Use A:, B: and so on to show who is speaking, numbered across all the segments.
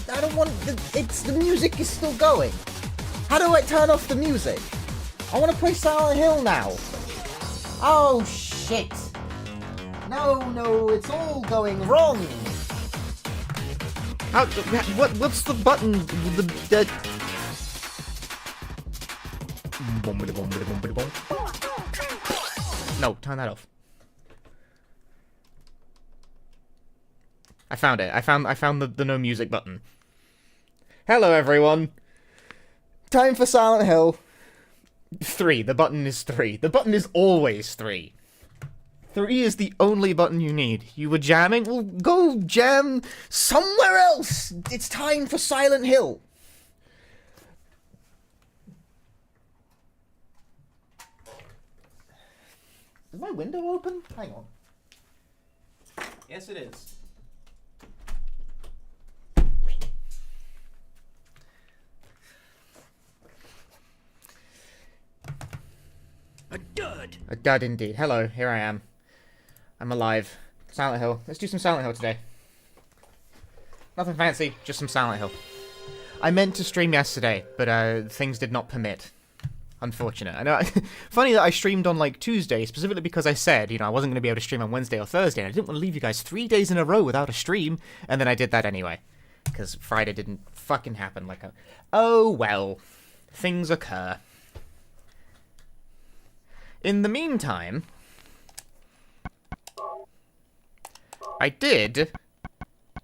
A: I don't want the music is still going. How do I turn off the music? I want to play Silent Hill now. Oh shit. No, it's all going wrong. What's the button? No, turn that off. I found it. I found the no music button. Hello everyone. Time for Silent Hill 3. The button is 3. The button is always 3. 3 is the only button you need. You were jamming? Well, go jam somewhere else. It's time for Silent Hill. Is my window open? Hang on. Yes, it is.
B: A dud!
A: A dud indeed. Hello, here I am. I'm alive. Silent Hill. Let's do some Silent Hill today. Nothing fancy, just some Silent Hill. I meant to stream yesterday, but things did not permit. Unfortunate. I know. Funny that I streamed on like Tuesday, specifically because I said, I wasn't going to be able to stream on Wednesday or Thursday, and I didn't want to leave you guys 3 days in a row without a stream, and then I did that anyway. Because Friday didn't fucking happen like a... Oh well. Things occur. In the meantime, I did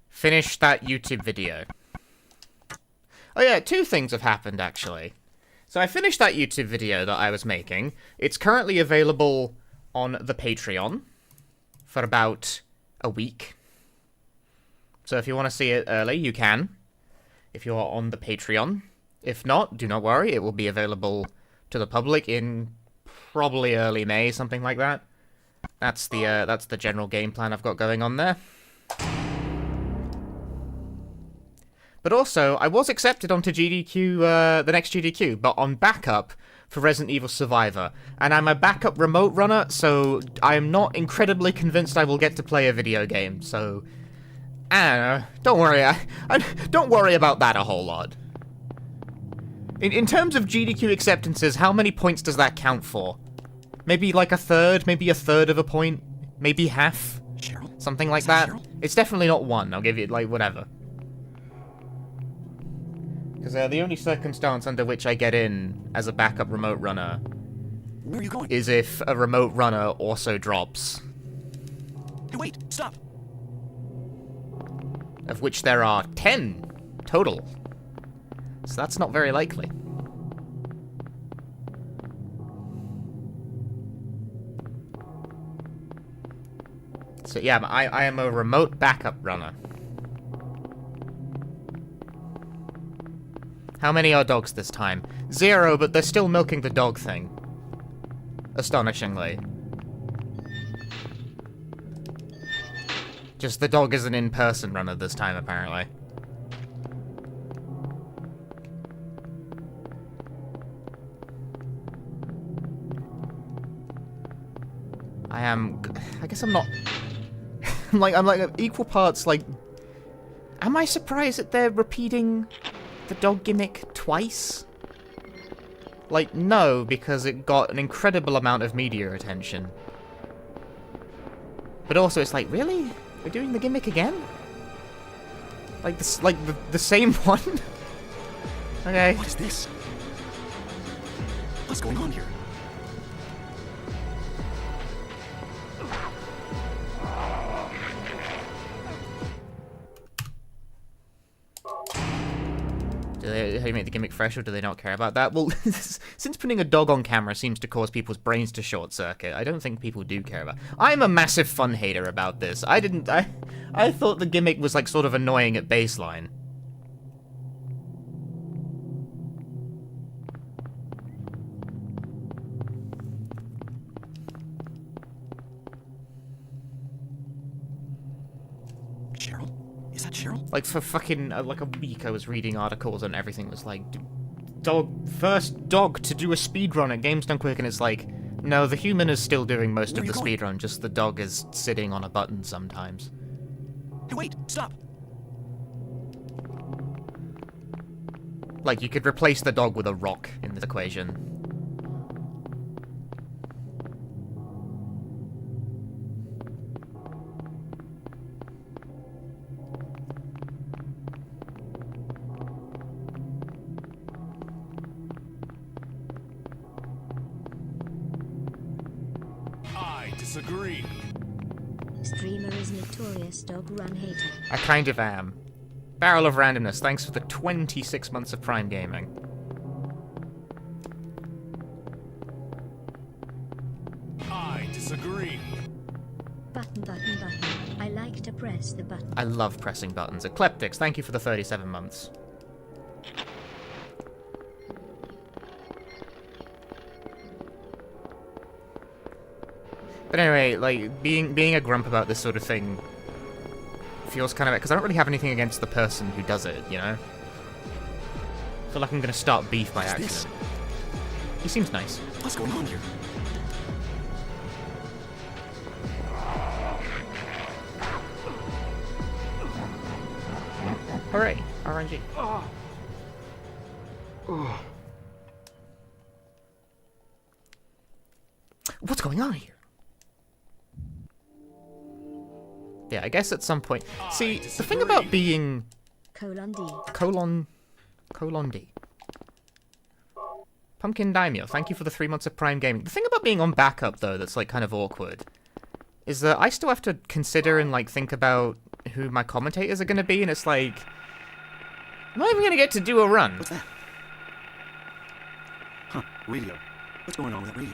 A: finish that YouTube video. Oh yeah, 2 things have happened actually. So I finished that YouTube video that I was making. It's currently available on the Patreon for about a week. So if you want to see it early, you can. If you are on the Patreon. If not, do not worry, it will be available to the public in probably early May, something like that. That's the general game plan I've got going on there. But also, I was accepted onto GDQ, the next GDQ, but on backup for Resident Evil Survivor. And I'm a backup remote runner, so I'm not incredibly convinced I will get to play a video game, so... I don't know. Don't worry, don't worry about that a whole lot. In terms of GDQ acceptances, how many points does that count for? Maybe like a third of a point? Maybe half?
B: Cheryl?
A: Something like that?
B: Cheryl?
A: It's definitely not 1, I'll give you, like, whatever. Because the only circumstance under which I get in as a backup remote runner
B: Where are you going?
A: is if a remote runner also drops.
B: Hey, wait! Stop!
A: Of which there are 10 total. So that's not very likely. So yeah, I am a remote backup runner. How many are dogs this time? 0, but they're still milking the dog thing. Astonishingly. Just the dog is an in-person runner this time, apparently. I guess I'm not... I'm like equal parts, like... Am I surprised that they're repeating the dog gimmick twice? Like, no, because it got an incredible amount of media attention. But also, it's like, really? We're doing the gimmick again? Like, the same one? Okay.
B: What is this? What's going on here?
A: How do you make the gimmick fresh, or do they not care about that? Well, since putting a dog on camera seems to cause people's brains to short circuit, I don't think people do care about it. I'm a massive fun hater about this. I thought the gimmick was like sort of annoying at baseline.
B: Cheryl? Is that Cheryl?
A: Like, for fucking, like a week I was reading articles and everything was like, first dog to do a speedrun at Games Done Quick, and it's like, no, the human is still doing most of the speedrun, just the dog is sitting on a button sometimes.
B: Hey, wait! Stop!
A: Like, you could replace the dog with a rock in this equation.
B: I disagree.
C: Streamer is notorious dog run hater.
A: I kind of am. Barrel of Randomness, thanks for the 26 months of Prime Gaming.
B: I disagree.
C: Button. I like to press the button.
A: I love pressing buttons. Ecleptics, thank you for the 37 months. But anyway, like, being a grump about this sort of thing feels kind of... because I don't really have anything against the person who does it, you know? I feel like I'm gonna start beef by accident.
B: This?
A: He seems nice.
B: What's going on here?
A: Hooray, RNG. What's going on here? Yeah, I guess at some point... See, the thing about being...
C: :D.
A: Colon D. Pumpkin Daimyo, thank you for the 3 months of Prime Gaming. The thing about being on backup, though, that's, like, kind of awkward, is that I still have to consider and, like, think about who my commentators are going to be, and it's like... I'm not even going to get to do a run.
B: What's that? Huh, radio. What's going on with that radio?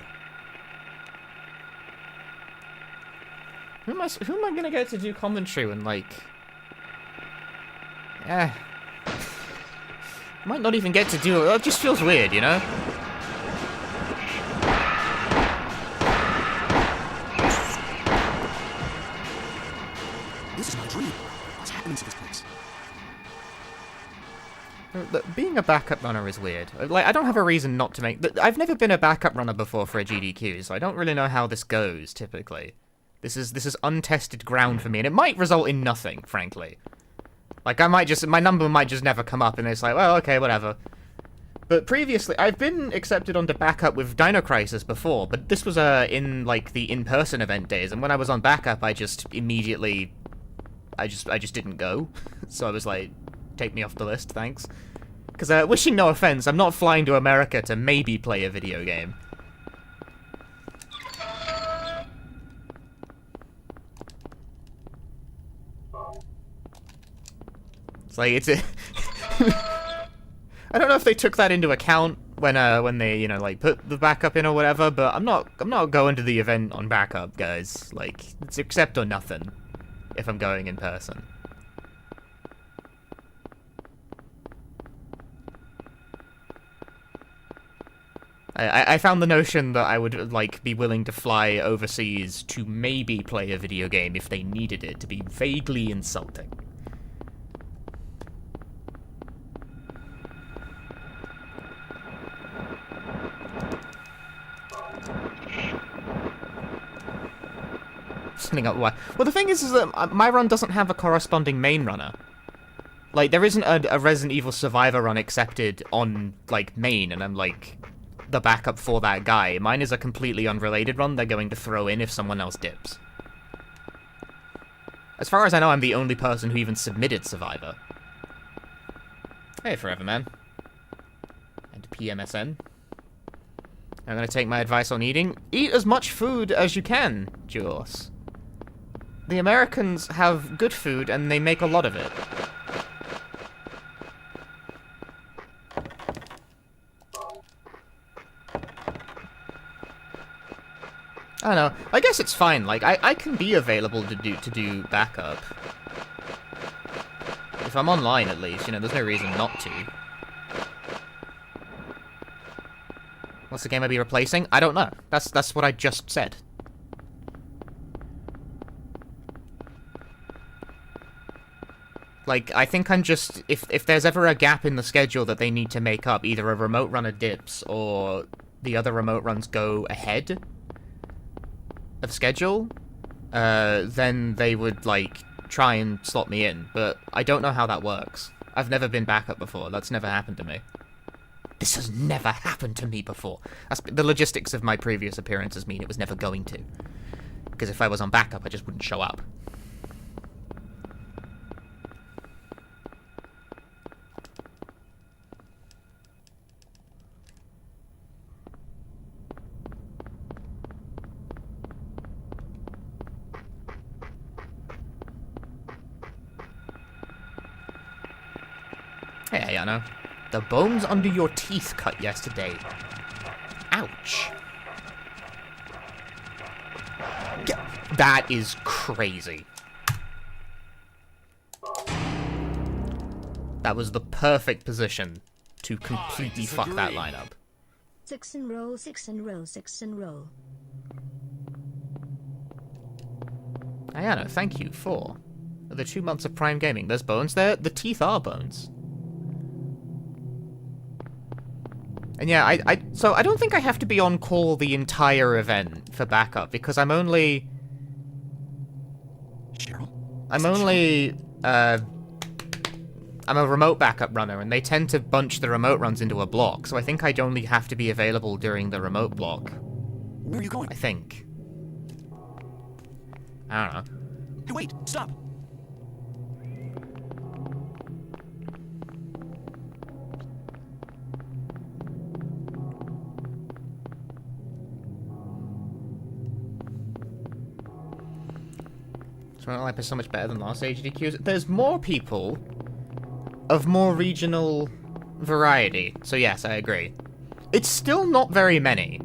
A: Who am I going to get to do commentary when, like... Eh... Might not even get to do it. It just feels weird, you know?
B: This is my dream. What's happening to this place?
A: Look, being a backup runner is weird. Like, I don't have a reason not to make... I've never been a backup runner before for a GDQ, so I don't really know how this goes, typically. This is untested ground for me, and it might result in nothing, frankly. Like, my number might just never come up, and it's like, well, okay, whatever. But previously, I've been accepted onto backup with Dino Crisis before, but this was in, like, the in-person event days, and when I was on backup, I just immediately... I just didn't go. So I was like, take me off the list, thanks. Because, wishing no offense, I'm not flying to America to maybe play a video game. It's like, it's a... I don't know if they took that into account when they, you know, like, put the backup in or whatever, but I'm not going to the event on backup, guys. Like, it's accept or nothing if I'm going in person. I found the notion that I would, like, be willing to fly overseas to maybe play a video game if they needed it to be vaguely insulting. Well, the thing is that my run doesn't have a corresponding main runner. Like, there isn't a Resident Evil Survivor run accepted on, like, main, and I'm, like, the backup for that guy. Mine is a completely unrelated run they're going to throw in if someone else dips. As far as I know, I'm the only person who even submitted Survivor. Hey, Forever Man. And PMSN. I'm gonna take my advice on eating. Eat as much food as you can, Jules. The Americans have good food, and they make a lot of it. I don't know. I guess it's fine. Like, I can be available to do backup. If I'm online, at least. You know, there's no reason not to. What's the game I'd be replacing? I don't know. That's what I just said. Like, I think I'm just... If there's ever a gap in the schedule that they need to make up, either a remote runner dips or the other remote runs go ahead of schedule, then they would, like, try and slot me in. But I don't know how that works. I've never been backup before. That's never happened to me. This has never happened to me before. The logistics of my previous appearances mean it was never going to. Because if I was on backup, I just wouldn't show up. Hey, I know. The bones under your teeth cut yesterday. Ouch. That is crazy. That was the perfect position to completely fuck that lineup.
C: 6 in row, 6 in row, 6 in row.
A: Ayano, thank you for the 2 months of Prime Gaming. There's bones there. The teeth are bones. And yeah, so I don't think I have to be on call the entire event for backup, because I'm only...
B: Cheryl?
A: I'm a remote backup runner, and they tend to bunch the remote runs into a block, so I think I'd only have to be available during the remote block.
B: Where are you going?
A: I think. I don't know.
B: Hey, wait! Stop!
A: Life is so much better than last HDQs. There's more people of more regional variety. So yes, I agree. It's still not very many.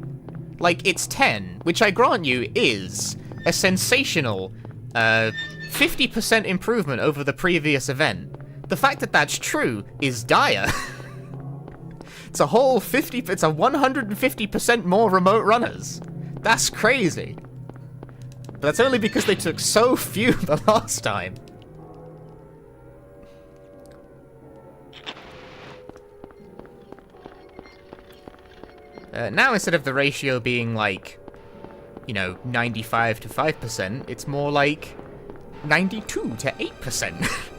A: Like, it's 10, which I grant you is a sensational 50% improvement over the previous event. The fact that that's true is dire. It's a whole it's a 150% more remote runners. That's crazy. But that's only because they took so few the last time. Now, instead of the ratio being like, 95 to 5%, it's more like 92 to 8%.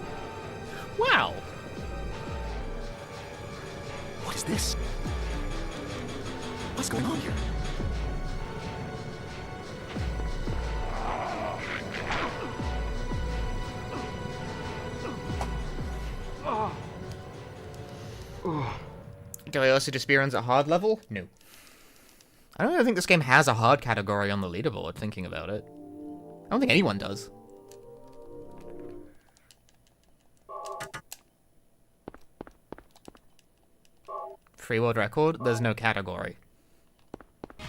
A: Wow.
B: What is this? What's going on here?
A: Do I also do speedruns at hard level? No. I don't even think this game has a hard category on the leaderboard, thinking about it. I don't think anyone does. Free world record? There's no category.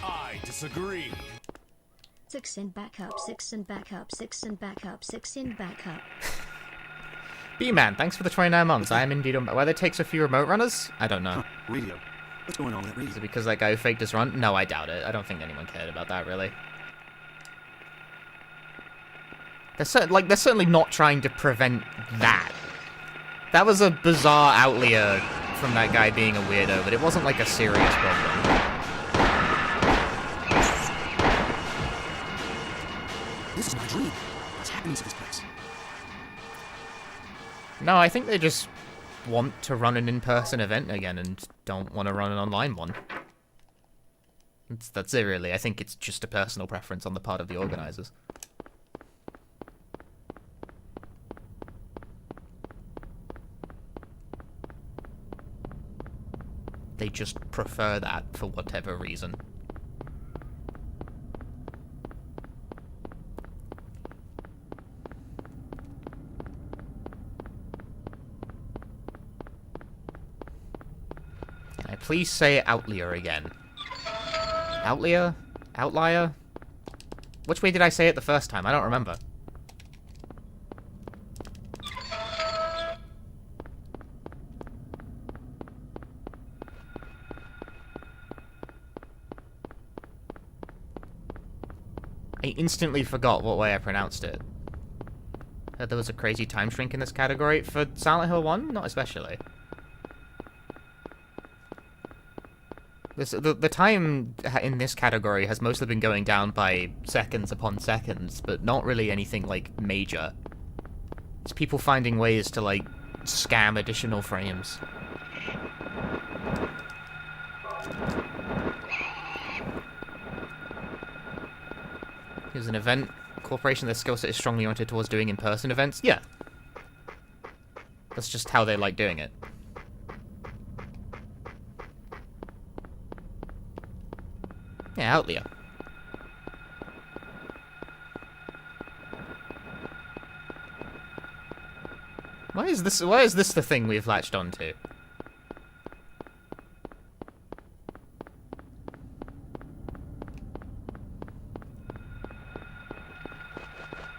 D: I disagree.
C: 6 in backup, 6 in backup, 6 in backup, 6 in backup.
A: B-Man, thanks for the 29 months. I am indeed on... Whether it takes a few remote runners? I don't know.
B: Radio. What's going on with that radio?
A: Is it because that guy who faked his run? No, I doubt it. I don't think anyone cared about that, really. They're certainly not trying to prevent that. That was a bizarre outlier from that guy being a weirdo, but it wasn't like a serious problem.
B: This is my dream. What's happening to this place?
A: No, I think they just want to run an in-person event again and don't want to run an online one. That's it, really. I think it's just a personal preference on the part of the organizers. They just prefer that for whatever reason. Can I please say outlier again? Outlier? Outlier? Which way did I say it the first time? I don't remember. I instantly forgot what way I pronounced it. Heard there was a crazy time shrink in this category. For Silent Hill 1? Not especially. The time in this category has mostly been going down by seconds upon seconds, but not really anything, like, major. It's people finding ways to, like, scam additional frames. Here's an event corporation. Their skill set is strongly oriented towards doing in-person events. Yeah. That's just how they like doing it. Yeah, Outlier. Why is this the thing we've latched onto?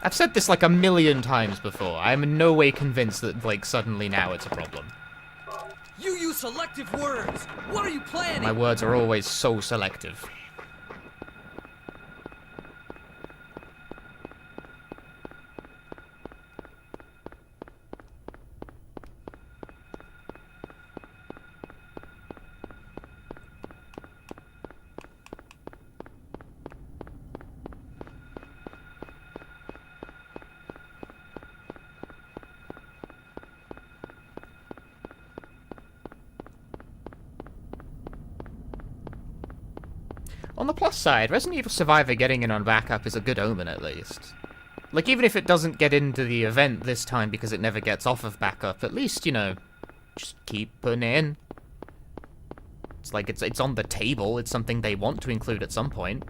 A: I've said this like a million times before. I am in no way convinced that, like, suddenly now it's a problem.
E: You use selective words! What are you planning?
A: My words are always so selective. On the plus side, Resident Evil Survivor getting in on backup is a good omen, at least. Like, even if it doesn't get into the event this time because it never gets off of backup, at least, you know, just keep putting it in. It's like, it's on the table, it's something they want to include at some point.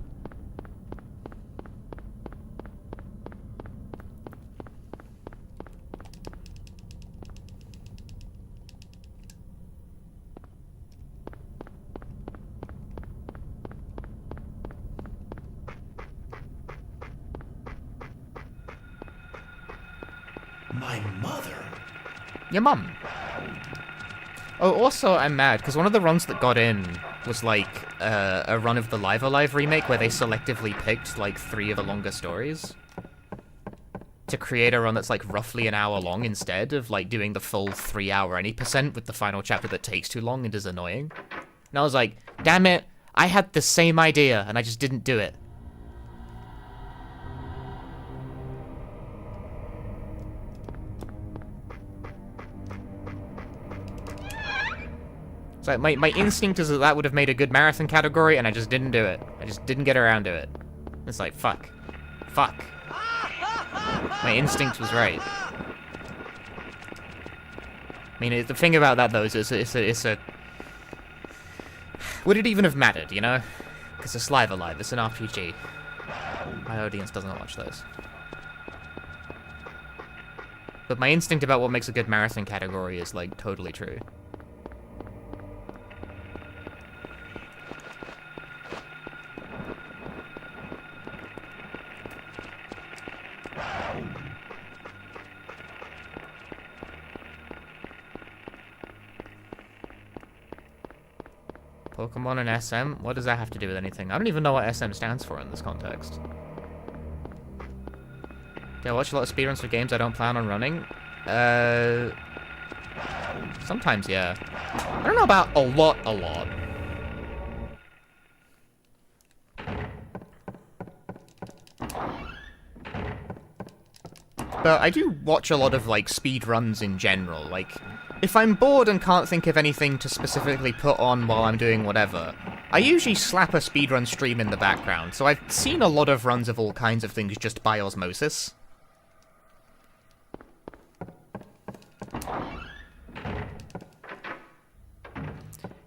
B: My mother?
A: Your mum. Oh, also, I'm mad, because one of the runs that got in was, like, a run of the Live Alive remake where they selectively picked, like, 3 of the longer stories to create a run that's, like, roughly an hour long instead of, like, doing the full 3-hour any percent with the final chapter that takes too long and is annoying. And I was like, damn it, I had the same idea, and I just didn't do it. So my instinct is that would have made a good marathon category, and I just didn't do it. I just didn't get around to it. It's like, fuck. Fuck. My instinct was right. I mean, the thing about that, though, is it's a... Would it even have mattered, you know? Because it's Live Alive, it's an RPG. My audience doesn't watch those. But my instinct about what makes a good marathon category is, like, totally true. Pokemon and SM? What does that have to do with anything? I don't even know what SM stands for in this context. Do I watch a lot of speedruns for games I don't plan on running? Sometimes, yeah. I don't know about a lot. But I do watch a lot of, like, speedruns in general. Like, if I'm bored and can't think of anything to specifically put on while I'm doing whatever, I usually slap a speedrun stream in the background, so I've seen a lot of runs of all kinds of things just by osmosis.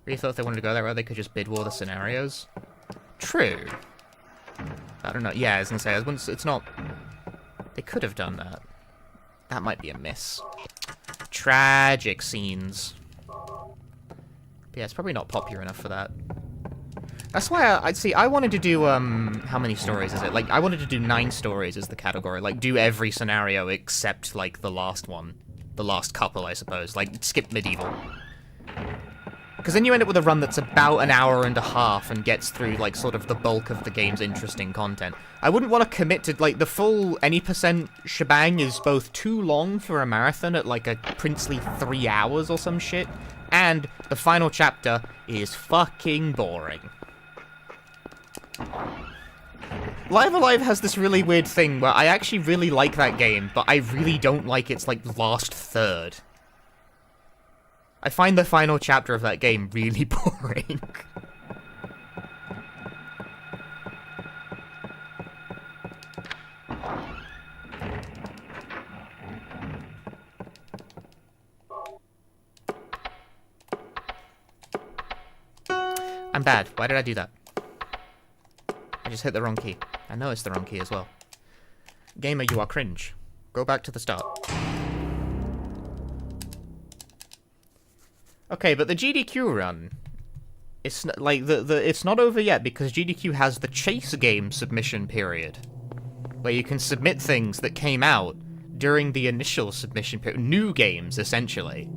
A: Really thought if they wanted to go that route, they could just bid war the scenarios? True. I don't know. Yeah, I was gonna say, it's not... They could have done that. That might be a miss. Tragic scenes. But yeah, it's probably not popular enough for that. That's why I'd see, I wanted to do, how many stories is it? Like, I wanted to do 9 stories as the category. Like, do every scenario except, like, the last one. The last couple, I suppose. Like, skip medieval. Because then you end up with a run that's about an hour and a half and gets through, like, sort of the bulk of the game's interesting content. I wouldn't want to commit to, like, the full any percent shebang is both too long for a marathon at, like, a princely 3 hours or some shit, and the final chapter is fucking boring. Live Alive has this really weird thing where I actually really like that game, but I really don't like its, like, last third. I find the final chapter of that game really boring. I'm bad. Why did I do that? I just hit the wrong key. I know it's the wrong key as well. Gamer, you are cringe. Go back to the start. Okay, but the GDQ run... It's like it's not over yet because GDQ has the chase game submission period, where you can submit things that came out during the initial submission period, new games essentially.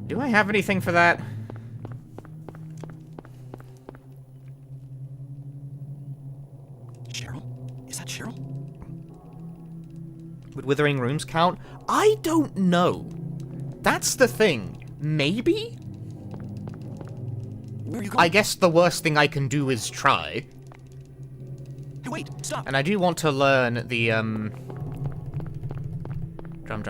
A: Do I have anything for that?
B: Cheryl? Is that Cheryl?
A: Would Withering Rooms count? I don't know. That's the thing. Maybe?
B: Where are you going?
A: I guess the worst thing I can do is try.
B: Hey, wait, stop.
A: And I do want to learn the, drum.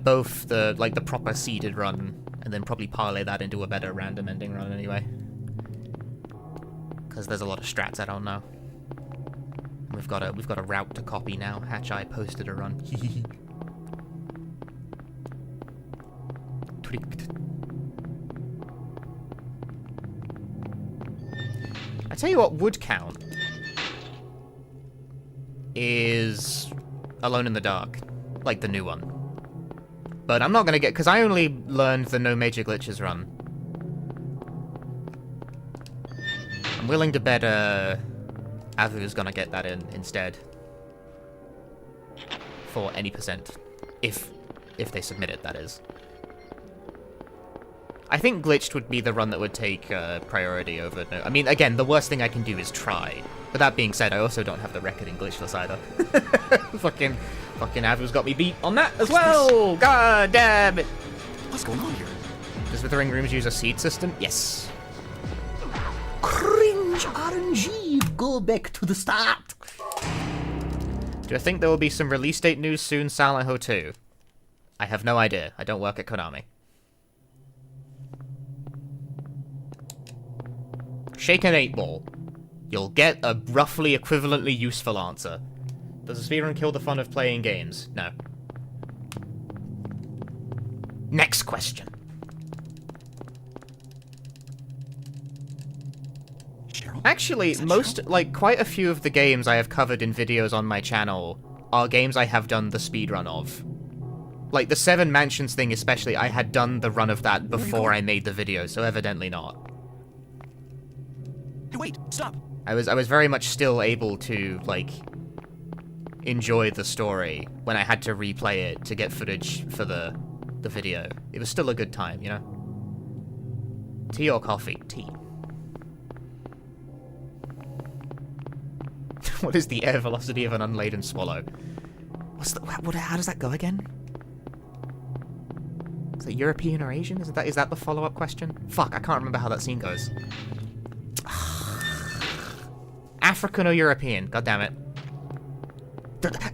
A: Both the, like, the proper seeded run, and then probably parlay that into a better random ending run anyway. Because there's a lot of strats I don't know. We've got a route to copy now. Hatcheye posted a run. I tell you what would count is Alone in the Dark, like the new one. But I'm not gonna get, because I only learned the no major glitches run. I'm willing to bet Avu's gonna get that in instead for any percent, if they submit it, that is. I think glitched would be the run that would take priority over. No, I mean, again, the worst thing I can do is try. But that being said, I also don't have the record in glitchless either. fucking Avu's got me beat on that as well. God damn it!
B: What's going on here?
A: Does Withering Rooms use a seed system? Yes. Cringe RNG. Go back to the start. Do I think there will be some release date news soon? Silent Hill 2. I have no idea. I don't work at Konami. Shake an 8-ball. You'll get a roughly equivalently useful answer. Does a speedrun kill the fun of playing games? No. Next question.
B: Cheryl?
A: Actually, like, quite a few of the games I have covered in videos on my channel are games I have done the speedrun of. Like, the Seven Mansions thing especially, I had done the run of that before I made the video, so evidently not.
B: Hey, wait, stop.
A: I was very much still able to, like, enjoy the story when I had to replay it to get footage for the video. It was still a good time, you know? Tea or coffee? Tea. What is the air velocity of an unladen swallow? How does that go again? Is it European or Asian? Is that the follow-up question? Fuck, I can't remember how that scene goes. African or European? God damn it.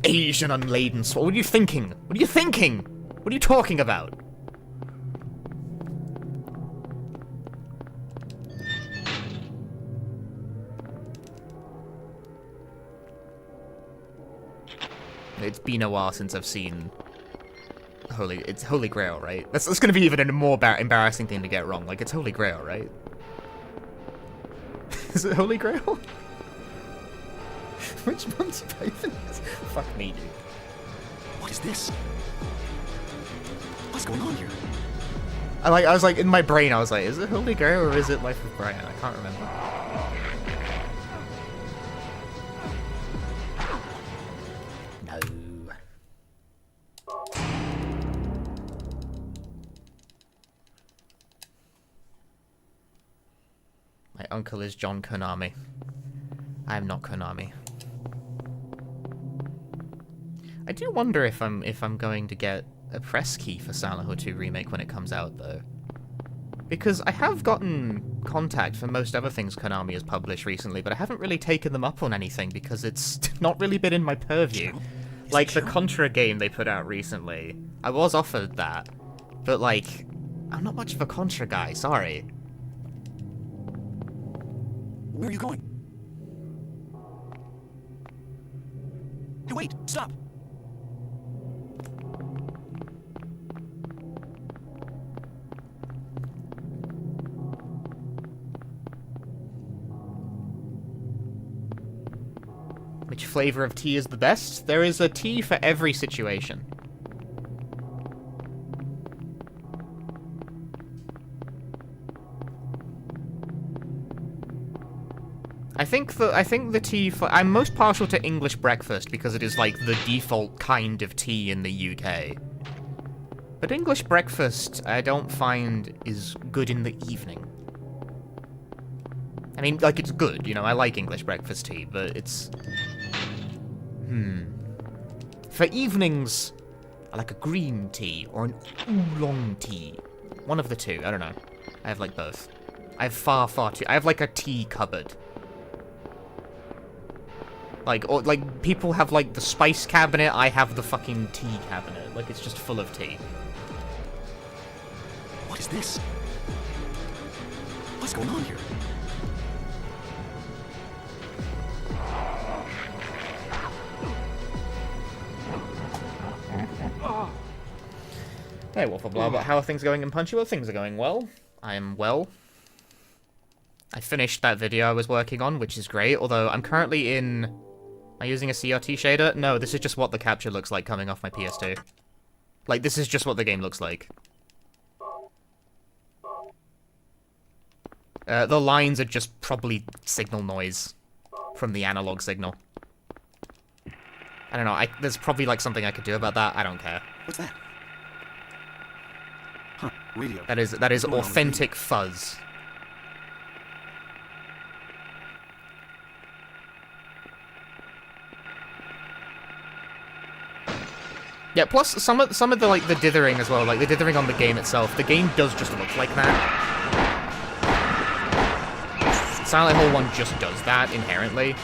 A: Asian unladen swallow. What are you thinking? What are you thinking? What are you talking about? It's been a while since I've seen it's Holy Grail, right? That's going to be even a more embarrassing thing to get wrong. Like, it's Holy Grail, right? Is it Holy Grail? Which Monty Python is? Fuck me, dude.
B: What is this? What's going on here?
A: I was like, in my brain, I was like, is it Holy Grail or is it Life of Brian? I can't remember. No. My uncle is John Konami. I am not Konami. I do wonder if I'm going to get a press key for Silent Hill 2 Remake when it comes out, though. Because I have gotten contact for most other things Konami has published recently, but I haven't really taken them up on anything because it's not really been in my purview. Like, the Contra game they put out recently, I was offered that, but, like, I'm not much of a Contra guy, sorry.
B: Where are you going? Hey, wait, stop!
A: flavor of tea is the best. There is a tea for every situation. I think the tea I'm most partial to English breakfast because it is like the default kind of tea in the UK. But English breakfast I don't find is good in the evening. I mean, like, it's good, you know, I like English breakfast tea, but it's... For evenings, I like a green tea or an oolong tea. One of the two, I don't know. I have, like, both. I have far too... I have, like, a tea cupboard. Like, or, like, people have, like, the spice cabinet, I have the fucking tea cabinet. Like, it's just full of tea.
B: What is this? What's going on here?
A: Hey, Waffle but how are things going in Punchy? Well, things are going well. I am well. I finished that video I was working on, which is great, although I'm currently in... Am I using a CRT shader? No, this is just what the capture looks like coming off my PS2. Like, this is just what the game looks like. The lines are just probably signal noise from the analog signal. I don't know, there's probably, like, something I could do about that. I don't care.
B: What's that? Huh, radio.
A: That is authentic fuzz. Yeah, plus some of the, like, the dithering as well, like the dithering on the game itself. The game does just look like that. Silent Hill 1 just does that inherently.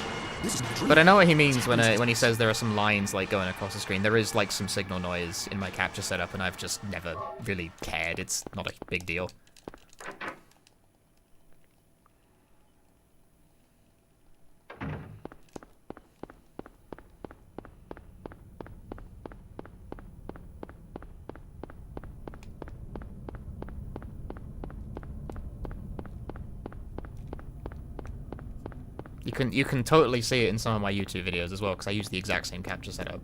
A: But I know what he means when he says there are some lines, like, going across the screen. There is, like, some signal noise in my capture setup, and I've just never really cared. It's not a big deal. You can totally see it in some of my YouTube videos as well, because I use the exact same capture setup.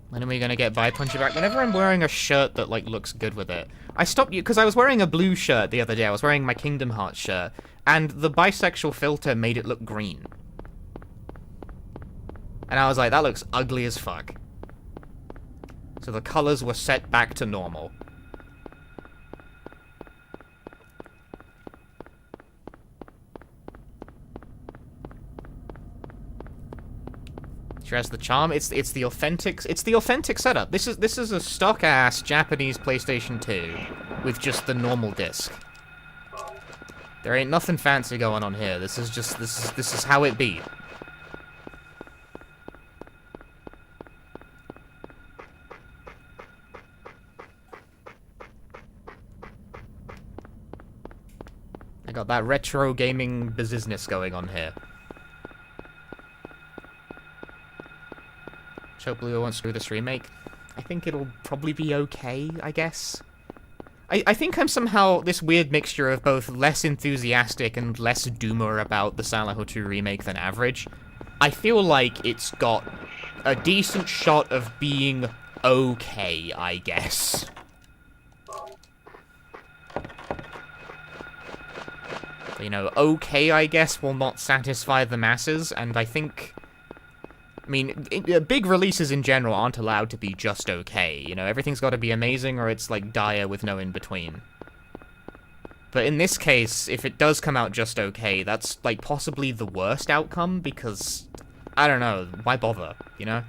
A: When are we gonna get by Punchy back? Whenever I'm wearing a shirt that, like, looks good with it. I stopped you because I was wearing a blue shirt the other day. I was wearing my Kingdom Hearts shirt, and the bisexual filter made it look green. And I was like, that looks ugly as fuck. So the colors were set back to normal. Sure has the charm. It's the authentic setup. This is a stock ass Japanese PlayStation 2 with just the normal disc. There ain't nothing fancy going on here. This is how it be. I got that retro gaming business going on here. Hope Blue won't screw this remake. I think it'll probably be okay, I guess. I think I'm somehow this weird mixture of both less enthusiastic and less doomer about the Silent Hill 2 remake than average. I feel like it's got a decent shot of being okay, I guess. You know, okay, I guess, will not satisfy the masses, and I think... I mean, big releases in general aren't allowed to be just okay, you know, everything's got to be amazing or it's, like, dire with no in-between. But in this case, if it does come out just okay, that's, like, possibly the worst outcome, because, I don't know, why bother, you know?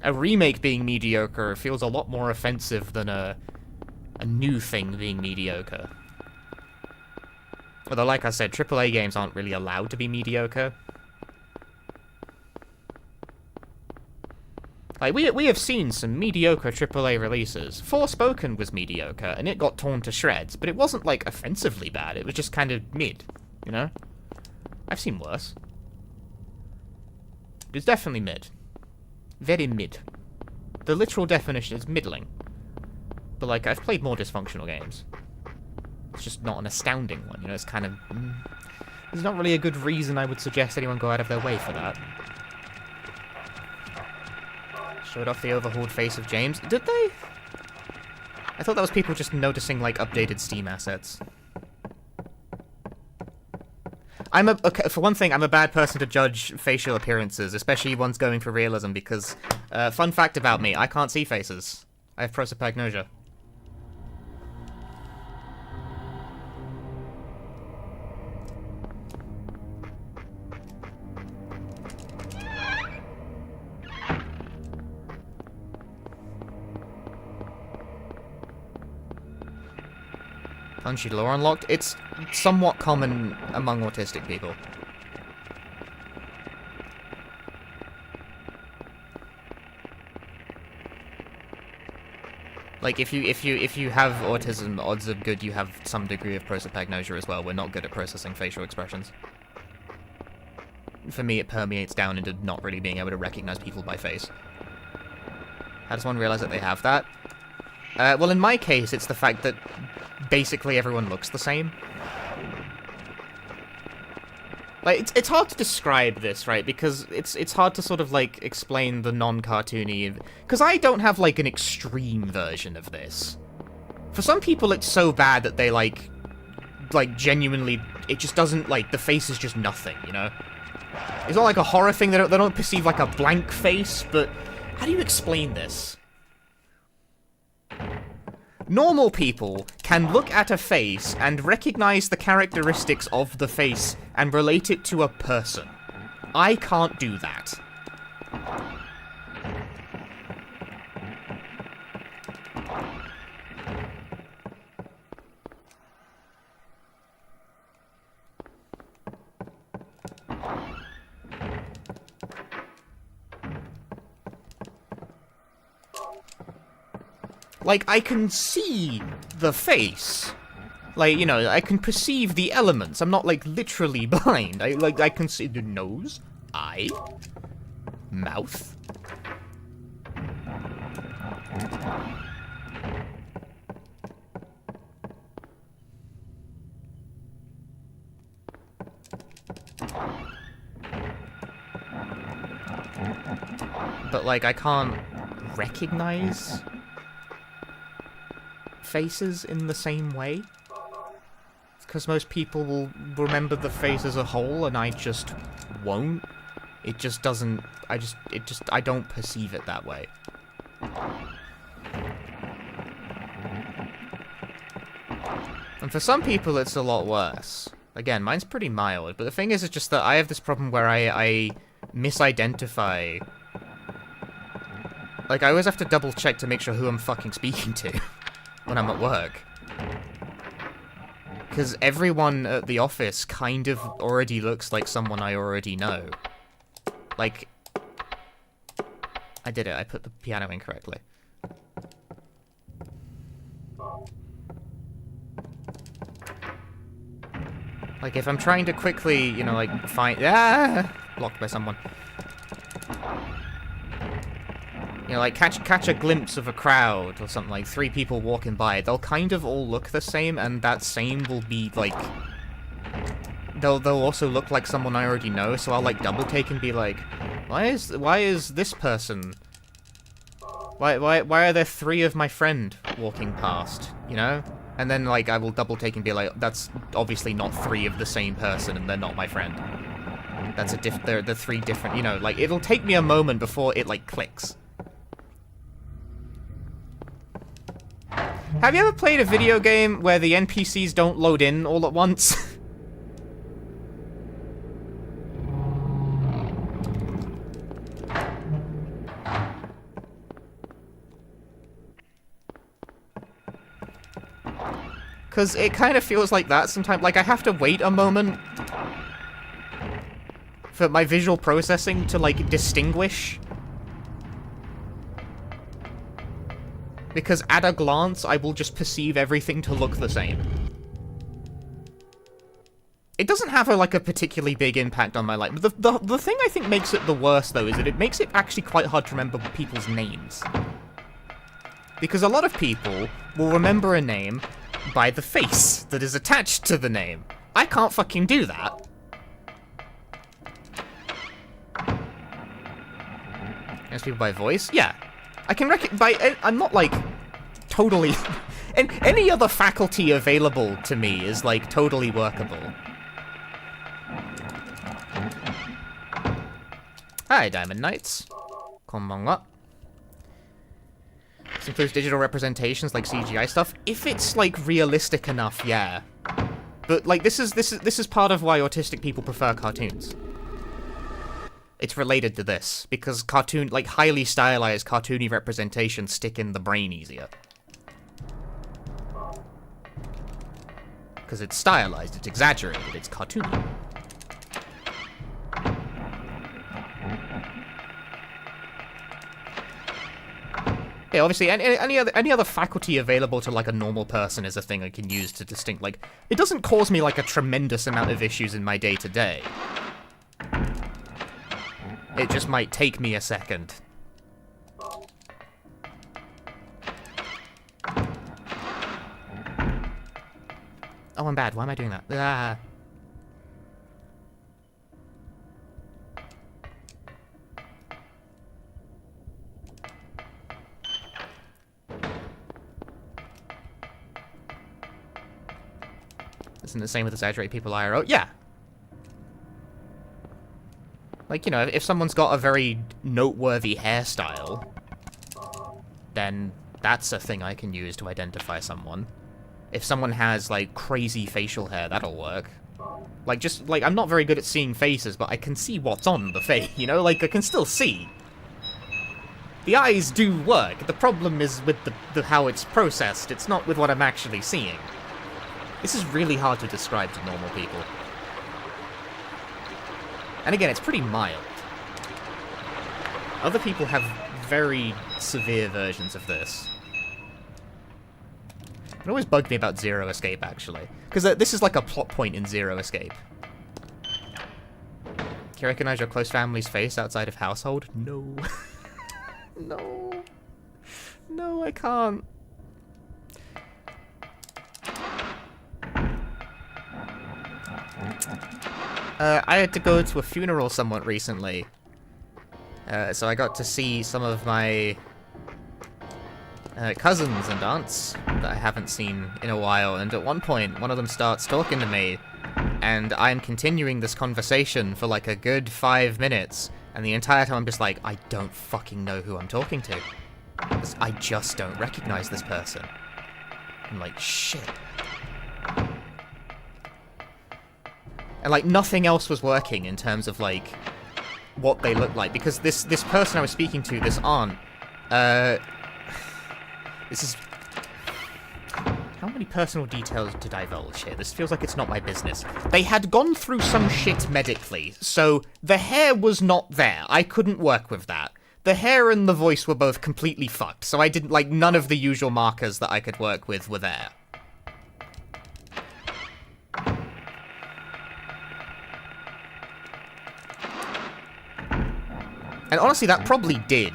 A: A remake being mediocre feels a lot more offensive than a new thing being mediocre. Although, like I said, AAA games aren't really allowed to be mediocre. Like, we have seen some mediocre AAA releases. Forspoken was mediocre, and it got torn to shreds, but it wasn't, like, offensively bad. It was just kind of mid, you know? I've seen worse. It's definitely mid. Very mid. The literal definition is middling. But, like, I've played more dysfunctional games. It's just not an astounding one, you know? It's kind of... there's not really a good reason I would suggest anyone go out of their way for that. Showed off the overhauled face of James. Did they? I thought that was people just noticing, like, updated Steam assets. Okay, for one thing, I'm a bad person to judge facial appearances, especially ones going for realism, because, fun fact about me, I can't see faces. I have prosopagnosia. Punchy lore unlocked. It's somewhat common among autistic people. Like if you have autism, odds are good you have some degree of prosopagnosia as well. We're not good at processing facial expressions. For me, it permeates down into not really being able to recognize people by face. How does one realize that they have that? Well, in my case, it's the fact that basically everyone looks the same. Like, it's hard to describe this, right? Because it's hard to sort of, like, explain the non-cartoony... Because I don't have, like, an extreme version of this. For some people, it's so bad that they, like, genuinely... It just doesn't, like, the face is just nothing, you know? It's not like a horror thing, they don't perceive, like, a blank face, but... How do you explain this? Normal people can look at a face and recognize the characteristics of the face and relate it to a person. I can't do that. Like, I can see the face. Like, you know, I can perceive the elements. I'm not, like, literally blind. I can see the nose, eye, mouth. But, like, I can't recognize faces in the same way. Because most people will remember the face as a whole, and I just won't. It just doesn't... I don't perceive it that way. And for some people, it's a lot worse. Again, mine's pretty mild, but the thing is, it's just that I have this problem where I misidentify... Like, I always have to double check to make sure who I'm fucking speaking to when I'm at work. Because everyone at the office kind of already looks like someone I already know. Like... I did it, I put the piano in correctly. Like, if I'm trying to quickly, you know, like, find... Ah! Blocked by someone. You know, like, catch a glimpse of a crowd or something, like 3 people walking by, they'll kind of all look the same, and that same will be, like... They'll also look like someone I already know, so I'll, like, double take and be like, why is this person... Why are there 3 of my friend walking past, you know? And then, like, I will double take and be like, that's obviously not 3 of the same person, and they're not my friend. That's they're 3 different, you know, like, it'll take me a moment before it, like, clicks. Have you ever played a video game where the NPCs don't load in all at once? Because it kind of feels like that sometimes. Like, I have to wait a moment for my visual processing to, like, distinguish Because at a glance, I will just perceive everything to look the same. It doesn't have a particularly big impact on my life. The thing I think makes it the worst, though, is that it makes it actually quite hard to remember people's names. Because a lot of people will remember a name by the face that is attached to the name. I can't fucking do that. As people by voice? Yeah. I can I'm not, totally... and any other faculty available to me is, totally workable. Hi, Diamond Knights. Konbanwa. This includes digital representations like CGI stuff. If it's, realistic enough, yeah. But, this is part of why autistic people prefer cartoons. It's related to this, because highly stylized, cartoony representations stick in the brain easier. Because it's stylized, it's exaggerated, it's cartoony. Yeah, obviously, any other faculty available to, a normal person is a thing I can use to distinct, it doesn't cause me, a tremendous amount of issues in my day-to-day. It just might take me a second. Oh, I'm bad. Why am I doing that? Ah. Isn't the same with exaggerate people IRL? Yeah. If someone's got a very noteworthy hairstyle, then that's a thing I can use to identify someone. If someone has, crazy facial hair, that'll work. I'm not very good at seeing faces, but I can see what's on the face, I can still see. The eyes do work. The problem is with the how it's processed. It's not with what I'm actually seeing. This is really hard to describe to normal people. And again, it's pretty mild. Other people have very severe versions of this. It always bugged me about Zero Escape, actually. Because this is a plot point in Zero Escape. Can you recognize your close family's face outside of household? No. No. No, I can't. I had to go to a funeral somewhat recently. So I got to see some of my cousins and aunts that I haven't seen in a while, and at one point, one of them starts talking to me, and I'm continuing this conversation for a good 5 minutes, and the entire time I'm just I don't fucking know who I'm talking to. I just don't recognize this person. I'm shit. And, nothing else was working in terms of, what they looked like. Because this person I was speaking to, this aunt, this is... How many personal details to divulge here? This feels like it's not my business. They had gone through some shit medically, so the hair was not there. I couldn't work with that. The hair and the voice were both completely fucked, so I didn't, none of the usual markers that I could work with were there. And honestly, that probably did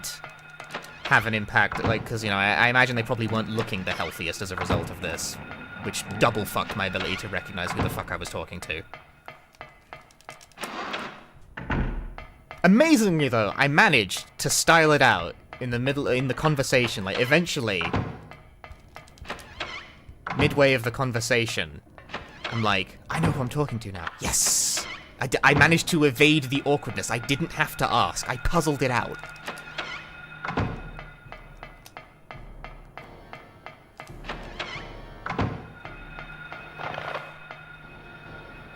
A: have an impact, because, I imagine they probably weren't looking the healthiest as a result of this, which double fucked my ability to recognize who the fuck I was talking to. Amazingly, though, I managed to style it out in the conversation, eventually, midway of the conversation, I'm I know who I'm talking to now. Yes! I managed to evade the awkwardness. I didn't have to ask. I puzzled it out.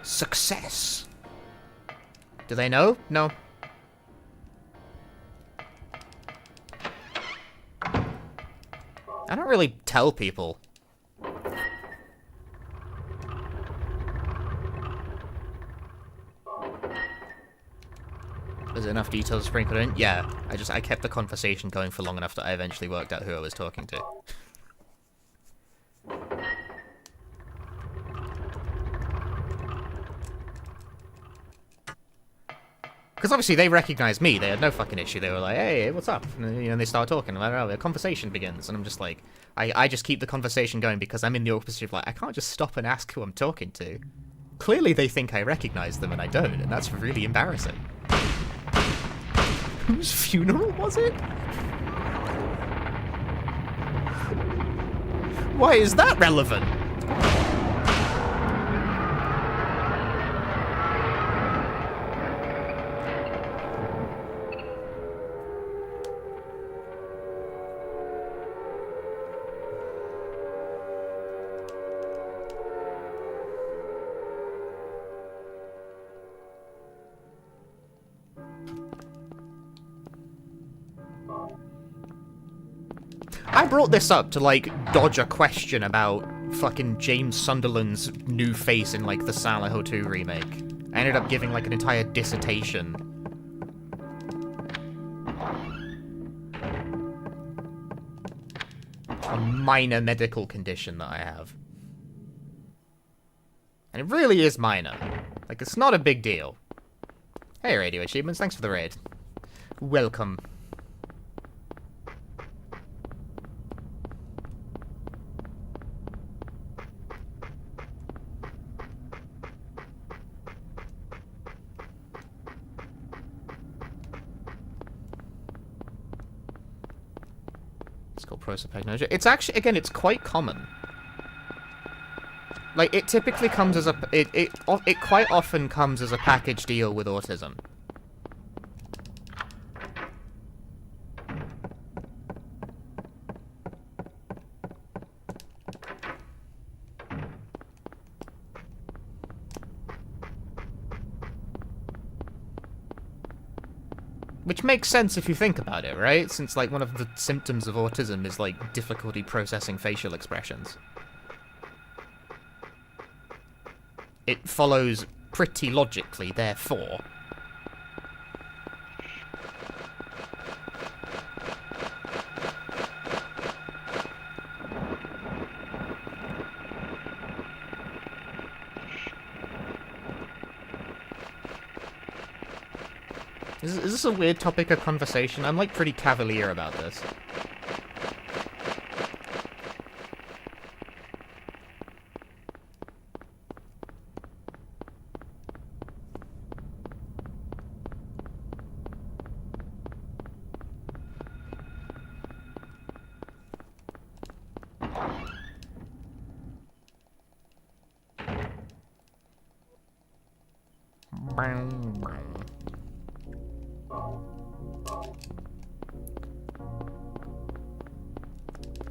A: Success. Do they know? No. I don't really tell people. There's enough details sprinkled in? Yeah, I kept the conversation going for long enough that I eventually worked out who I was talking to. Because obviously they recognized me, they had no fucking issue, they were like, hey, what's up? And you know, they start talking, and I don't know, a conversation begins, and I'm just like, I just keep the conversation going because I'm in the opposite of like, I can't just stop and ask who I'm talking to. Clearly they think I recognize them and I don't, and that's really embarrassing. Whose funeral was it? Why is that relevant? I brought this up to, like, dodge a question about fucking James Sunderland's new face in, like, the Silent Hill 2 remake. I ended up giving, like, an entire dissertation. A minor medical condition that I have. And it really is minor. Like, it's not a big deal. Hey, Radio Achievements, thanks for the raid. Welcome. It's called Prosopagnosia. It's actually, again, it's quite common. Like, it typically comes as a... It quite often comes as a package deal with autism. Which makes sense if you think about it, right? Since, like, one of the symptoms of autism is, like, difficulty processing facial expressions. It follows pretty logically, therefore. Is this a weird topic of conversation? I'm, like, pretty cavalier about this.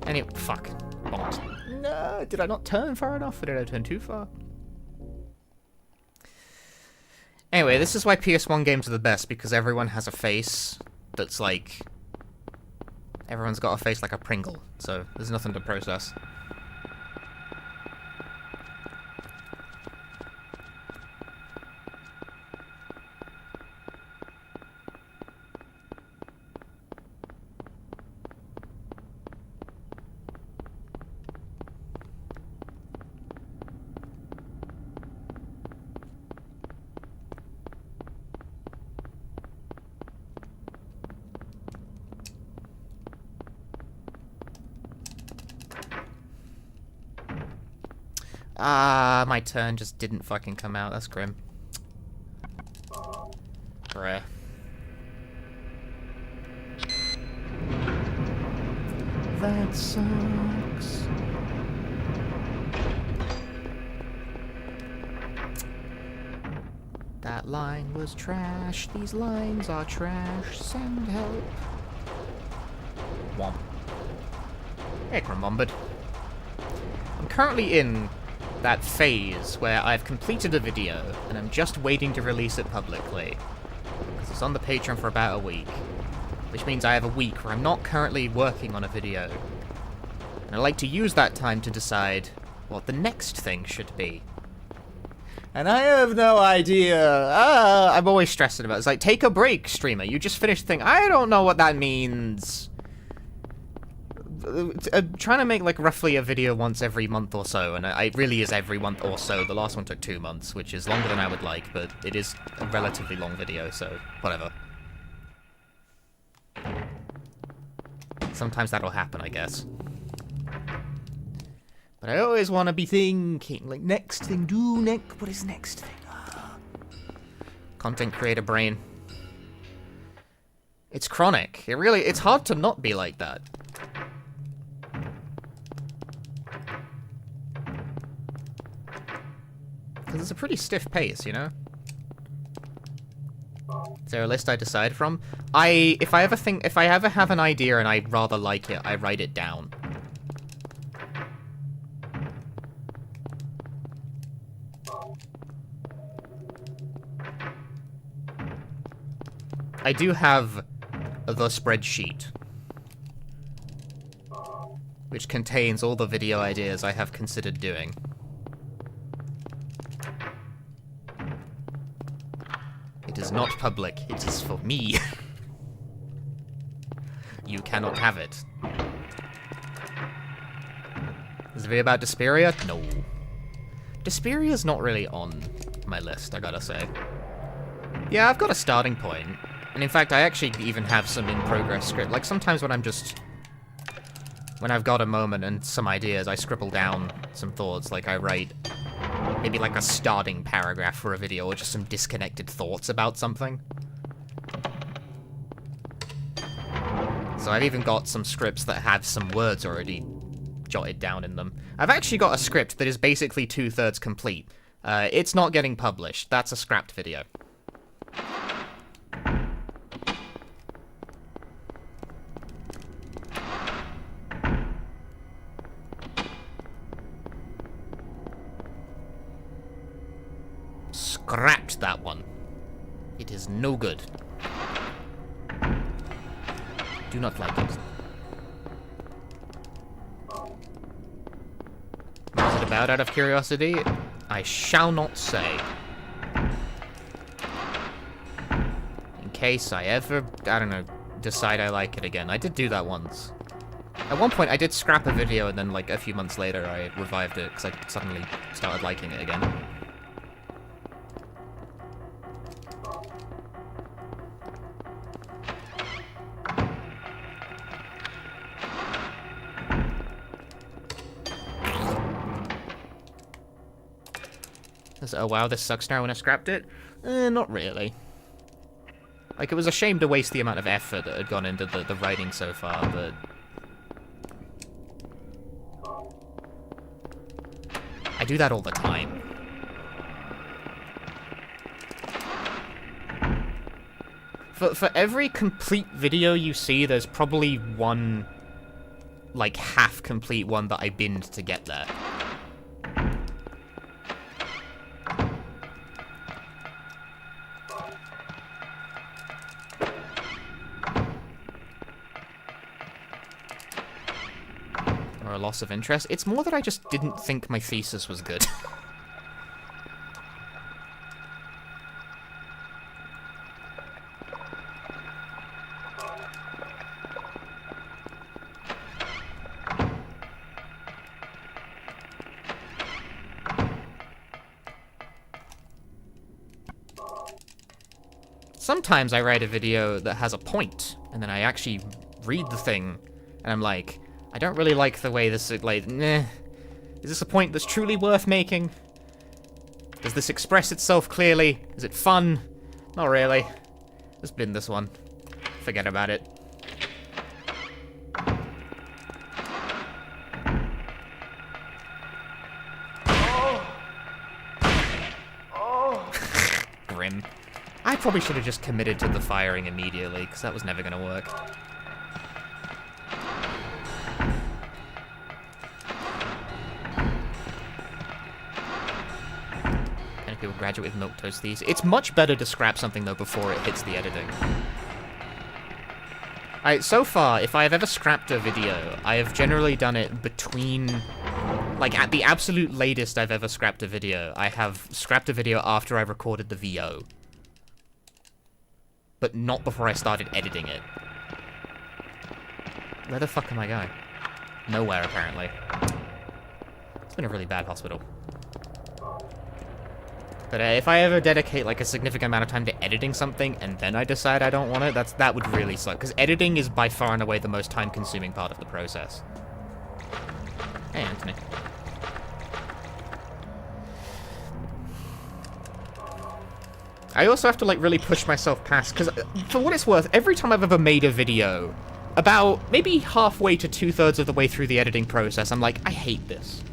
A: Anyway, fuck. Bonked. No, did I not turn far enough, or did I turn too far? Anyway, this is why PS1 games are the best, because everyone has a face that's like... Everyone's got a face like a Pringle, so there's nothing to process. Ah, my turn just didn't fucking come out. That's grim. Bruh. That sucks. That line was trash. These lines are trash. Send help. Womp. Hey, Crumbombard. I'm currently in that phase where I've completed a video and I'm just waiting to release it publicly. Because it's on the Patreon for about a week. Which means I have a week where I'm not currently working on a video. And I like to use that time to decide what the next thing should be. And I have no idea. I'm always stressing about it. It's like, take a break, streamer. You just finished the thing. I don't know what that means. I'm trying to make, like, roughly a video once every month or so, and it really is every month or so. The last one took 2 months, which is longer than I would like, but it is a relatively long video, so whatever. Sometimes that'll happen, I guess. But I always want to be thinking, like, next thing, what is next thing? Content creator brain. It's chronic. It's hard to not be like that. Because it's a pretty stiff pace, you know? Is there a list I decide from? If I ever have an idea and I rather like it, I write it down. I do have the spreadsheet, which contains all the video ideas I have considered doing. It is not public, it is for me. You cannot have it. Is the video about Desperia? No. Desperia's not really on my list, I gotta say. Yeah, I've got a starting point. And in fact, I actually even have some in-progress script. Like, sometimes when when I've got a moment and some ideas, I scribble down some thoughts. Like, I write maybe like a starting paragraph for a video, or just some disconnected thoughts about something. So I've even got some scripts that have some words already jotted down in them. I've actually got a script that is basically 2/3 complete. It's not getting published. That's a scrapped video. Scrapped that one. It is no good. Do not like it. What is it about, out of curiosity? I shall not say. In case I ever, I don't know, decide I like it again. I did do that once. At one point I did scrap a video and then like a few months later I revived it because I suddenly started liking it again. Oh wow, this sucks now when I scrapped it? Not really. Like, it was a shame to waste the amount of effort that had gone into the writing so far, but... I do that all the time. For every complete video you see, there's probably one, like, half-complete one that I binned to get there. Or a loss of interest. It's more that I just didn't think my thesis was good. Sometimes I write a video that has a point, and then I actually read the thing, and I'm like, I don't really like the way this is, like, is this a point that's truly worth making? Does this express itself clearly? Is it fun? Not really. Let's bin this one. Forget about it. Grim. I probably should have just committed to the firing immediately, because that was never going to work. And people graduate with milquetoast these. It's much better to scrap something, though, before it hits the editing. So far, if I have ever scrapped a video, I have generally done it between, Like, at the absolute latest I've ever scrapped a video, I have scrapped a video after I recorded the VO. But not before I started editing it. Where the fuck am I going? Nowhere, apparently. It's been a really bad hospital. But if I ever dedicate, like, a significant amount of time to editing something, and then I decide I don't want it, that would really suck. Because editing is by far and away the most time-consuming part of the process. Hey, Anthony. I also have to, like, really push myself past, because, for what it's worth, every time I've ever made a video, about maybe halfway to 2/3 of the way through the editing process, I'm like, I hate this.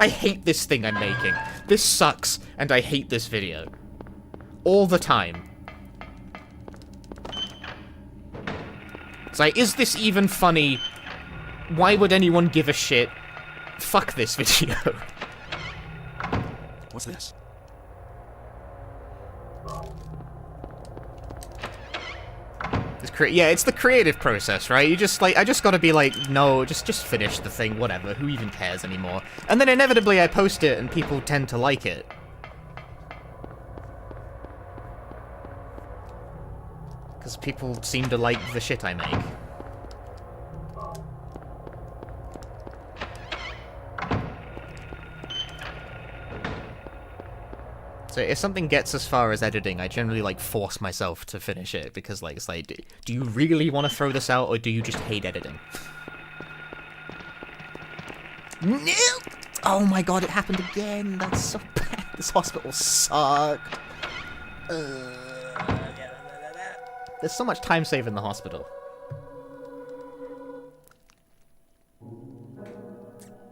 A: I hate this thing I'm making. This sucks, and I hate this video. All the time. It's like, is this even funny? Why would anyone give a shit? Fuck this video.
B: What's this?
A: Yeah, it's the creative process, right? You just, like, I just gotta be like, no, just finish the thing, whatever, who even cares anymore? And then inevitably I post it and people tend to like it. Because people seem to like the shit I make. So if something gets as far as editing, I generally, like, force myself to finish it, because, like, it's like, do you really want to throw this out, or do you just hate editing? No! Oh my god, it happened again! That's so bad. This hospital sucked. There's so much time saved in the hospital.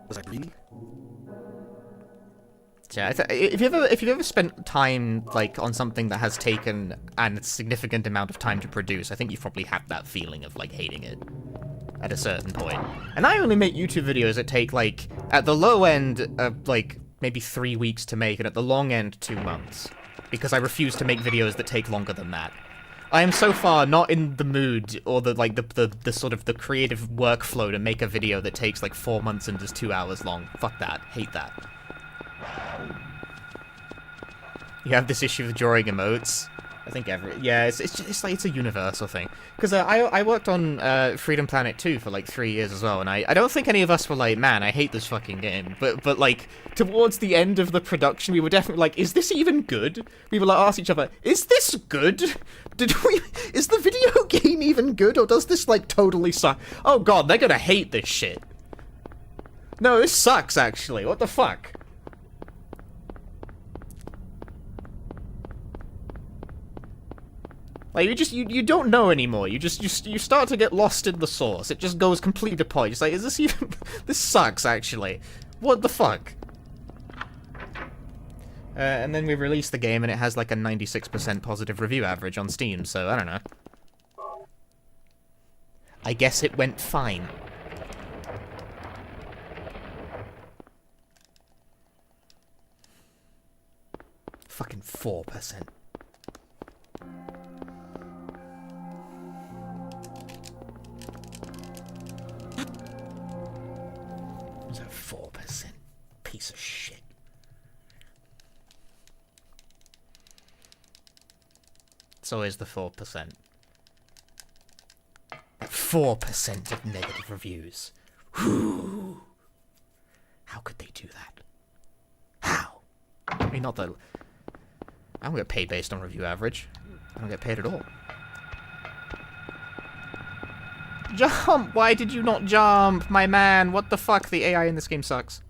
B: Was I dreaming?
A: Yeah, if you've ever spent time, like, on something that has taken a significant amount of time to produce, I think you've probably had that feeling of, like, hating it at a certain point. And I only make YouTube videos that take, like, at the low end, like, maybe 3 weeks to make, and at the long end, 2 months. Because I refuse to make videos that take longer than that. I am so far not in the mood, or the sort of the creative workflow to make a video that takes, like, 4 months and is 2 hours long. Fuck that. Hate that. You have this issue with drawing emotes. I think yeah, it's like, it's a universal thing. Because I worked on Freedom Planet 2 for like 3 years as well, and I don't think any of us were like, man, I hate this fucking game. But like, towards the end of the production, we were definitely like, is this even good? We would like ask each other, is this good? Is the video game even good, or does this like totally suck? Oh god, they're gonna hate this shit. No, this sucks actually. What the fuck? Like, you don't know anymore. You start to get lost in the source. It just goes completely to point. It's like, is this even... This sucks, actually. What the fuck? And then we released the game, and it has, like, a 96% positive review average on Steam, so I don't know. I guess it went fine. Fucking 4%. Was that 4%? Piece of shit. It's always the 4%. 4% of negative reviews. Whew. How could they do that? How? I mean, not that... I don't get paid based on review average. I don't get paid at all. Jump! Why did you not jump, my man? What the fuck? The AI in this game sucks.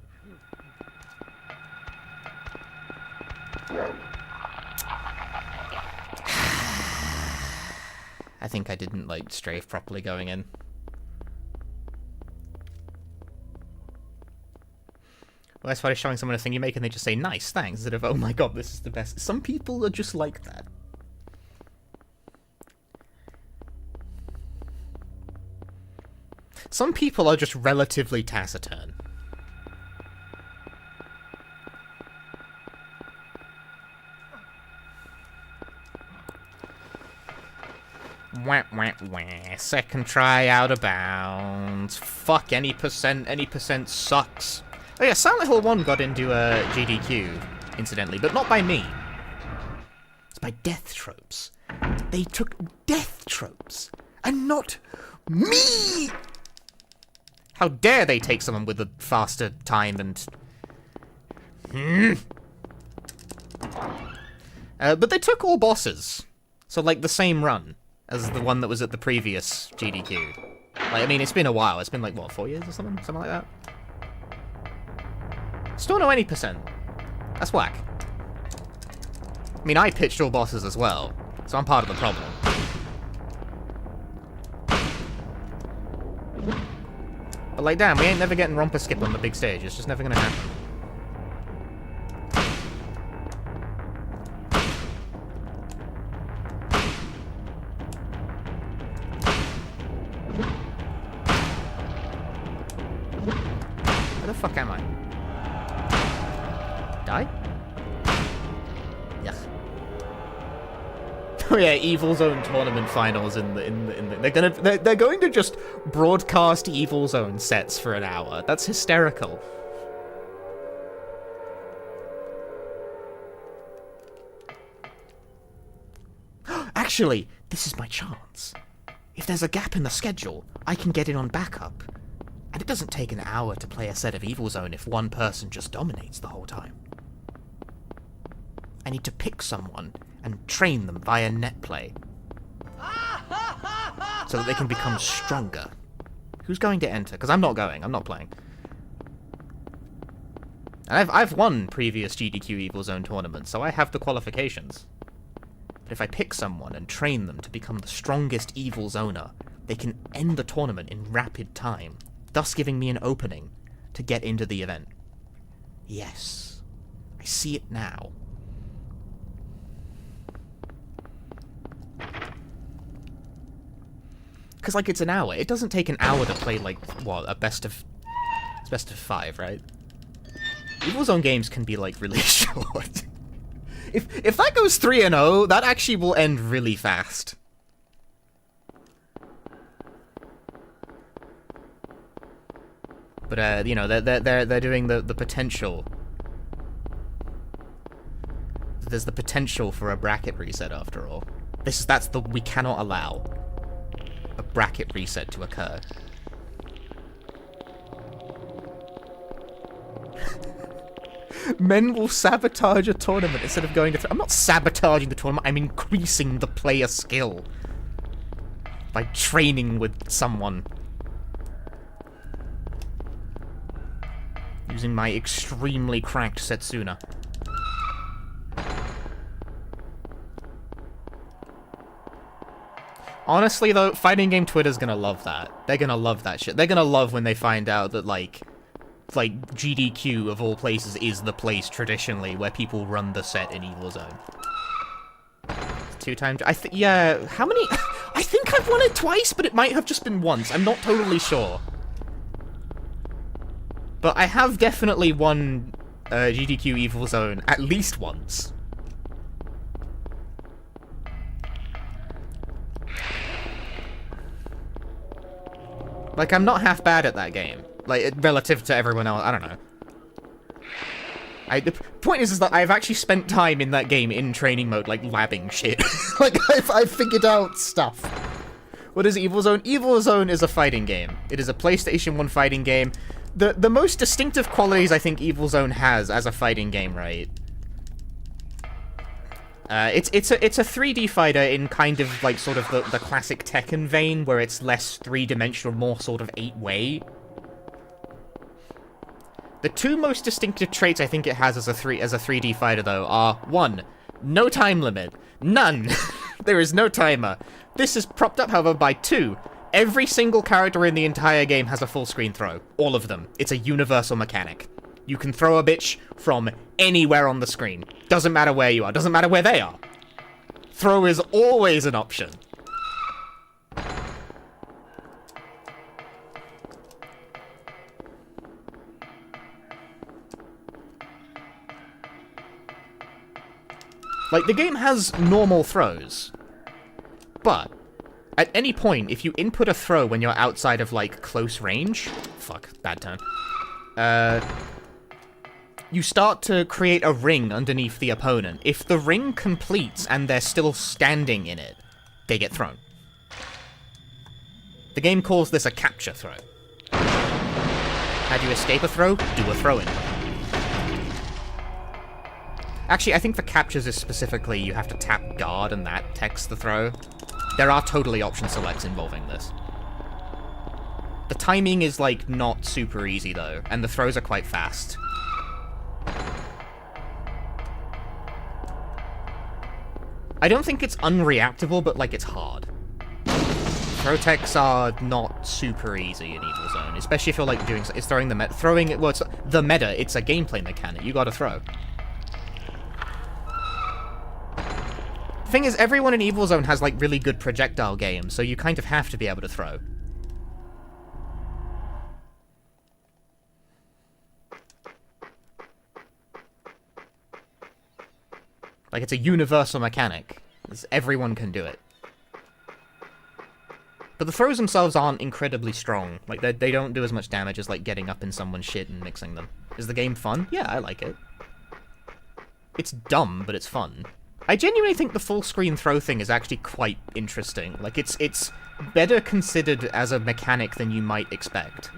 A: I think I didn't, like, strafe properly going in. Well, that's why showing someone a thing you make and they just say, nice, thanks, instead of, oh my god, this is the best. Some people are just like that. Some people are just relatively taciturn. Wah, wah, wah. Second try out of bounds. Fuck any percent sucks. Oh yeah, Silent Hill 1 got into GDQ, incidentally, but not by me. It's by death tropes. They took death tropes, and not me! How dare they take someone with a faster time and... but they took all bosses. So, like, the same run as the one that was at the previous GDQ. Like, I mean, it's been a while. It's been, like, what, 4 years or something? Something like that? Still no any percent. That's whack. I mean, I pitched all bosses as well, so I'm part of the problem. But, like, damn, we ain't never getting Romper Skip on the big stage. It's just never gonna happen. Where the fuck am I? Die? Yes. Oh yeah, Evil Zone tournament finals in the they're going to just broadcast Evil Zone sets for an hour. That's hysterical. Actually, this is my chance. If there's a gap in the schedule, I can get in on backup. And it doesn't take an hour to play a set of Evil Zone if one person just dominates the whole time. I need to pick someone and train them via net play so that they can become stronger. Who's going to enter? Because I'm not going. I'm not playing. And I've won previous GDQ Evil Zone tournaments, so I have the qualifications. But if I pick someone and train them to become the strongest Evil Zoner, they can end the tournament in rapid time, thus giving me an opening to get into the event. Yes, I see it now. Because, like, it's an hour. It doesn't take an hour to play, like, what, a best of... It's best of 5, right? Evil Zone games can be, like, really short. If that goes 3-0, that actually will end really fast. But, you know, they're doing the potential. There's the potential for a bracket reset, after all. We cannot allow a bracket reset to occur. Men will sabotage a tournament instead of going to... I'm not sabotaging the tournament, I'm increasing the player skill. By training with someone. Using my extremely cracked Setsuna. Honestly, though, fighting game Twitter's gonna love that. They're gonna love that shit. They're gonna love when they find out that, like GDQ, of all places, is the place, traditionally, where people run the set in Evil Zone. 2 times... yeah, how many... I think I've won it twice, but it might have just been once. I'm not totally sure. But I have definitely won GDQ Evil Zone at least once. Like, I'm not half bad at that game. Like, relative to everyone else, I don't know. The point is that I've actually spent time in that game in training mode, like, labbing shit. Like, I've figured out stuff. What is Evil Zone? Evil Zone is a fighting game. It is a PlayStation 1 fighting game. The most distinctive qualities I think Evil Zone has as a fighting game, right? It's a 3D fighter in kind of like sort of the classic Tekken vein, where it's less 3-dimensional, more sort of 8-way. The 2 most distinctive traits I think it has as a 3D fighter, though, are 1, no time limit. None. There is no timer. This is propped up, however, by 2. Every single character in the entire game has a full screen throw. All of them. It's a universal mechanic. You can throw a bitch from anywhere on the screen. Doesn't matter where you are. Doesn't matter where they are. Throw is always an option. Like, the game has normal throws. But at any point, if you input a throw when you're outside of, like, close range... Fuck, bad turn. You start to create a ring underneath the opponent. If the ring completes and they're still standing in it, they get thrown. The game calls this a capture throw. How do you escape a throw? Do a throw-in. Actually, I think for captures is specifically you have to tap guard and that texts the throw. There are totally option selects involving this. The timing is, like, not super easy, though, and the throws are quite fast. I don't think it's unreactable, but, like, it's hard. Throw techs are not super easy in Evil Zone, especially if you're, like, doing... It's throwing the meta... Throwing it... Well, it's the meta. It's a gameplay mechanic. You gotta throw. The thing is, everyone in Evil Zone has, like, really good projectile games, so you kind of have to be able to throw. Like, it's a universal mechanic. Everyone can do it. But the throws themselves aren't incredibly strong. Like, they don't do as much damage as, like, getting up in someone's shit and mixing them. Is the game fun? Yeah, I like it. It's dumb, but it's fun. I genuinely think the full-screen throw thing is actually quite interesting. Like, it's better considered as a mechanic than you might expect.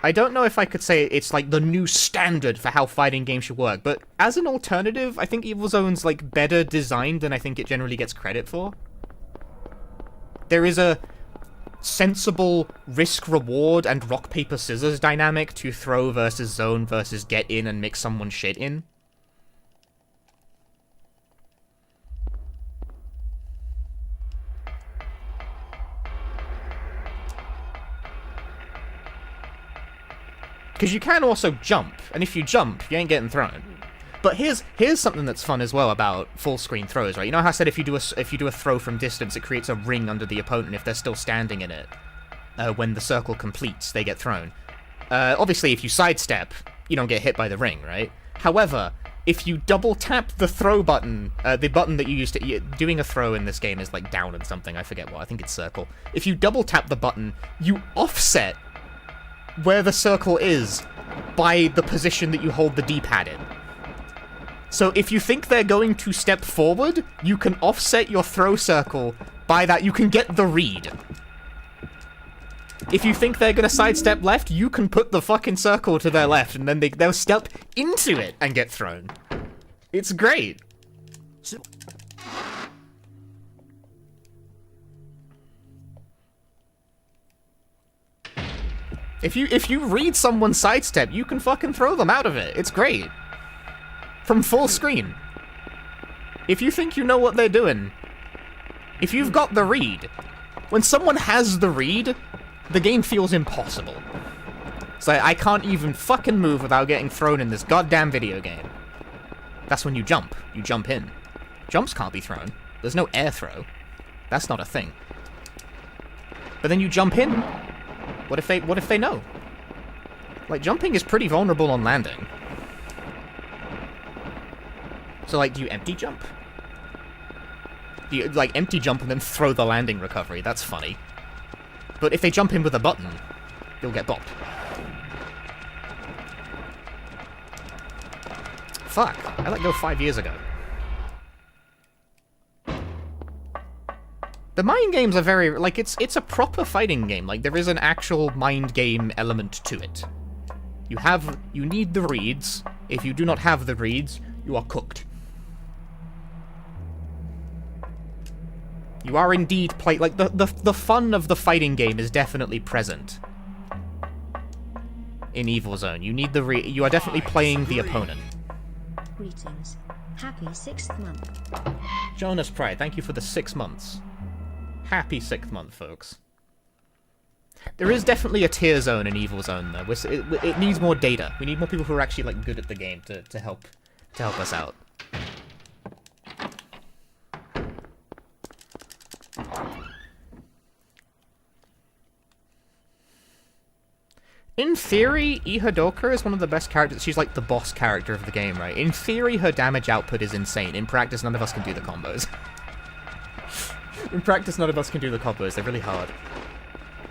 A: I don't know if I could say it's, like, the new standard for how fighting games should work, but as an alternative, I think Evil Zone's, like, better designed than I think it generally gets credit for. There is a sensible risk-reward and rock-paper-scissors dynamic to throw versus zone versus get in and mix someone's shit in. Because you can also jump, and if you jump, you ain't getting thrown. But here's something that's fun as well about full-screen throws, right? You know how I said if you do a throw from distance, it creates a ring under the opponent if they're still standing in it. When the circle completes, they get thrown. Obviously, if you sidestep, you don't get hit by the ring, right? However, if you double-tap the throw button, the button that you use to... Doing a throw in this game is, like, down and something, I forget what, I think it's circle. If you double-tap the button, you offset where the circle is by the position that you hold the D-pad in. So if you think they're going to step forward, you can offset your throw circle by that. You can get the read. If you think they're going to sidestep left, you can put the fucking circle to their left, and then they'll step into it and get thrown. It's great. If you read someone's sidestep, you can fucking throw them out of it. It's great. From full screen. If you think you know what they're doing, if you've got the read, when someone has the read, the game feels impossible. It's like, I can't even fucking move without getting thrown in this goddamn video game. That's when you jump. You jump in. Jumps can't be thrown. There's no air throw. That's not a thing. But then you jump in. What if they know? Like, jumping is pretty vulnerable on landing. So, like, do you empty jump? Do you, like, empty jump and then throw the landing recovery? That's funny. But if they jump in with a button, you'll get bopped. Fuck, I let go 5 years ago. The mind games are very, like, it's a proper fighting game. Like, there is an actual mind game element to it. You need the reads. If you do not have the reads, you are cooked. You are indeed like, the fun of the fighting game is definitely present in Evil Zone. You need you are definitely playing the opponent.
C: Greetings. Happy 6th month.
A: Jonas Pride, thank you for the 6 months. Happy 6th month, folks. There is definitely a tier zone in Evil Zone, though. It needs more data. We need more people who are actually, like, good at the game to help us out. In theory, Ihadoka is one of the best characters. She's like the boss character of the game, right? In theory, her damage output is insane. In practice, none of us can do the combos. In practice, none of us can do the combos. They're really hard.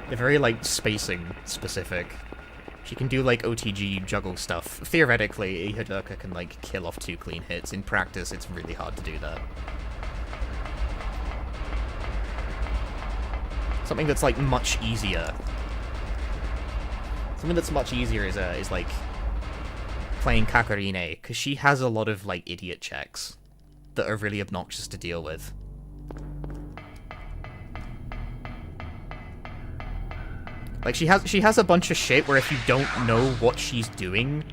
A: They're very, like, spacing specific. She can do, like, OTG juggle stuff. Theoretically, Hadoka can, like, kill off 2 clean hits. In practice, it's really hard to do that. Something that's, like, much easier. Something that's much easier is like, playing Kakarine, because she has a lot of, like, idiot checks that are really obnoxious to deal with. Like, she has a bunch of shit where if you don't know what she's doing,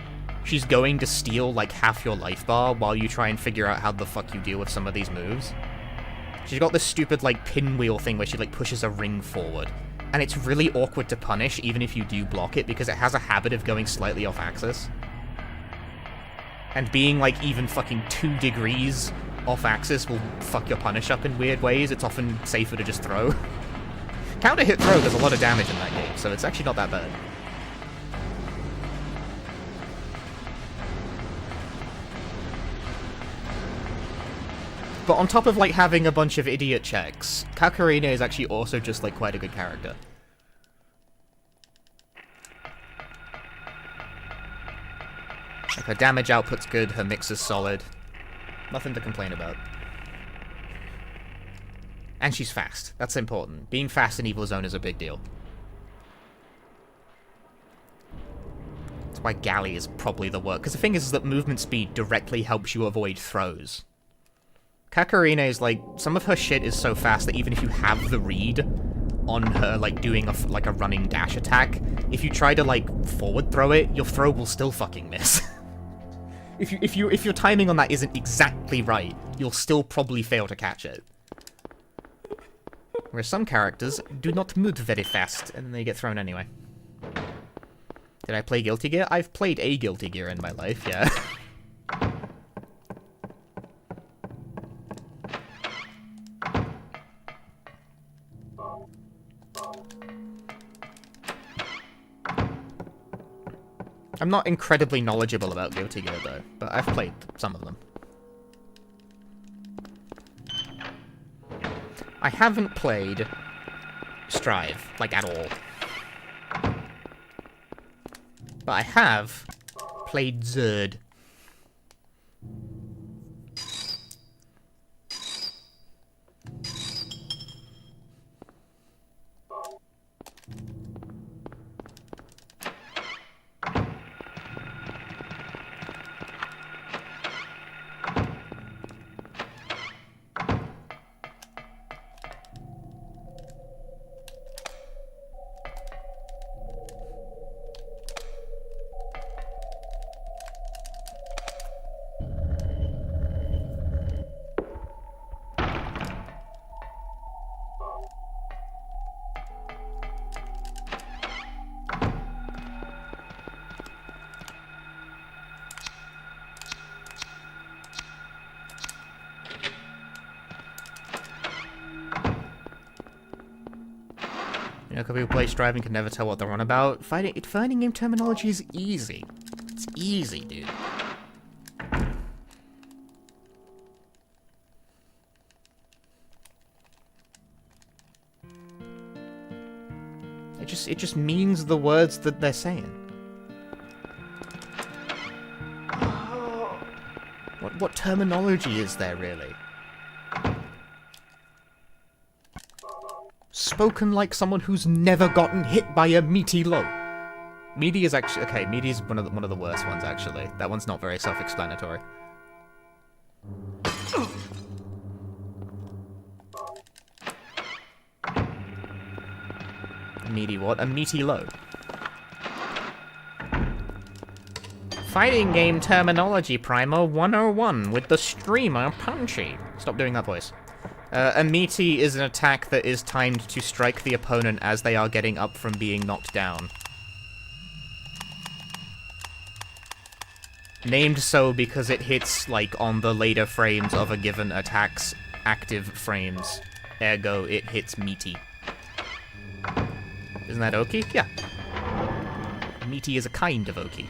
A: she's going to steal, like, half your life bar while you try and figure out how the fuck you deal with some of these moves. She's got this stupid, like, pinwheel thing where she, like, pushes a ring forward. And it's really awkward to punish, even if you do block it, because it has a habit of going slightly off axis. And being, like, even fucking 2 degrees off axis will fuck your punish up in weird ways. It's often safer to just throw. Counter hit throw does a lot of damage in that game, so it's actually not that bad. But on top of, like, having a bunch of idiot checks, Kakarine is actually also just, like, quite a good character. Like, her damage output's good, her mix is solid. Nothing to complain about. And she's fast. That's important. Being fast in Evil Zone is a big deal. That's why Galley is probably the worst. Because the thing is that movement speed directly helps you avoid throws. Kakarine is, like, some of her shit is so fast that even if you have the read on her, like, doing a running dash attack, if you try to, like, forward throw it, your throw will still fucking miss. If your timing on that isn't exactly right, you'll still probably fail to catch it. Whereas some characters do not move very fast, and then they get thrown anyway. Did I play Guilty Gear? I've played a Guilty Gear in my life, yeah. I'm not incredibly knowledgeable about Guilty Gear, though, but I've played some of them. I haven't played Strive, like, at all. But I have played Zerd. You know, people play Strive and can never tell what they're on about. Finding game terminology is easy. It's easy, dude. It just means the words that they're saying. What terminology is there, really? Spoken like someone who's never gotten hit by a meaty low. Meaty is actually... Okay, meaty is one of the worst ones, actually. That one's not very self-explanatory. Meaty what? A meaty low. Fighting game terminology primer 101 with the streamer Punchy. Stop doing that voice. A meaty is an attack that is timed to strike the opponent as they are getting up from being knocked down. Named so because it hits, like, on the later frames of a given attack's active frames. Ergo, it hits meaty. Isn't that Oki? Yeah. Meaty is a kind of Oki.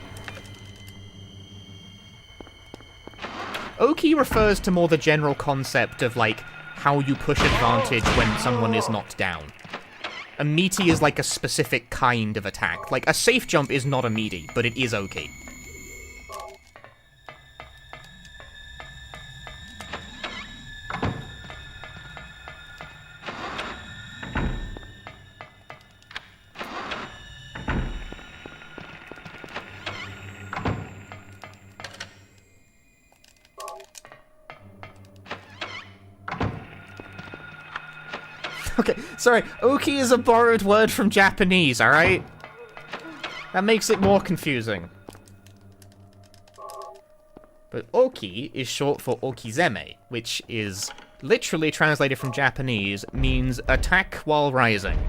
A: Oki refers to more the general concept of, like, how you push advantage when someone is knocked down. A meaty is like a specific kind of attack. Like, a safe jump is not a meaty, but it is okay. Okay, sorry, oki is a borrowed word from Japanese, alright? That makes it more confusing. But oki is short for okizeme, which is literally translated from Japanese, means attack while rising.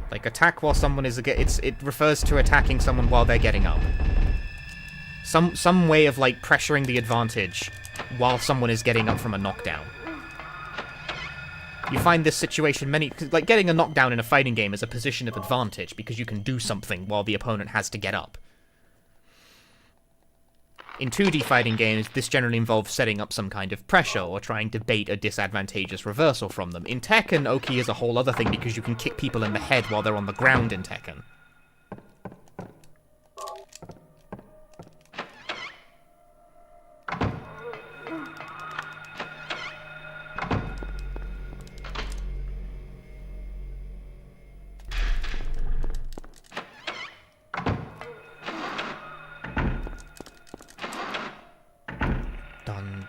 A: Like, attack while someone is... it refers to attacking someone while they're getting up. Some way of, like, pressuring the advantage while someone is getting up from a knockdown. You find this situation like, getting a knockdown in a fighting game is a position of advantage because you can do something while the opponent has to get up. In 2D fighting games, this generally involves setting up some kind of pressure or trying to bait a disadvantageous reversal from them. In Tekken, oki is a whole other thing because you can kick people in the head while they're on the ground in Tekken.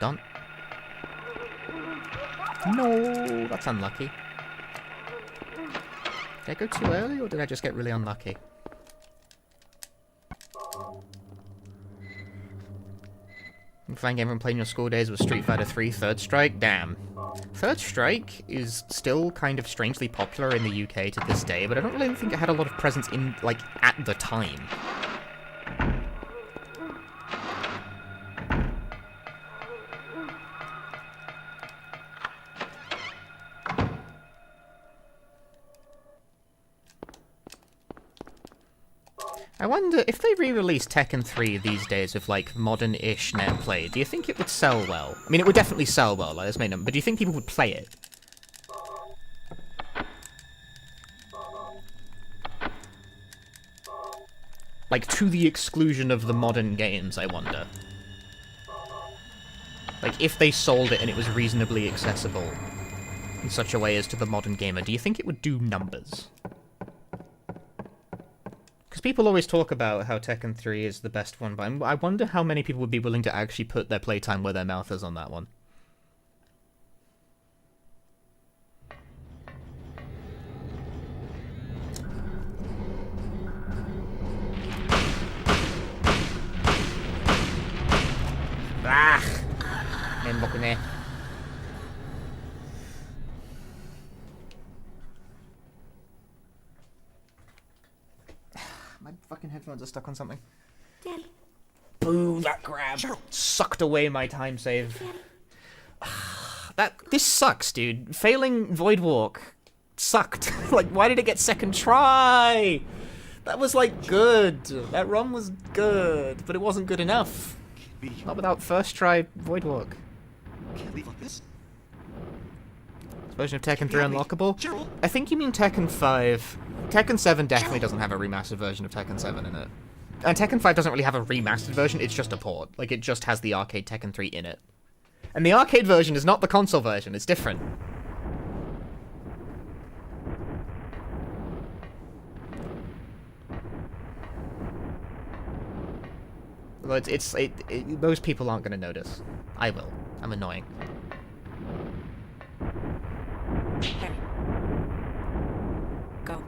A: Dun. No, that's unlucky. Did I go too early, or did I just get really unlucky? Flying game from playing your school days was Street Fighter 3 Third Strike? Damn. Third Strike is still kind of strangely popular in the UK to this day, but I don't really think it had a lot of presence in, like, at the time. I wonder, if they re-released Tekken 3 these days with, like, modern-ish netplay, do you think it would sell well? I mean, it would definitely sell well, like, let's make them, but do you think people would play it? Like, to the exclusion of the modern games, I wonder. Like, if they sold it and it was reasonably accessible in such a way as to the modern gamer, do you think it would do numbers? Because people always talk about how Tekken 3 is the best one, but I wonder how many people would be willing to actually put their playtime where their mouth is on that one. Nembok ini. My fucking headphones are stuck on something.
C: Daddy.
A: Boo, that grab sucked away my time save. This sucks, dude. Failing Void Walk sucked. Like, why did it get second try? That was, like, good. That run was good, but it wasn't good enough. Not without first try Void Walk.
B: Can't leave like this.
A: This version of Tekken 3 unlockable? I think you mean Tekken 5. Tekken 7 definitely doesn't have a remastered version of Tekken 7 in it. And Tekken 5 doesn't really have a remastered version, it's just a port. Like, it just has the arcade Tekken 3 in it. And the arcade version is not the console version, it's different. Although most people aren't going to notice. I will. I'm annoying.
F: Harry. Go.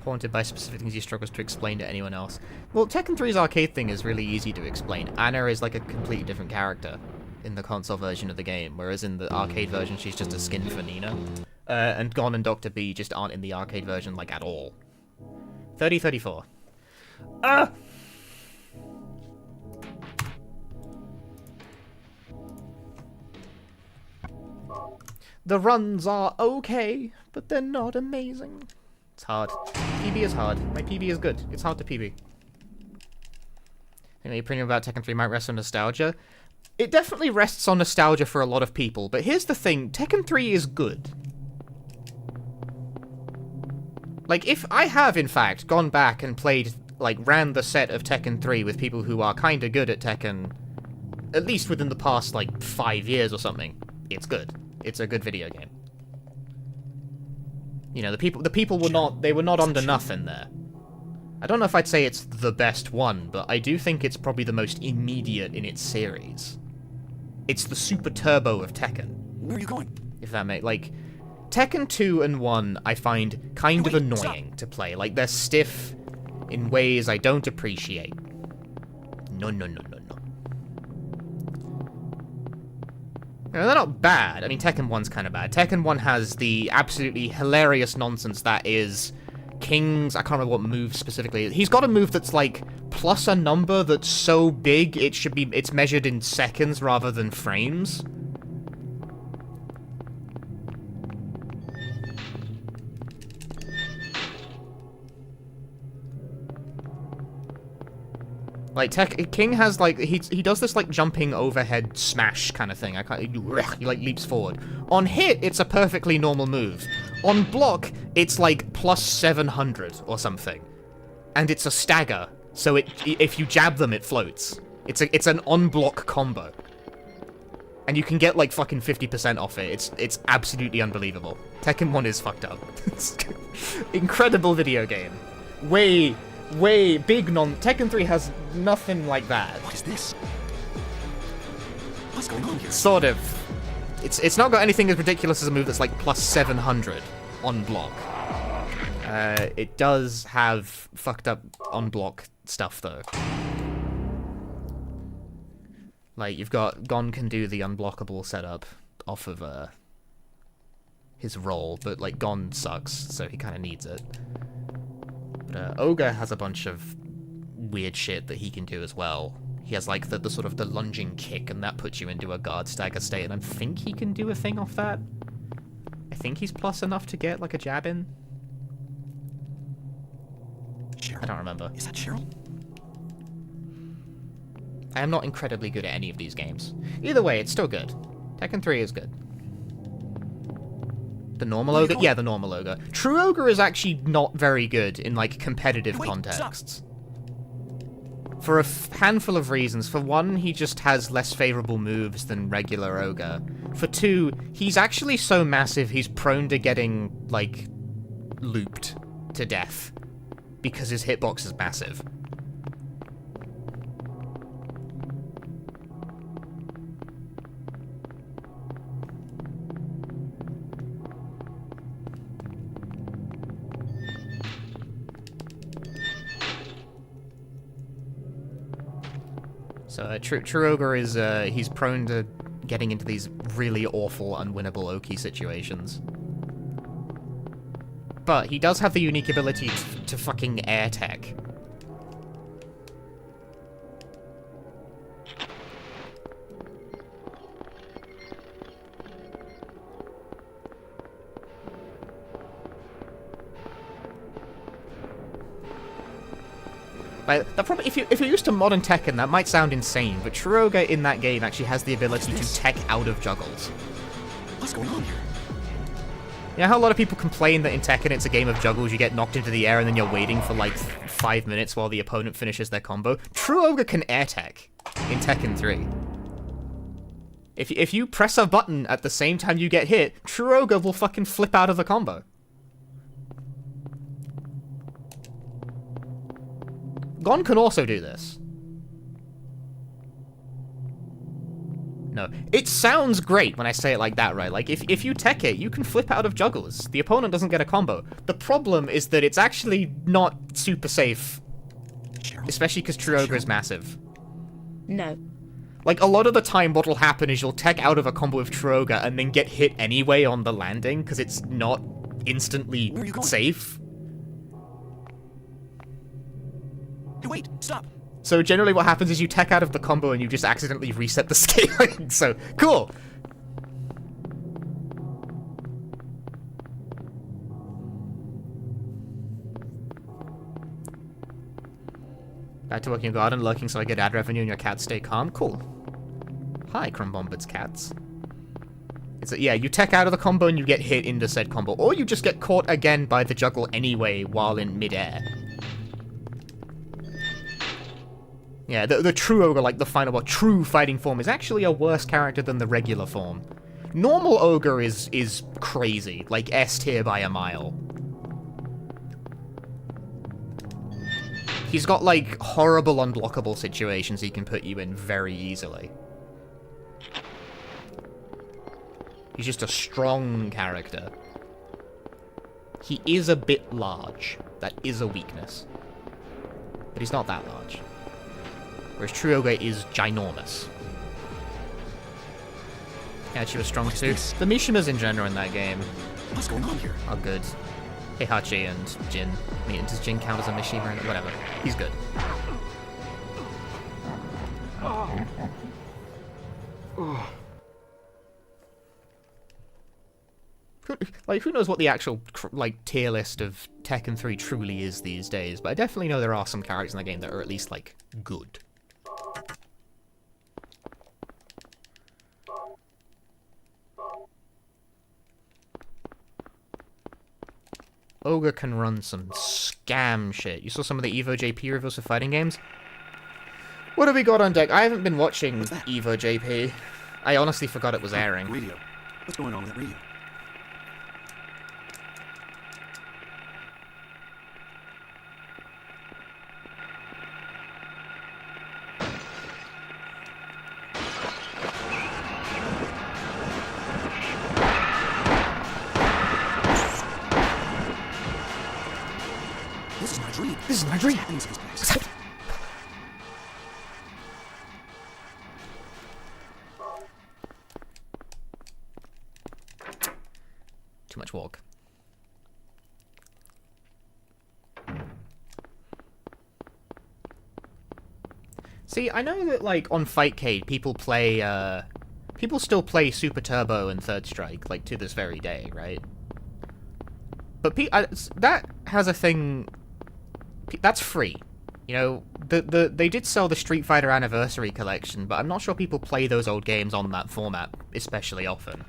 A: Haunted by specific things he struggles to explain to anyone else. Well, Tekken 3's arcade thing is really easy to explain. Anna is like a completely different character in the console version of the game, whereas in the arcade version she's just a skin for Nina. And Gon and Dr. B just aren't in the arcade version, like, at all. 3034. The runs are okay, but they're not amazing. It's hard. PB is hard. My PB is good. It's hard to PB. Your opinion about Tekken 3 might rest on nostalgia. It definitely rests on nostalgia for a lot of people, but here's the thing, Tekken 3 is good. Like, if I have, in fact, gone back and played, like, ran the set of Tekken 3 with people who are kinda good at Tekken, at least within the past, like, 5 years or something, it's good. It's a good video game. You know, the people were not, they were not under nothing there. I don't know if I'd say it's the best one, but I do think it's probably the most immediate in its series. It's the super turbo of Tekken.
B: Where are you going?
A: If that makes, like, Tekken 2 and 1 I find kind of annoying to play. Like, they're stiff in ways I don't appreciate. No. No, they're not bad. I mean, Tekken 1's kind of bad. Tekken 1 has the absolutely hilarious nonsense that is King's... I can't remember what move specifically. He's got a move that's, like, plus a number that's so big it should be... It's measured in seconds rather than frames. Like, King has, like, he does this, like, jumping overhead smash kind of thing. He, like, leaps forward. On hit, it's a perfectly normal move. On block, it's, like, plus 700 or something. And it's a stagger, so if you jab them, it floats. It's an on-block combo. And you can get, like, fucking 50% off it. It's absolutely unbelievable. Tekken 1 is fucked up. Incredible video game. Way big Tekken 3 has nothing like that.
B: What is this? What's going on here?
A: Sort of. It's not got anything as ridiculous as a move that's like plus 700 on block. It does have fucked up on block stuff though. Like, you've got Gon can do the unblockable setup off of his roll, but like Gon sucks, so he kind of needs it. Ogre has a bunch of weird shit that he can do as well. He has, like, the sort of the lunging kick, and that puts you into a guard stagger state, and I think he can do a thing off that. I think he's plus enough to get, like, a jab in.
B: Cheryl.
A: I don't remember.
B: Is that Cheryl?
A: I am not incredibly good at any of these games. Either way, it's still good. Tekken 3 is good. The normal ogre? Yeah, the normal ogre. True ogre is actually not very good in, like, competitive contexts. For a handful of reasons. For one, he just has less favorable moves than regular ogre. For two, he's actually so massive he's prone to getting, like, looped to death. Because his hitbox is massive. So, True Ogre is, he's prone to getting into these really awful, unwinnable Oki situations. But he does have the unique ability to fucking air tech. Like, that probably, if you're used to modern Tekken, that might sound insane, but True Ogre in that game actually has the ability to tech out of juggles.
B: What's going on here?
A: You know how a lot of people complain that in Tekken it's a game of juggles, you get knocked into the air and then you're waiting for like 5 minutes while the opponent finishes their combo? True Ogre can air tech in Tekken 3. If you press a button at the same time you get hit, True Ogre will fucking flip out of the combo. Gon can also do this. No. It sounds great when I say it like that, right? Like, if you tech it, you can flip out of juggles. The opponent doesn't get a combo. The problem is that it's actually not super safe. Especially because True Ogre is massive.
F: No.
A: Like, a lot of the time what'll happen is you'll tech out of a combo with True Ogre and then get hit anyway on the landing, because it's not instantly safe.
B: Hey, wait, stop.
A: So generally what happens is you tech out of the combo and you just accidentally reset the scaling. So, cool. Back to work in your garden, lurking so I get ad revenue and your cats stay calm. Cool. Hi, Crumbombard's cats. Yeah, you tech out of the combo and you get hit into said combo. Or you just get caught again by the juggle anyway while in midair. Yeah, the true ogre, like the final, true fighting form, is actually a worse character than the regular form. Normal ogre is crazy, like S tier by a mile. He's got, like, horrible unblockable situations he can put you in very easily. He's just a strong character. He is a bit large. That is a weakness. But he's not that large. Whereas True Ogre is ginormous. Yeah, she was strong too. The Mishimas in general in that game
B: What's going on here?
A: are good. Heihachi and Jin. I mean, does Jin count as a Mishima? Whatever. He's good. Like, who knows what the actual, like, tier list of Tekken 3 truly is these days, but I definitely know there are some characters in the game that are at least, like, good. Ogre can run some scam shit. You saw some of the Evo JP reviews for fighting games? What have we got on deck? I haven't been watching Evo JP. I honestly forgot it was airing.
B: Radio. What's going on with that radio? This is my dream.
A: This is my dream.
B: What's happening to this place?
A: Too much walk. See, I know that, like, on Fightcade, people play, people still play Super Turbo and Third Strike, like, to this very day, right? But that has a thing... That's free. You know, they did sell the Street Fighter Anniversary Collection, but I'm not sure people play those old games on that format especially often.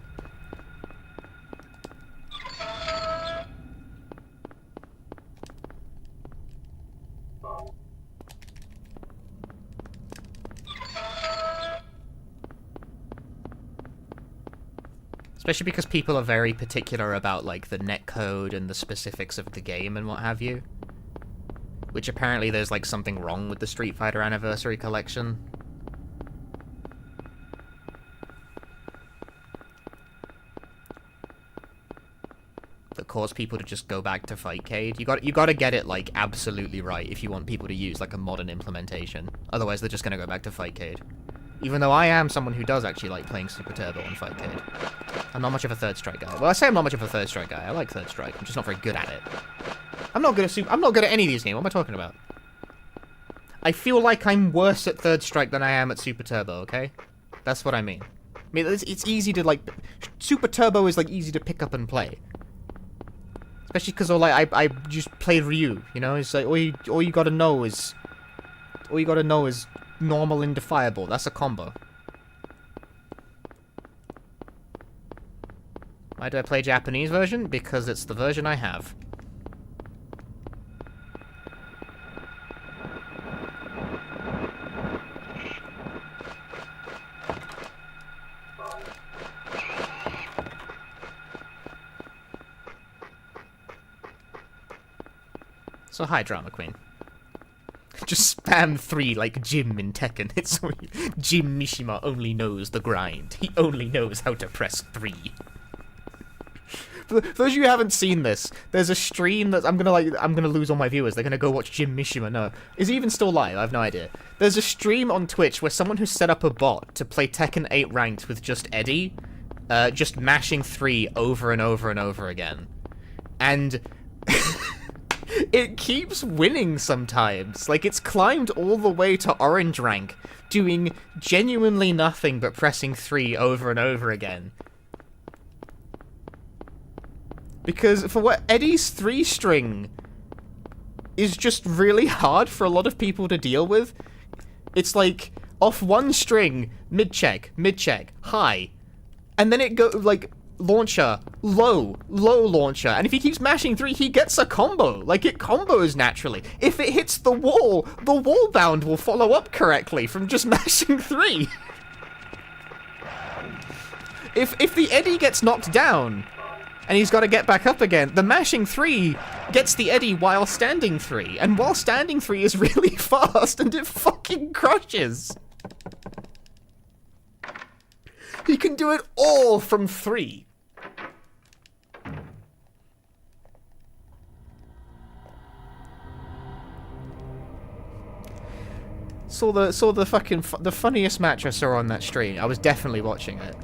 A: Especially because people are very particular about, like, the netcode and the specifics of the game and what have you. Which apparently there's, like, something wrong with the Street Fighter Anniversary Collection. That caused people to just go back to Fightcade. You gotta get it, like, absolutely right if you want people to use, like, a modern implementation. Otherwise they're just gonna go back to Fightcade. Even though I am someone who does actually like playing Super Turbo on Fightcade. I'm not much of a Third Strike guy. Well, I say I'm not much of a Third Strike guy. I like Third Strike. I'm just not very good at it. I'm not good at any of these games. What am I talking about? I feel like I'm worse at Third Strike than I am at Super Turbo, okay? That's what I mean. I mean, it's easy to, like... Super Turbo is, like, easy to pick up and play. Especially because, like, I just play Ryu, you know? It's like, all you gotta know is... All you gotta know is normal and defiable. That's a combo. Why do I play Japanese version? Because it's the version I have. So hi, Drama Queen. Just spam 3 like Jim in Tekken. It's only... Jim Mishima only knows the grind. He only knows how to press 3. For those of you who haven't seen this, there's a stream that I'm gonna lose all my viewers. They're gonna go watch Jim Mishima. No, is he even still live? I have no idea. There's a stream on Twitch where someone who set up a bot to play Tekken 8 ranked with just Eddie, just mashing 3 over and over and over again, and it keeps winning sometimes. Like, it's climbed all the way to orange rank, doing genuinely nothing but pressing 3 over and over again. Because for what Eddie's 3 string is just really hard for a lot of people to deal with. It's like, off one string, mid-check, high. And then it go like, launcher, low launcher. And if he keeps mashing 3, he gets a combo. Like, it combos naturally. If it hits the wall bound will follow up correctly from just mashing 3. If the eddy gets knocked down, and he's got to get back up again, the mashing 3 gets the eddy while standing 3. And while standing 3 is really fast, and it fucking crushes. He can do it all from 3. Saw the fucking the funniest match I saw on that stream. I was definitely watching it.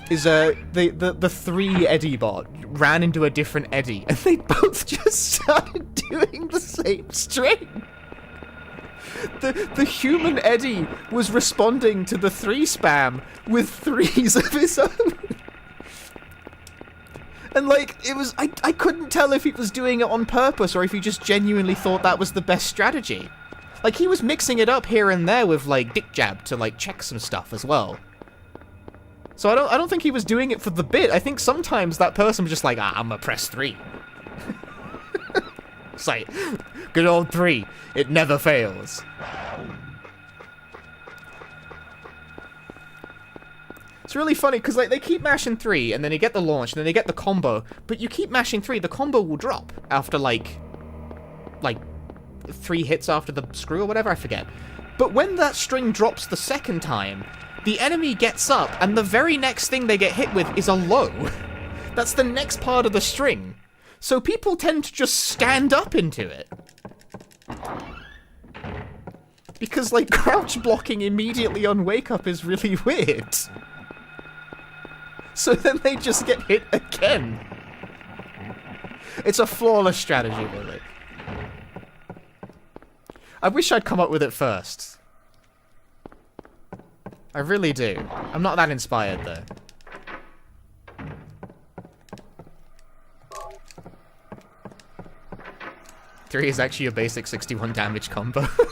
A: Is the 3 eddy bot ran into a different eddy, and they both just started doing the same string. The human eddy was responding to the 3 spam with 3s of his own. And like, it was, I couldn't tell if he was doing it on purpose or if he just genuinely thought that was the best strategy. Like, he was mixing it up here and there with like dick jab to like check some stuff as well. So I don't think he was doing it for the bit. I think sometimes that person was just like, I'm gonna press 3. It's like, good old 3. It never fails. It's really funny, because like, they keep mashing 3, and then they get the launch, and then they get the combo, but you keep mashing 3, the combo will drop after like 3 hits after the screw or whatever, I forget. But when that string drops the second time, the enemy gets up, and the very next thing they get hit with is a low. That's the next part of the string. So people tend to just stand up into it. Because, like, crouch blocking immediately on wake up is really weird. So then they just get hit again. It's a flawless strategy, really. I wish I'd come up with it first. I really do. I'm not that inspired, though. Three is actually a basic 61 damage combo. What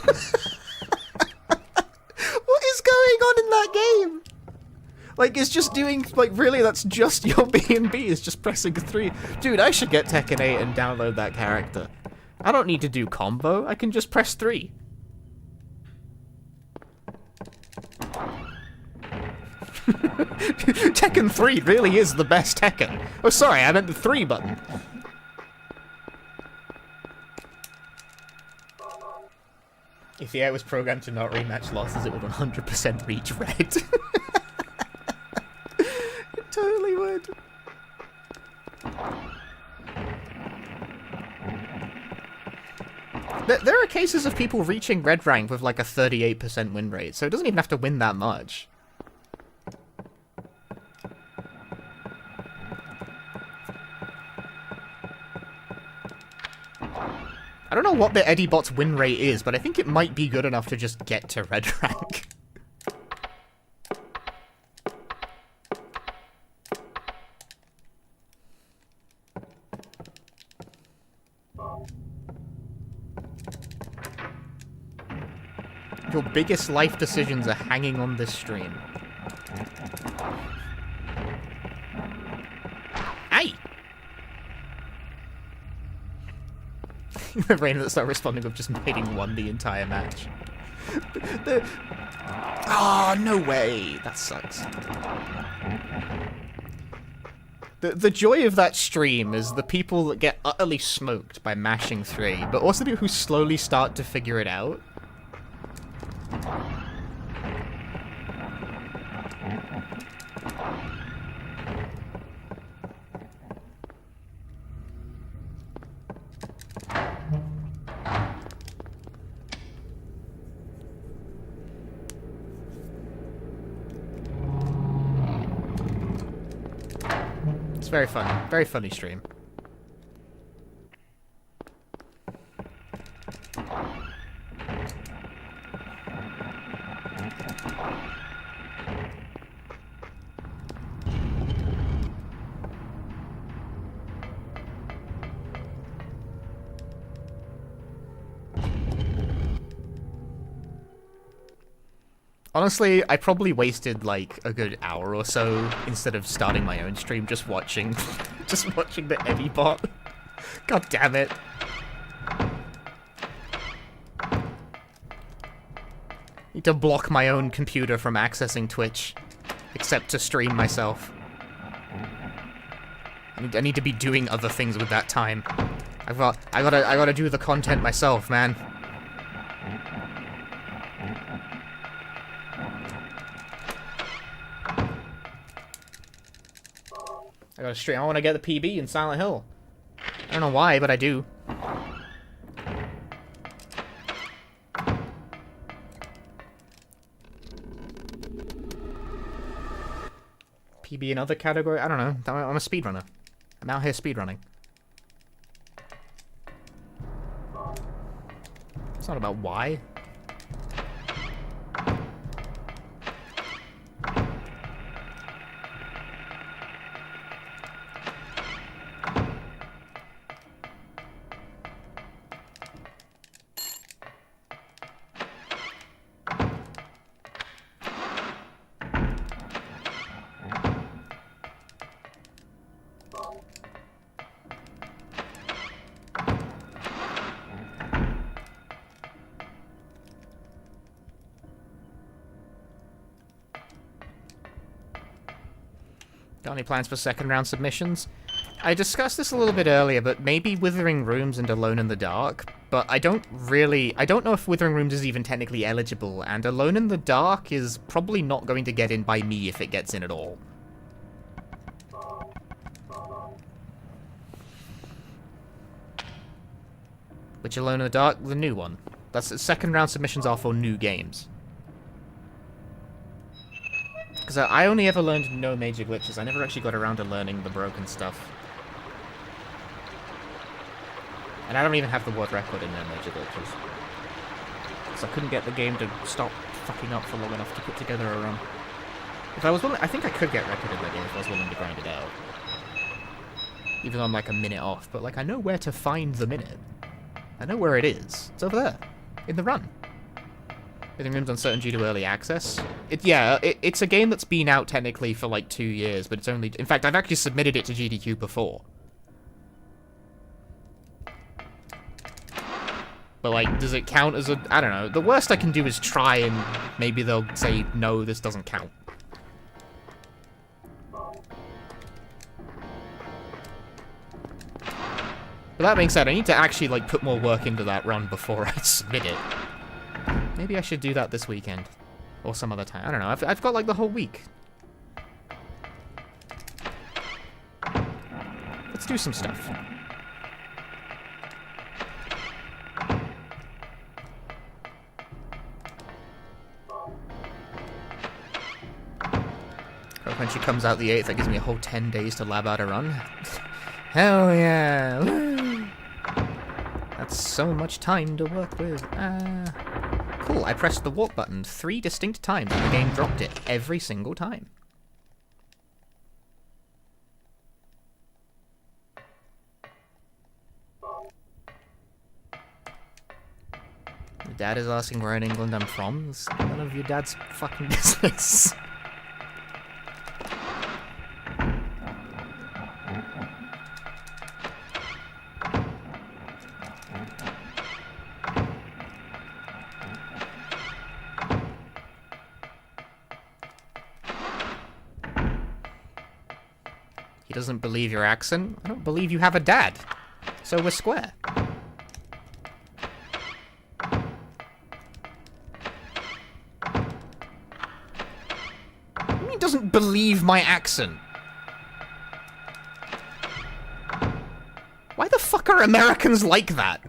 A: is going on in that game? Like, it's just doing, like, really, that's just your B&B, is just pressing 3. Dude, I should get Tekken 8 and download that character. I don't need to do combo, I can just press 3. Tekken 3 really is the best Tekken. Oh, sorry, I meant the 3 button. If the air was programmed to not rematch losses, it would 100% reach red. It totally would. There are cases of people reaching red rank with like a 38% win rate, so it doesn't even have to win that much. I don't know what the Eddie Bot's win rate is, but I think it might be good enough to just get to red rank. Your biggest life decisions are hanging on this stream. Hey! The brain that started responding with just mating 1 the entire match. Oh, no way! That sucks. The joy of that stream is the people that get utterly smoked by mashing 3, but also the people who slowly start to figure it out. It's very funny stream. Honestly, I probably wasted like a good hour or so instead of starting my own stream just watching just watching the Eddie bot. God damn it. Need to block my own computer from accessing Twitch, except to stream myself. I need to be doing other things with that time. I gotta do the content myself, man. I gotta stream. I want to get the PB in Silent Hill. I don't know why, but I do. PB another category? I don't know. I'm a speedrunner. I'm out here speedrunning. It's not about why. Got any plans for second round submissions? I discussed this a little bit earlier, but maybe Withering Rooms and Alone in the Dark. But I don't know if Withering Rooms is even technically eligible, and Alone in the Dark is probably not going to get in by me if it gets in at all. Which Alone in the Dark? The new one. That's second round submissions are for new games. Because I only ever learned no major glitches. I never actually got around to learning the broken stuff. And I don't even have the world record in no major glitches. Because I couldn't get the game to stop fucking up for long enough to put together a run. If I was willing, I think I could get record in that game if I was willing to grind it out. Even though I'm like a minute off, but like I know where to find the minute. I know where it is. It's over there. In the run. Withering Rooms uncertain due to early access. It's a game that's been out technically for like 2 years, but it's only... In fact, I've actually submitted it to GDQ before. But like, does it count as a... I don't know. The worst I can do is try and maybe they'll say, no, this doesn't count. But that being said, I need to actually like put more work into that run before I submit it. Maybe I should do that this weekend. Or some other time. I don't know. I've got like the whole week. Let's do some stuff. When she comes out the 8th, that gives me a whole 10 days to lab out a run. Hell yeah! Woo! That's so much time to work with. Cool, I pressed the walk button 3 distinct times and the game dropped it every single time. Your dad is asking where in England I'm from. It's none of your dad's fucking business. He doesn't believe your accent. I don't believe you have a dad. So we're square. What do you mean he doesn't believe my accent? Why the fuck are Americans like that?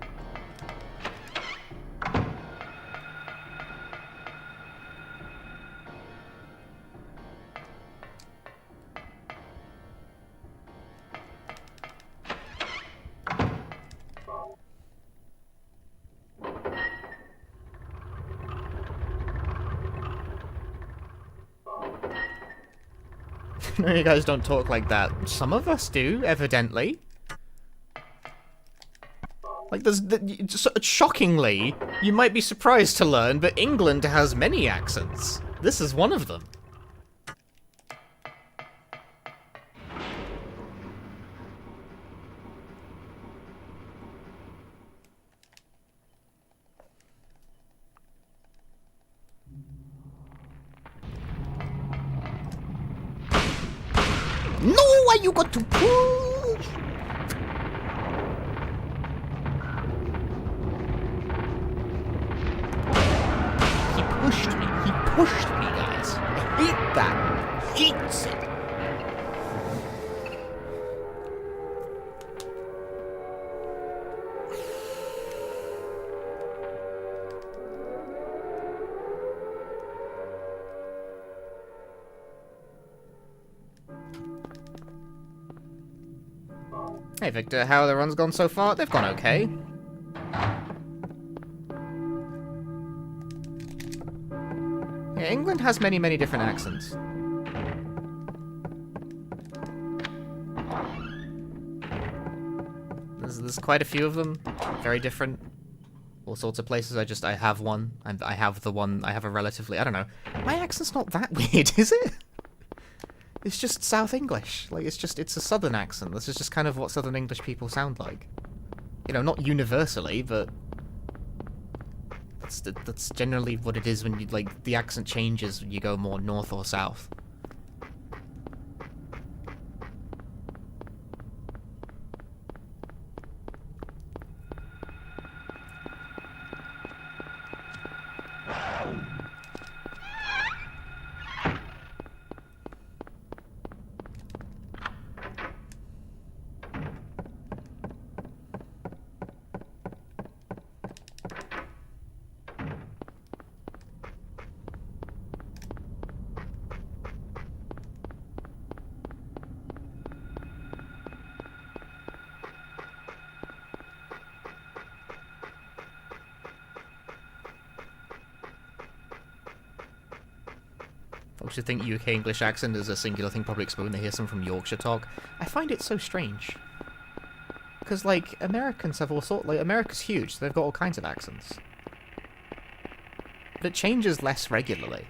A: No, you guys don't talk like that. Some of us do, evidently. Like, shockingly, you might be surprised to learn, but England has many accents. This is one of them.
B: No, why you got to push?
A: He pushed me. He pushed me, guys. I hate that. Hates it. Hey Victor, how are the runs gone so far? They've gone okay. Yeah, England has many, many different accents. There's quite a few of them. Very different. All sorts of places. I have one. I have the one. I have a relatively... I don't know. My accent's not that weird, is it? It's just South English. Like, it's a Southern accent. This is just kind of what Southern English people sound like. You know, not universally, but... That's generally what it is when you, like, the accent changes when you go more north or south. Folks who think UK English accent is a singular thing probably explain when they hear someone from Yorkshire talk. I find it so strange. Because, like, Americans have all sorts... Like, America's huge, so they've got all kinds of accents. But it changes less regularly.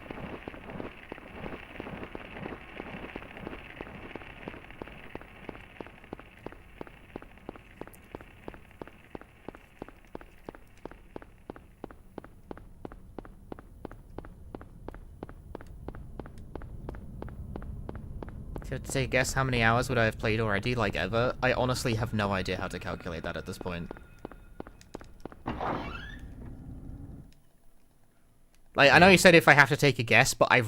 A: If you had to take a guess, how many hours would I have played already, like ever? I honestly have no idea how to calculate that at this point. Like, I know you said if I have to take a guess, but I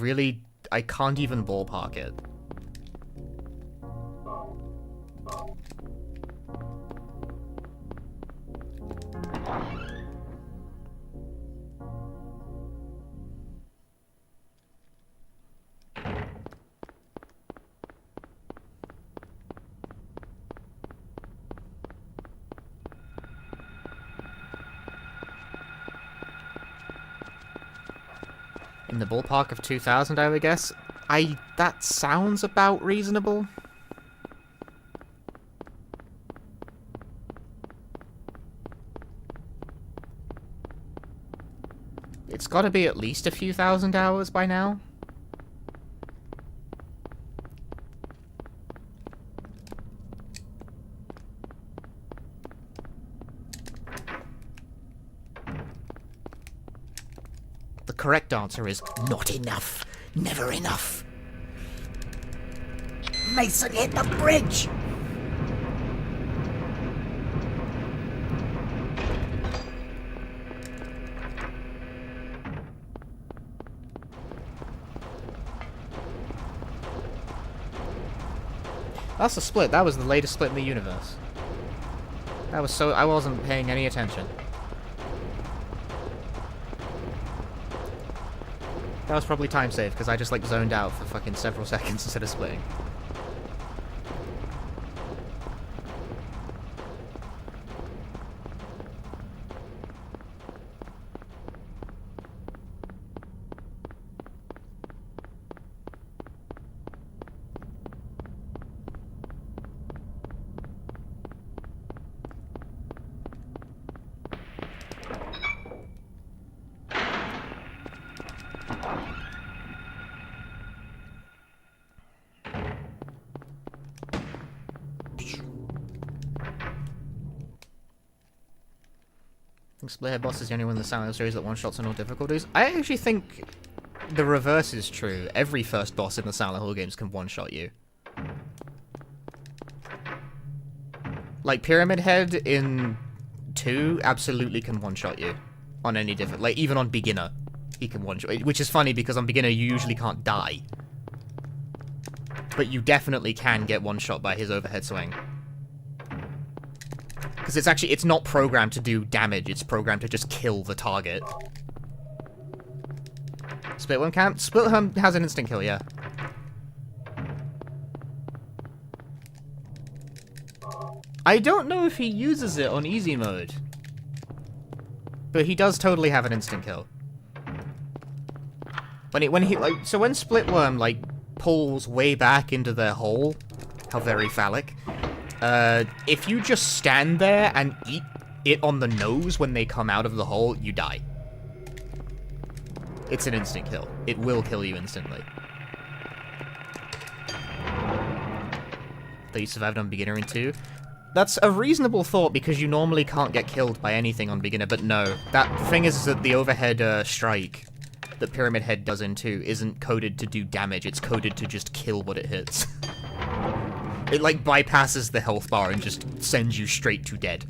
A: can't even ballpark it. In the ballpark of 2,000, I would guess. That sounds about reasonable. It's gotta be at least a few thousand hours by now. The correct answer is not enough. Never enough.
B: Mason hit the bridge!
A: That's a split. That was the latest split in the universe. That was so... I wasn't paying any attention. That was probably time saved, because I just, like, zoned out for fucking several seconds instead of splitting. think Splithead boss is the only one in the Silent Hill series that one-shots on all difficulties. I actually think the reverse is true. Every first boss in the Silent Hill games can one-shot you. Like, Pyramid Head in 2 absolutely can one-shot you on any different... Like, even on beginner, he can one-shot... Which is funny, because on beginner you usually can't die. But you definitely can get one-shot by his overhead swing. Because it's not programmed to do damage, it's programmed to just kill the target. Splitworm can't? Splitworm has an instant kill, yeah. I don't know if he uses it on easy mode. But he does totally have an instant kill. So when Splitworm, like, pulls way back into their hole, how very phallic, if you just stand there and eat it on the nose when they come out of the hole, you die. It's an instant kill. It will kill you instantly. That you survived on beginner in 2. That's a reasonable thought because you normally can't get killed by anything on beginner, but no. The thing is that the overhead strike that Pyramid Head does in 2 isn't coded to do damage, it's coded to just kill what it hits. It, like, bypasses the health bar and just sends you straight to dead.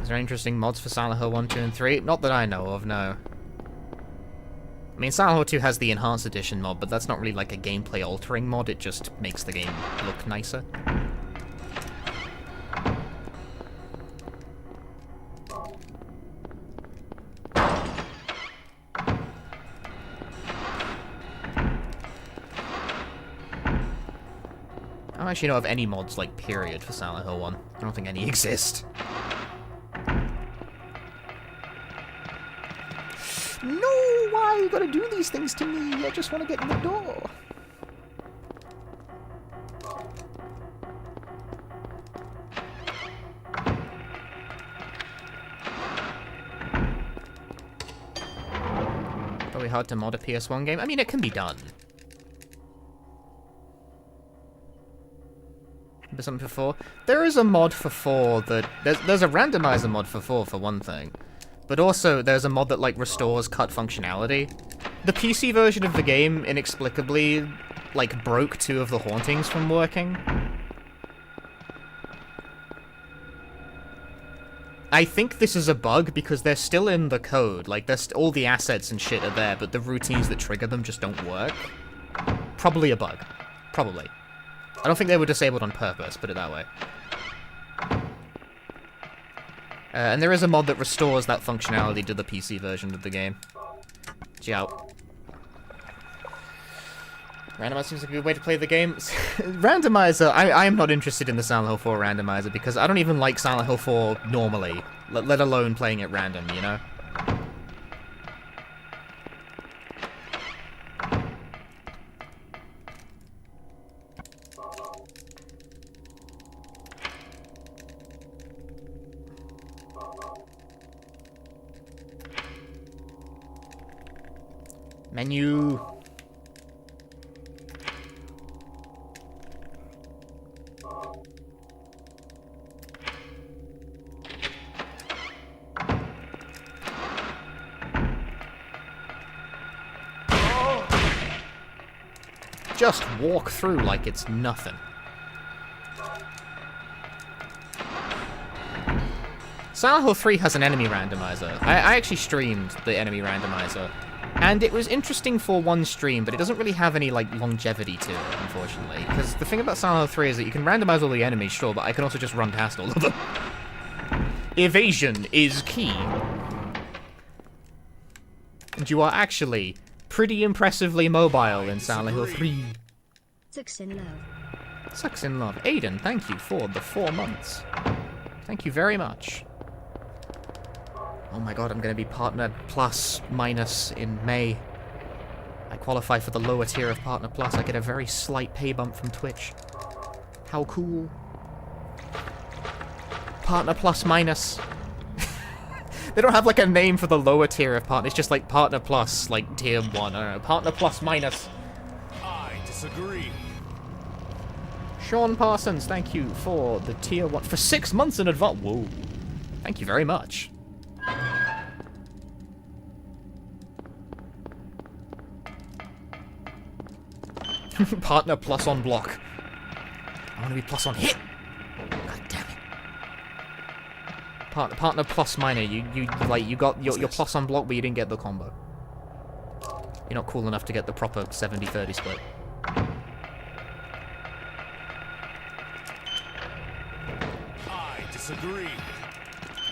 A: Is there any interesting mods for Silent Hill 1, 2, and 3? Not that I know of, no. I mean, Silent Hill 2 has the Enhanced Edition mod, but that's not really like a gameplay-altering mod, it just makes the game look nicer. I don't actually know of any mods, like, period, for Silent Hill 1. I don't think any exist. No! Why you gotta do these things to me? I just want to get in the door. Probably hard to mod a PS1 game. I mean, it can be done. There's something for 4? There is a mod for 4 that... There's a randomizer mod for 4, for one thing. But also, there's a mod that, like, restores cut functionality. The PC version of the game, inexplicably, like, broke 2 of the hauntings from working. I think this is a bug, because they're still in the code. Like, all the assets and shit are there, but the routines that trigger them just don't work. Probably a bug. Probably. I don't think they were disabled on purpose, put it that way. And there is a mod that restores that functionality to the PC version of the game. Ciao. Randomizer seems like a good way to play the game. Randomizer, I am not interested in the Silent Hill 4 randomizer, because I don't even like Silent Hill 4 normally, let alone playing it random, you know? Menu. Just walk through like it's nothing. Silent Hill 3 has an enemy randomizer. I actually streamed the enemy randomizer. And it was interesting for one stream, but it doesn't really have any, like, longevity to it, unfortunately. Because the thing about Silent Hill 3 is that you can randomize all the enemies, sure, but I can also just run past all of them. Evasion is key. And you are actually pretty impressively mobile in Silent Hill 3.
C: Sucks in love.
A: Sucks in love. Aiden, thank you for the 4 months. Thank you very much. Oh my god, I'm gonna be Partner Plus minus in May. I qualify for the lower tier of Partner Plus. I get a very slight pay bump from Twitch. How cool. Partner Plus minus. They don't have like a name for the lower tier of partner. It's just like partner plus, like tier 1. I don't know. Partner plus minus.
D: I disagree.
A: Sean Parsons, thank you for the tier 1 for 6 months in advance. Whoa. Thank you very much. Partner plus on block. I want to be plus on hit. God damn it. Partner plus minor. You got your plus on block, but you didn't get the combo. You're not cool enough to get the proper 70-30 split.
D: I disagree.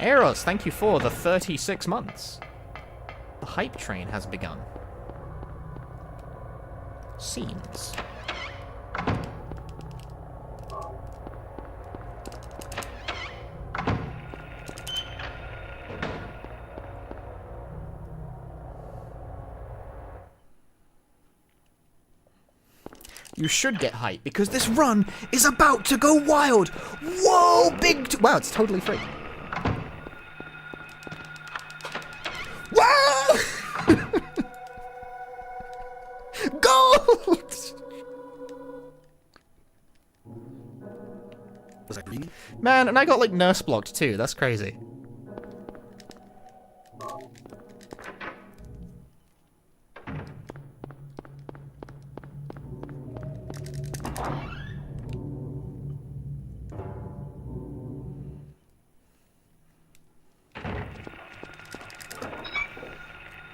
A: Eros, thank you for the 36 months. The hype train has begun. Scenes. You should get hype because this run is about to go wild. Whoa, wow, it's totally free. Wow! Gold!
B: Was I green?
A: Man, and I got like nurse blocked too. That's crazy.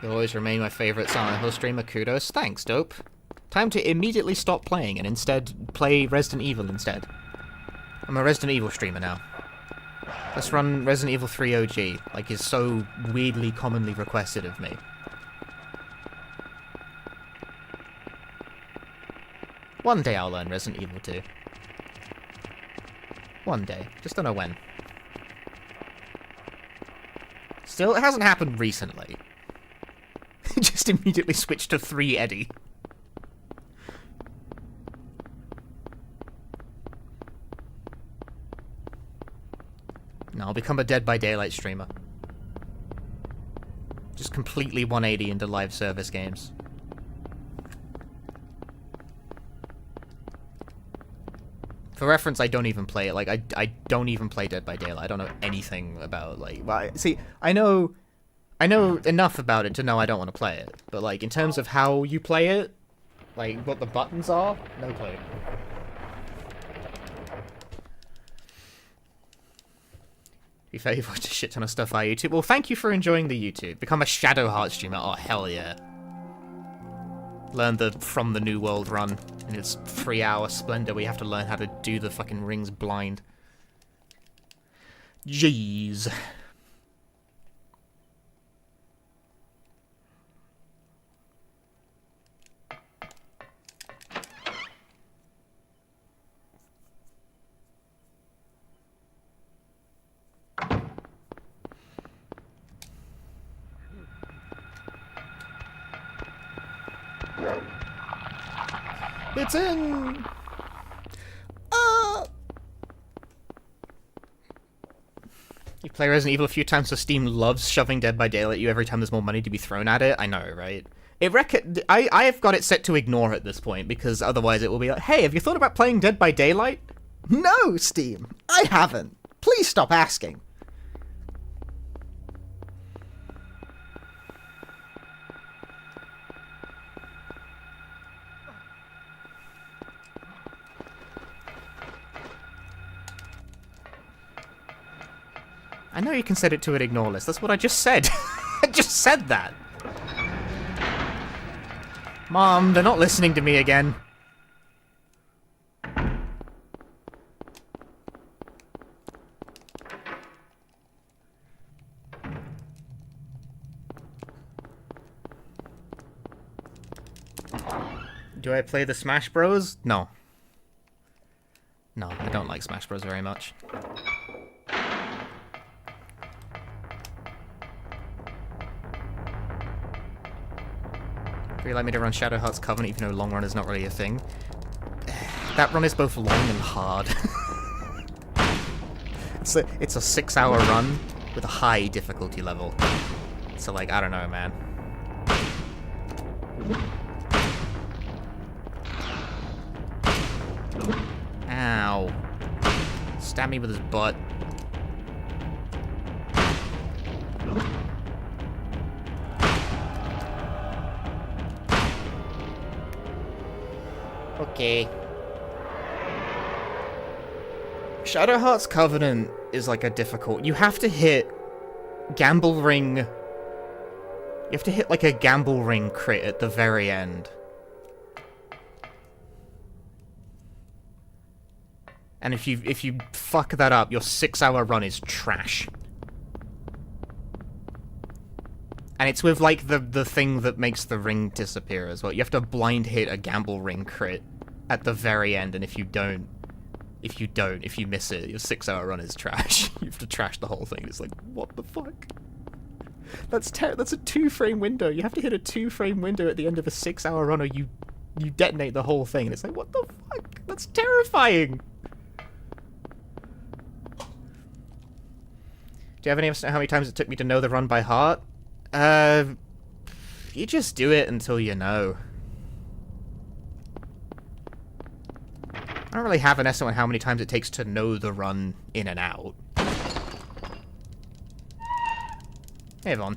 A: You'll always remain my favorite Silent Hill streamer. Kudos. Thanks, dope. Time to immediately stop playing and instead play Resident Evil instead. I'm a Resident Evil streamer now. Let's run Resident Evil 3 OG, like is so weirdly commonly requested of me. One day I'll learn Resident Evil 2. One day. Just don't know when. Still, it hasn't happened recently. Just immediately switched to 3 Eddie. No, I'll become a Dead by Daylight streamer. Just completely 180 into live service games. For reference, I don't even play it. Like, I don't even play Dead by Daylight. I don't know anything about, like... Well, see, I know enough about it to know I don't want to play it. But, like, in terms of how you play it, like, what the buttons are, no clue. Be fair, you've watched a shit ton of stuff on YouTube. Well, thank you for enjoying the YouTube. Become a Shadow Heart streamer. Oh, hell yeah. Learn the From the New World run in its 3-hour splendor where you have to learn how to do the fucking rings blind. Jeez. It's in! You play Resident Evil a few times, so Steam loves shoving Dead by Daylight at you every time there's more money to be thrown at it. I know, right? I've got it set to ignore at this point, because otherwise it will be like, hey, have you thought about playing Dead by Daylight? No, Steam, I haven't. Please stop asking. I know you can set it to an ignore list. That's what I just said. I just said that. Mom, they're not listening to me again. Do I play the Smash Bros? No. No, I don't like Smash Bros very much. Would you like me to run Shadow Heart's Covenant even though long run is not really a thing? That run is both long and hard. It's a 6-hour run, with a high difficulty level. So, like, I don't know, man. Ow. Stab me with his butt. Okay. Shadow Heart's Covenant is like a difficult... You have to hit Gamble Ring... You have to hit like a Gamble Ring crit at the very end. And if you fuck that up, your 6-hour run is trash. And it's with, like, the thing that makes the ring disappear as well. You have to blind hit a Gamble Ring crit at the very end, and if you miss it, your 6-hour run is trash. You have to trash the whole thing. It's like, what the fuck? That's a 2-frame window. You have to hit a 2-frame window at the end of a 6-hour run, or you detonate the whole thing. And it's like, what the fuck? That's terrifying! Do you have any estimate how many times it took me to know the run by heart? You just do it until you know. I don't really have an estimate on how many times it takes to know the run in and out. Hey, Vaughn.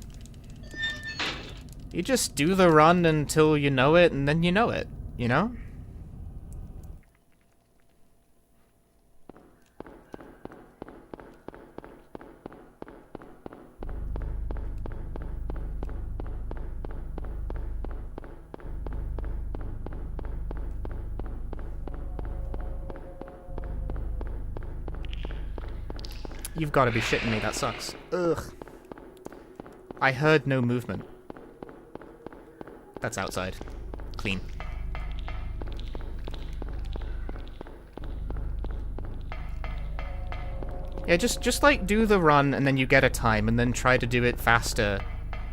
A: You just do the run until you know it, and then you know it, you know? You've got to be shitting me, that sucks. Ugh. I heard no movement. That's outside. Clean. Yeah, just like do the run and then you get a time and then try to do it faster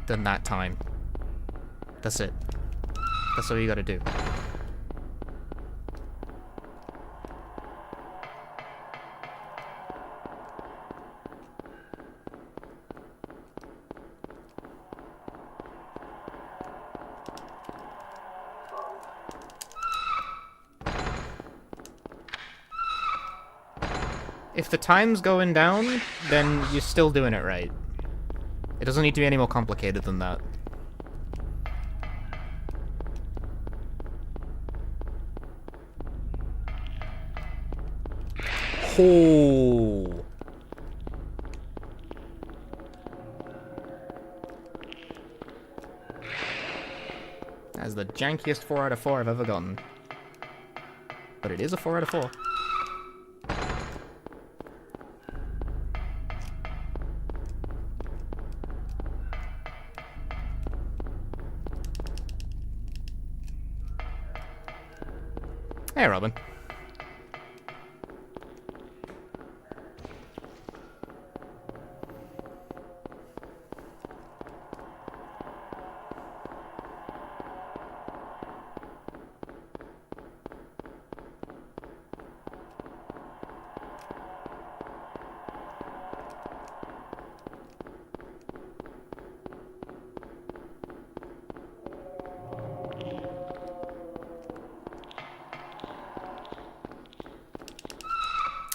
A: than that time. That's it. That's all you gotta do. If the time's going down, then you're still doing it right. It doesn't need to be any more complicated than that. Oh. That's the jankiest 4 out of 4 I've ever gotten. But it is a 4 out of 4. Hey, Robin.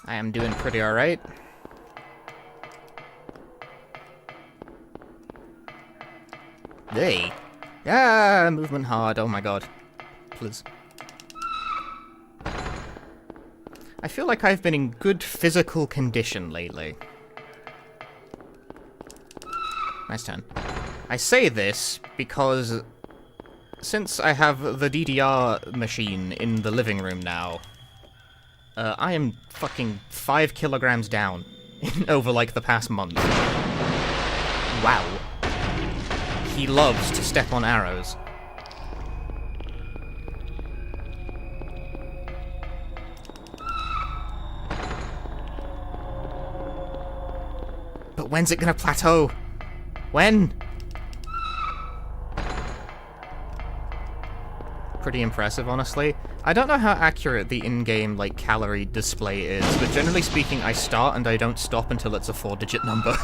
A: I am doing pretty alright. Hey! Ah, movement hard, oh my god. Please. I feel like I've been in good physical condition lately. Nice turn. I say this because since I have the DDR machine in the living room now, I am fucking 5 kilograms down over, like, the past month. Wow. He loves to step on arrows. But when's it gonna plateau? When? Pretty impressive, honestly. I don't know how accurate the in-game, like, calorie display is, but generally speaking, I start and I don't stop until it's a 4-digit number.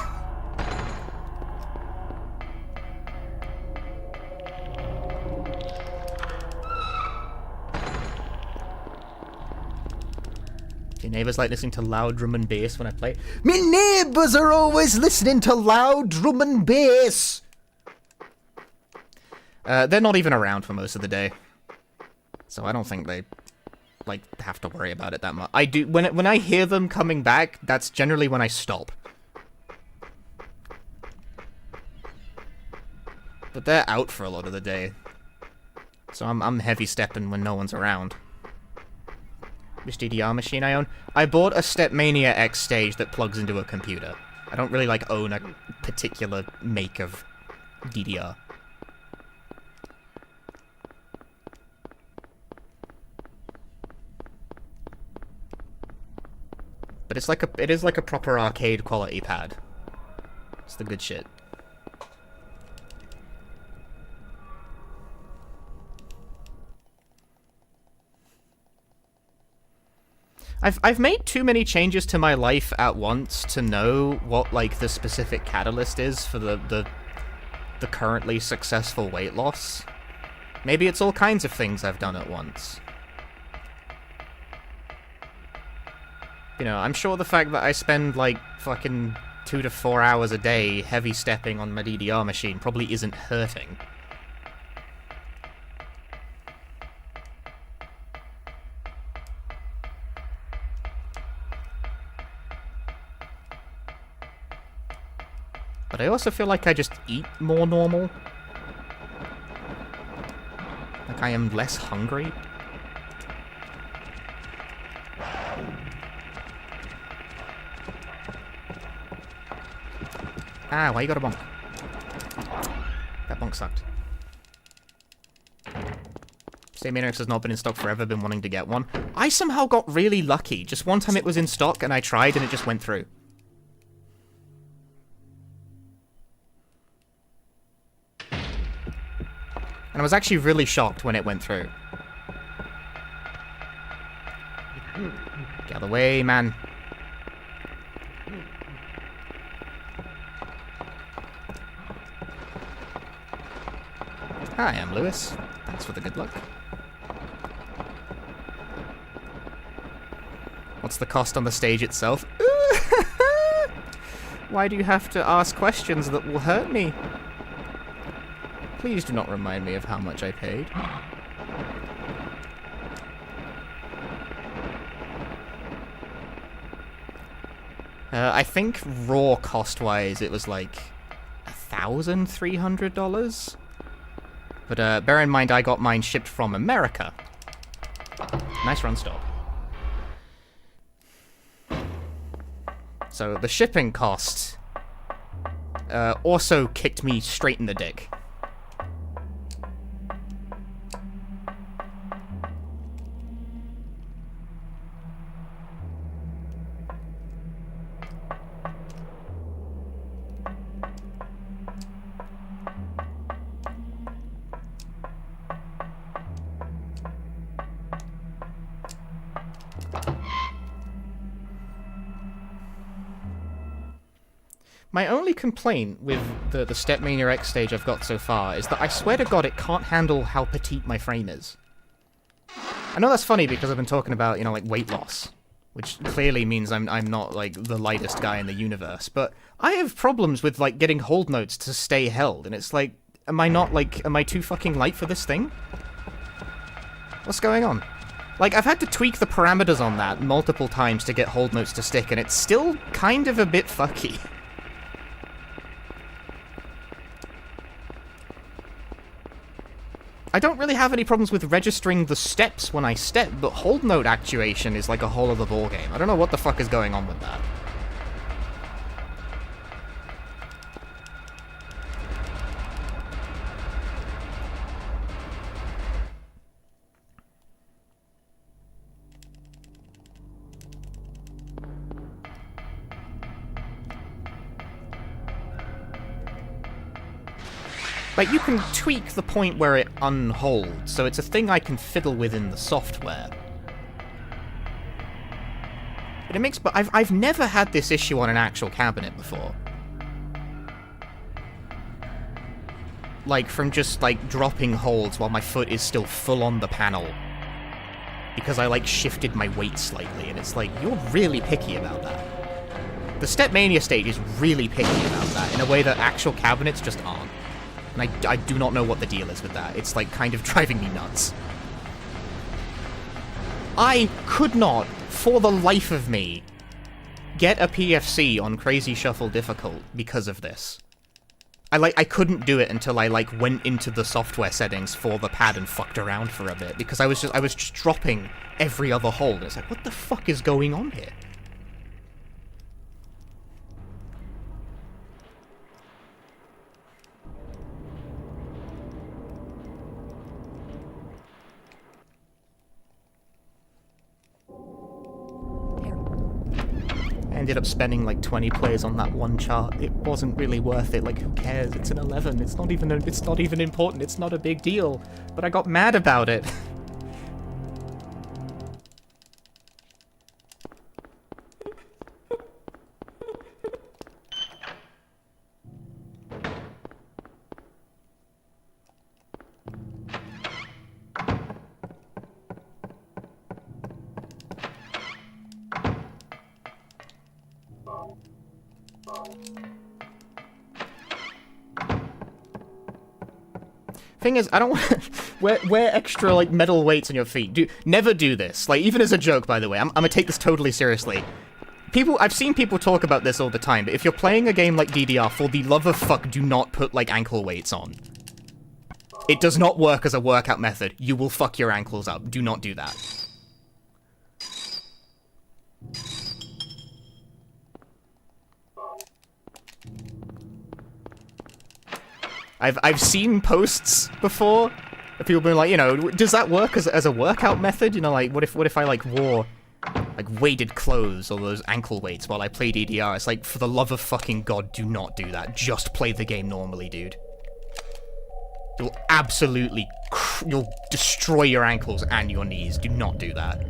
A: Your neighbours like listening to loud drum and bass when I play. Me neighbours are always listening to loud drum and bass! They're not even around for most of the day. So I don't think they, like, have to worry about it that much. I do, when I hear them coming back, that's generally when I stop. But they're out for a lot of the day. So I'm heavy stepping when no one's around. Which DDR machine I own? I bought a Stepmania X stage that plugs into a computer. I don't really, like, own a particular make of DDR. But it is like a proper arcade quality pad. It's the good shit. I've made too many changes to my life at once to know what, like, the specific catalyst is for the currently successful weight loss. Maybe it's all kinds of things I've done at once. You know, I'm sure the fact that I spend, like, fucking 2 to 4 hours a day heavy stepping on my DDR machine probably isn't hurting. But I also feel like I just eat more normal. Like I am less hungry. Ah, why you got a bonk? That bonk sucked. Speedrunning has not been in stock forever, been wanting to get one. I somehow got really lucky. Just one time it was in stock and I tried and it just went through. And I was actually really shocked when it went through. Get out of the way, man. Hi, I'm Lewis. Thanks for the good luck. What's the cost on the stage itself? Why do you have to ask questions that will hurt me? Please do not remind me of how much I paid. I think raw cost-wise it was like $1,300. But bear in mind I got mine shipped from America. Nice run stop. So the shipping cost also kicked me straight in the dick. My only complaint with the Stepmania X stage I've got so far is that I swear to God it can't handle how petite my frame is. I know that's funny because I've been talking about, you know, like, weight loss, which clearly means I'm not, like, the lightest guy in the universe, but I have problems with, like, getting hold notes to stay held, and it's like, am I too fucking light for this thing? What's going on? Like, I've had to tweak the parameters on that multiple times to get hold notes to stick, and it's still kind of a bit fucky. I don't really have any problems with registering the steps when I step, but hold note actuation is like a whole other ballgame. I don't know what the fuck is going on with that. Like, you can tweak the point where it unholds, so it's a thing I can fiddle with in the software. But it makes... But I've never had this issue on an actual cabinet before. Like, from just, like, dropping holds while my foot is still full on the panel. because I, like, shifted my weight slightly, and it's like, you're really picky about that. The Step Mania stage is really picky about that, in a way that actual cabinets just aren't. And I do not know what the deal is with that. It's, like, kind of driving me nuts. I could not, for the life of me, get a PFC on Crazy Shuffle Difficult because of this. I couldn't do it until I, like, went into the software settings for the pad and fucked around for a bit, because I was just dropping every other hold. It's like, what the fuck is going on here? I ended up spending like 20 plays on that one chart. It wasn't really worth it. Like, who cares? It's an 11. It's not even important. It's not a big deal. But I got mad about it. Thing is, I don't want wear extra like metal weights on your feet. Never do this. Like, even as a joke, by the way. I'm gonna take this totally seriously. I've seen people talk about this all the time, but if you're playing a game like DDR, for the love of fuck, do not put like ankle weights on. It does not work as a workout method. You will fuck your ankles up. Do not do that. I've seen posts before of people being like, you know, does that work as a workout method? You know, like, what if I like wore like weighted clothes or those ankle weights while I play DDR? It's like, for the love of fucking God, do not do that. Just play the game normally, dude. You'll absolutely you'll destroy your ankles and your knees. Do not do that.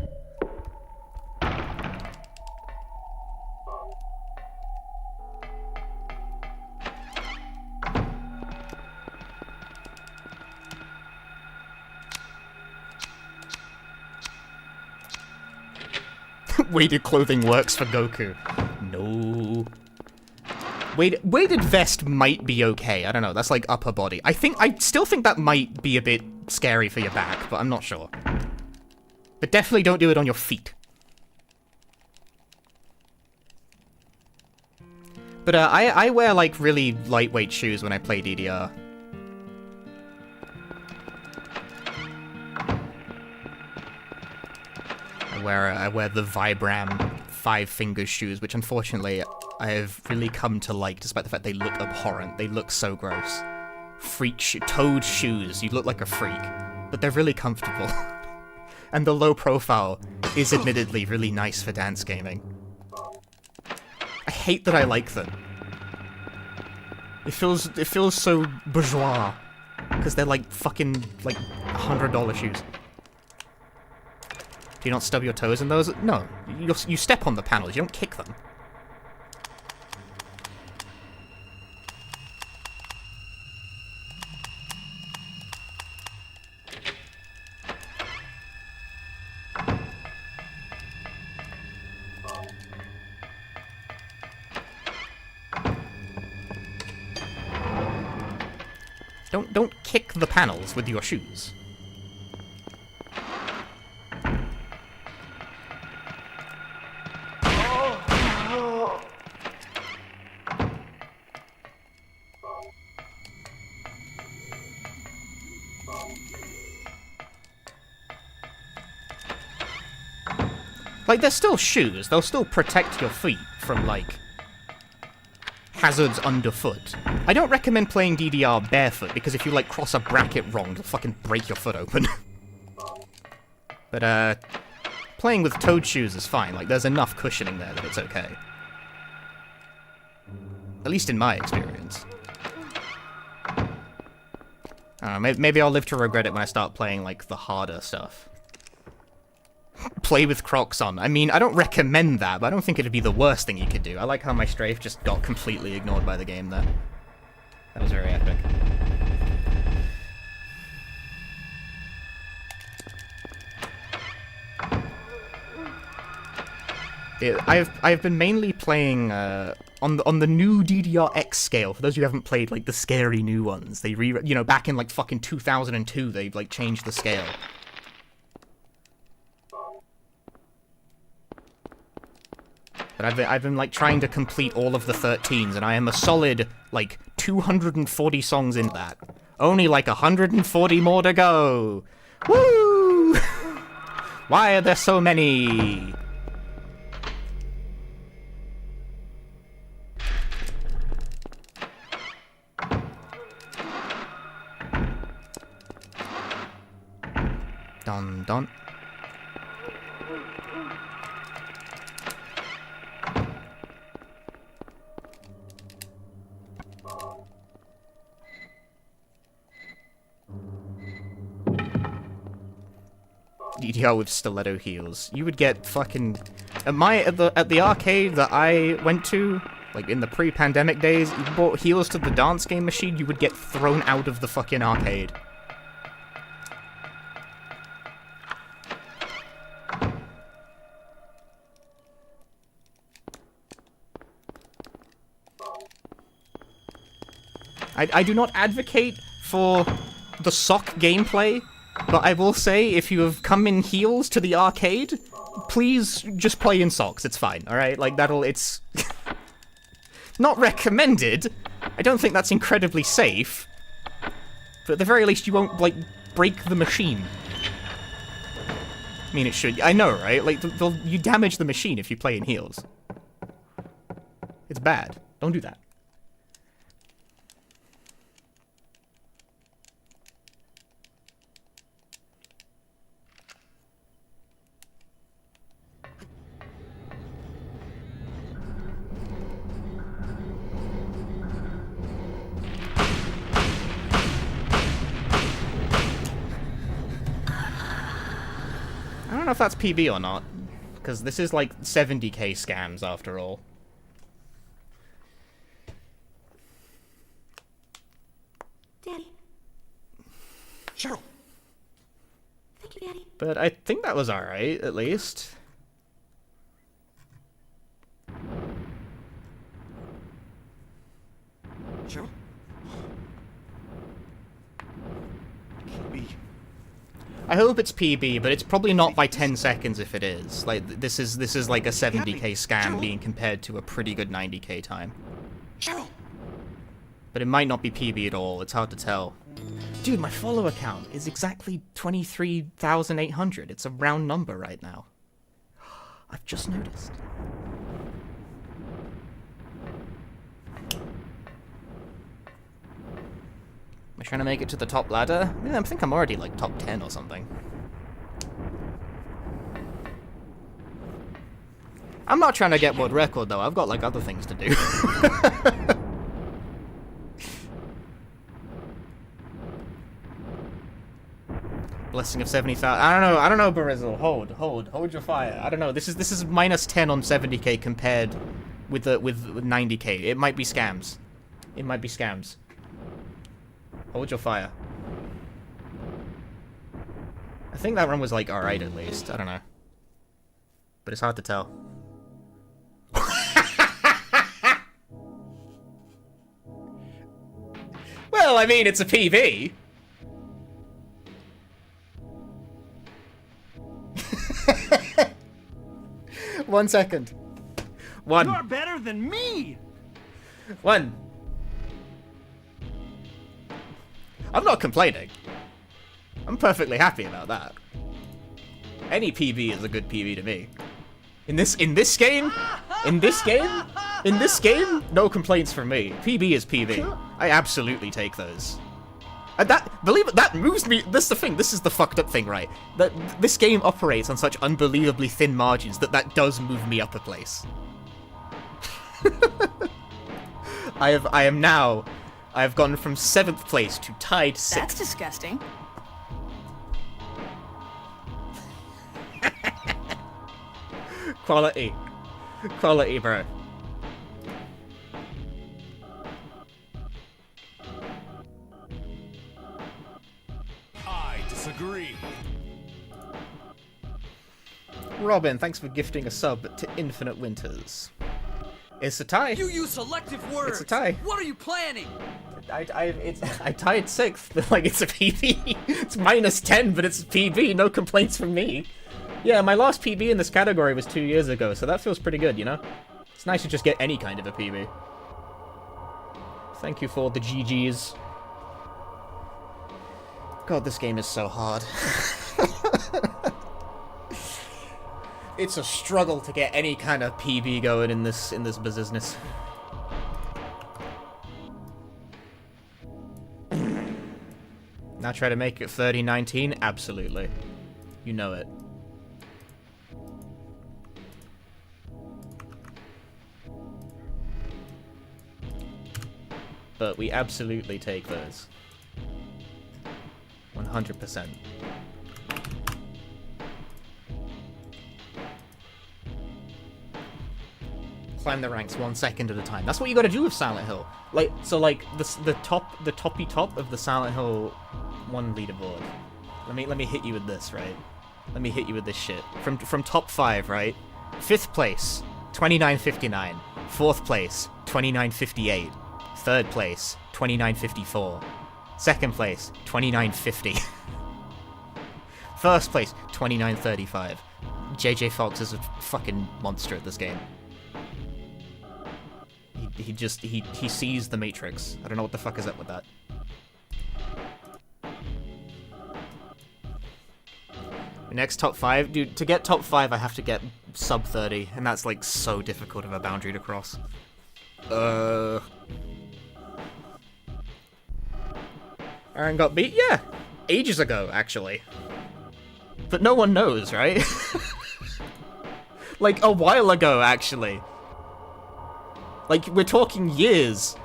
A: Weighted clothing works for Goku. No. Weighted vest might be okay. I don't know. That's like upper body. I still think that might be a bit scary for your back, but I'm not sure. But definitely don't do it on your feet. But I wear like really lightweight shoes when I play DDR. I wear the Vibram 5 Fingers shoes, which unfortunately I have really come to like, despite the fact they look abhorrent. They look so gross. Toad shoes, you look like a freak. But they're really comfortable. And the low profile is admittedly really nice for dance gaming. I hate that I like them. It feels so bourgeois. Because they're like fucking, like, $100 shoes. Do you not stub your toes in those? No. You step on the panels, you don't kick them. Don't kick the panels with your shoes. Like, they're still shoes. They'll still protect your feet from, like, hazards underfoot. I don't recommend playing DDR barefoot, because if you, like, cross a bracket wrong, you'll fucking break your foot open. But, playing with toed shoes is fine. Like, there's enough cushioning there that it's okay. At least in my experience. I don't know, maybe I'll live to regret it when I start playing, like, the harder stuff. Play with Crocs on. I mean, I don't recommend that, but I don't think it'd be the worst thing you could do. I like how my strafe just got completely ignored by the game there. That was very epic. I've been mainly playing on the new DDR-X scale. For those who haven't played like the scary new ones, they back in like fucking 2002 they like changed the scale. But I've been like trying to complete all of the 13s, and I am a solid like 240 songs in that. Only like 140 more to go. Woo! Why are there so many? Dun dun. DDR with stiletto heels. You would get fucking... At the arcade that I went to, like in the pre-pandemic days, you bought heels to the dance game machine, you would get thrown out of the fucking arcade. I do not advocate for the sock gameplay, but I will say, if you have come in heels to the arcade, please just play in socks, it's fine, alright? Like, it's... not recommended. I don't think that's incredibly safe. But at the very least, you won't, like, break the machine. I mean, it should. I know, right? Like, you damage the machine if you play in heels. It's bad. Don't do that. I don't know if that's PB or not, because this is like 70k scams after all.
F: Daddy.
B: Cheryl!
F: Thank you, Daddy.
A: But I think that was alright, at least.
B: Cheryl? Can't be.
A: I hope it's PB, but it's probably not by 10 seconds if it is. Like, this is like a 70k scam being compared to a pretty good 90k time.
B: Cheryl!
A: But it might not be PB at all, it's hard to tell. Dude, my follower count is exactly 23,800. It's a round number right now. I've just noticed. Am I trying to make it to the top ladder? Yeah, I think I'm already like top 10 or something. I'm not trying to get world record though, I've got like other things to do. Blessing of 70,000. I don't know, Barizzle. Hold your fire. I don't know. This is minus 10 on 70k compared with 90k. It might be scams. It might be scams. Hold your fire. I think that run was like alright at least. I don't know. But it's hard to tell. Well, I mean, it's a PB. 1 second. 1.
E: You're better than me!
A: 1. I'm not complaining. I'm perfectly happy about that. Any PB is a good PB to me. In this game, no complaints from me. PB is PB. I absolutely take those. And believe it, that moves me. That's the thing. This is the fucked up thing, right? That this game operates on such unbelievably thin margins that does move me up a place. I've gone from 7th place to tied 6th.
F: That's disgusting.
A: Quality. Quality, bro.
D: I disagree.
A: Robin, thanks for gifting a sub to Infinite Winters. It's a tie.
E: You use selective words.
A: It's a tie.
E: What are you planning?
A: I tied 6th, but like it's a PB. It's -10, but it's PB. No complaints from me. Yeah, my last PB in this category was 2 years ago, so that feels pretty good, you know? It's nice to just get any kind of a PB. Thank you for the GGs. God, this game is so hard. It's a struggle to get any kind of PB going in this business. Now try to make it 30-19? Absolutely. You know it. But we absolutely take those. 100%. Climb the ranks 1 second at a time. That's what you gotta do with Silent Hill. Like, so like, the toppy top of the Silent Hill 1 leaderboard. Let me hit you with this, right? Let me hit you with this shit. From top 5, right? 5th place, 29.59. 4th place, 29.58. 3rd place, 29.54. 2nd place, 29.50. 1st place, 29.35. JJ Fox is a fucking monster at this game. He sees the Matrix. I don't know what the fuck is up with that. Next top 5, dude. To get top 5, I have to get sub 30, and that's like so difficult of a boundary to cross. Aaron got beat? Yeah, ages ago, actually. But no one knows, right? Like a while ago, actually. Like, we're talking years.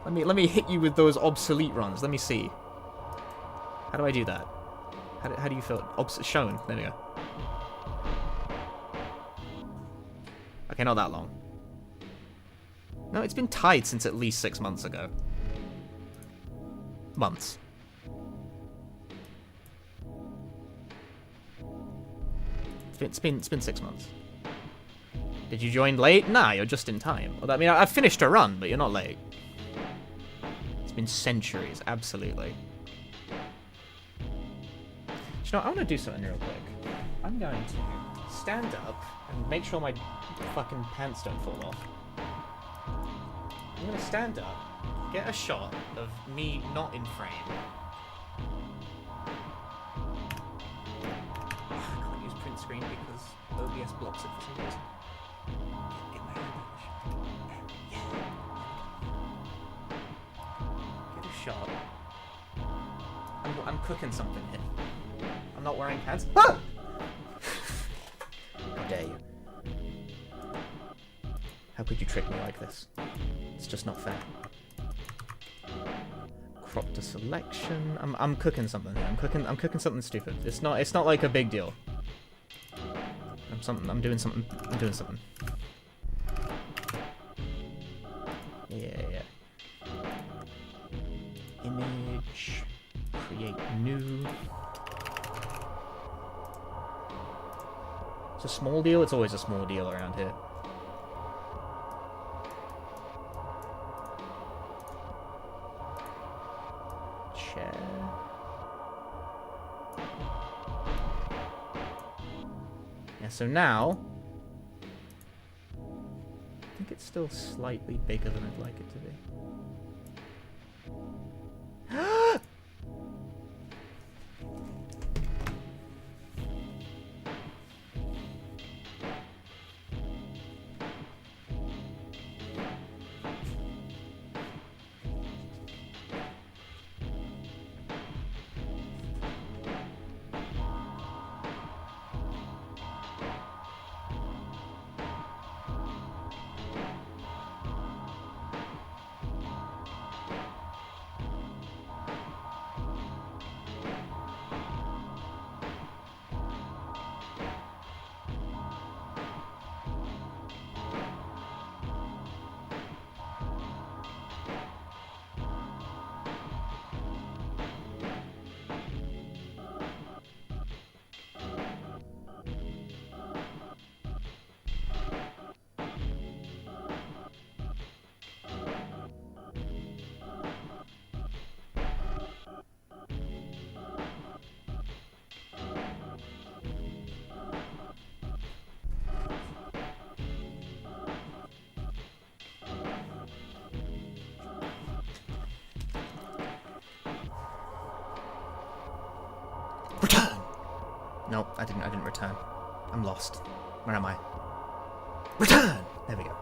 A: Let me hit you with those obsolete runs. Let me see. How do I do that? How do you feel? Shown. There we go. Okay, not that long. No, it's been tied since at least 6 months ago. Months. It's been 6 months. Did you join late? Nah, you're just in time. I mean, I've finished a run, but you're not late. It's been centuries, absolutely. You know, I want to do something real quick. I'm going to stand up and make sure my fucking pants don't fall off. I'm going to stand up, get a shot of me not in frame. I can't use print screen because OBS blocks it for some reason. Get my hand on the shot. Get a shot. I'm cooking something here. I'm not wearing pants. Ah! How dare you? How could you trick me like this? It's just not fair. Crop to selection. I'm cooking something here. I'm cooking something stupid. It's not like a big deal. I'm doing something. Yeah. Image. Create new. It's a small deal. It's always a small deal around here. Chair. Yeah, so now I think it's still slightly bigger than I'd like it to be. Nope, I didn't return. I'm lost. Where am I? Return! There we go.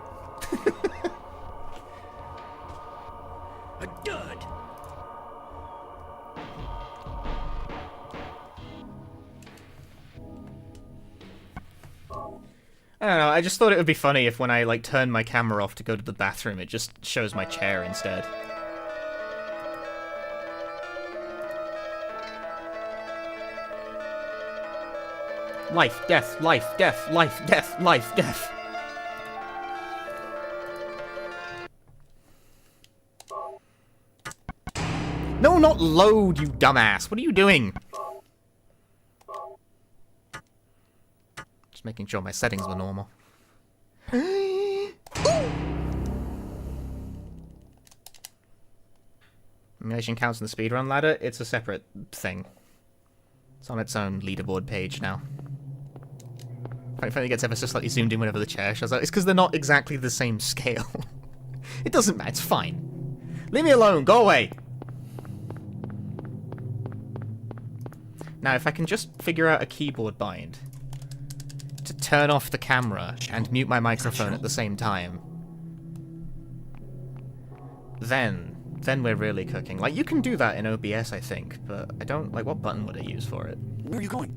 B: A dud!
A: I don't know, I just thought it would be funny if when I, like, turn my camera off to go to the bathroom, it just shows my chair instead. Life, death, life, death, life, death, life, death. No, not load, you dumbass. What are you doing? Just making sure my settings were normal. Elimination counts in the speedrun ladder. It's a separate thing. It's on its own leaderboard page now. If it gets ever so slightly zoomed in whenever the chair shows up, it's because they're not exactly the same scale. It doesn't matter, it's fine. Leave me alone, go away! Now, if I can just figure out a keyboard bind to turn off the camera and mute my microphone at the same time, then we're really cooking. Like, you can do that in OBS, I think, but I don't, like, what button would I use for it?
B: Where are you going?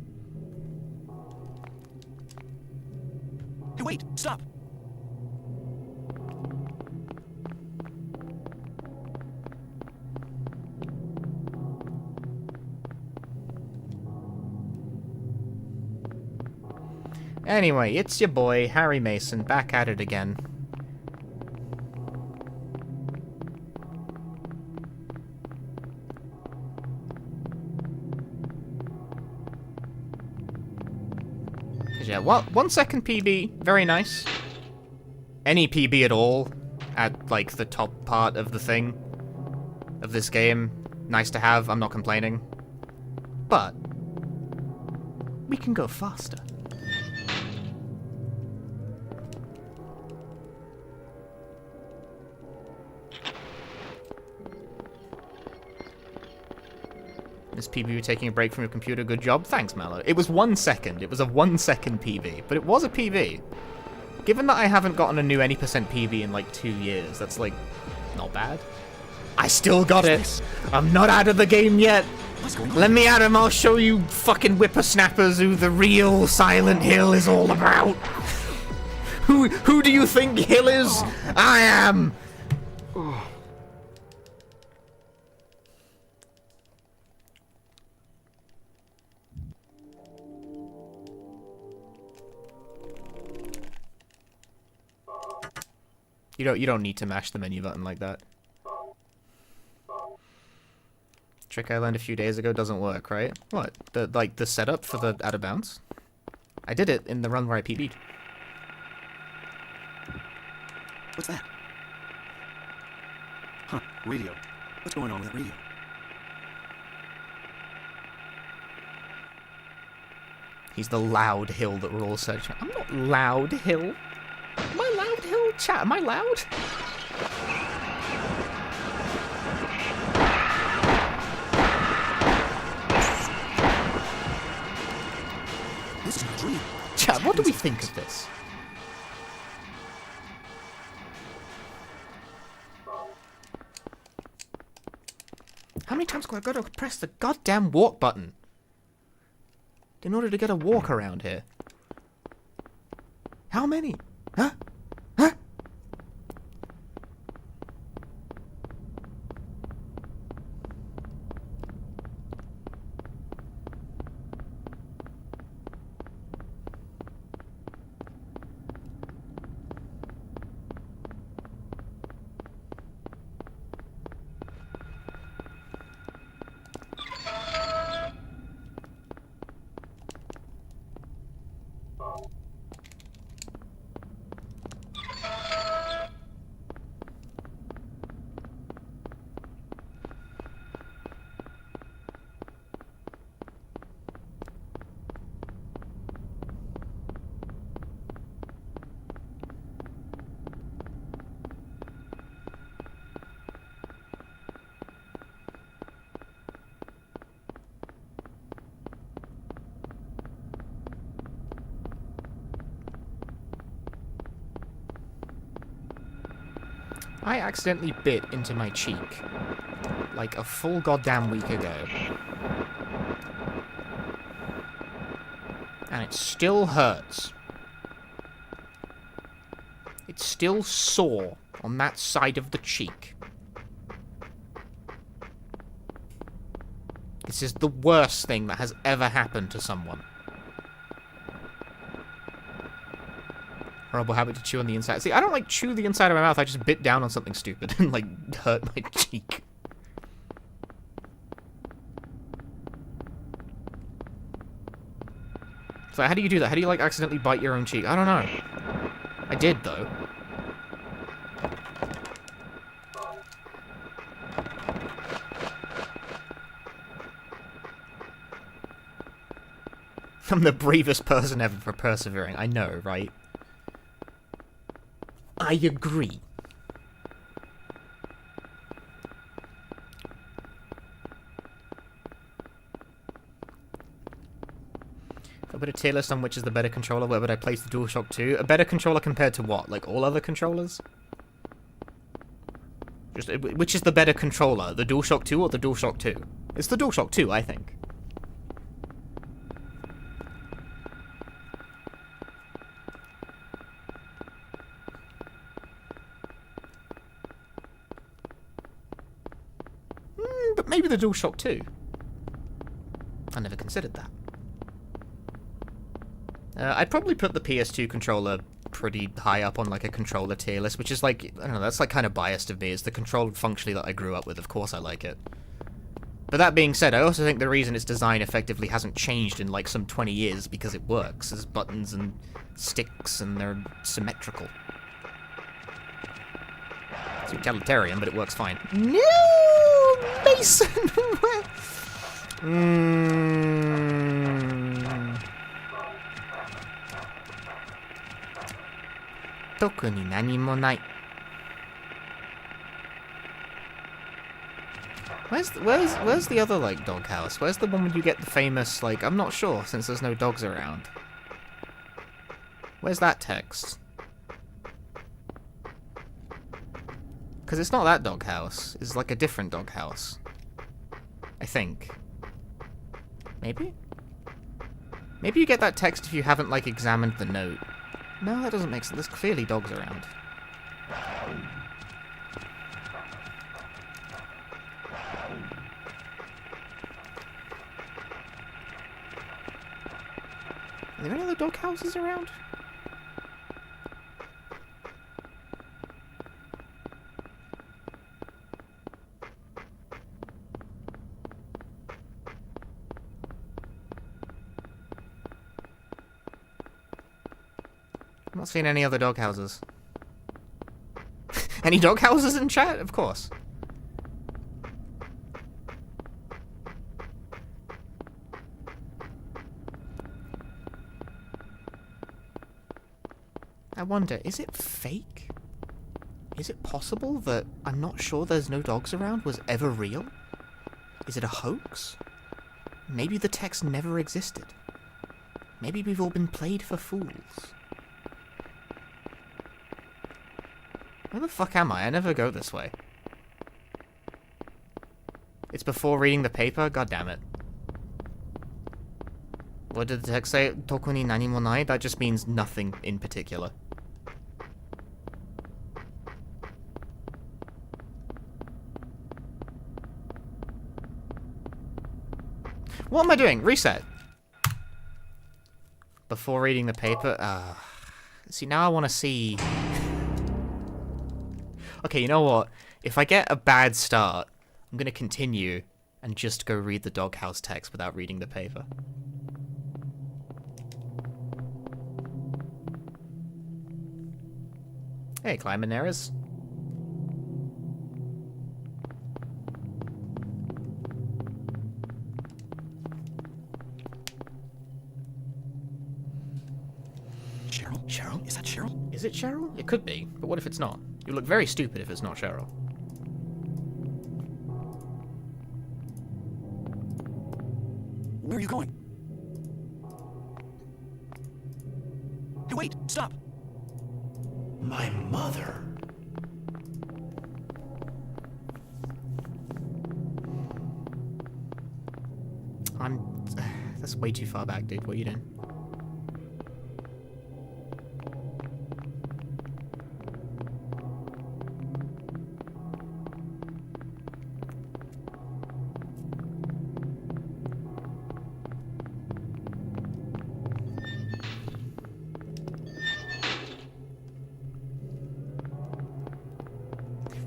B: Hey, wait! Stop!
A: Anyway, it's your boy, Harry Mason, back at it again. Yeah, well, 1 second PB, very nice. Any PB at all, at, like, the top part of the thing, of this game, nice to have, I'm not complaining. But, we can go faster. This PB, you're taking a break from your computer, good job. Thanks, Mallow. It was 1 second. It was a 1 second PB, but it was a PB. Given that I haven't gotten a new any percent PB in like 2 years, that's like, not bad. I still got it. I'm not out of the game yet. Let me at him, I'll show you fucking whippersnappers who the real Silent Hill is all about. Who do you think Hill is? I am. You don't need to mash the menu button like that. Trick I learned a few days ago doesn't work, right? What? The setup for the out of bounds? I did it in the run where I PB'd.
B: What's that? Huh, radio. What's going on with that radio?
A: He's the loud hill that we're all searching. I'm not loud hill. Am I loud hill? Chat, am I loud?
B: This is my dream.
A: Chat, what do we think of this? How many times do I gotta press the goddamn walk button in order to get a walk around here? How many? Huh? Huh? I accidentally bit into my cheek like a full goddamn week ago. And it still hurts. It's still sore on that side of the cheek. This is the worst thing that has ever happened to someone. Horrible habit to chew on the inside. See, I don't like chew the inside of my mouth, I just bit down on something stupid and like hurt my cheek. So how do you do that? How do you like accidentally bite your own cheek? I don't know. I did though. I'm the bravest person ever for persevering. I know, right? I agree. If I put a tier list on which is the better controller, where would I place the DualShock 2? A better controller compared to what? Like all other controllers? Just which is the better controller? The DualShock 2 or the DualShock 2? It's the DualShock 2, I think. But maybe the DualShock 2. I never considered that. I'd probably put the PS2 controller pretty high up on like a controller tier list, which is like, I don't know, that's like kind of biased of me. It's the controller functionally that I grew up with, of course I like it. But that being said, I also think the reason its design effectively hasn't changed in like some 20 years because it works. There's buttons and sticks and they're symmetrical. It's utilitarian, but it works fine. No! Mason! Tokuni nani mo nai. Where's the other like doghouse? Where's the one where you get the famous like, I'm not sure since there's no dogs around. Where's that text? Because it's not that doghouse. It's like a different doghouse. I think. Maybe? Maybe you get that text if you haven't like examined the note. No, that doesn't make sense. There's clearly dogs around. Are there any other dog houses around? I'm not seeing any other dog houses. Any dog houses in chat? Of course. I wonder, is it fake? Is it possible that I'm not sure there's no dogs around was ever real? Is it a hoax? Maybe the text never existed. Maybe we've all been played for fools. Where the fuck am I? I never go this way. It's before reading the paper? God damn it. What did the text say? Toku ni nani mo nai? That just means nothing in particular. What am I doing? Reset. Before reading the paper? See, now I want to see... Okay, you know what? If I get a bad start, I'm going to continue and just go read the doghouse text without reading the paper. Hey, climbing errors.
B: Cheryl? Cheryl? Is that Cheryl?
A: Is it Cheryl? It could be, but what if it's not? You look very stupid if it's not Cheryl.
B: Where are you going? Hey, wait! Stop! My mother?
A: That's way too far back, dude. What are you doing?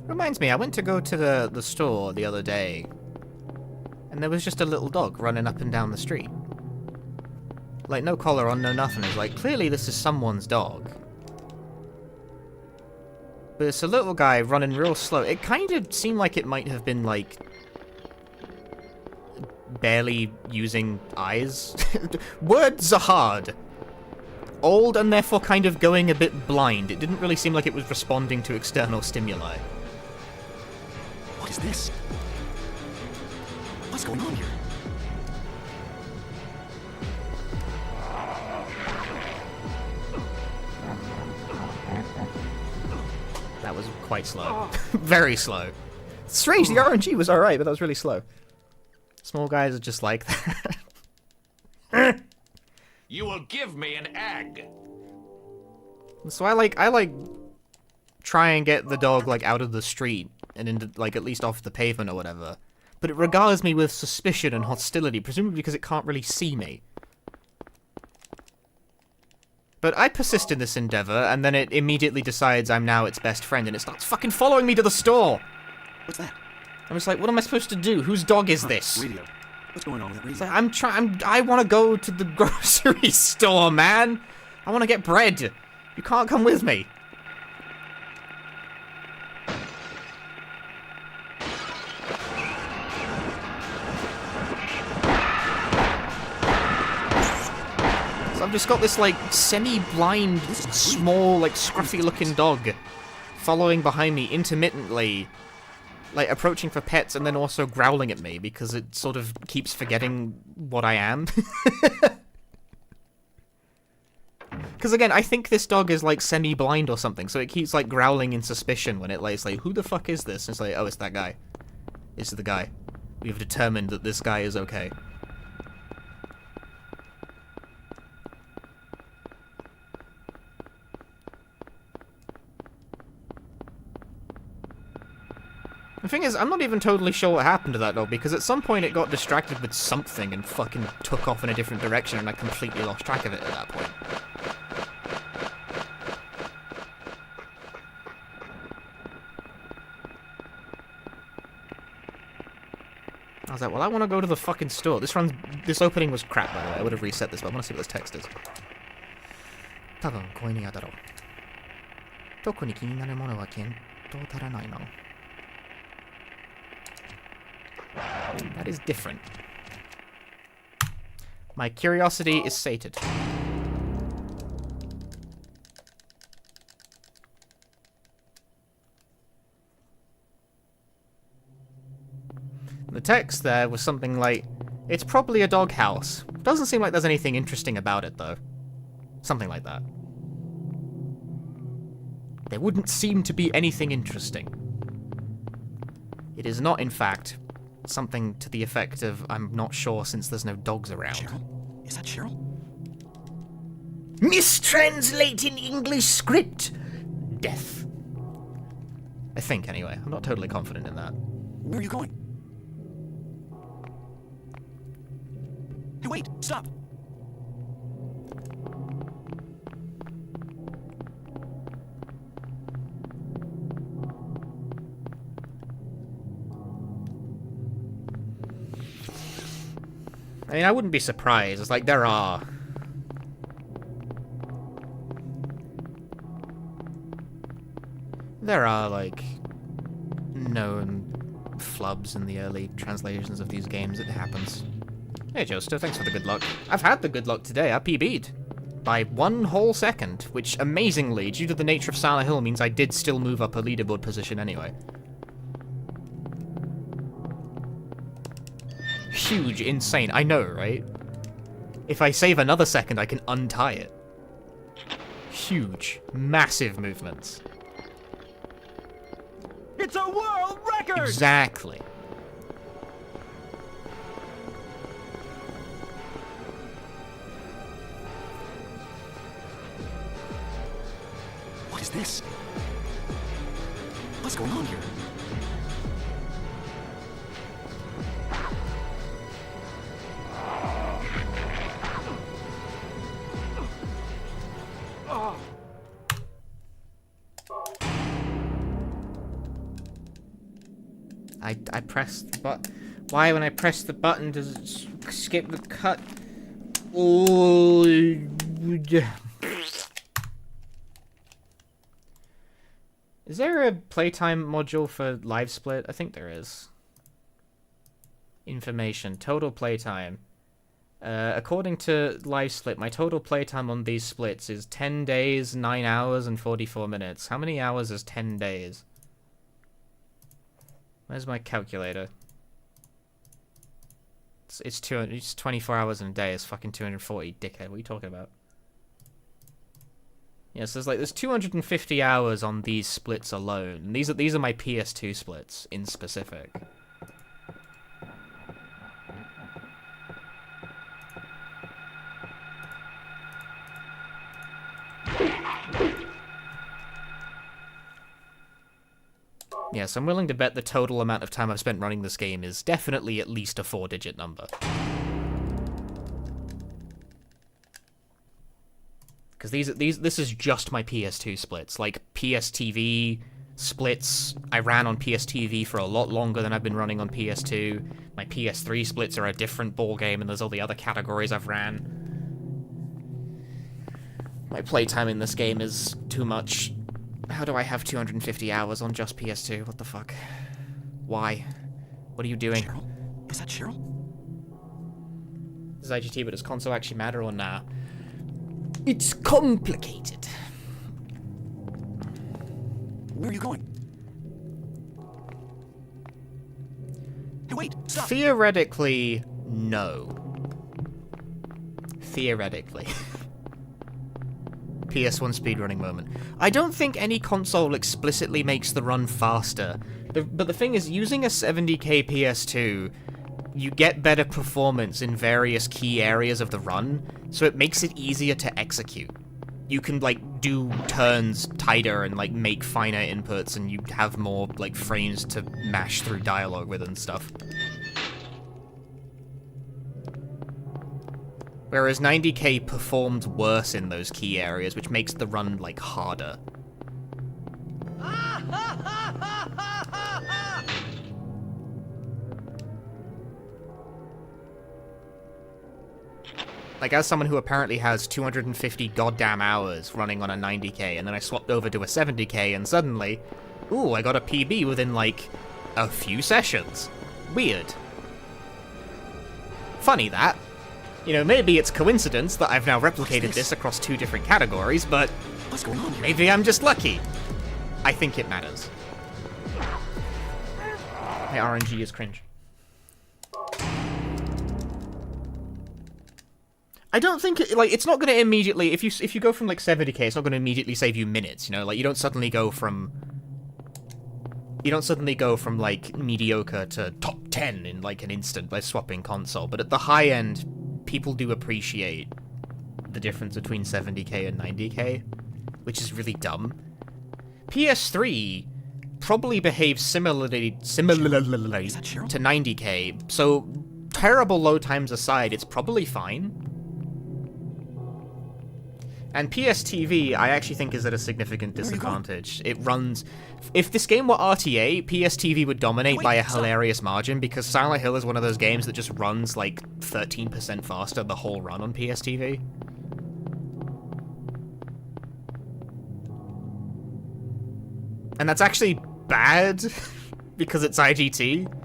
A: Reminds me, I went to go to the store the other day, and there was just a little dog running up and down the street. Like, no collar on, no nothing. It's like, clearly this is someone's dog. But it's a little guy running real slow. It kind of seemed like it might have been, like, barely using eyes. Words are hard. Old and therefore kind of going a bit blind. It didn't really seem like it was responding to external stimuli.
B: What is this? What's going on here?
A: That was quite slow. Very slow. Strange, the RNG was alright, but that was really slow. Small guys are just like that.
D: You will give me an egg.
A: So I like try and get the dog like out of the street and into like at least off the pavement or whatever. But it regards me with suspicion and hostility, presumably because it can't really see me. But I persist in this endeavor, and then it immediately decides I'm now its best friend, and it starts fucking following me to the store!
B: What's that?
A: I'm just like, what am I supposed to do? Whose dog is this?
B: Radio. What's going on with that
A: It's
B: radio?
A: like, I want to go to the grocery store, man! I want to get bread! You can't come with me! So I've just got this, like, semi-blind, small, like, scruffy-looking dog following behind me intermittently, like, approaching for pets and then also growling at me because it sort of keeps forgetting what I am. Because, again, I think this dog is, like, semi-blind or something, so it keeps, like, growling in suspicion when it's like, who the fuck is this? And it's like, oh, it's that guy. It's the guy. We've determined that this guy is okay. The thing is, I'm not even totally sure what happened to that dog, because at some point it got distracted with something and fucking took off in a different direction, and I completely lost track of it at that point. I was like, well, I want to go to the fucking store. This opening was crap, by the way. I would have reset this, but I want to see what this text is. 多分これに当たろう。特に気になるものは見当たらないな。That is different. My curiosity is sated. The text there was something like, it's probably a doghouse. Doesn't seem like there's anything interesting about it, though. Something like that. There wouldn't seem to be anything interesting. It is not, in fact, something to the effect of, I'm not sure since there's no dogs around.
B: Cheryl? Is that Cheryl?
A: Mistranslating English script! Death. I think, anyway. I'm not totally confident in that.
B: Where are you going? Hey, wait! Stop!
A: I mean, I wouldn't be surprised. It's like, there are like, known flubs in the early translations of these games. It happens. Hey, Joester, thanks for the good luck. I've had the good luck today. I PB'd. By 1 whole second, which, amazingly, due to the nature of Silent Hill, means I did still move up a leaderboard position anyway. Huge, insane. I know, right? If I save another second, I can untie it. Huge, massive movements.
E: It's a world record!
A: Exactly.
B: this? What's going on here?
A: I pressed the button. Why, when I press the button, does it skip the cut? Oh. Is there a playtime module for live split? I think there is. Information. Total playtime. According to live split, my total playtime on these splits is 10 days, 9 hours, and 44 minutes. How many hours is 10 days? Where's my calculator? It's 24 hours in a day. It's fucking 240, dickhead. What are you talking about? Yeah, so there's 250 hours on these splits alone. These are my PS2 splits in specific. Yes, I'm willing to bet the total amount of time I've spent running this game is definitely at least a 4-digit number. Because this is just my PS2 splits. Like, PSTV splits, I ran on PSTV for a lot longer than I've been running on PS2. My PS3 splits are a different ballgame, and there's all the other categories I've ran. My playtime in this game is too much. How do I have 250 hours on just PS2? What the fuck? Why? What are you doing?
B: Cheryl? Is that Cheryl?
A: This is IGT, but does console actually matter or nah? It's complicated.
B: Where are you going? Hey, wait! Stop!
A: Theoretically, no. Theoretically. PS1 speedrunning moment. I don't think any console explicitly makes the run faster, but the thing is, using a 70k PS2, you get better performance in various key areas of the run, so it makes it easier to execute. You can, like, do turns tighter and, like, make finer inputs, and you have more, like, frames to mash through dialogue with and stuff. Whereas 90k performed worse in those key areas, which makes the run, like, harder. Like, as someone who apparently has 250 goddamn hours running on a 90k, and then I swapped over to a 70k, and suddenly, ooh, I got a PB within, like, a few sessions. Weird. Funny, that. You know, maybe it's coincidence that I've now replicated this across 2 different categories, but
B: What's going on here?
A: maybe I'm just lucky. I think it matters. My RNG is cringe. I don't think it's not going to immediately, if you go from like 70k, it's not going to immediately save you minutes, you know, like you don't suddenly go from like mediocre to top 10 in like an instant by swapping console, but at the high end, people do appreciate the difference between 70k and 90k, which is really dumb. PS3 probably behaves similarly to 90k, so terrible load times aside, it's probably fine. And PSTV, I actually think, is at a significant disadvantage. It runs... If this game were RTA, PSTV would dominate by a hilarious margin, because Silent Hill is one of those games that just runs, like, 13% faster the whole run on PSTV. And that's actually bad, because it's IGT.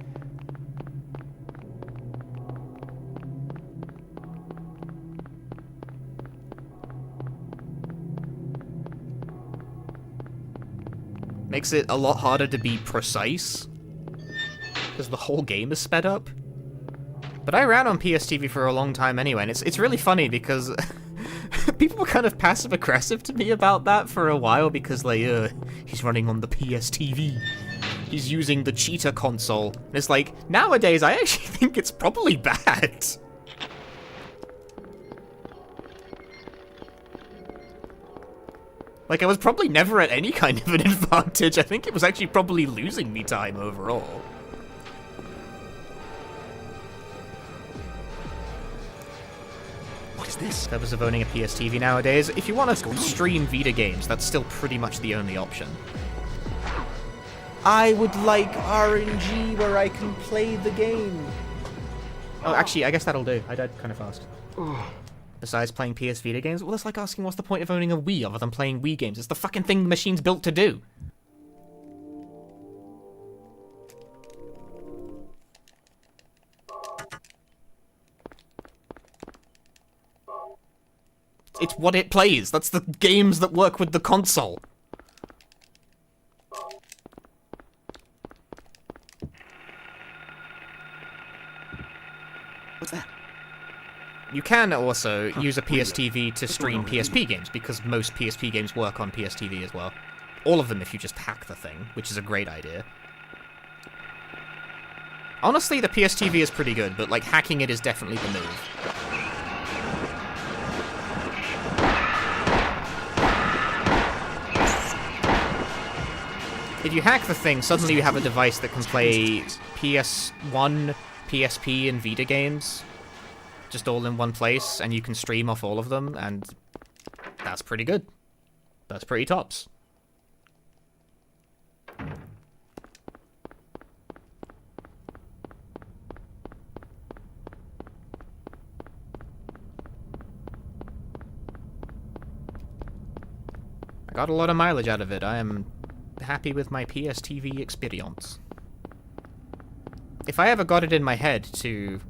A: Makes it a lot harder to be precise, because the whole game is sped up. But I ran on PSTV for a long time anyway, and it's really funny because people were kind of passive-aggressive to me about that for a while, because like, he's running on the PSTV. He's using the cheater console. And it's like, nowadays I actually think it's probably bad. Like, I was probably never at any kind of an advantage. I think it was actually probably losing me time overall.
B: What is this?
A: Purpose of owning a PS TV nowadays, if you want to stream Vita games, that's still pretty much the only option. I would like RNG where I can play the game. Oh, actually, I guess that'll do. I died kind of fast. Besides playing PS Vita games, well, that's like asking what's the point of owning a Wii other than playing Wii games. It's the fucking thing the machine's built to do. It's what it plays. That's the games that work with the console.
B: What's that?
A: You can also use a PS TV to stream PSP games, because most PSP games work on PS TV as well. All of them if you just hack the thing, which is a great idea. Honestly, the PS TV is pretty good, but like hacking it is definitely the move. If you hack the thing, suddenly you have a device that can play PS1, PSP, and Vita games, just all in one place, and you can stream off all of them, and that's pretty good. That's pretty tops. I got a lot of mileage out of it. I am happy with my PS TV experience. If I ever got it in my head to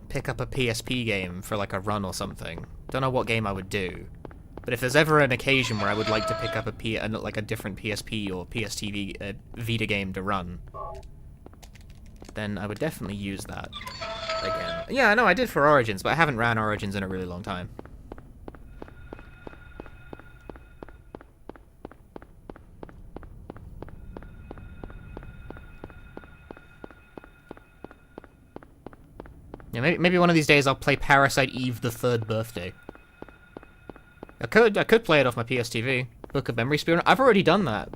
A: pick up a PSP game for like a run or something, don't know what game I would do, but if there's ever an occasion where I would like to pick up like a different PSP or PS TV Vita game to run, then I would definitely use that again. Yeah, I know I did for Origins, but I haven't ran Origins in a really long time. Yeah, maybe one of these days I'll play Parasite Eve: The Third Birthday. I could play it off my PS TV. Book of Memories Speedrun. I've already done that.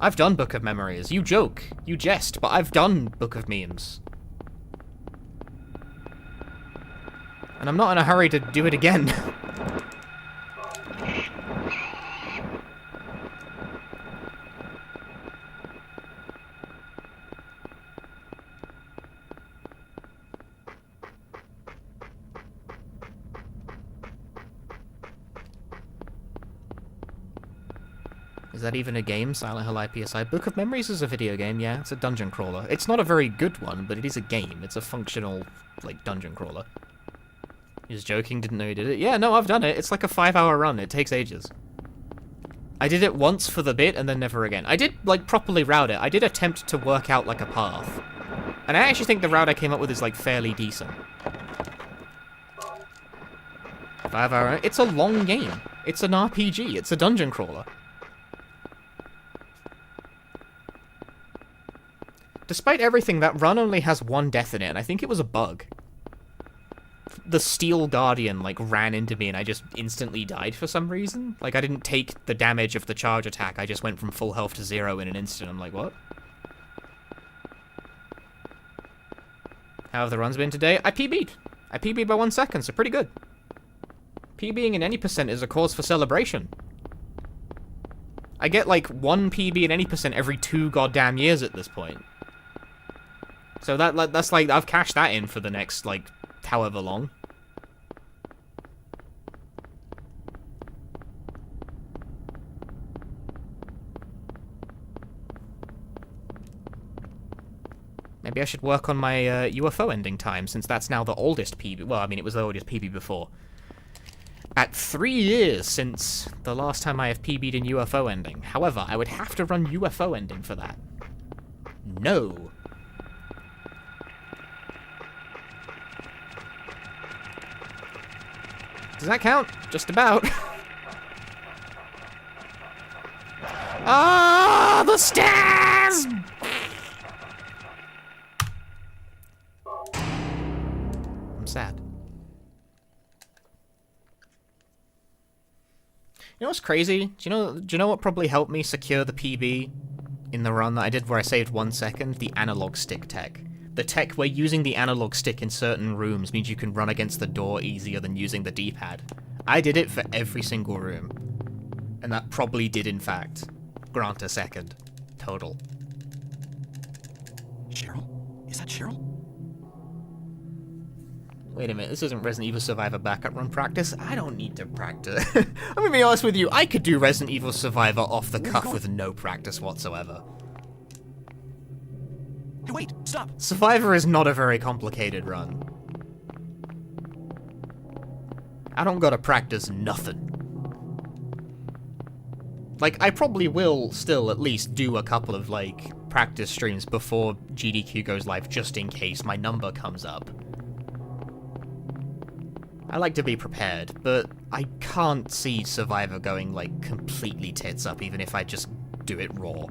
A: I've done Book of Memories. You joke, you jest, but I've done Book of Memes. And I'm not in a hurry to do it again. Is that even a game? Silent Hill IPSI. Book of Memories is a video game, yeah. It's a dungeon crawler. It's not a very good one, but it is a game. It's a functional, like, dungeon crawler. You're just joking? Didn't know you did it? Yeah, no, I've done it. It's like a 5-hour run. It takes ages. I did it once for the bit, and then never again. I did, like, properly route it. I did attempt to work out, like, a path. And I actually think the route I came up with is, like, fairly decent. 5-hour... It's a long game. It's an RPG. It's a dungeon crawler. Despite everything, that run only has one death in it, and I think it was a bug. The Steel Guardian, like, ran into me and I just instantly died for some reason. Like, I didn't take the damage of the charge attack, I just went from full health to 0 in an instant. I'm like, what? How have the runs been today? I PB'd. I PB'd by 1 second, so pretty good. PBing in any percent is a cause for celebration. I get, like, 1 PB in any percent every 2 goddamn years at this point. So that's like, I've cashed that in for the next, like, however long. Maybe I should work on my UFO ending time, since that's now the oldest PB. Well, I mean, it was the oldest PB before. At 3 years since the last time I have PB'd in UFO ending. However, I would have to run UFO ending for that. No. Does that count? Just about. Ah, the stairs! I'm sad. know what's crazy? Do you know what probably helped me secure the PB in the run that I did where I saved 1 second? The analog stick tech. The tech where using the analog stick in certain rooms means you can run against the door easier than using the D-pad. I did it for every single room. And that probably did, in fact, grant a second. Total.
B: Cheryl? Is that Cheryl?
A: Wait a minute, this isn't Resident Evil Survivor backup run practice. I don't need to practice. I'm gonna be honest with you, I could do Resident Evil Survivor off the cuff with no practice whatsoever.
B: Hey, wait! Stop!
A: Survivor is not a very complicated run. I don't gotta practice nothing. Like, I probably will still at least do a couple of, like, practice streams before GDQ goes live just in case my number comes up. I like to be prepared, but I can't see Survivor going, like, completely tits up, even if I just do it raw.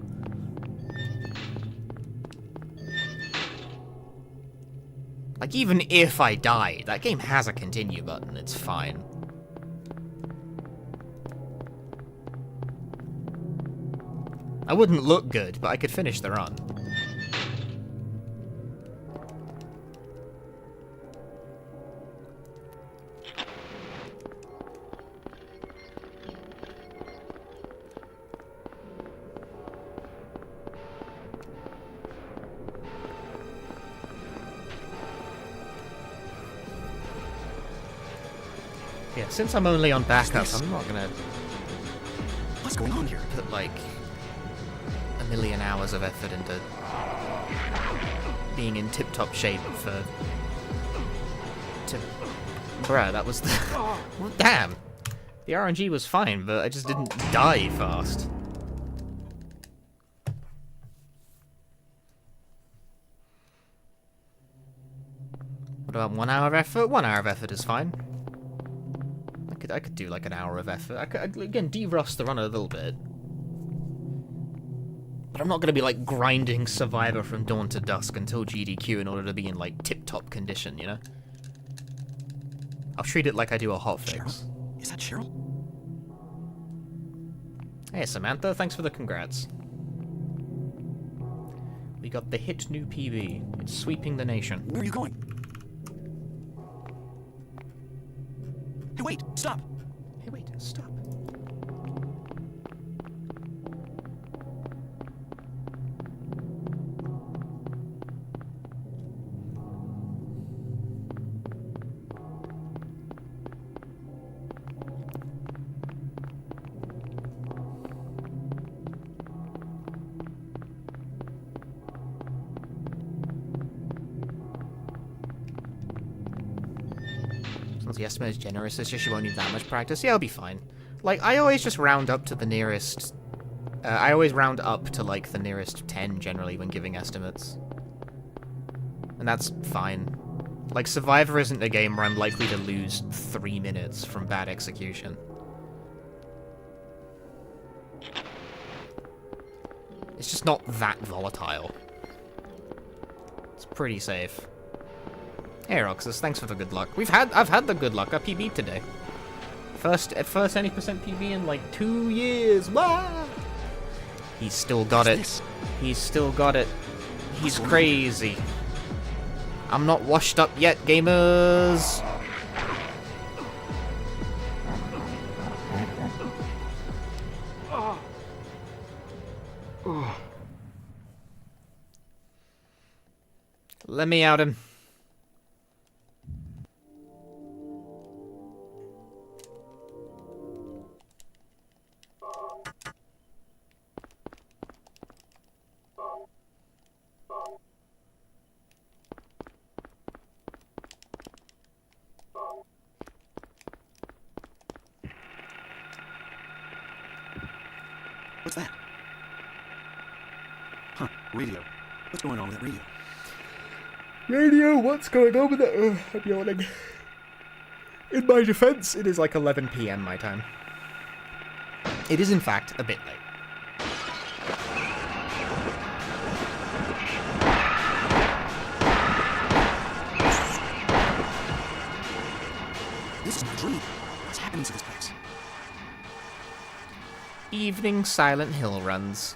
A: Like, even if I die, that game has a continue button, it's fine. I wouldn't look good, but I could finish the run. Yeah, since I'm only on backup, I'm not gonna
B: What's going on here?
A: put, like, a million hours of effort into being in tip-top shape Bruh, that was the... Well, damn! The RNG was fine, but I just didn't die fast. What about 1 hour of effort? 1 hour of effort is fine. I could do like an hour of effort. I could, again, de-rust the run a little bit. But I'm not going to be, like, grinding Survivor from dawn to dusk until GDQ in order to be in, like, tip-top condition, you know? I'll treat it like I do a hotfix.
B: Cheryl? Is that Cheryl?
A: Hey, Samantha, thanks for the congrats. We got the hit new PB. It's sweeping the nation.
B: Where are you going? Hey, wait! Stop!
A: Hey, wait, stop. The estimate is generous, it's just you won't need that much practice. Yeah, I'll be fine. Like, I always just round up to the nearest... I always round up to, like, the nearest 10, generally, when giving estimates. And that's fine. Like, Survivor isn't a game where I'm likely to lose 3 minutes from bad execution. It's just not that volatile. It's pretty safe. Hey Roxas, thanks for the good luck. I've had the good luck. I PB'd today. First any percent PB in like 2 years. Wah! He's still got it. He's still got it. He's crazy. I'm not washed up yet, gamers. Let me out him.
B: What's that? Huh, radio. What's going on with that radio?
A: Radio, what's going on with that? I'm yawning. In my defense, it is like 11 PM my time. It is, in fact, a bit late.
B: This is my dream. What's happening to this place?
A: Evening Silent Hill runs.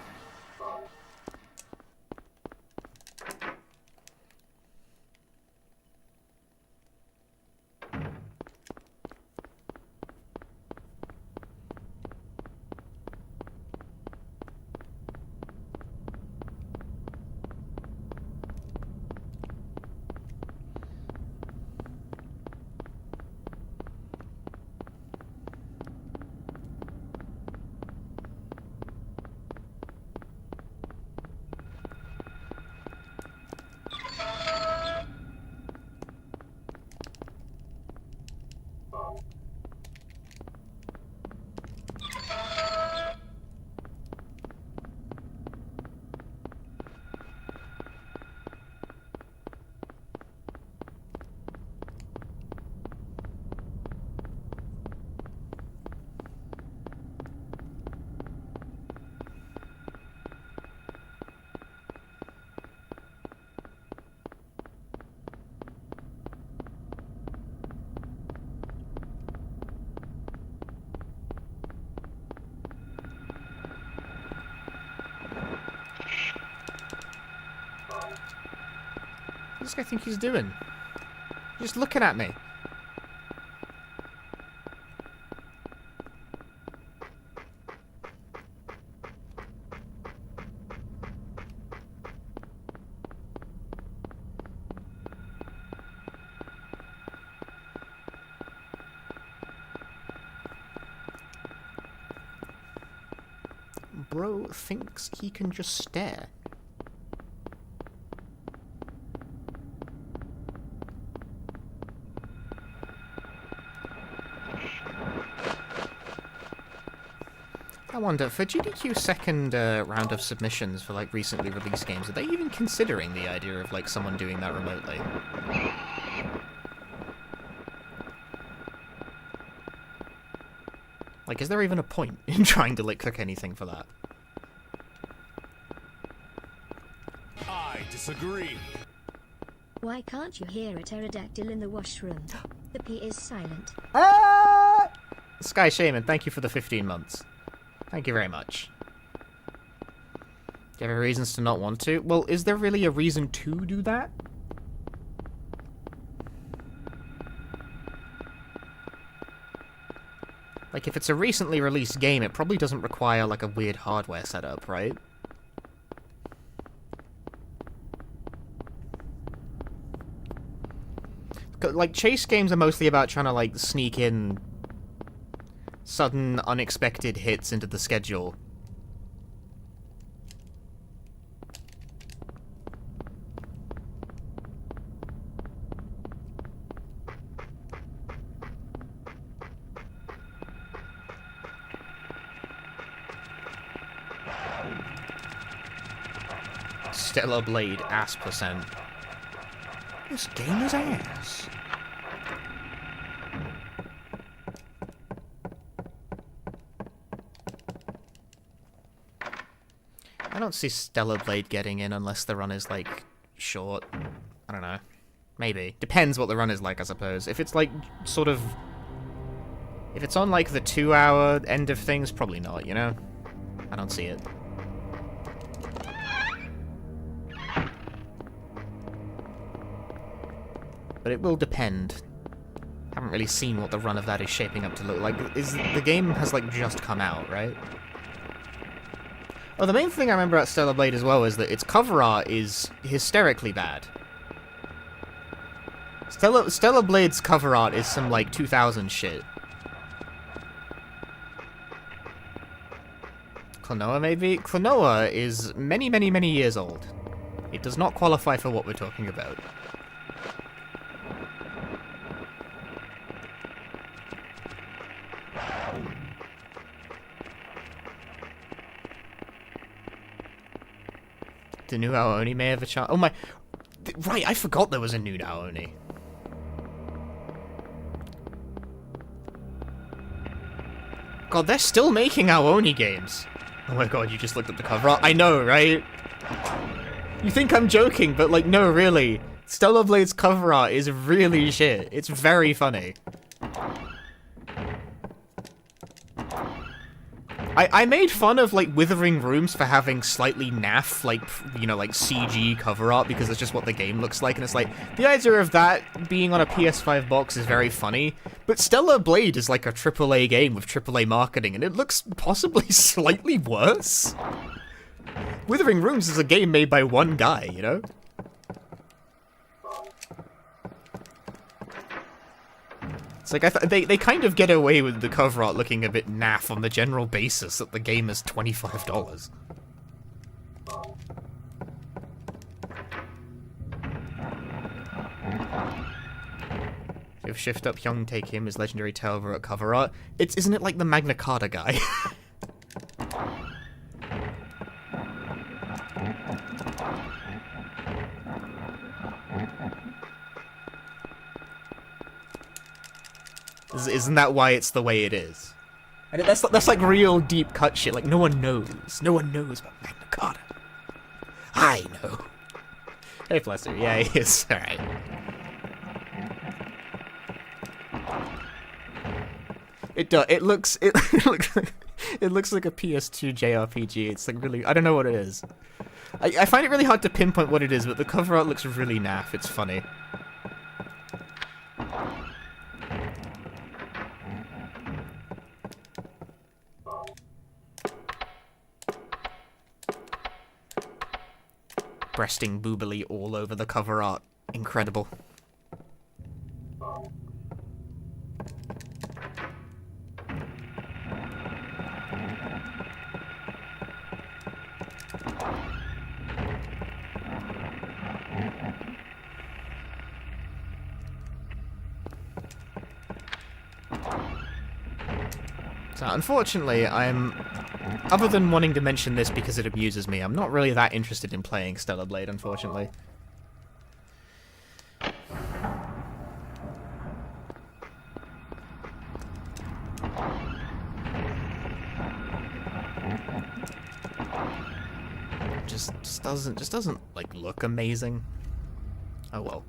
A: What does this guy think he's doing? Just looking at me. Bro thinks he can just stare. I wonder, for GDQ's second round of submissions for like recently released games, are they even considering the idea of like someone doing that remotely? Like, is there even a point in trying to like cook anything for that?
D: I disagree.
C: Why can't you hear a pterodactyl in the washroom? The P is silent.
A: Sky Shaman, thank you for the 15 months. Thank you very much. Do you have any reasons to not want to? Well, is there really a reason to do that? Like, if it's a recently released game, it probably doesn't require, like, a weird hardware setup, right? Like, chase games are mostly about trying to, like, sneak in sudden, unexpected hits into the schedule. Stellar Blade ass percent. This game is ass. I don't see Stellar Blade getting in unless the run is, like, short. I don't know. Maybe. Depends what the run is like, I suppose. If it's, like, sort of... If it's on, like, the 2-hour end of things, probably not, you know? I don't see it. But it will depend. Haven't really seen what the run of that is shaping up to look like. The game has, like, just come out, right? Oh, the main thing I remember about Stellar Blade as well is that its cover art is hysterically bad. Stellar Blade's cover art is some, like, 2000 shit. Klonoa, maybe? Klonoa is many, many, many years old. It does not qualify for what we're talking about. The new Aoni may have a chance. Oh my... Right, I forgot there was a new Aoni. God, they're still making Aoni games. Oh my god, you just looked at the cover art. I know, right? You think I'm joking, but like, no, really. Stellar Blade's cover art is really shit. It's very funny. I made fun of, like, Withering Rooms for having slightly naff, like, you know, like, CG cover art, because it's just what the game looks like, and it's like, the idea of that being on a PS5 box is very funny, but Stellar Blade is like a AAA game with AAA marketing, and it looks possibly slightly worse. Withering Rooms is a game made by one guy, you know? It's like, they kind of get away with the cover art looking a bit naff on the general basis that the game is $25. If Shift Up Hyung Take Him is legendary Tailroot cover art, isn't it like the Magna Carta guy? Isn't that why it's the way it is? And that's like real deep cut shit. Like, no one knows. No one knows about Magna Carta. I know. Hey, Fluster. Yeah, he is. Alright. It looks like a PS2 JRPG. It's like really, I don't know what it is. I find it really hard to pinpoint what it is, but the cover art looks really naff. It's funny. Breasting boobily all over the cover art. Incredible. So, unfortunately, other than wanting to mention this because it amuses me, I'm not really that interested in playing Stellar Blade, unfortunately. Just doesn't like look amazing. Oh well.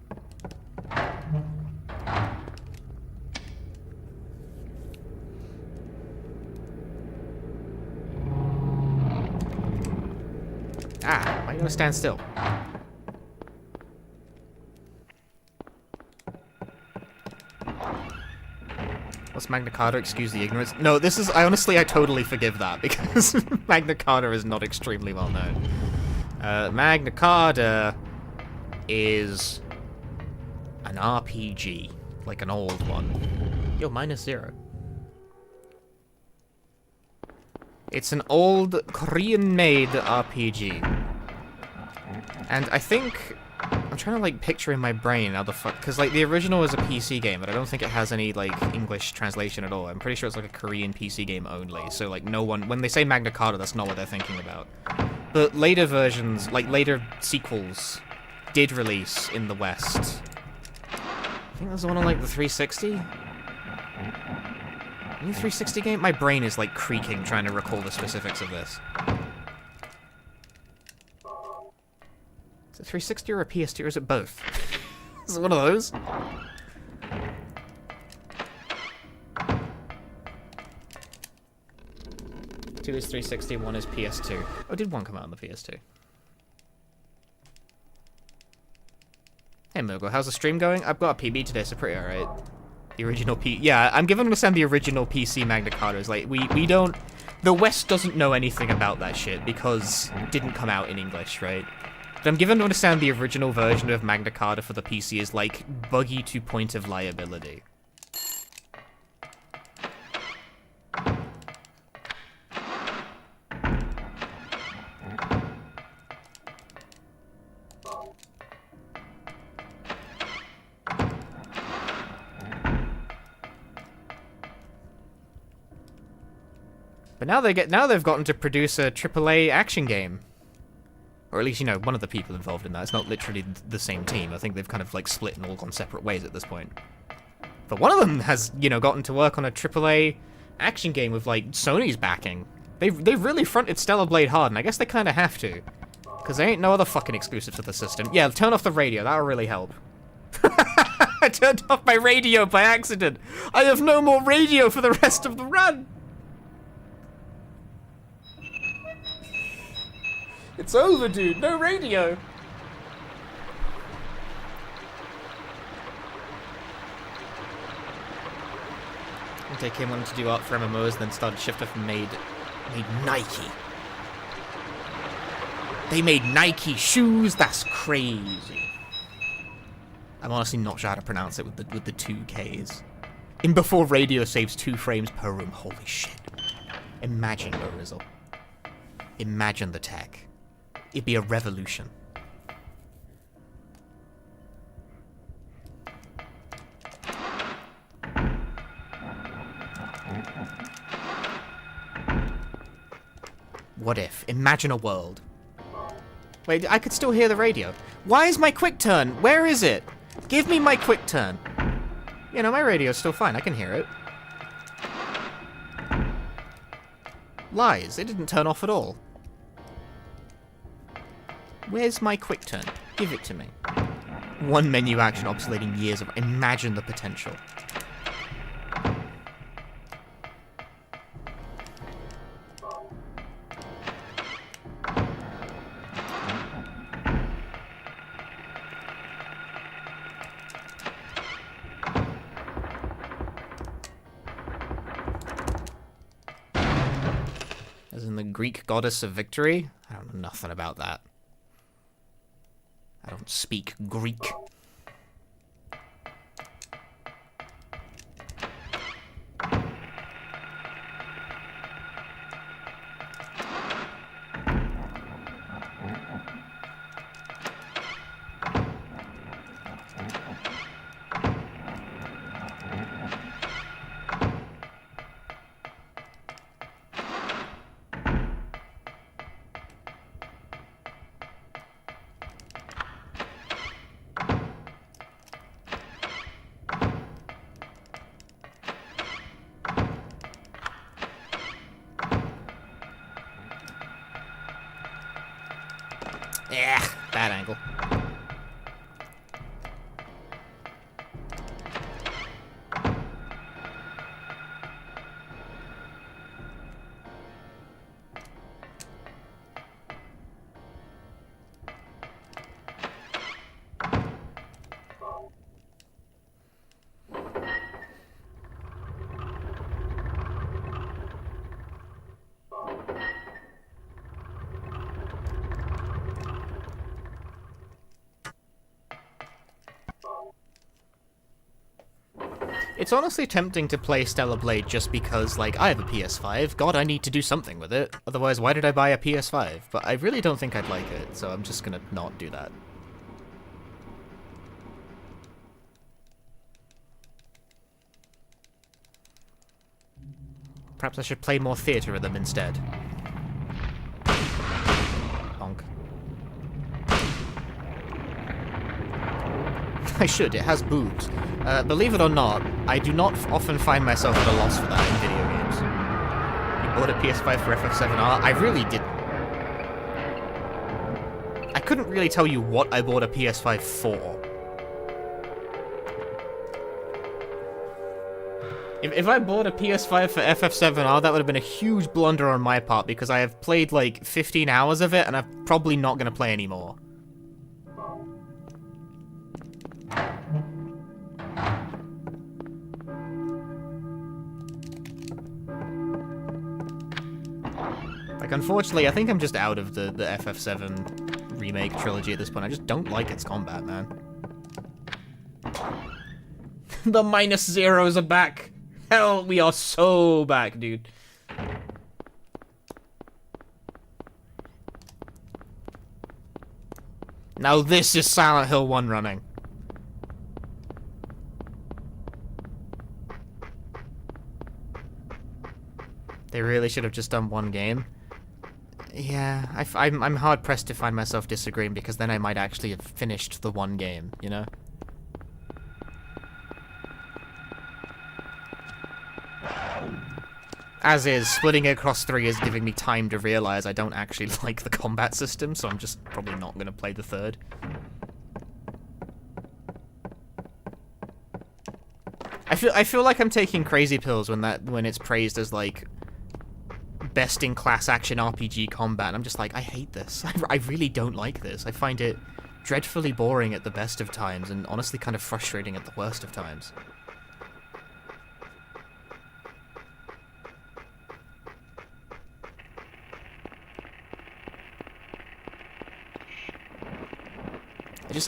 A: Ah, why are you gonna stand still? What's Magna Carta? Excuse the ignorance. No, this is, I totally forgive that, because Magna Carta is not extremely well known. Magna Carta is an RPG, like an old one. Yo, -0. It's an old Korean-made RPG. And I think, I'm trying to like picture in my brain how the fuck, because like the original is a PC game, but I don't think it has any like English translation at all. I'm pretty sure it's like a Korean PC game only, so like no one, when they say Magna Carta, that's not what they're thinking about. But later versions, like later sequels, did release in the West. I think there's one on like the 360? Any 360 game? My brain is like creaking trying to recall the specifics of this. Is it 360 or a PS2, or is it both? Is it one of those? Two is 360, one is PS2. Oh, did one come out on the PS2? Hey Mogo, how's the stream going? I've got a PB today, so pretty alright. The original yeah, I'm given to understand the original PC Magna Carta is like, we don't, the West doesn't know anything about that shit because it didn't come out in English, right? But I'm given to understand the original version of Magna Carta for the PC is like buggy to point of liability. But now they've gotten to produce a AAA action game. Or at least, you know, one of the people involved in that. It's not literally the same team. I think they've kind of like split and all gone separate ways at this point. But one of them has, you know, gotten to work on a AAA action game with like Sony's backing. They've really fronted Stellar Blade hard, and I guess they kind of have to. Because there ain't no other fucking exclusives to the system. Yeah, turn off the radio. That'll really help. I turned off my radio by accident. I have no more radio for the rest of the run. It's over, dude. No radio. Tekken wanted to do art for MMOs, and then started Shift Off and made Nike. They made Nike shoes. That's crazy. I'm honestly not sure how to pronounce it with the 2 Ks. In before radio saves 2 frames per room. Holy shit. Imagine the Rizzle. Imagine the tech. It'd be a revolution. What if? Imagine a world. Wait, I could still hear the radio. Why is my quick turn? Where is it? Give me my quick turn. You know, my radio's still fine. I can hear it. Lies. It didn't turn off at all. Where's my quick turn? Give it to me. 1 menu action obsoleting years of... Imagine the potential. As in the Greek goddess of victory? I don't know nothing about that. I don't speak Greek. Yeah, bad angle. It's honestly tempting to play Stellar Blade just because, like, I have a PS5. God, I need to do something with it. Otherwise, why did I buy a PS5? But I really don't think I'd like it, so I'm just gonna not do that. Perhaps I should play more theatre rhythm instead. Bonk. I should, it has boobs. Believe it or not, I do not often find myself at a loss for that in video games. You bought a PS5 for FF7R? I really didn't. I couldn't really tell you what I bought a PS5 for. If I bought a PS5 for FF7R, that would have been a huge blunder on my part because I have played like 15 hours of it and I'm probably not going to play anymore. Like, unfortunately, I think I'm just out of the FF7 Remake trilogy at this point. I just don't like its combat, man. The -0s are back! Hell, we are so back, dude. Now this is Silent Hill 1 running. They really should have just done one game. Yeah, I'm hard-pressed to find myself disagreeing because then I might actually have finished the one game, you know? As is, splitting it across 3 is giving me time to realize I don't actually like the combat system, so I'm just probably not going to play the 3rd. I feel like I'm taking crazy pills when it's praised as, like, best-in-class action RPG combat, and I'm just like, I hate this. I really don't like this. I find it dreadfully boring at the best of times, and honestly kind of frustrating at the worst of times.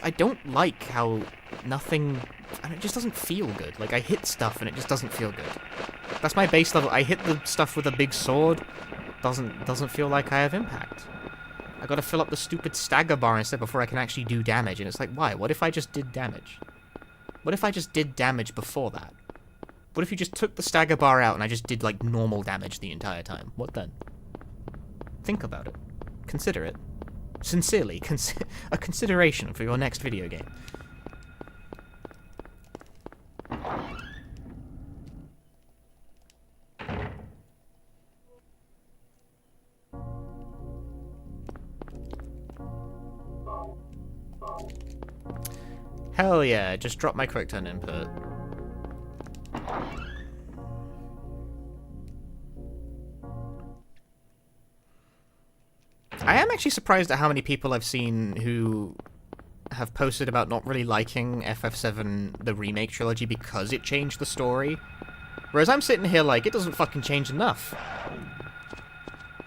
A: I don't like how nothing... it just doesn't feel good. Like, I hit stuff and it just doesn't feel good. That's my base level. I hit the stuff with a big sword. Doesn't feel like I have impact. I gotta fill up the stupid stagger bar instead before I can actually do damage, and it's like, why? What if I just did damage? What if I just did damage before that? What if you just took the stagger bar out and I just did, like, normal damage the entire time? What then? Think about it. Consider it. Sincerely, a consideration for your next video game. Hell yeah, just drop my quick turn input. I am actually surprised at how many people I've seen who have posted about not really liking FF7 the Remake trilogy because it changed the story. Whereas I'm sitting here like, it doesn't fucking change enough.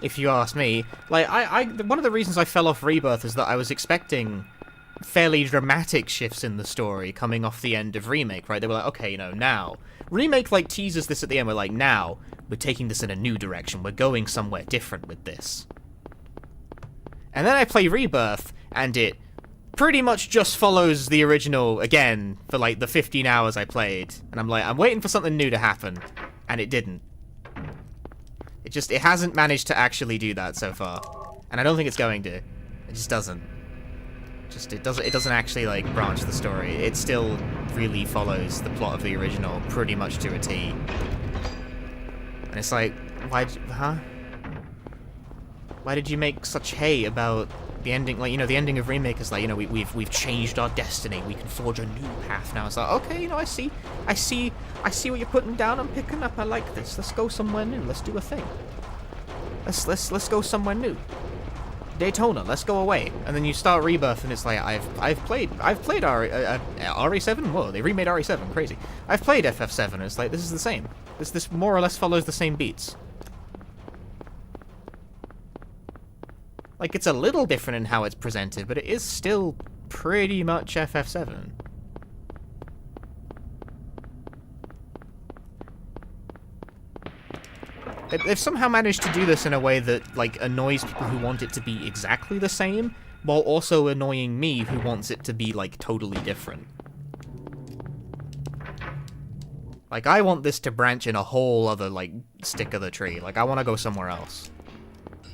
A: If you ask me. Like, one of the reasons I fell off Rebirth is that I was expecting fairly dramatic shifts in the story coming off the end of Remake, right? They were like, okay, you know, now. Remake, like, teases this at the end. We're like, now, we're taking this in a new direction. We're going somewhere different with this. And then I play Rebirth, and it pretty much just follows the original again for, like, the 15 hours I played. And I'm like, I'm waiting for something new to happen. And it didn't. It hasn't managed to actually do that so far. And I don't think it's going to. It just doesn't. It doesn't actually, like, branch the story. It still really follows the plot of the original pretty much to a T. And it's like, why did you make such hay about the ending? Like, you know, the ending of Remake is like, you know, we've changed our destiny. We can forge a new path now. It's like, okay, you know, I see what you're putting down. I'm picking up. I like this. Let's go somewhere new. Let's do a thing. Let's go somewhere new. Daytona, let's go away. And then you start Rebirth, and it's like, I've played RE7. Whoa, they remade RE7. Crazy. I've played FF7. And it's like, this is the same. This more or less follows the same beats. Like, it's a little different in how it's presented, but it is still pretty much FF7. They've somehow managed to do this in a way that, like, annoys people who want it to be exactly the same, while also annoying me who wants it to be, like, totally different. Like, I want this to branch in a whole other, like, stick of the tree. Like, I want to go somewhere else.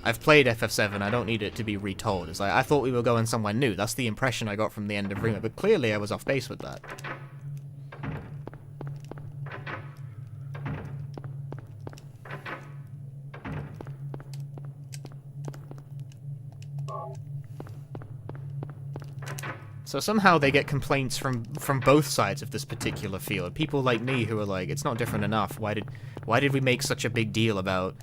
A: I've played FF7, I don't need it to be retold. It's like, I thought we were going somewhere new. That's the impression I got from the end of Remake, but clearly I was off base with that. So somehow they get complaints from both sides of this particular field. People like me who are like, it's not different enough. Why did we make such a big deal about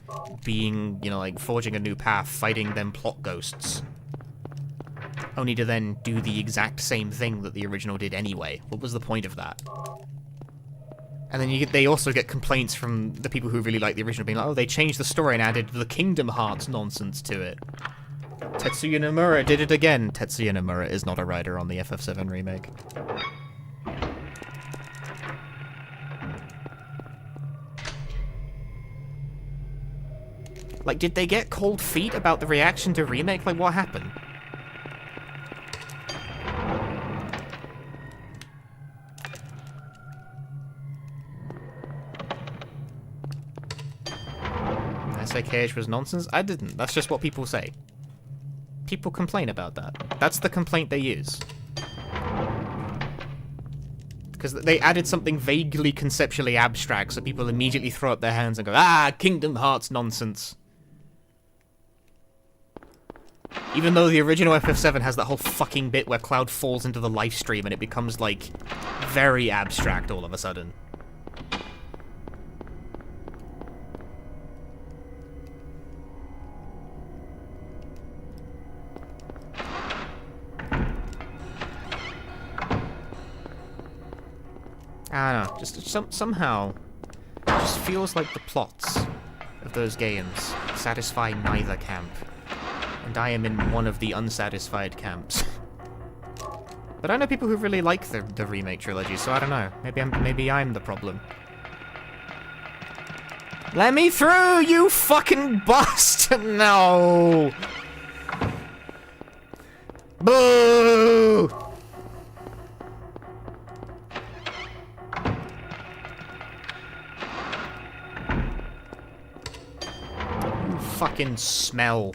A: being, you know, like, forging a new path, fighting them plot ghosts? Only to then do the exact same thing that the original did anyway. What was the point of that? And then they also get complaints from the people who really like the original, being like, oh, they changed the story and added the Kingdom Hearts nonsense to it. Tetsuya Nomura did it again. Tetsuya Nomura is not a writer on the FF7 remake. Like, did they get cold feet about the reaction to Remake? Like, what happened? I say KH was nonsense? I didn't. That's just what people say. People complain about that. That's the complaint they use. Because they added something vaguely conceptually abstract, so people immediately throw up their hands and go, ah, Kingdom Hearts nonsense. Even though the original FF7 has that whole fucking bit where Cloud falls into the life stream and it becomes, like, very abstract all of a sudden. I don't know, just somehow, it just feels like the plots of those games satisfy neither camp, and I am in one of the unsatisfied camps. But I know people who really like the remake trilogy, so I don't know. Maybe I'm the problem. Let me through, you fucking bust! No! Boo! You fucking smell.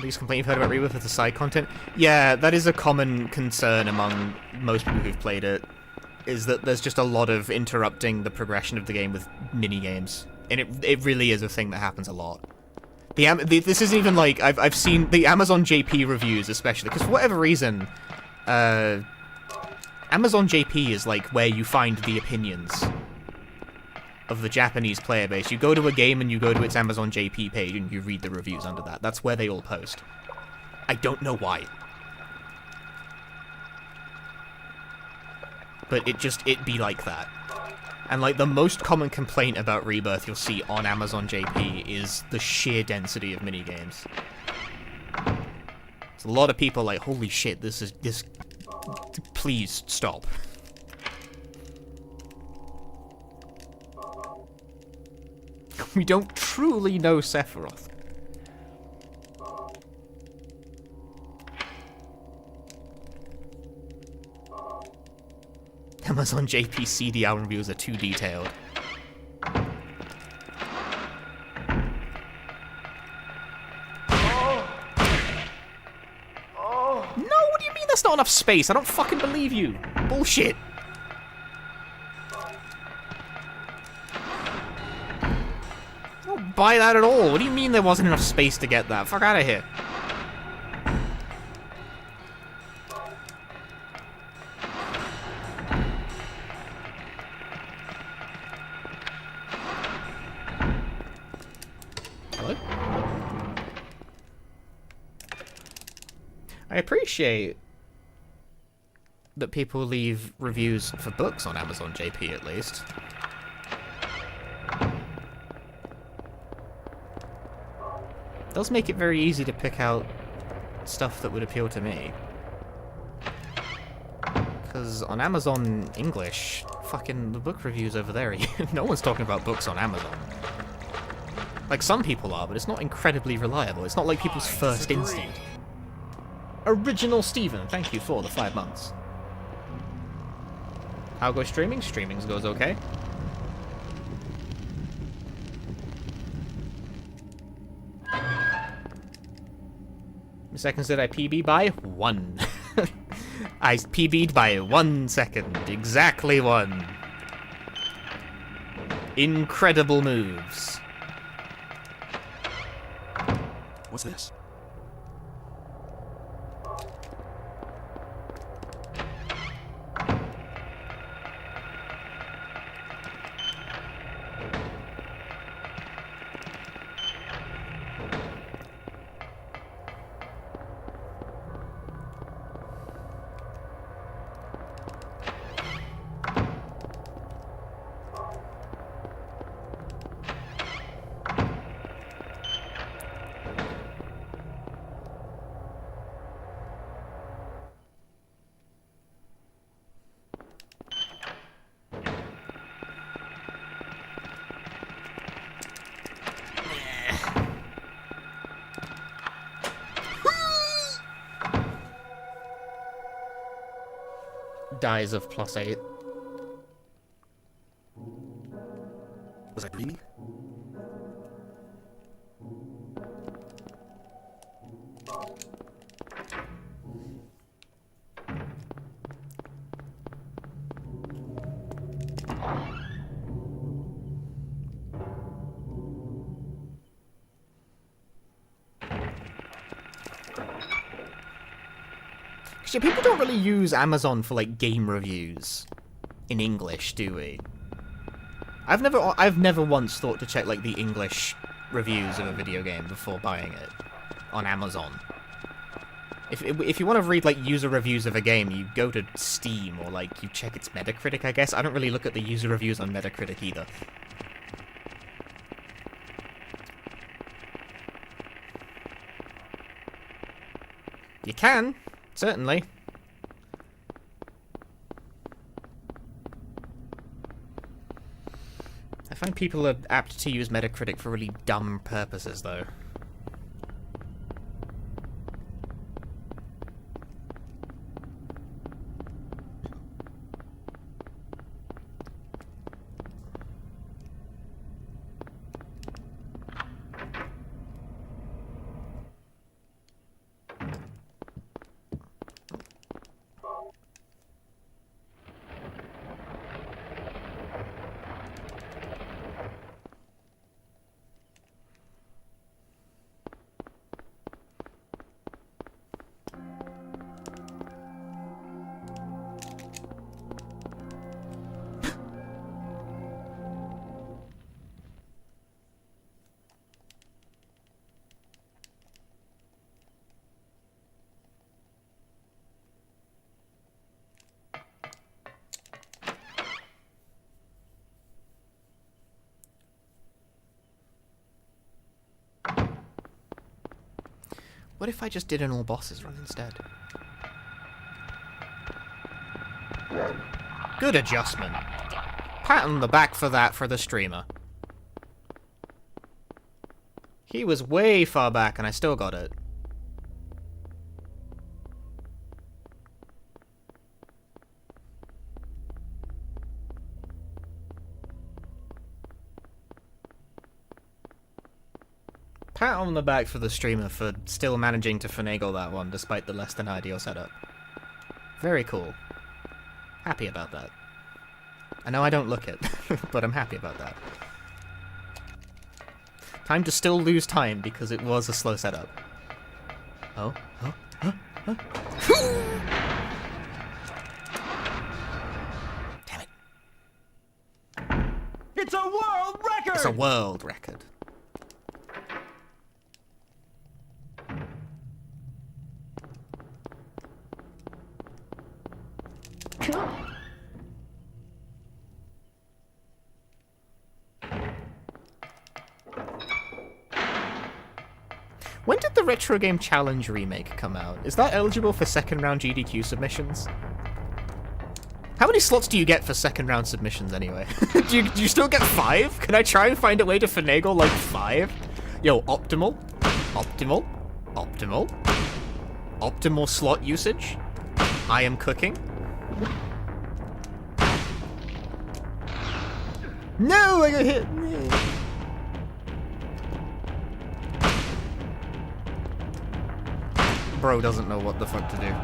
A: Biggest complaint you've heard about Rebirth with the side content? Yeah, that is a common concern among most people who've played it, is that there's just a lot of interrupting the progression of the game with mini-games. And it really is a thing that happens a lot. This isn't even like, I've seen the Amazon JP reviews especially, because for whatever reason, Amazon JP is like where you find the opinions of the Japanese player base. You go to a game and you go to its Amazon JP page and you read the reviews under that. That's where they all post. I don't know why. But it be like that. And like the most common complaint about Rebirth you'll see on Amazon JP is the sheer density of minigames. So a lot of people are like, holy shit, this please stop. We don't truly know Sephiroth. Amazon JP CDR reviews are too detailed. No, what do you mean that's not enough space? I don't fucking believe you. Bullshit. Buy that at all. What do you mean there wasn't enough space to get that? Fuck out of here. Hello? I appreciate that people leave reviews for books on Amazon JP at least. It does make it very easy to pick out stuff that would appeal to me. Because on Amazon English, fucking the book reviews over there, no one's talking about books on Amazon. Like, some people are, but it's not incredibly reliable. It's not like people's first instinct. Original Steven, thank you for the 5 months. How goes streaming? Streaming goes okay. Seconds did I PB by? 1. I PB'd by 1 second. Exactly 1. Incredible moves.
B: What's this?
A: Dies of +8.
B: Was I dreaming?
A: Actually, people don't really use Amazon for, like, game reviews in English, do we? I've never once thought to check like the English reviews of a video game before buying it on Amazon. If you want to read like user reviews of a game, you go to Steam or like you check its Metacritic, I guess. I don't really look at the user reviews on Metacritic either. You can, certainly. I find people are apt to use Metacritic for really dumb purposes, though. What if I just did an all bosses run instead? Good adjustment. Pat on the back for that for the streamer. He was way far back and I still got it. Pat on the back for the streamer for still managing to finagle that one despite the less than ideal setup. Very cool. Happy about that. I know I don't look it, but I'm happy about that. Time to still lose time because it was a slow setup. Oh. Damn it.
E: It's a world record!
A: It's a world record. When did the Retro Game Challenge remake come out? Is that eligible for second round GDQ submissions? How many slots do you get for second round submissions anyway? do you still get 5? Can I try and find a way to finagle like 5? Yo, optimal slot usage. I am cooking. No, I got hit. Bro doesn't know what the fuck to do.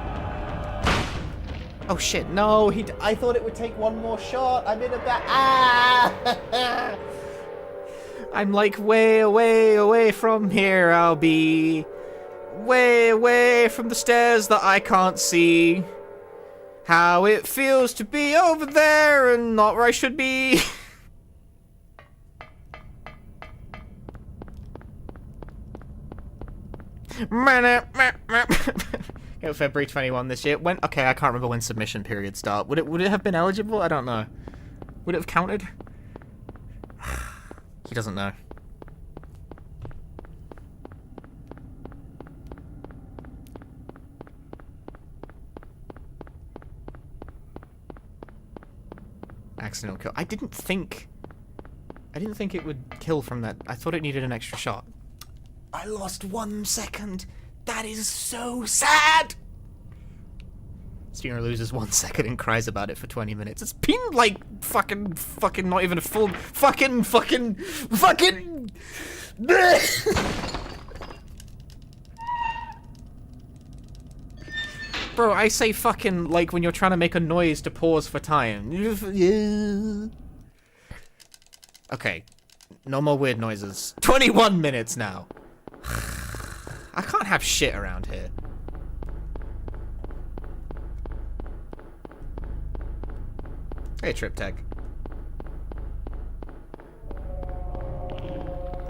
A: Oh shit, no, I thought it would take one more shot. I'm in a I'm like way away from here. I'll be way away from the stairs that I can't see. How it feels to be over there and not where I should be. February 21 this year. When? Okay, I can't remember when submission periods start. Would it have been eligible? I don't know. Would it have counted? He doesn't know. Accidental kill. I didn't think it would kill from that. I thought it needed an extra shot. I lost 1 second. That is so sad. Speedrunner loses 1 second and cries about it for 20 minutes. It's been like fucking not even a full fucking. Bro, I say fucking like when you're trying to make a noise to pause for time. Okay, no more weird noises. 21 minutes now. I can't have shit around here. Hey, Trip Tech.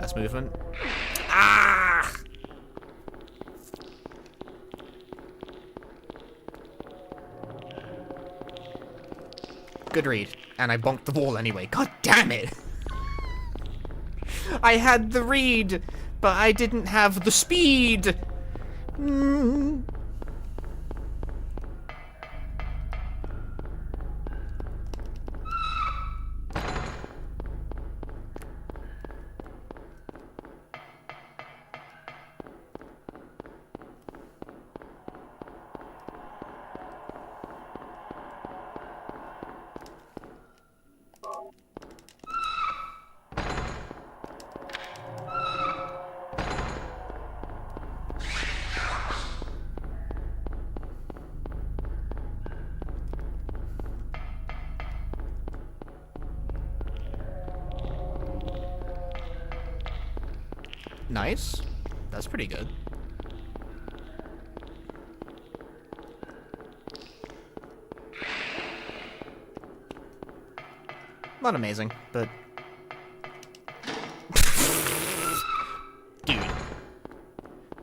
A: Best movement. Ah! Good read. And I bonked the wall anyway. God damn it! I had the read, but I didn't have the speed! Nice. That's pretty good. Not amazing, but... Dude.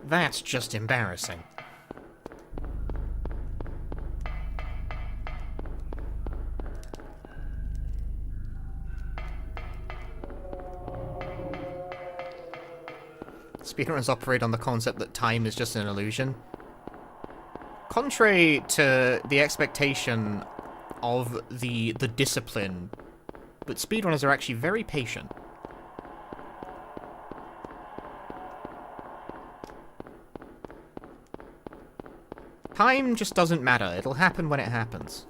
A: That's just embarrassing. Speedruns operate on the concept that time is just an illusion. Contrary to the expectation of the discipline, but speedrunners are actually very patient. Time just doesn't matter. It'll happen when it happens.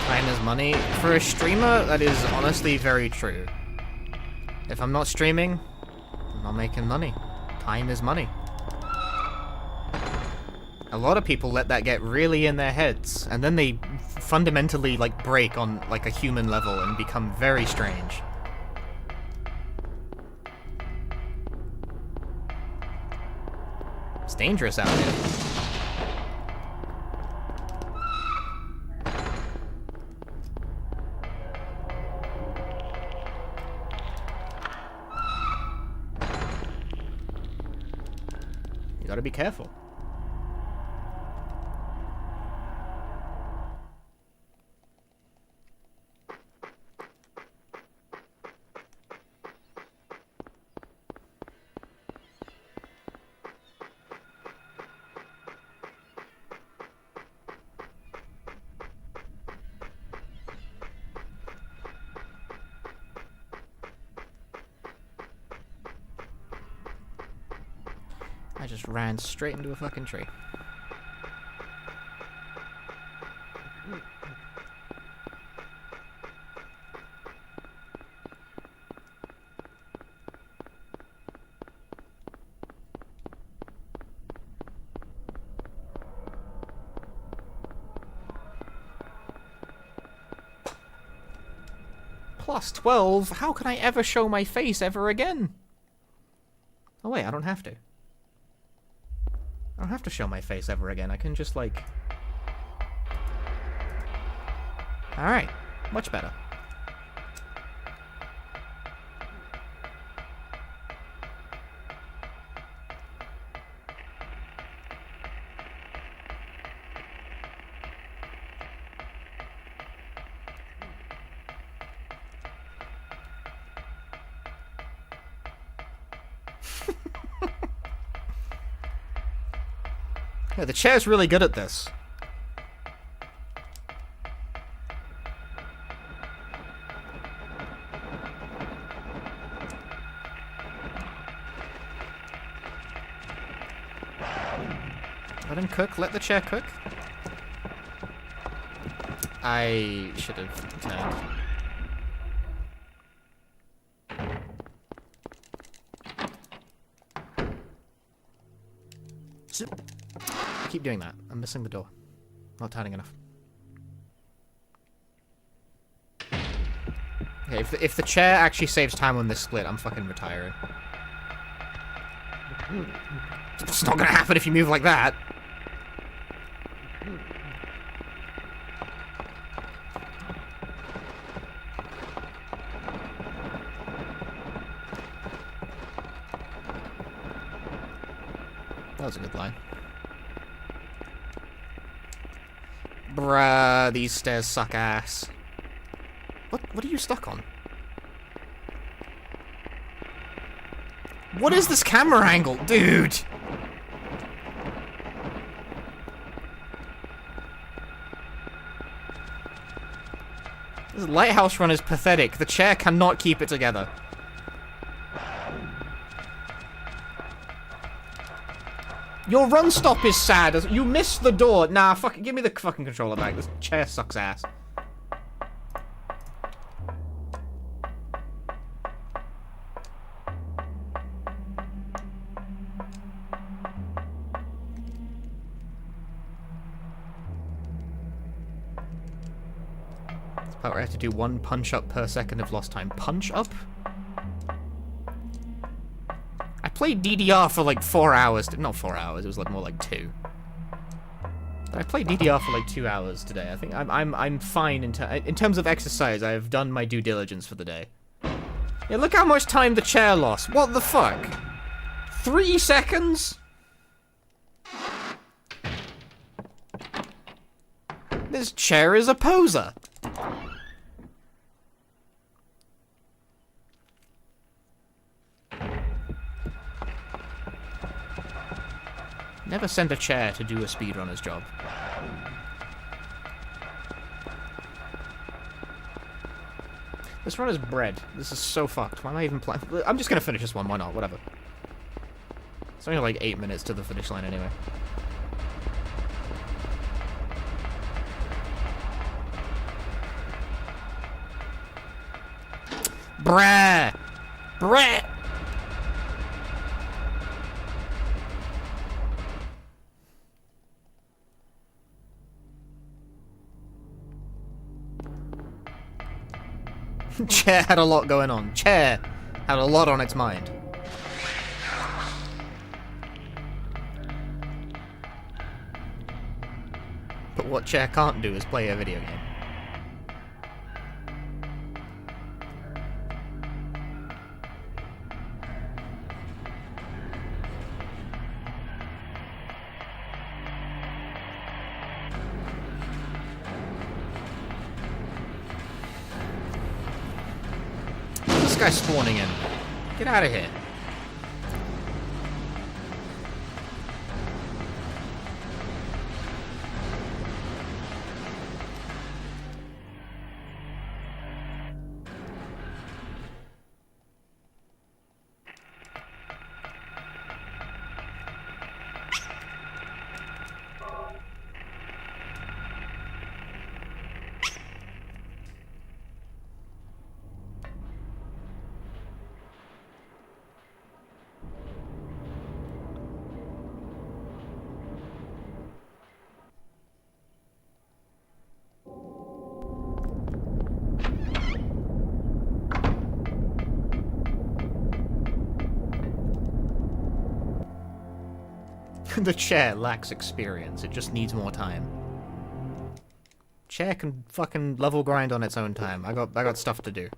A: Time is money. For a streamer, that is honestly very true. If I'm not streaming, I'm not making money. Time is money. A lot of people let that get really in their heads, and then they fundamentally, like, break on, like, a human level and become very strange. It's dangerous out here. You gotta be careful. I just ran straight into a fucking tree. Plus 12? How can I ever show my face ever again? Oh wait, I don't have to. I don't have to show my face ever again. I can just, like... Alright. Much better. Yeah, the chair's really good at this. Let him cook. Let the chair cook. I should have turned. I keep doing that. I'm missing the door. Not turning enough. Okay, if the chair actually saves time on this split, I'm fucking retiring. It's not gonna happen if you move like that. That was a good line. Bruh, these stairs suck ass. What are you stuck on? What is this camera angle? Dude! This lighthouse run is pathetic. The chair cannot keep it together. Your run stop is sad. You missed the door. Nah, fuck it. Give me the fucking controller back. This chair sucks ass. This part where I have to do 1 punch up per second of lost time. Punch up? I played DDR for like 4 hours. Not 4 hours. It was like more like 2. But I played DDR for like 2 hours today. I think I'm fine in terms of exercise. I have done my due diligence for the day. Yeah, look how much time the chair lost. What the fuck? 3 seconds? This chair is a poser. Never send a chair to do a speedrunner's job. This run is bread. This is so fucked. Why am I even playing? I'm just gonna finish this one. Why not? Whatever. It's only like 8 minutes to the finish line anyway. Bruh! Bruh! Chair had a lot going on. Chair had a lot on its mind. But what Chair can't do is play a video game. This guy's spawning in. Get out of here. The chair lacks experience. It just needs more time. Chair can fucking level grind on its own time. I got stuff to do.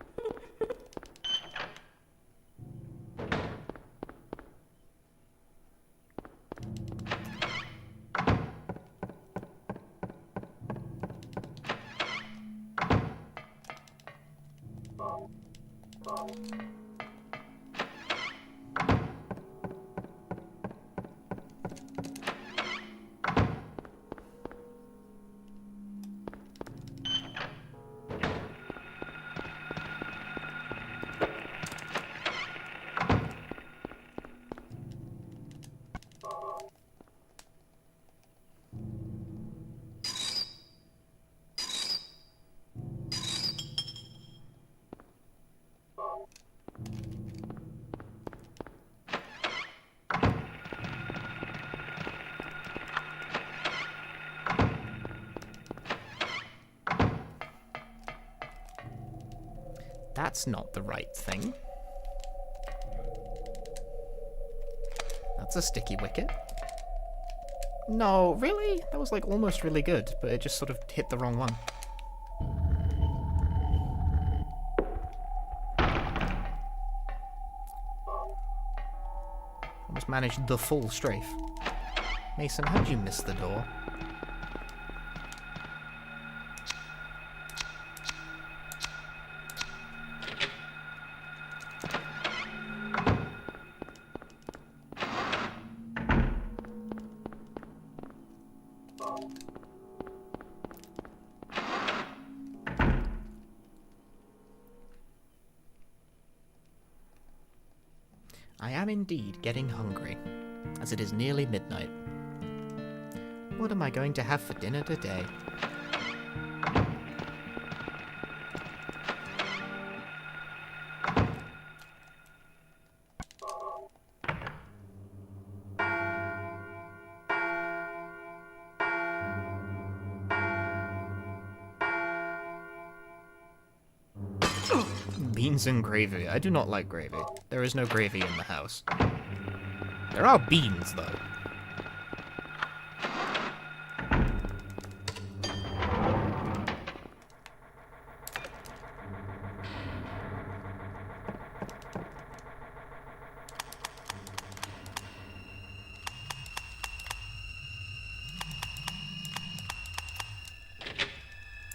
A: That's not the right thing. That's a sticky wicket. No, really? That was like almost really good, but it just sort of hit the wrong one. Almost managed the full strafe. Mason, how'd you miss the door? I am indeed getting hungry, as it is nearly midnight. What am I going to have for dinner today? Beans and gravy. I do not like gravy. There is no gravy in the house. There are beans, though.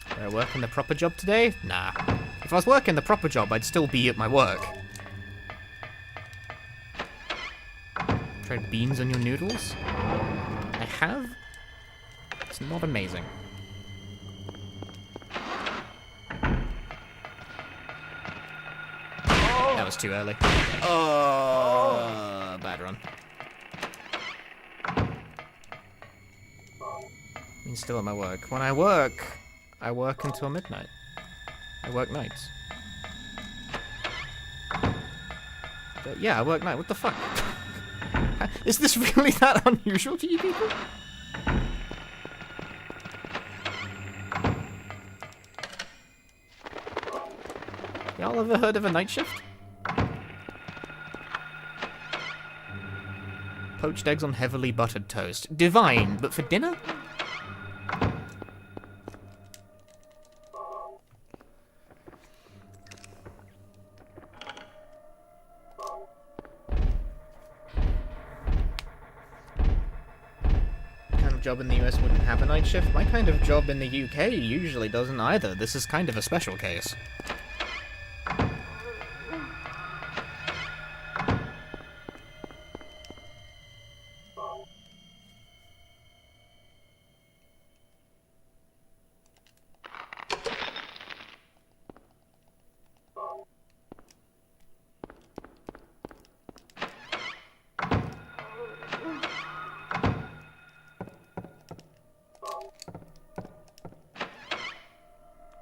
A: Do I work in the proper job today? Nah. If I was working the proper job, I'd still be at my work. Tried beans on your noodles? I have? It's not amazing. That was too early. Oh, bad run. I'm still at my work. When I work until midnight. I work nights. But yeah, I work night. What the fuck? Is this really that unusual to you people? Y'all ever heard of a night shift? Poached eggs on heavily buttered toast. Divine, but for dinner? Job in the US wouldn't have a night shift. My kind of job in the UK usually doesn't either. This is kind of a special case.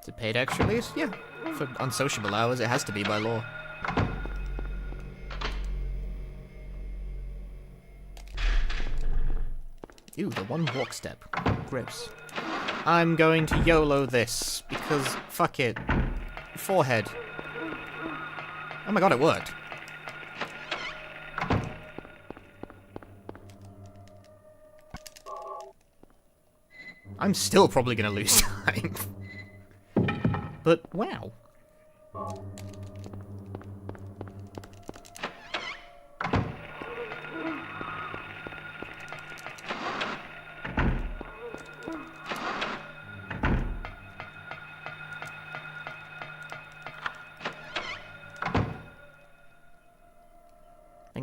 A: Is it paid extra lease? Yeah. For unsociable hours, it has to be by law. Ew, the one walk step. Gross. I'm going to YOLO this, because fuck it. Forehead. Oh my god, it worked. I'm still probably gonna lose time. But, wow.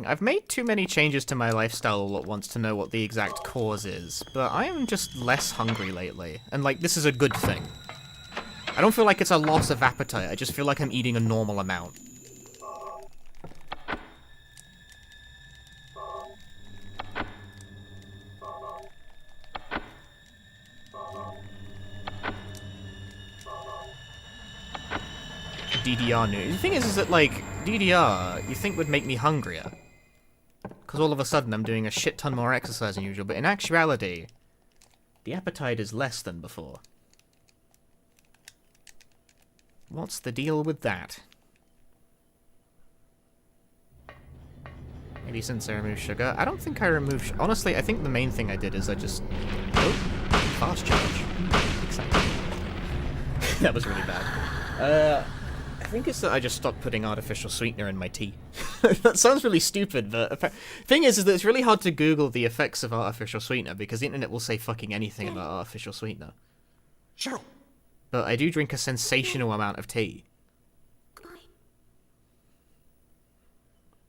A: I've made too many changes to my lifestyle all at once to know what the exact cause is, but I am just less hungry lately, and like, this is a good thing. I don't feel like it's a loss of appetite, I just feel like I'm eating a normal amount. DDR news. The thing is that, like, DDR, you think would make me hungrier. Because all of a sudden I'm doing a shit ton more exercise than usual, but in actuality, the appetite is less than before. What's the deal with that? Maybe since I removed sugar. I don't think I removed... Honestly, I think the main thing I did is I just... Oh, fast charge. Exciting. That was really bad. I think it's that I just stopped putting artificial sweetener in my tea. That sounds really stupid, but... Thing is that it's really hard to Google the effects of artificial sweetener, because the internet will say fucking anything about artificial sweetener.
B: Cheryl.
A: But I do drink a sensational amount of tea.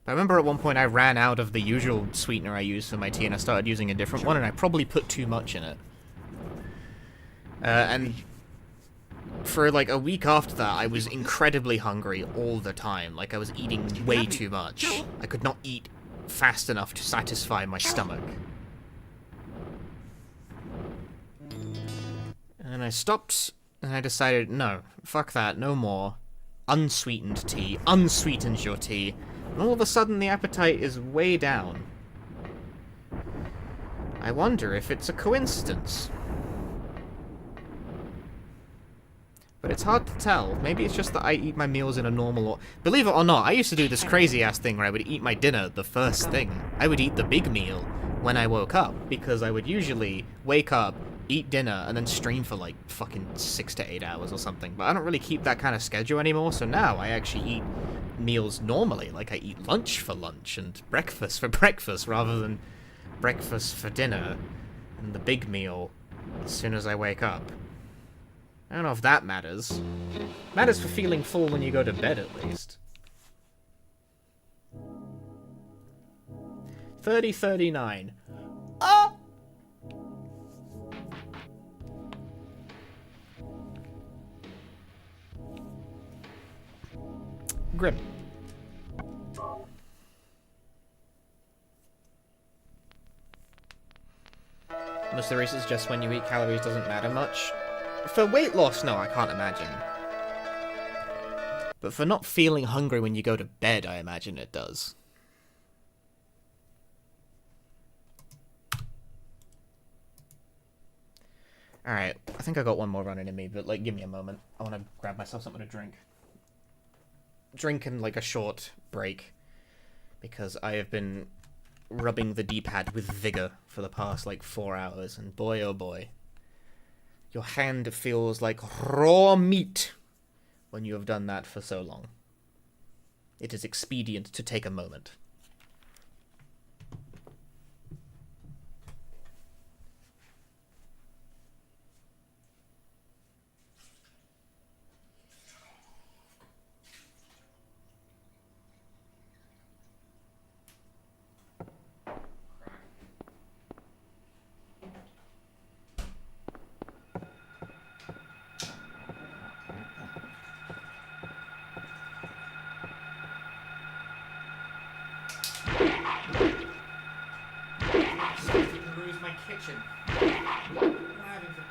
A: I remember at one point I ran out of the usual sweetener I use for my tea and I started using a different one and I probably put too much in it. And for like a week after that I was incredibly hungry all the time. Like I was eating way too much. I could not eat fast enough to satisfy my stomach. And I stopped and I decided, no, fuck that, no more. Unsweetened tea. Unsweetens your tea. And all of a sudden the appetite is way down. I wonder if it's a coincidence. But it's hard to tell. Maybe it's just that I eat my meals in a normal order. Believe it or not, I used to do this crazy-ass thing where I would eat my dinner the first thing. I would eat the big meal when I woke up, because I would usually wake up, eat dinner, and then stream for like fucking 6 to 8 hours or something. But I don't really keep that kind of schedule anymore, so now I actually eat meals normally. Like I eat lunch for lunch and breakfast for breakfast rather than breakfast for dinner and the big meal as soon as I wake up. I don't know if that matters. Matters for feeling full when you go to bed at least. 3039. Ah! Grim. Most of the research just when you eat calories doesn't matter much. For weight loss, no, I can't imagine. But for not feeling hungry when you go to bed, I imagine it does. Alright, I think I got one more running in me, but like, give me a moment. I want to grab myself something to drink. Drink and like a short break. Because I have been rubbing the D-pad with vigor for the past like 4 hours, and boy oh boy. Your hand feels like raw meat when you have done that for so long. It is expedient to take a moment. Kitchen. What am I having for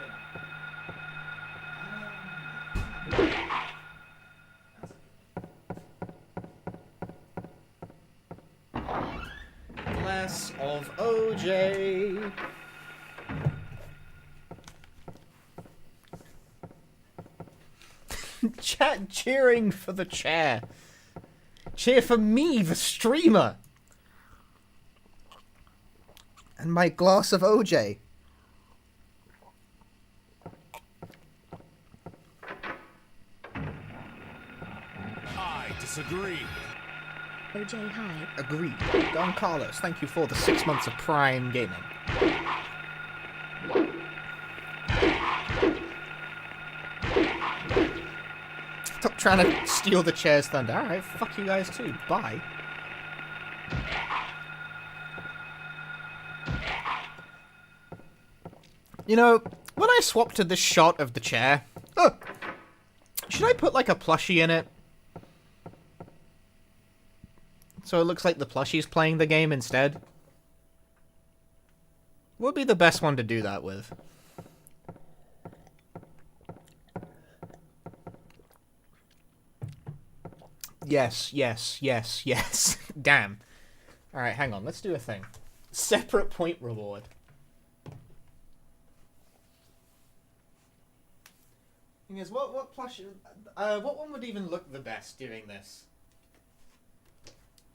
A: dinner? Glass of OJ. Chat cheering for the chair. Cheer for me, the streamer. And my glass of OJ.
D: I disagree.
C: OJ hi.
A: Agreed. Don Carlos, thank you for the 6 months of Prime Gaming. Stop trying to steal the chair's thunder. Alright, fuck you guys too. Bye. You know, when I swapped to this shot of the chair... should I put, like, a plushie in it? So it looks like the plushie's playing the game instead? What would be the best one to do that with? Yes, yes, yes, yes. Damn. Alright, hang on. Let's do a thing. Separate point reward. Thing is, what plush... what one would even look the best doing this?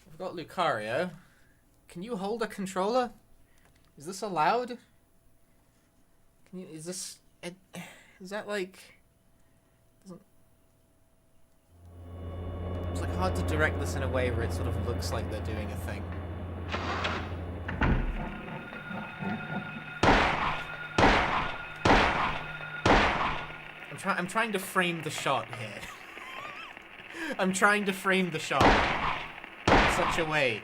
A: We've got Lucario. Can you hold a controller? Is this allowed? Can you? Is this? Is that like? It's like hard to direct this in a way where it sort of looks like they're doing a thing. I'm trying to frame the shot here. I'm trying to frame the shot in such a way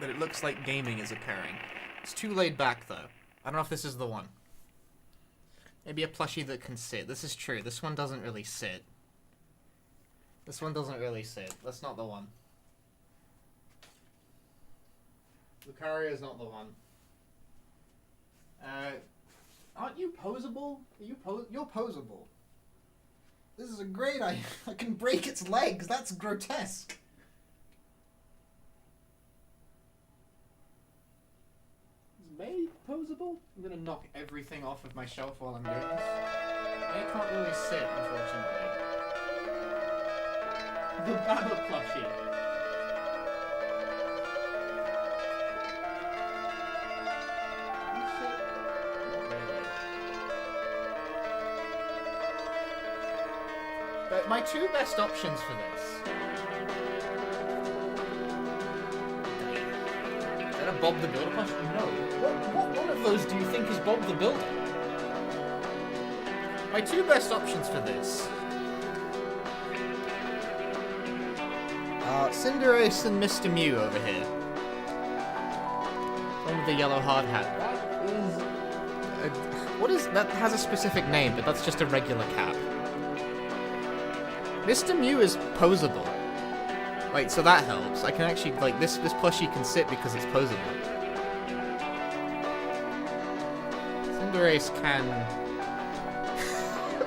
A: that it looks like gaming is occurring. It's too laid back though. I don't know if this is the one. Maybe a plushie that can sit. This is true. This one doesn't really sit. This one doesn't really sit. That's not the one. Lucario is not the one. Aren't you posable? Are you you're posable. This is a great idea. I can break its legs. That's grotesque. Is May posable? I'm gonna knock everything off of my shelf while I'm doing this. May can't really sit, unfortunately. The Baba plushie. But my two best options for this. Is that a Bob the Builder plushie? No. What one of those do you think is Bob the Builder? My two best options for this are Cinderace and Mr. Mew over here. One with the yellow hard hat. That is... what is... That has a specific name, but that's just a regular cap. Mr. Mew is posable. Wait, so that helps. I can actually, like, this plushie can sit because it's posable. Cinderace can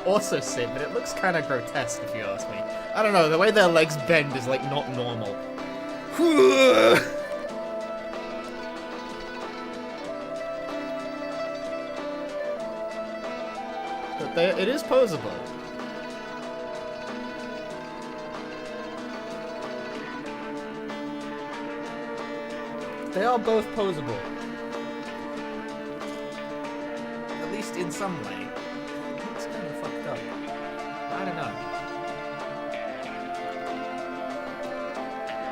A: also sit, but it looks kind of grotesque if you ask me. I don't know, the way their legs bend is, like, not normal. But it is posable. They are both posable. At least in some way. It's kind of fucked up. I don't know.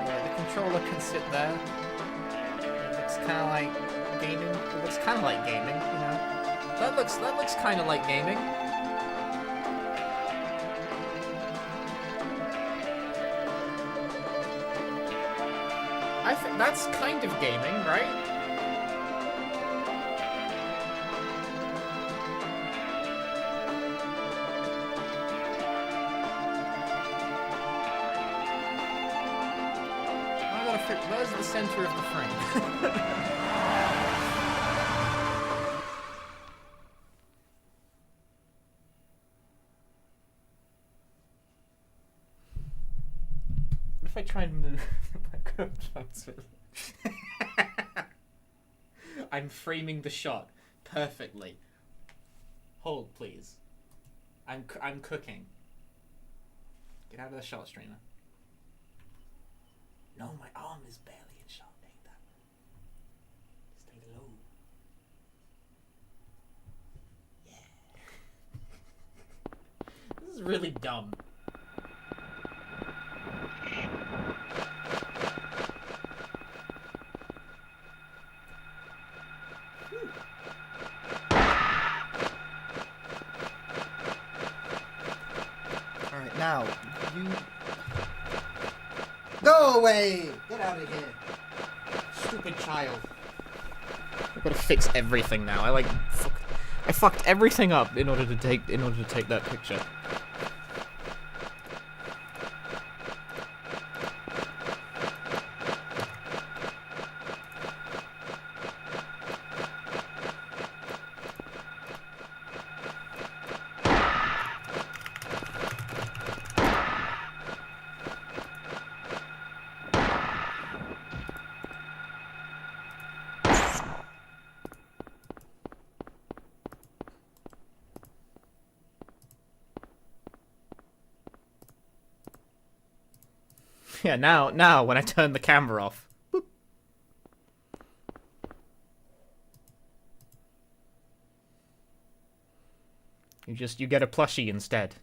A: Yeah, the controller can sit there. It looks kind of like gaming. It looks kind of like gaming, you know. That looks kind of like gaming. I think that's kind of gaming, right? I gotta fix. Where's the center of the frame? What if I try and move the microphones? I'm framing the shot perfectly. Hold, please. I'm cooking. Get out of the shot, streamer. No, my arm is barely in shot. Ain't that? Stay low. Yeah. This is really dumb. Alright, now, you... Go away! Get out of here. Stupid child. I've got to fix everything now. I fucked everything up in order to take that picture. Yeah, now when I turn the camera off, boop, You get a plushie instead.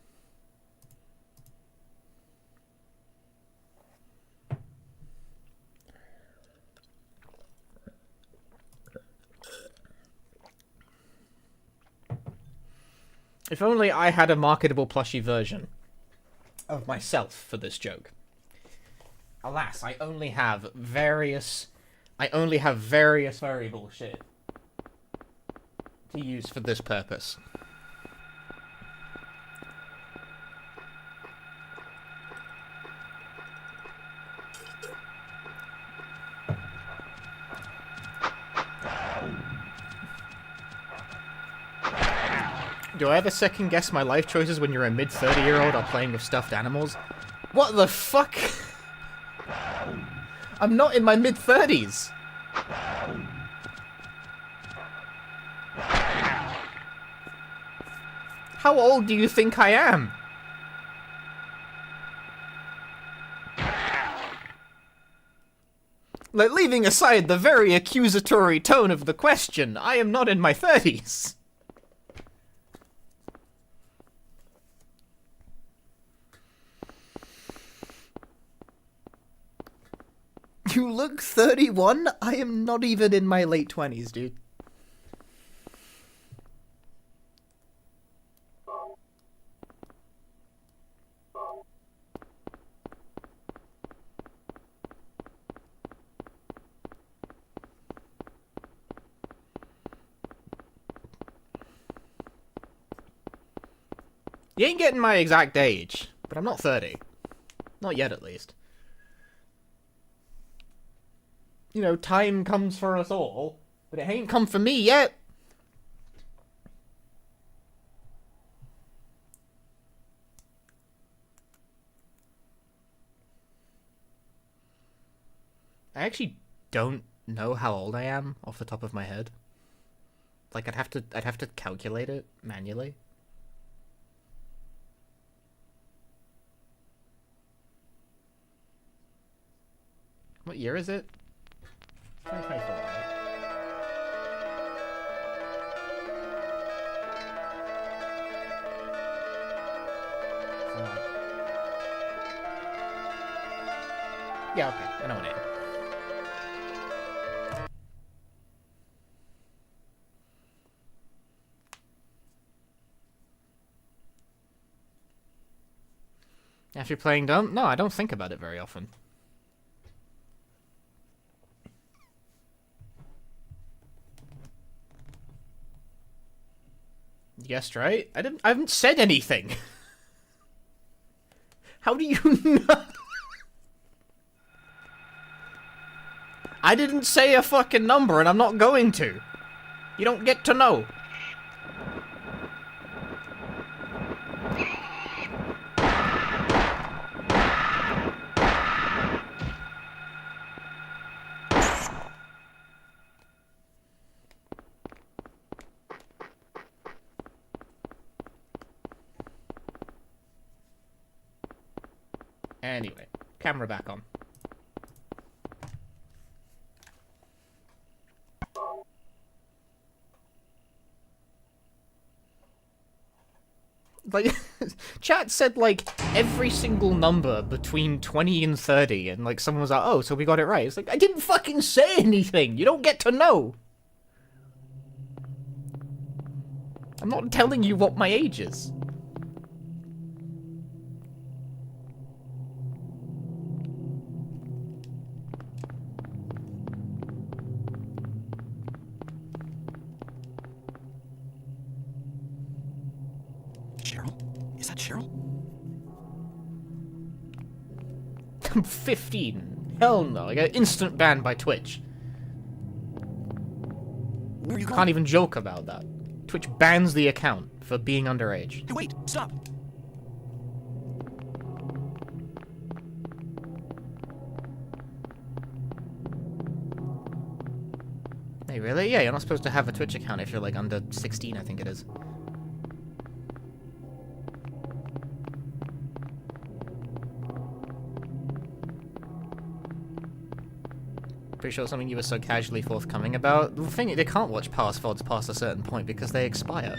A: If only I had a marketable plushie version of myself for this joke. Alas, I only have various variable shit to use for this purpose. Do I ever second guess my life choices when you're a mid-30-year-old or playing with stuffed animals? What the fuck? I'm not in my mid-30s. How old do you think I am? Like, leaving aside the very accusatory tone of the question, I am not in my 30s. You look 31? I am not even in my late 20s, dude. You ain't getting my exact age, but I'm not 30. Not yet, at least. You know, time comes for us all, but it ain't come for me yet. I actually don't know how old I am off the top of my head. Like, I'd have to calculate it manually. What year is it? 2024, right? Yeah, okay. I know what it is. After playing dumb? No, I don't think about it very often. You guessed right. I haven't said anything. How do you know? I didn't say a fucking number and I'm not going to. You don't get to know. Anyway, camera back on. Like, chat said, like, every single number between 20 and 30, and, like, someone was like, oh, so we got it right. It's like, I didn't fucking say anything! You don't get to know! I'm not telling you what my age is. I'm 15. Hell no. I got instant banned by Twitch.
B: Where are you
A: Can't even joke about that. Twitch bans the account for being underage.
B: Hey, wait, stop.
A: Hey, really? Yeah, you're not supposed to have a Twitch account if you're, like, under 16, I think it is. Pretty sure something you were so casually forthcoming about. The thing, they can't watch past VODs past a certain point because they expire.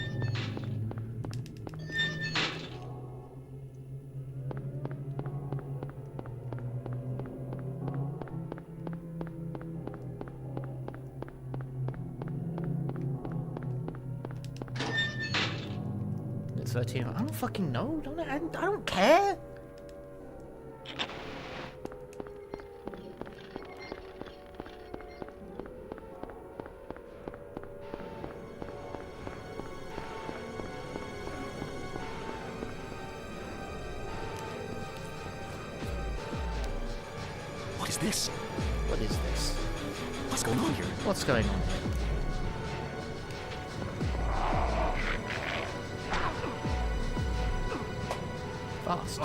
A: 13. I don't fucking know. I don't care.
B: What is this?
A: What is this?
B: What's going on here?
A: What's going on? Fast.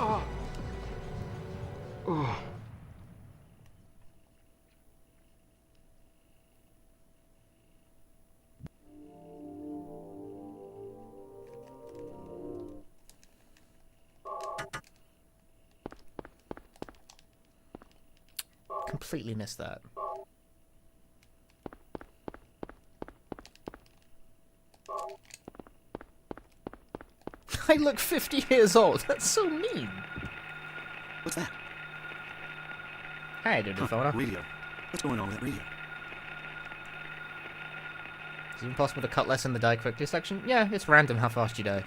A: Completely missed that. I look 50 years old. That's so mean.
B: What's that?
A: Hey, dude, phone.
B: Radio. What's going on with that radio?
A: Is it impossible to cut less in the die quickly section? Yeah, it's random how fast you die.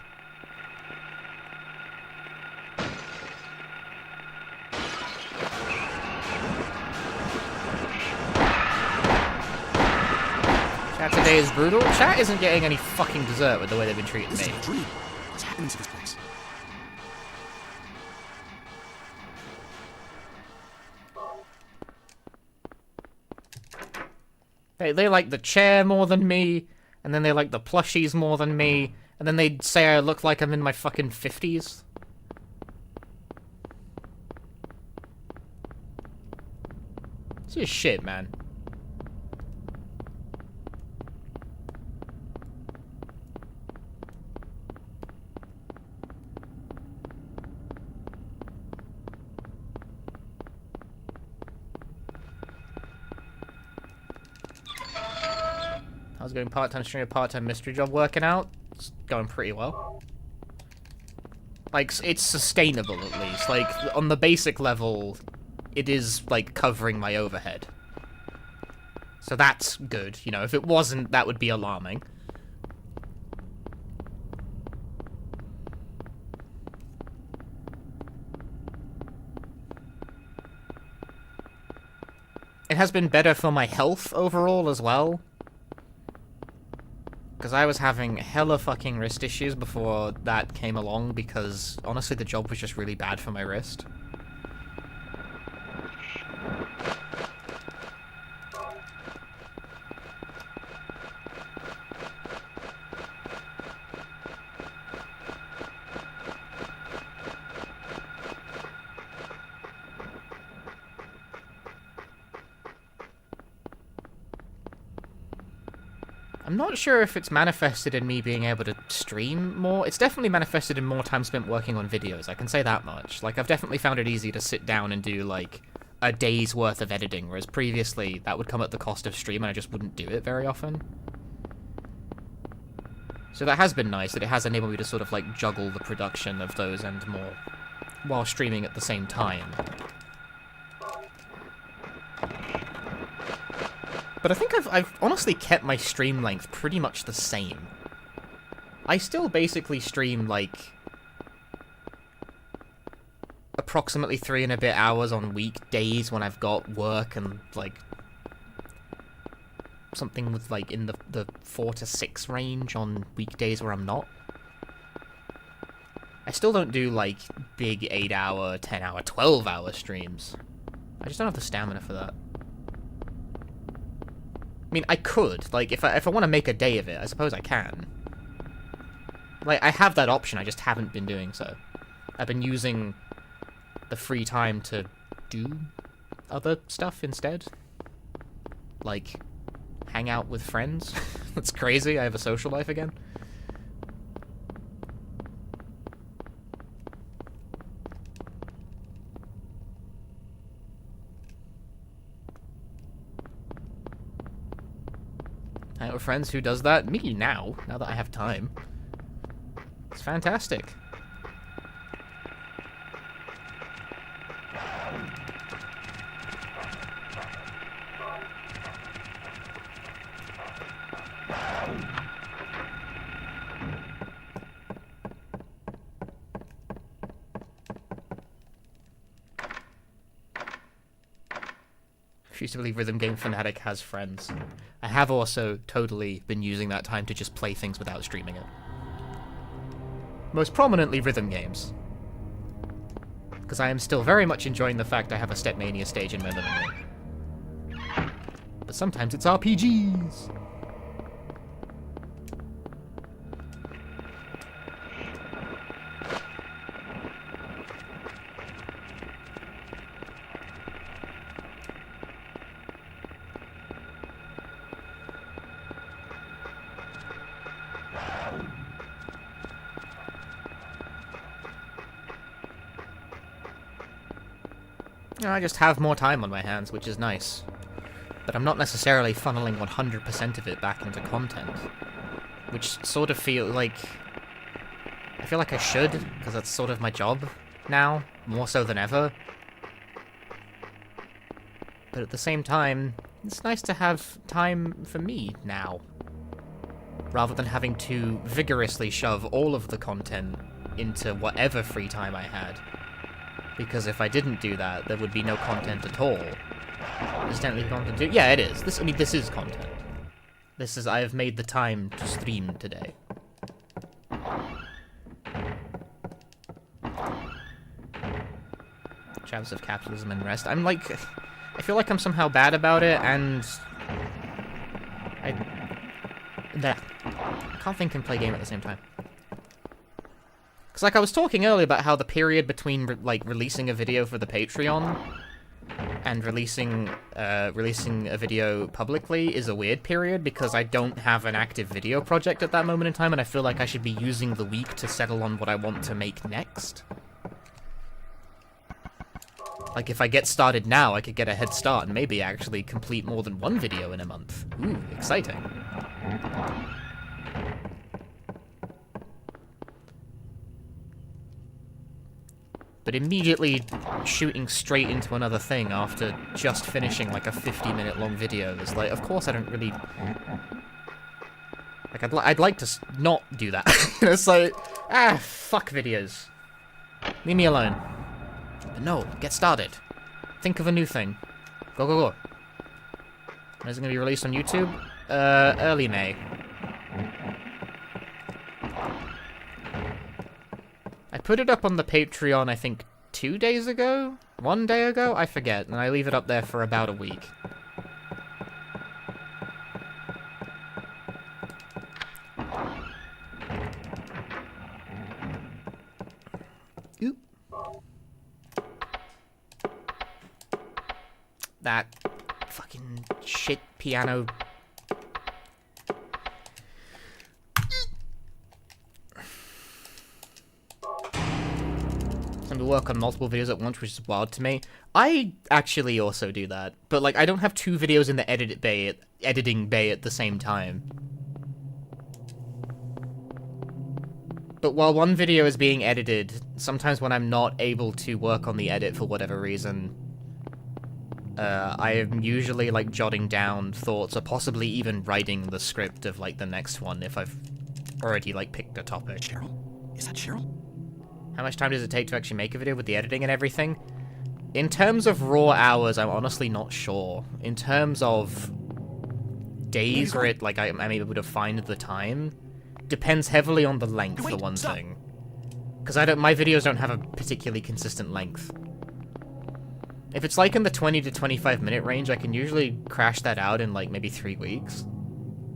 A: Chat today is brutal. Chat isn't getting any fucking dessert with the way they've been treating
B: This
A: me.
B: is a dream. What's happening to this place?
A: They like the chair more than me, and then they like the plushies more than me, and then they say I look like I'm in my fucking 50s. It's just shit, man. How's it going? Part-time streamer, part-time mystery job working out? It's going pretty well. Like, it's sustainable at least. Like, on the basic level, it is, like, covering my overhead. So that's good. You know, if it wasn't, that would be alarming. It has been better for my health overall as well. Because I was having hella fucking wrist issues before that came along, because honestly the job was just really bad for my wrist. I'm not sure if it's manifested in me being able to stream more. It's definitely manifested in more time spent working on videos, I can say that much. Like, I've definitely found it easy to sit down and do, like, a day's worth of editing, whereas previously that would come at the cost of stream and I just wouldn't do it very often. So that has been nice, that it has enabled me to sort of, like, juggle the production of those and more while streaming at the same time. But I think I've honestly kept my stream length pretty much the same. I still basically stream, like, approximately 3 and a bit hours on weekdays when I've got work and, like, something with, like, in the 4 to 6 range on weekdays where I'm not. I still don't do, like, big 8-hour, 10-hour, 12-hour streams. I just don't have the stamina for that. I mean, I could. Like, if I want to make a day of it, I suppose I can. Like, I have that option, I just haven't been doing so. I've been using the free time to do other stuff instead. Like, hang out with friends. That's crazy, I have a social life again. Hang out with friends, who does that? Me, now that I have time. It's fantastic. refuse to believe Rhythm Game Fanatic has friends. I have also totally been using that time to just play things without streaming it. Most prominently Rhythm games. Because I am still very much enjoying the fact I have a Stepmania stage in my living room. But sometimes it's RPGs! I just have more time on my hands, which is nice. But I'm not necessarily funneling 100% of it back into content. Which sort of feel like... I feel like I should, because that's sort of my job now, more so than ever. But at the same time, it's nice to have time for me now. Rather than having to vigorously shove all of the content into whatever free time I had. Because if I didn't do that, there would be no content at all. Is technically content? Yeah, it is. This is content. I have made the time to stream today. Chavs of capitalism and rest. I feel like I'm somehow bad about it, and I can't think and play game at the same time. Because, like, I was talking earlier about how the period between, releasing a video for the Patreon and releasing a video publicly is a weird period, because I don't have an active video project at that moment in time, and I feel like I should be using the week to settle on what I want to make next. Like, if I get started now, I could get a head start and maybe actually complete more than one video in a month. Ooh, exciting. But immediately shooting straight into another thing after just finishing, like, a 50-minute long video is like, of course I don't really... Like, I'd like to not do that. It's like, fuck videos. Leave me alone. But no, get started. Think of a new thing. Go, go, go. When is it going to be released on YouTube? Early May. I put it up on the Patreon, I think, 2 days ago? 1 day ago? I forget, and I leave it up there for about a week. Oop. That fucking shit piano. To work on multiple videos at once, which is wild to me. I actually also do that, but like I don't have two videos in the editing bay at the same time. But while one video is being edited, sometimes when I'm not able to work on the edit for whatever reason, I am usually like jotting down thoughts or possibly even writing the script of like the next one if I've already like picked a topic.
B: Cheryl? Is that Cheryl?
A: How much time does it take to actually make a video with the editing and everything? In terms of raw hours, I'm honestly not sure. In terms of days where it, like, I'm able to find the time, depends heavily on the length, for one thing. Because my videos don't have a particularly consistent length. If it's like in the 20 to 25 minute range, I can usually crash that out in like maybe 3 weeks.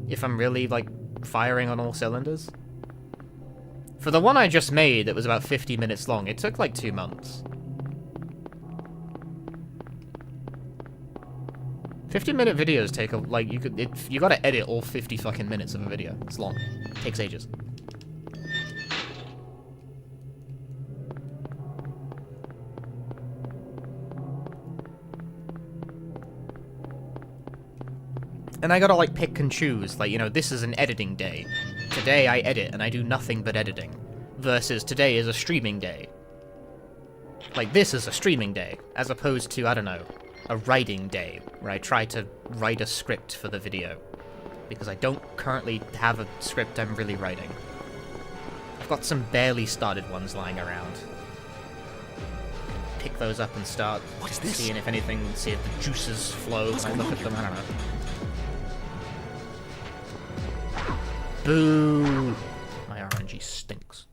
A: If I'm really like firing on all cylinders. For the one I just made that was about 50 minutes long, it took like 2 months. 50-minute videos take you gotta edit all 50 fucking minutes of a video. It's long. It takes ages. And I gotta like pick and choose, like, you know, this is an editing day. Today I edit and I do nothing but editing. Versus today is a streaming day. Like, this is a streaming day, as opposed to, I don't know, a writing day, where I try to write a script for the video. Because I don't currently have a script I'm really writing. I've got some barely started ones lying around. pick those up and start
B: What is this?
A: seeing if the juices flow when I look at them. I don't know. Boo! My RNG stinks.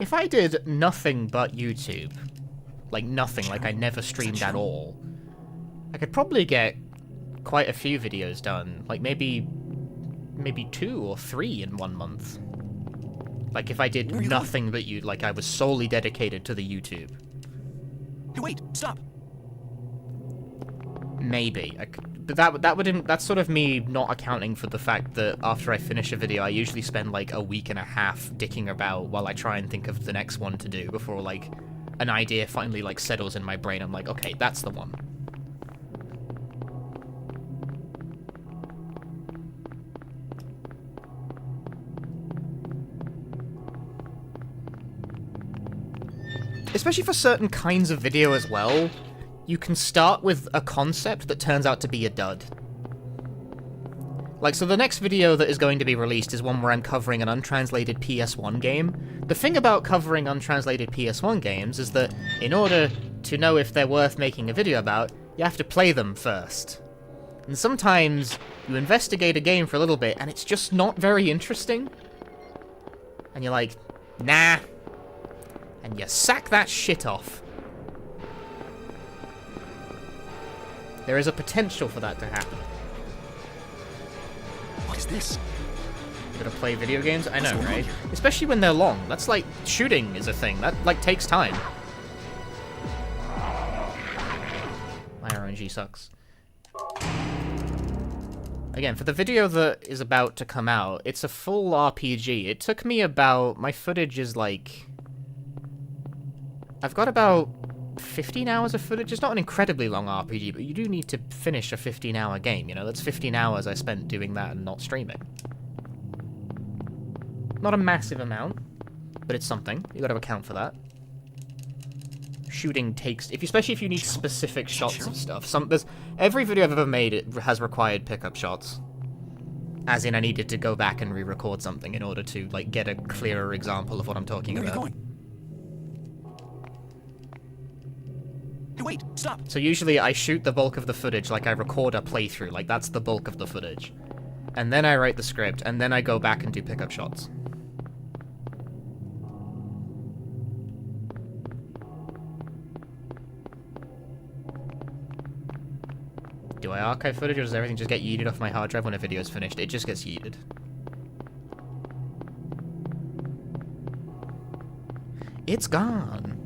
A: If I did nothing but YouTube, like nothing, like I never streamed at all, I could probably get quite a few videos done, like maybe 2 or 3 in 1 month. Like if I did nothing but like I was solely dedicated to the YouTube.
B: Hey, wait, stop.
A: Maybe. But that's sort of me not accounting for the fact that after I finish a video, I usually spend like a week and a half dicking about while I try and think of the next one to do before like an idea finally like settles in my brain. I'm like, okay, that's the one. Especially for certain kinds of video as well. You can start with a concept that turns out to be a dud. Like, so the next video that is going to be released is one where I'm covering an untranslated PS1 game. The thing about covering untranslated PS1 games is that in order to know if they're worth making a video about, you have to play them first. And sometimes you investigate a game for a little bit and it's just not very interesting. And you're like, nah. And you sack that shit off. There is a potential for that to happen.
B: What is this?
A: You gotta play video games? I know, right? Especially when they're long. That's like, shooting is a thing. That, like, takes time. My RNG sucks. Again, for the video that is about to come out, it's a full RPG. It took me about... My footage is like... I've got about 15 hours of footage. It's not an incredibly long RPG, but you do need to finish a 15-hour game, you know? That's 15 hours I spent doing that and not streaming. Not a massive amount, but it's something. You gotta account for that. Shooting takes... especially if you need specific shots of stuff. Every video I've ever made has required pickup shots. As in, I needed to go back and re-record something in order to, like, get a clearer example of what I'm talking
B: Where are you
A: about.
B: going? Hey, wait, stop.
A: So usually I shoot the bulk of the footage, like I record a playthrough, like that's the bulk of the footage. And then I write the script, and then I go back and do pickup shots. Do I archive footage, or does everything just get yeeted off my hard drive when a video is finished? It just gets yeeted. It's gone.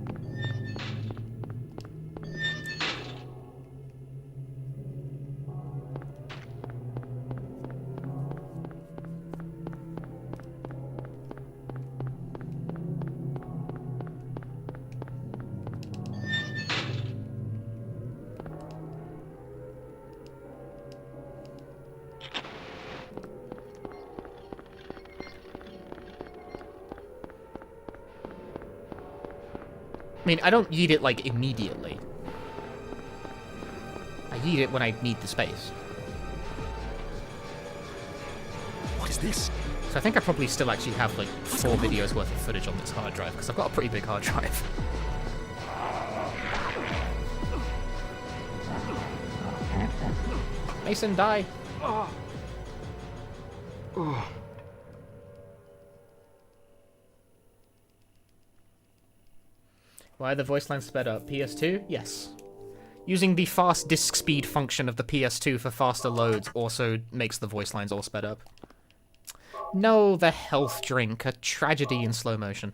A: I mean, I don't yeet it, like, immediately. I yeet it when I need the space.
B: What is this?
A: So I think I probably still actually have, like, 4 videos worth of footage on this hard drive, because I've got a pretty big hard drive. Mason, die! Why are the voice lines sped up? PS2? Yes. Using the fast disk speed function of the PS2 for faster loads also makes the voice lines all sped up. No, the health drink. A tragedy in slow motion.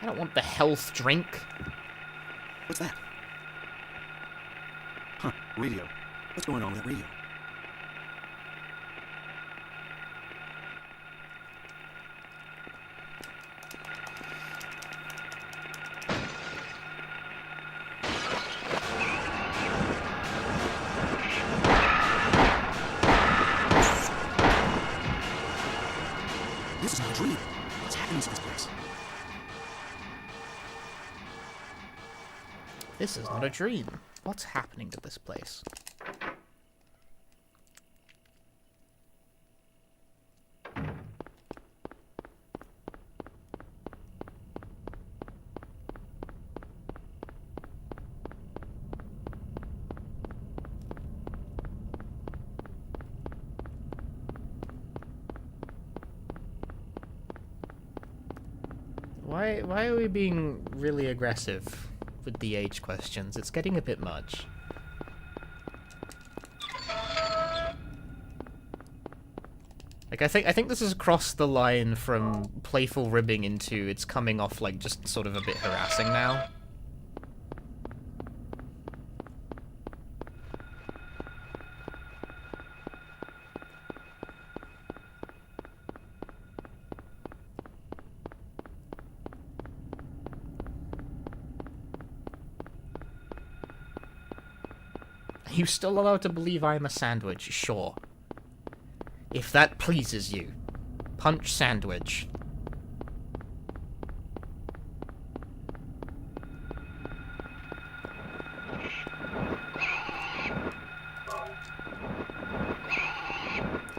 A: I don't want the health drink.
B: What's that? Huh, radio. What's going on with that radio? This is not a dream. What's happening to this place?
A: This is not a dream. What's happening to this place? Why are we being really aggressive with the age questions? It's getting a bit much. Like, I think this has crossed the line from playful ribbing into it's coming off like just sort of a bit harassing now. Are you still allowed to believe I'm a sandwich? Sure. If that pleases you. Punch sandwich.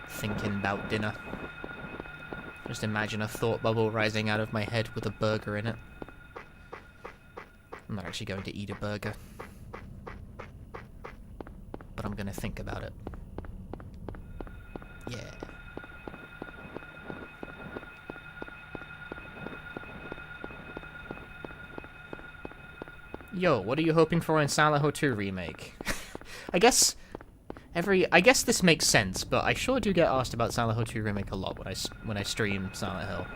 A: Thinking about dinner. Just imagine a thought bubble rising out of my head with a burger in it. I'm not actually going to eat a burger. But I'm gonna think about it. Yeah. Yo, what are you hoping for in Silent Hill 2 Remake? I guess this makes sense, but I sure do get asked about Silent Hill 2 Remake a lot when I stream Silent Hill.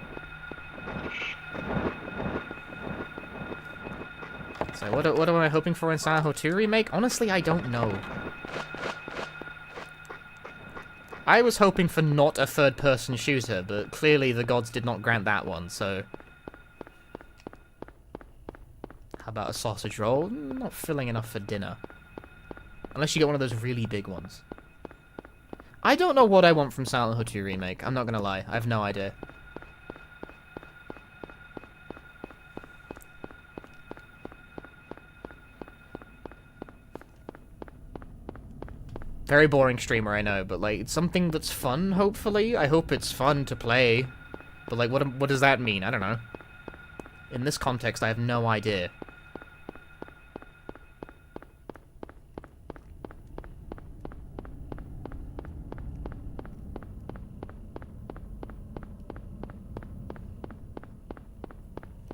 A: So what am I hoping for in Silent Hill 2 Remake? Honestly, I don't know. I was hoping for not a third-person shooter, but clearly the gods did not grant that one, so... How about a sausage roll? Not filling enough for dinner. Unless you get one of those really big ones. I don't know what I want from Silent Hill 2 Remake, I'm not gonna lie, I have no idea. Very boring streamer, I know, but, like, something that's fun, hopefully? I hope it's fun to play. But, like, what does that mean? I don't know. In this context, I have no idea.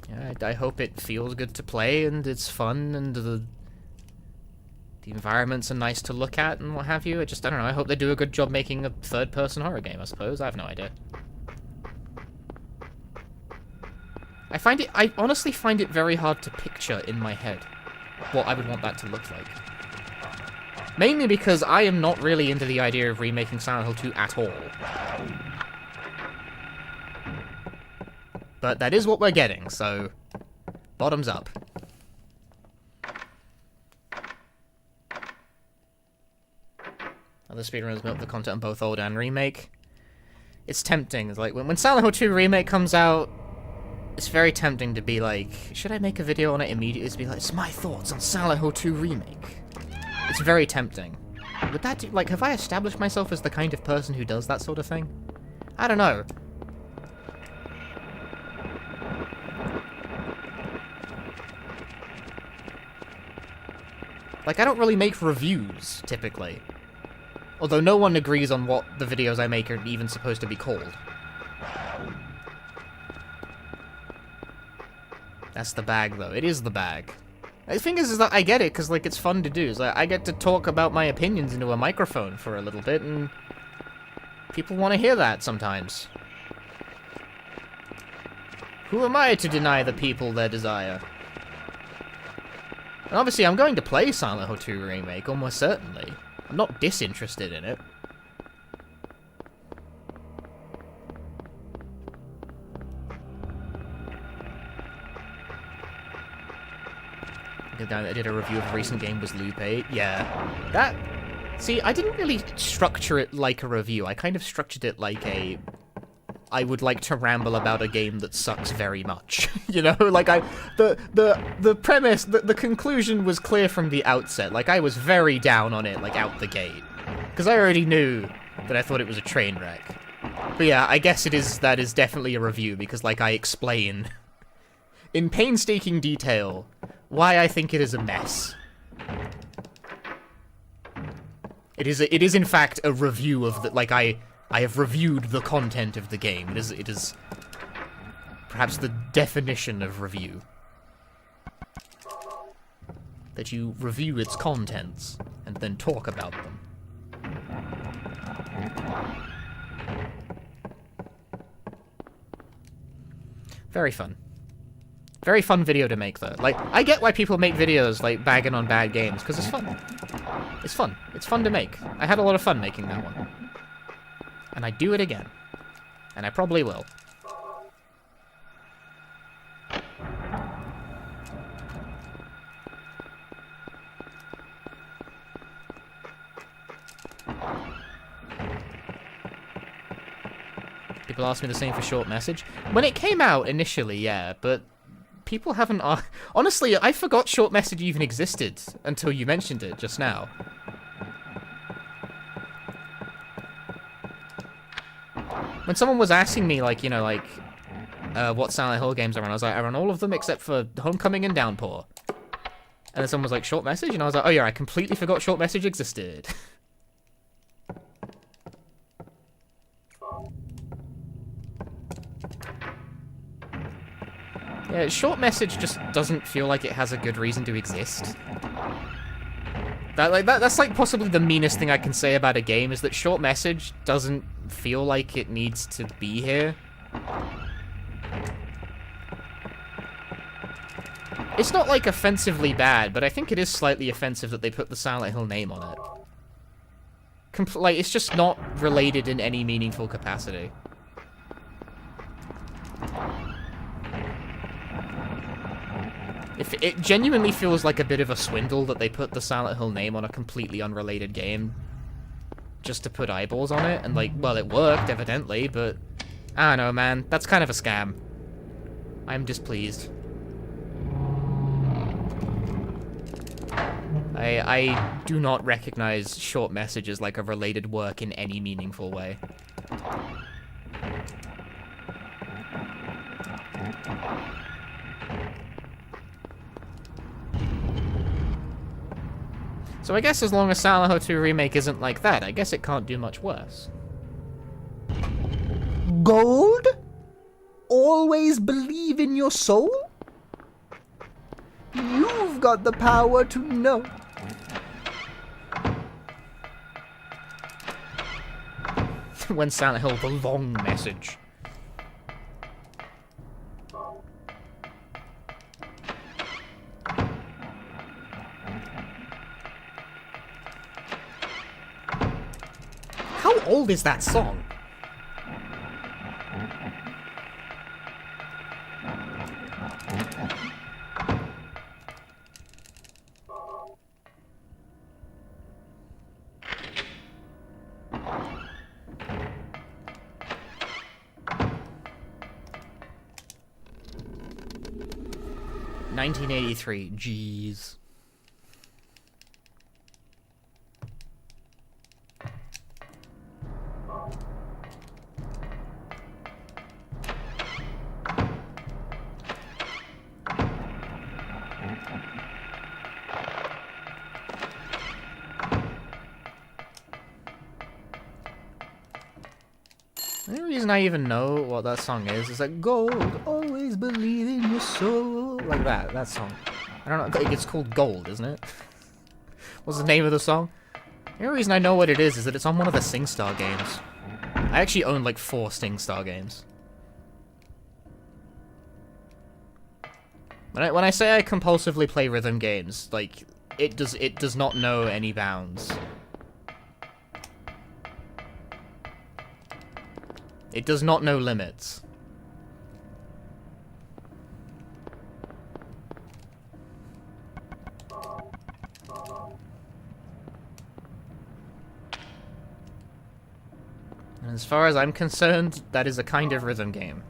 A: Yeah, I hope it feels good to play, and it's fun, and the environments are nice to look at and what have you. I don't know, I hope they do a good job making a third-person horror game, I suppose. I have no idea. I honestly find it very hard to picture in my head what I would want that to look like. Mainly because I am not really into the idea of remaking Silent Hill 2 at all. But that is what we're getting, so bottoms up. Other speedrunners milk the content on both old and remake. It's tempting. It's like when Silent Hill 2 Remake comes out, it's very tempting to be like, should I make a video on it immediately? To be like, it's my thoughts on Silent Hill 2 Remake. It's very tempting. Would that do, like, have I established myself as the kind of person who does that sort of thing? I don't know. Like, I don't really make reviews, typically. Although no one agrees on what the videos I make are even supposed to be called. That's the bag, though. It is the bag. The thing is that I get it, because, like, it's fun to do. It's like, I get to talk about my opinions into a microphone for a little bit, and people want to hear that sometimes. Who am I to deny the people their desire? And obviously, I'm going to play Silent Hill 2 Remake, almost certainly. I'm not disinterested in it. The guy that did a review of a recent game was Lupe. Yeah. That... See, I didn't really structure it like a review. I kind of structured it like a... I would like to ramble about a game that sucks very much. You know, like the premise, the conclusion was clear from the outset. Like I was very down on it, like out the gate, because I already knew that I thought it was a train wreck. But yeah, I guess that is definitely a review, because like I explain in painstaking detail why I think it is a mess. It is in fact a review of the, like I have reviewed the content of the game. It is perhaps the definition of review. That you review its contents and then talk about them. Very fun. Very fun video to make, though. Like, I get why people make videos, like, bagging on bad games, because it's fun. It's fun. It's fun to make. I had a lot of fun making that one. And I'd do it again. And I probably will. People ask me the same for Short Message. When it came out initially, yeah, but people haven't... Honestly, I forgot Short Message even existed until you mentioned it just now. When someone was asking me, like, you know, like, what Silent Hill games I run, I was like, I run all of them except for Homecoming and Downpour. And then someone was like, Short Message? And I was like, oh yeah, I completely forgot Short Message existed. Yeah, Short Message just doesn't feel like it has a good reason to exist. That's like possibly the meanest thing I can say about a game, is that Short Message doesn't feel like it needs to be here. It's not like offensively bad, but I think it is slightly offensive that they put the Silent Hill name on it. Like, it's just not related in any meaningful capacity. If it genuinely feels like a bit of a swindle that they put the Silent Hill name on a completely unrelated game just to put eyeballs on it, and like, well, it worked, evidently, but I don't know, man. That's kind of a scam. I'm displeased. I do not recognize Short Message as like a related work in any meaningful way. So I guess as long as Silent Hill 2 Remake isn't like that, I guess it can't do much worse.
B: Gold? Always believe in your soul? You've got the power to know.
A: When Silent Hill, the long message. How old is that song? $1983. Jeez. The only reason I even know what that song is like, gold, always believe in your soul. Like that song. I don't know, it's called Gold, isn't it? What's the name of the song? The only reason I know what it is that it's on one of the SingStar games. I actually own like 4 SingStar games. When I say I compulsively play rhythm games, like, it does not know any bounds. It does not know limits. As far as I'm concerned, that is a kind of rhythm game.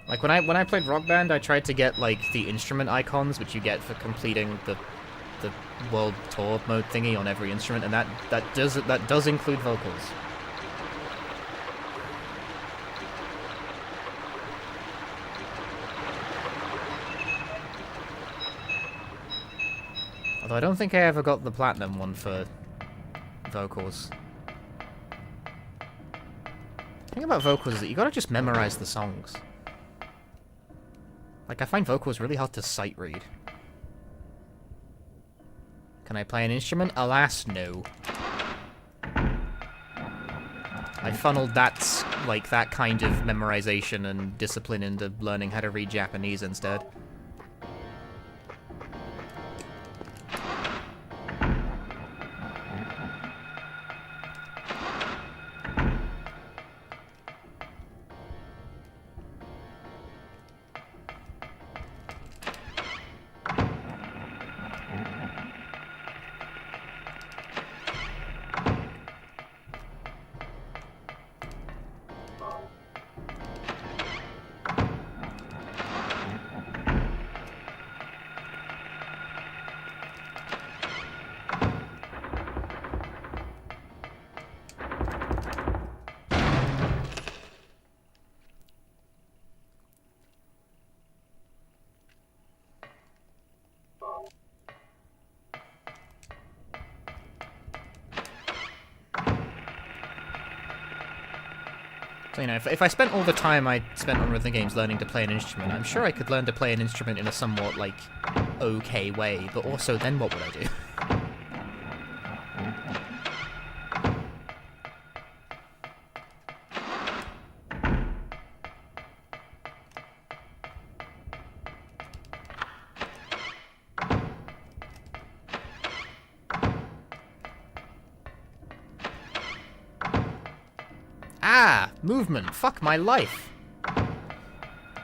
A: Like, when I played Rock Band, I tried to get, like, the instrument icons, which you get for completing the World Tour mode thingy on every instrument, and that does include vocals. Although I don't think I ever got the platinum one for vocals. The thing about vocals is that you gotta just memorize the songs. Like, I find vocals really hard to sight read. Can I play an instrument? Alas, no. I funneled that, like, that kind of memorization and discipline into learning how to read Japanese instead. So, you know, if I spent all the time I spent on rhythm games learning to play an instrument, I'm sure I could learn to play an instrument in a somewhat, like, okay way, but also then what would I do? Movement. Fuck my life.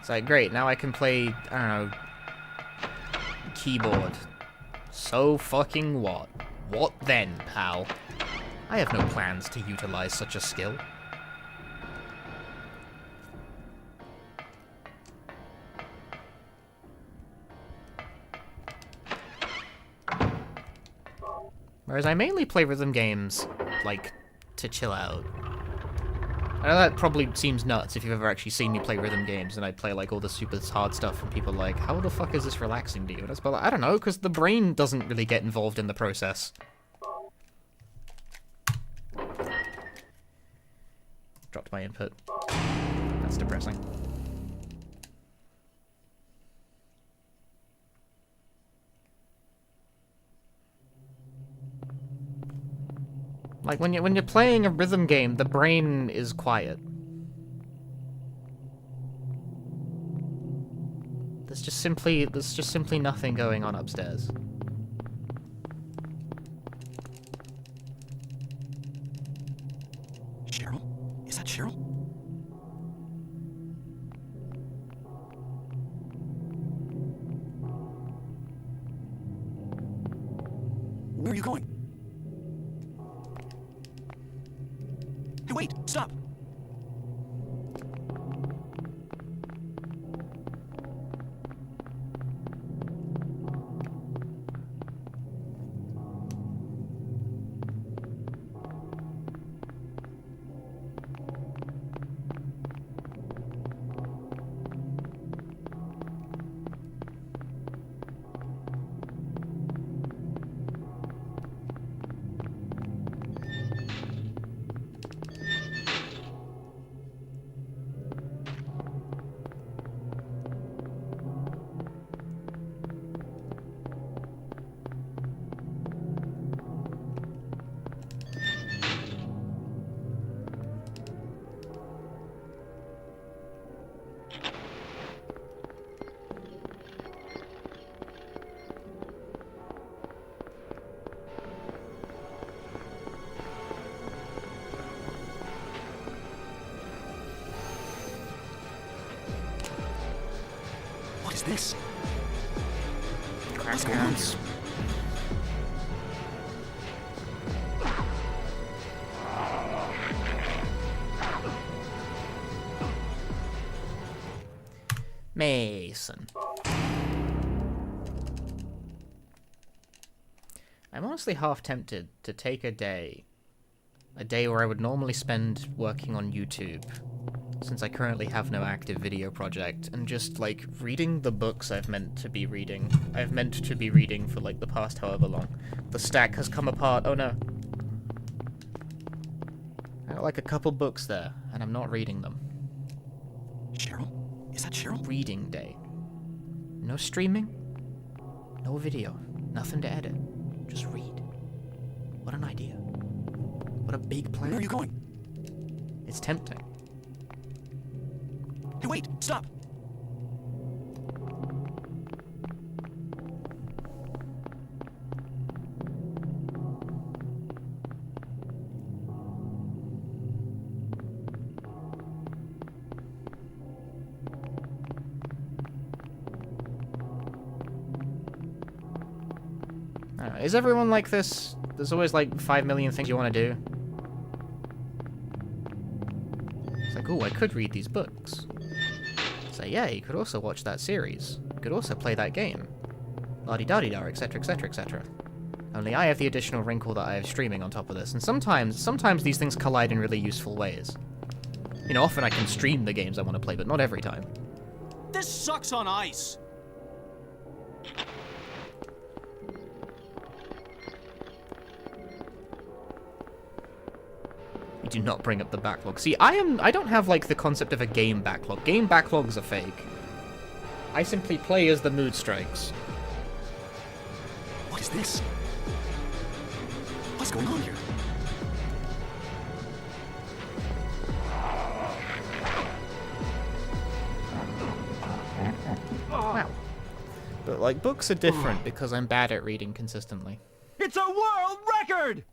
A: It's like, great, now I can play, I don't know, keyboard. So fucking what? What then, pal? I have no plans to utilize such a skill. Whereas I mainly play rhythm games, like, to chill out. I know that probably seems nuts if you've ever actually seen me play rhythm games and I play, like, all the super hard stuff and people are like, how the fuck is this relaxing to you? And I was like, I don't know, because the brain doesn't really get involved in the process. Dropped my input. That's depressing. Like, when you're playing a rhythm game, the brain is quiet. There's just simply nothing going on upstairs.
E: Cheryl? Is that Cheryl? Where are you going? Hey, wait! Stop! This?
A: Crack hands. Mason. I'm honestly half tempted to take a day where I would normally spend working on YouTube, since I currently have no active video project, and just, like, reading the books I've meant to be reading. I've meant to be reading for, like, the past however long. The stack has come apart. Oh no. I got, like, a couple books there, and I'm not reading them.
E: Cheryl? Is that Cheryl?
A: Reading day. No streaming, no video, nothing to edit. Just read. What an idea. What a big plan.
E: Where are you going?
A: It's tempting.
E: Hey, wait! Stop!
A: I don't know, is everyone like this? There's always like 5 million things you want to do. It's like, oh, I could read these books. So yeah, you could also watch that series. You could also play that game. La-di-da-di-da, etc, etc, etc. Only I have the additional wrinkle that I have streaming on top of this, and sometimes these things collide in really useful ways. You know, often I can stream the games I want to play, but not every time.
E: This sucks on ice!
A: You do not bring up the backlog. See, I don't have, like, the concept of a game backlog. Game backlogs are fake. I simply play as the mood strikes.
E: What is this? What's going on here?
A: Wow. But, like, books are different because I'm bad at reading consistently.
E: It's a world record!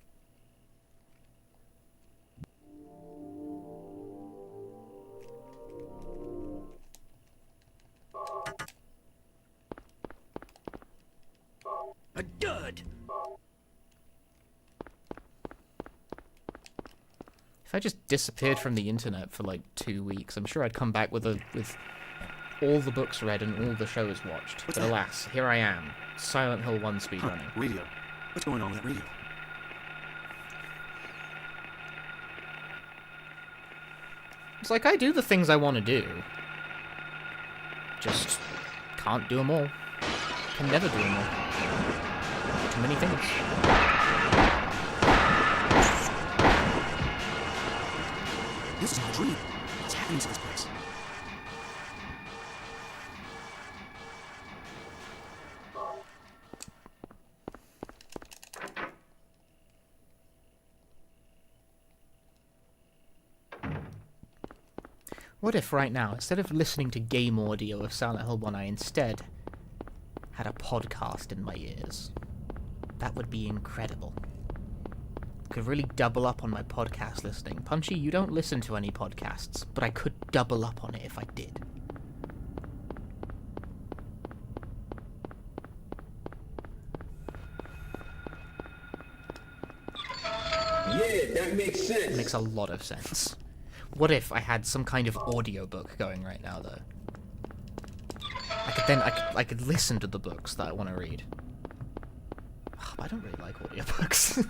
E: A dud!
A: If I just disappeared from the internet for, like, 2 weeks, I'm sure I'd come back with all the books read and all the shows watched. But alas, here I am, Silent Hill 1 speedrunning.
E: Radio. What's going on with that radio?
A: It's like I do the things I want to do. Just can't do them all. Can never do them all. Too many things.
E: This is my dream. What's happening to this place?
A: What if right now, instead of listening to game audio of Silent Hill 1, I instead had a podcast in my ears? That would be incredible. Could really double up on my podcast listening. Punchy, you don't listen to any podcasts, but I could double up on it if I did.
G: Yeah, that makes sense.
A: Makes a lot of sense. What if I had some kind of audiobook going right now, though? I could listen to the books that I want to read. I don't really like audiobooks.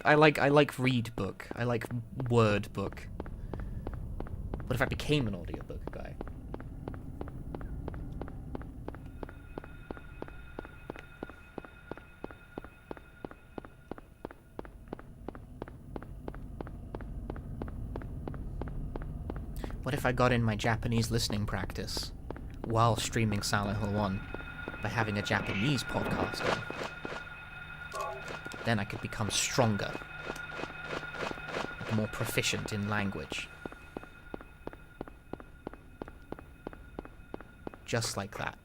A: I like read book. I like word book. What if I became an audiobook guy? What if I got in my Japanese listening practice while streaming Silent Hill 1 by having a Japanese podcast on? Then I could become stronger, more proficient in language. Just like that.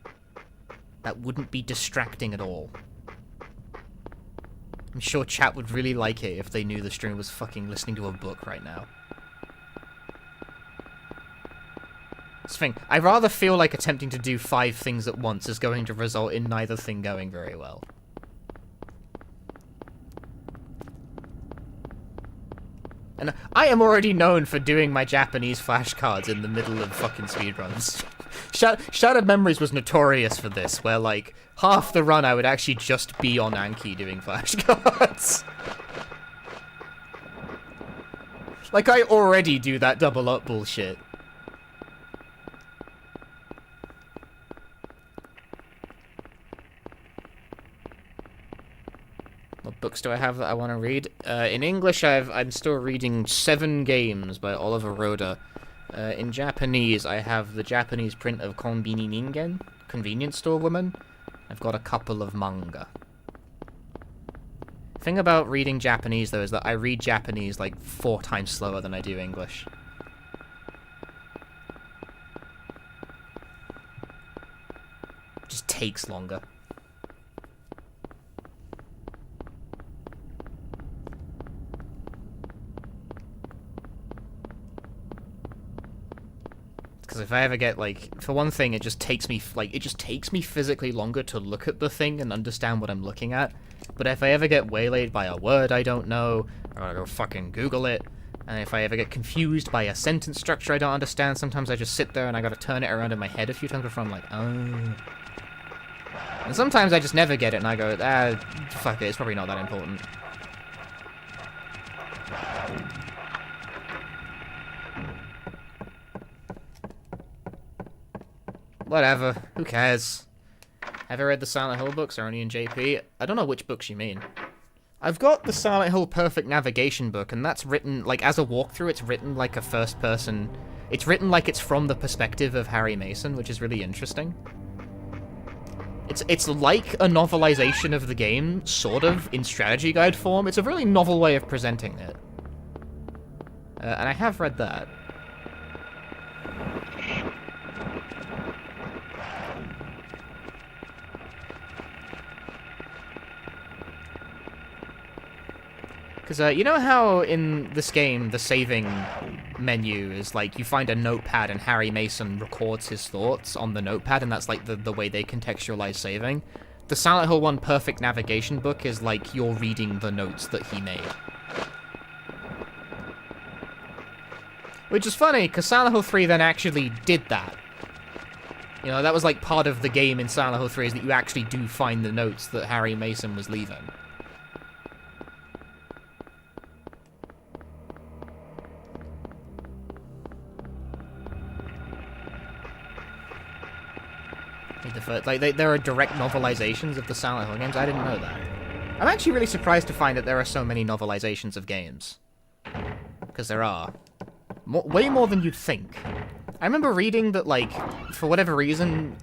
A: That wouldn't be distracting at all. I'm sure chat would really like it if they knew the streamer was fucking listening to a book right now. That's the thing. I rather feel like attempting to do 5 things at once is going to result in neither thing going very well. And I am already known for doing my Japanese flashcards in the middle of fucking speedruns. Shattered Memories was notorious for this, where, like, half the run I would actually just be on Anki doing flashcards. Like, I already do that double up bullshit. What books do I have that I want to read? In English, I'm still reading 7 Games by Oliver Roda. In Japanese, I have the Japanese print of Konbini Ningen, Convenience Store Woman. I've got a couple of manga. The thing about reading Japanese, though, is that I read Japanese like 4 times slower than I do English. It just takes longer. Because if I ever get, like, for one thing, it just takes me physically longer to look at the thing and understand what I'm looking at. But if I ever get waylaid by a word I don't know, I gotta go fucking Google it. And if I ever get confused by a sentence structure I don't understand, sometimes I just sit there and I gotta turn it around in my head a few times before I'm like, oh. And sometimes I just never get it and I go, fuck it, it's probably not that important. Whatever, who cares? Have I read the Silent Hill books, or only in JP? I don't know which books you mean. I've got the Silent Hill Perfect Navigation book, and that's written, like, as a walkthrough, it's written like a first-person... It's written like it's from the perspective of Harry Mason, which is really interesting. It's like a novelization of the game, sort of, in strategy guide form. It's a really novel way of presenting it. And I have read that. Because, you know how in this game, the saving menu is, like, you find a notepad and Harry Mason records his thoughts on the notepad, and that's, like, the way they contextualize saving? The Silent Hill 1 Perfect Navigation book is, like, you're reading the notes that he made. Which is funny, because Silent Hill 3 then actually did that. You know, that was, like, part of the game in Silent Hill 3, is that you actually do find the notes that Harry Mason was leaving. Like, there are direct novelizations of the Silent Hill games. I didn't know that. I'm actually really surprised to find that there are so many novelizations of games. Because there are. Way more than you'd think. I remember reading that, like, for whatever reason,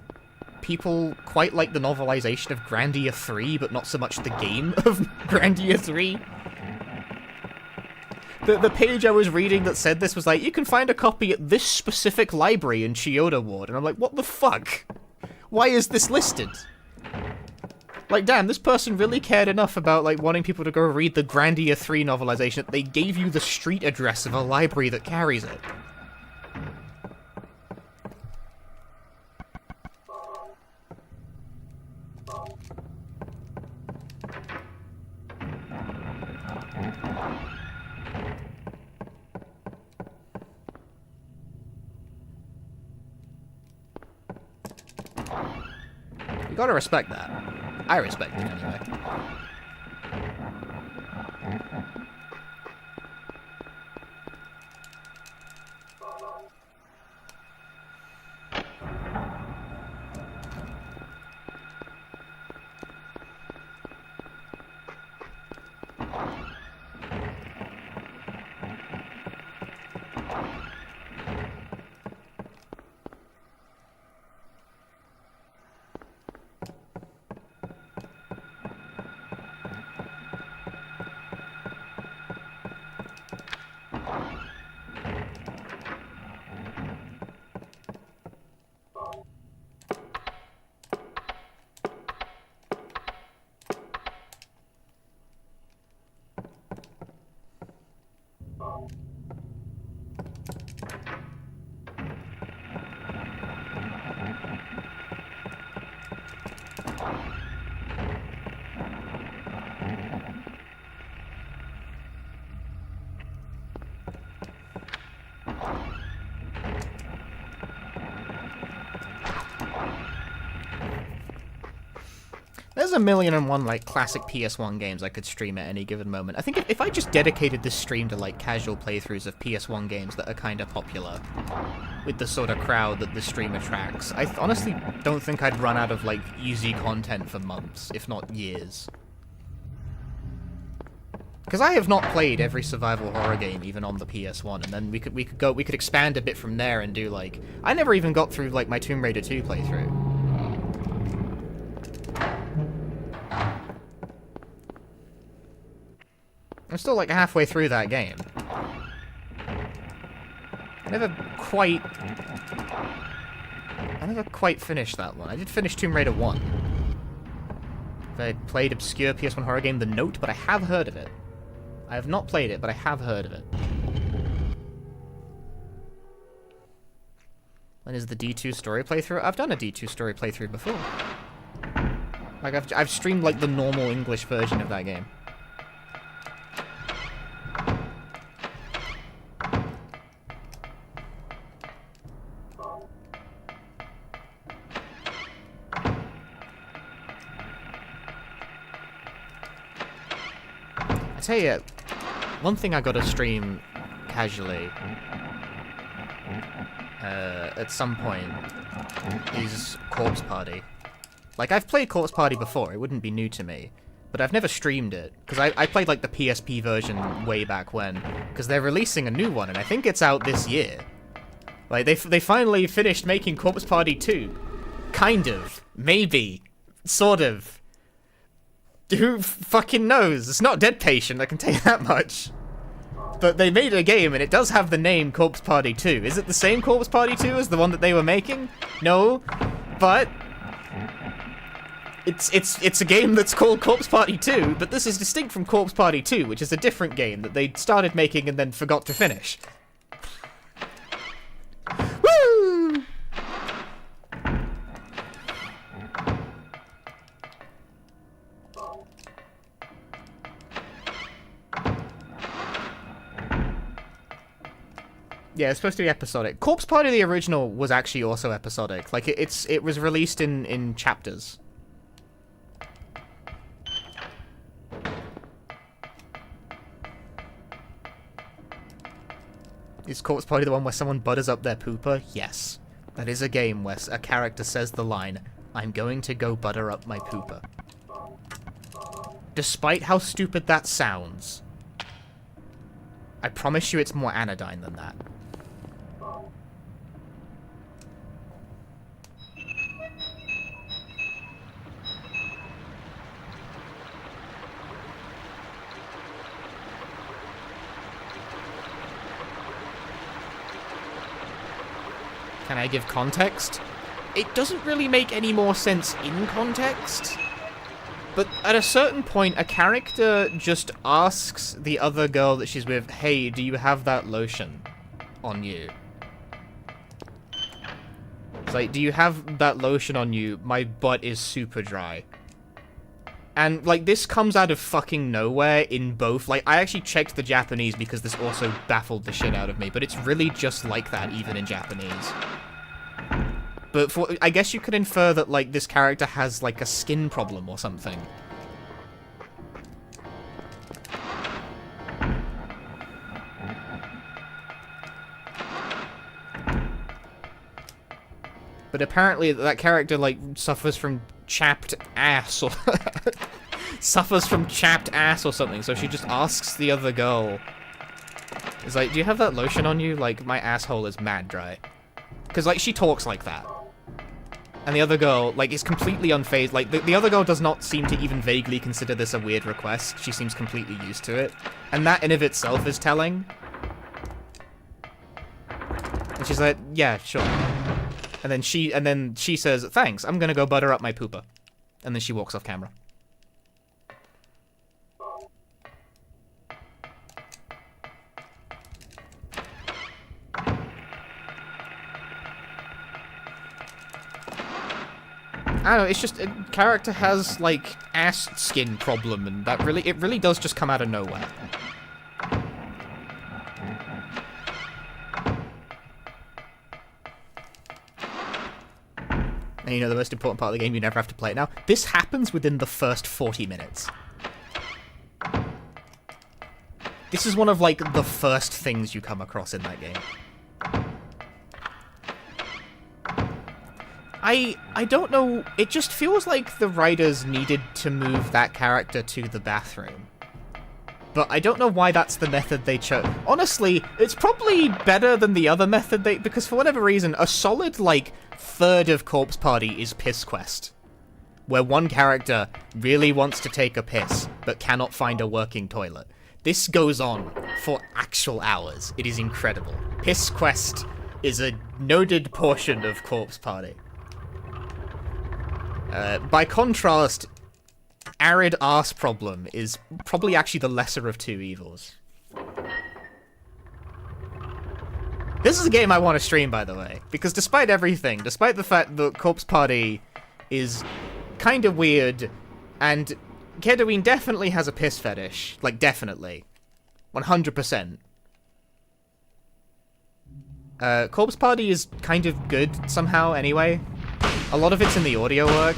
A: people quite like the novelization of Grandia 3, but not so much the game of Grandia 3. The page I was reading that said this was like, you can find a copy at this specific library in Chiyoda Ward. And I'm like, what the fuck? Why is this listed? Like, damn, this person really cared enough about, like, wanting people to go read the Grandia 3 novelization that they gave you the street address of a library that carries it. You gotta respect that. I respect it anyway. a million and one, like, classic PS1 games I could stream at any given moment. I think if I just dedicated this stream to, like, casual playthroughs of PS1 games that are kind of popular, with the sort of crowd that the stream attracts, I honestly don't think I'd run out of, like, easy content for months, if not years. Because I have not played every survival horror game, even on the PS1, and then we could expand a bit from there and do, like... I never even got through, like, my Tomb Raider 2 playthrough. I'm still, like, halfway through that game. I never quite finished that one. I did finish Tomb Raider 1. I played obscure PS1 horror game The Note, but I have heard of it. I have not played it, but I have heard of it. When is the D2 story playthrough? I've done a D2 story playthrough before. Like, I've streamed, like, the normal English version of that game. I tell you, one thing I gotta stream casually at some point is Corpse Party. Like, I've played Corpse Party before, it wouldn't be new to me, but I've never streamed it, because I played, like, the PSP version way back when, because they're releasing a new one, and I think it's out this year. Like, they finally finished making Corpse Party 2. Kind of. Maybe. Sort of. Who fucking knows? It's not Dead Patient, I can tell you that much. But they made a game, and it does have the name Corpse Party 2. Is it the same Corpse Party 2 as the one that they were making? No. But... It's a game that's called Corpse Party 2, but this is distinct from Corpse Party 2, which is a different game that they started making and then forgot to finish. Woo! Yeah, it's supposed to be episodic. Corpse Party, the original, was actually also episodic. Like, it was released in chapters. Is Corpse Party the one where someone butters up their pooper? Yes. That is a game where a character says the line, "I'm going to go butter up my pooper." Despite how stupid that sounds, I promise you it's more anodyne than that. Can I give context? It doesn't really make any more sense in context. But at a certain point, a character just asks the other girl that she's with, "Hey, do you have that lotion on you?" It's like, "Do you have that lotion on you? My butt is super dry." And, like, this comes out of fucking nowhere in both. Like, I actually checked the Japanese because this also baffled the shit out of me, but it's really just like that, even in Japanese. But I guess you could infer that, like, this character has, like, a skin problem or something. But apparently that character, like, suffers from chapped ass or... suffers from chapped ass or something, so she just asks the other girl. It's like, "Do you have that lotion on you? Like, my asshole is mad dry." Because, like, she talks like that. And the other girl, like, is completely unfazed. Like, the other girl does not seem to even vaguely consider this a weird request. She seems completely used to it. And that in of itself is telling. And she's like, "Yeah, sure." And then she says, "Thanks, I'm gonna go butter up my pooper." And then she walks off camera. I don't know, it's just, a character has, like, ass skin problem, and that it really does just come out of nowhere. And you know the most important part of the game, you never have to play it now. This happens within the first 40 minutes. This is one of, like, the first things you come across in that game. I don't know, it just feels like the writers needed to move that character to the bathroom. But I don't know why that's the method they chose. Honestly, it's probably better than the other method because for whatever reason, a solid, like, third of Corpse Party is Piss Quest. Where one character really wants to take a piss, but cannot find a working toilet. This goes on for actual hours. It is incredible. Piss Quest is a noted portion of Corpse Party. By contrast, Arid Arse Problem is probably actually the lesser of two evils. This is a game I want to stream, by the way, because despite everything, despite the fact that Corpse Party is kind of weird, and Kedoween definitely has a piss fetish, like definitely, 100%. Corpse Party is kind of good somehow anyway. A lot of it's in the audio work.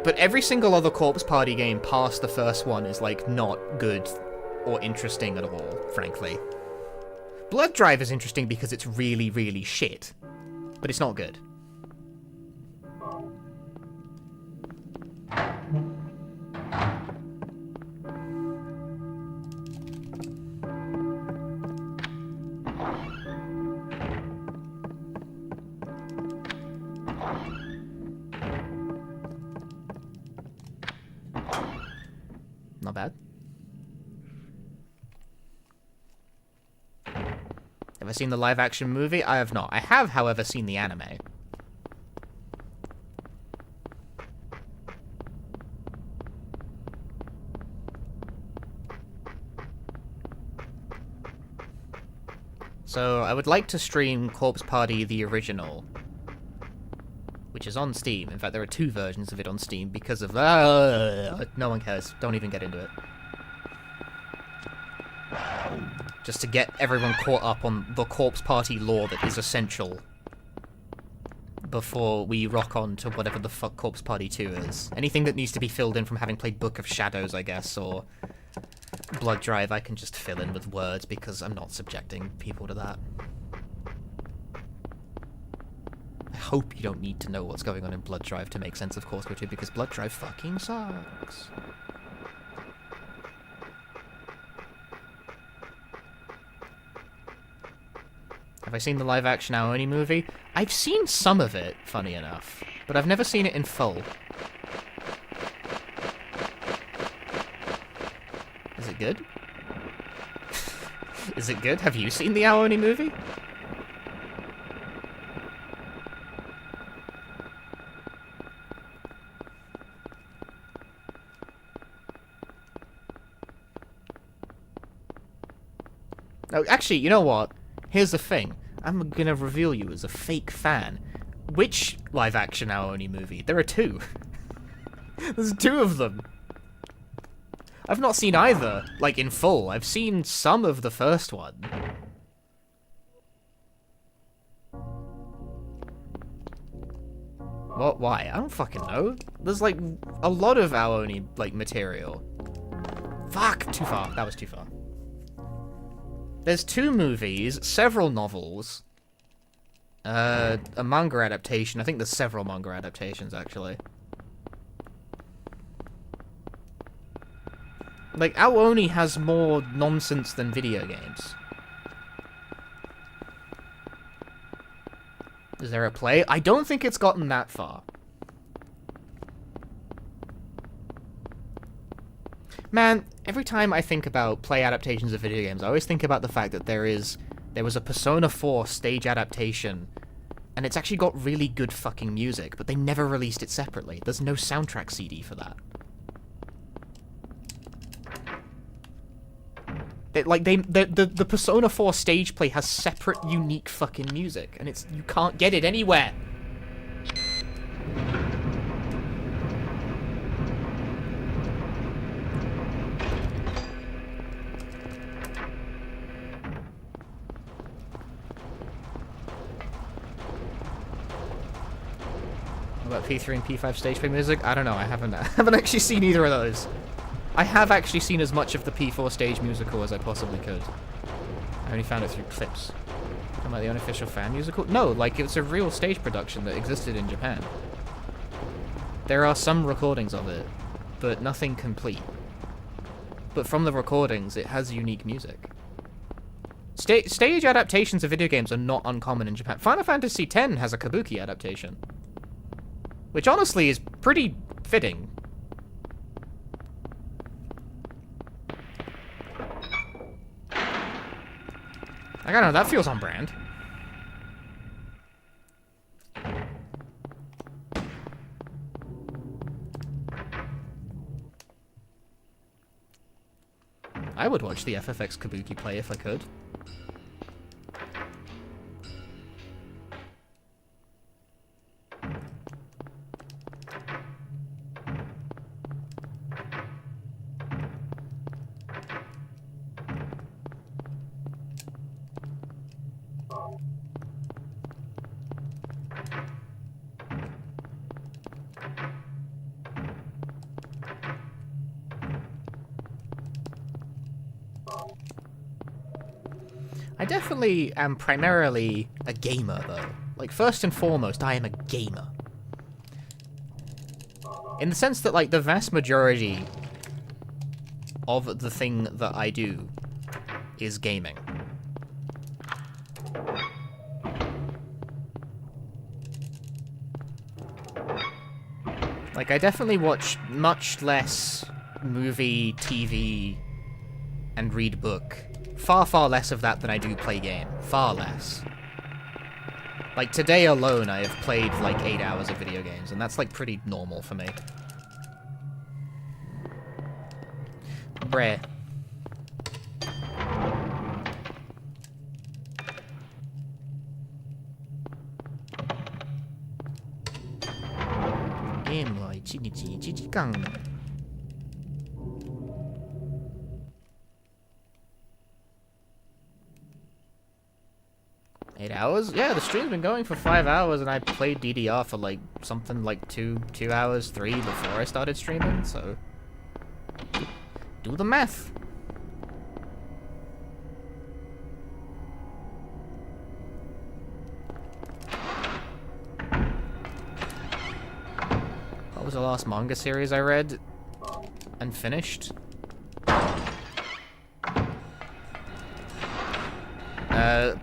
A: But every single other Corpse Party game past the first one is, like, not good or interesting at all, frankly. Blood Drive is interesting because it's really, really shit. But it's not good. Not bad. Have I seen the live-action movie? I have not. I have, however, seen the anime. So, I would like to stream Corpse Party the original, which is on Steam. In fact, there are two versions of it on Steam because of... no one cares. Don't even get into it. Just to get everyone caught up on the Corpse Party lore that is essential before we rock on to whatever the fuck Corpse Party 2 is. Anything that needs to be filled in from having played Book of Shadows, I guess, or Blood Drive, I can just fill in with words because I'm not subjecting people to that. I hope you don't need to know what's going on in Blood Drive to make sense of Corpse Party 2 because Blood Drive fucking sucks. Have I seen the live-action Aoni movie? I've seen some of it, funny enough, but I've never seen it in full. Is it good? Is it good? Have you seen the Aoni movie? Oh, actually, you know what? Here's the thing. I'm gonna reveal you as a fake fan. Which live-action Aoni movie? There are two. There's two of them. I've not seen either, like, in full. I've seen some of the first one. What? Why? I don't fucking know. There's, like, a lot of Aoni, like, material. Fuck! Too far. That was too far. There's two movies, several novels, a manga adaptation. I think there's several manga adaptations, actually. Like, Aoni has more nonsense than video games. Is there a play? I don't think it's gotten that far. Man, every time I think about play adaptations of video games, I always think about the fact that there was a Persona 4 stage adaptation, and it's actually got really good fucking music, but they never released it separately. There's no soundtrack CD for that. the Persona 4 stage play has separate, unique fucking music, and you can't get it anywhere. About P3 and P5 stage play music? I don't know. I haven't actually seen either of those. I have actually seen as much of the P4 stage musical as I possibly could. I only found it through clips. Am I the unofficial fan musical? No, like it's a real stage production that existed in Japan. There are some recordings of it, but nothing complete. But from the recordings, it has unique music. Stage adaptations of video games are not uncommon in Japan. Final Fantasy X has a kabuki adaptation, which honestly is pretty fitting. I don't know, that feels on brand. I would watch the FFX Kabuki play if I could. I definitely am primarily a gamer, though. Like, first and foremost, I am a gamer. In the sense that, like, the vast majority of the thing that I do is gaming. Like, I definitely watch much less movie, TV, and read book. Far, far less of that than I do play game. Far less. Like, today alone, I have played, like, 8 hours of video games, and that's, like, pretty normal for me. Bruh. Game wa 1日1時間. Eight hours? Yeah, the stream's been going for 5 hours, and I played DDR for like something like 2 hours, 3 before I started streaming, so do the math. What was the last manga series I read and finished?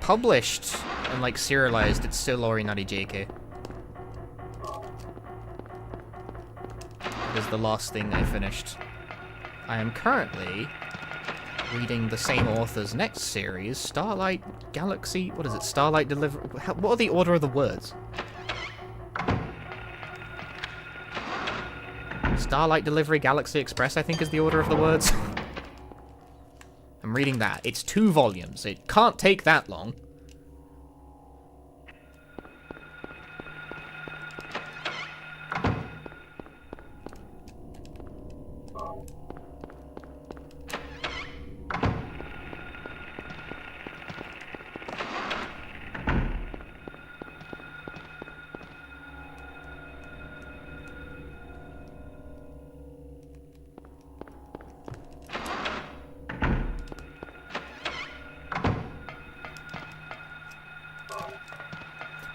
A: Published and like serialized, it's still Orinari JK. It is the last thing I finished. I am currently reading the same author's next series, Starlight Galaxy. What is it? Starlight Delivery. What are the order of the words? Starlight Delivery Galaxy Express, I think, is the order of the words. I'm reading that. It's 2 volumes. It can't take that long.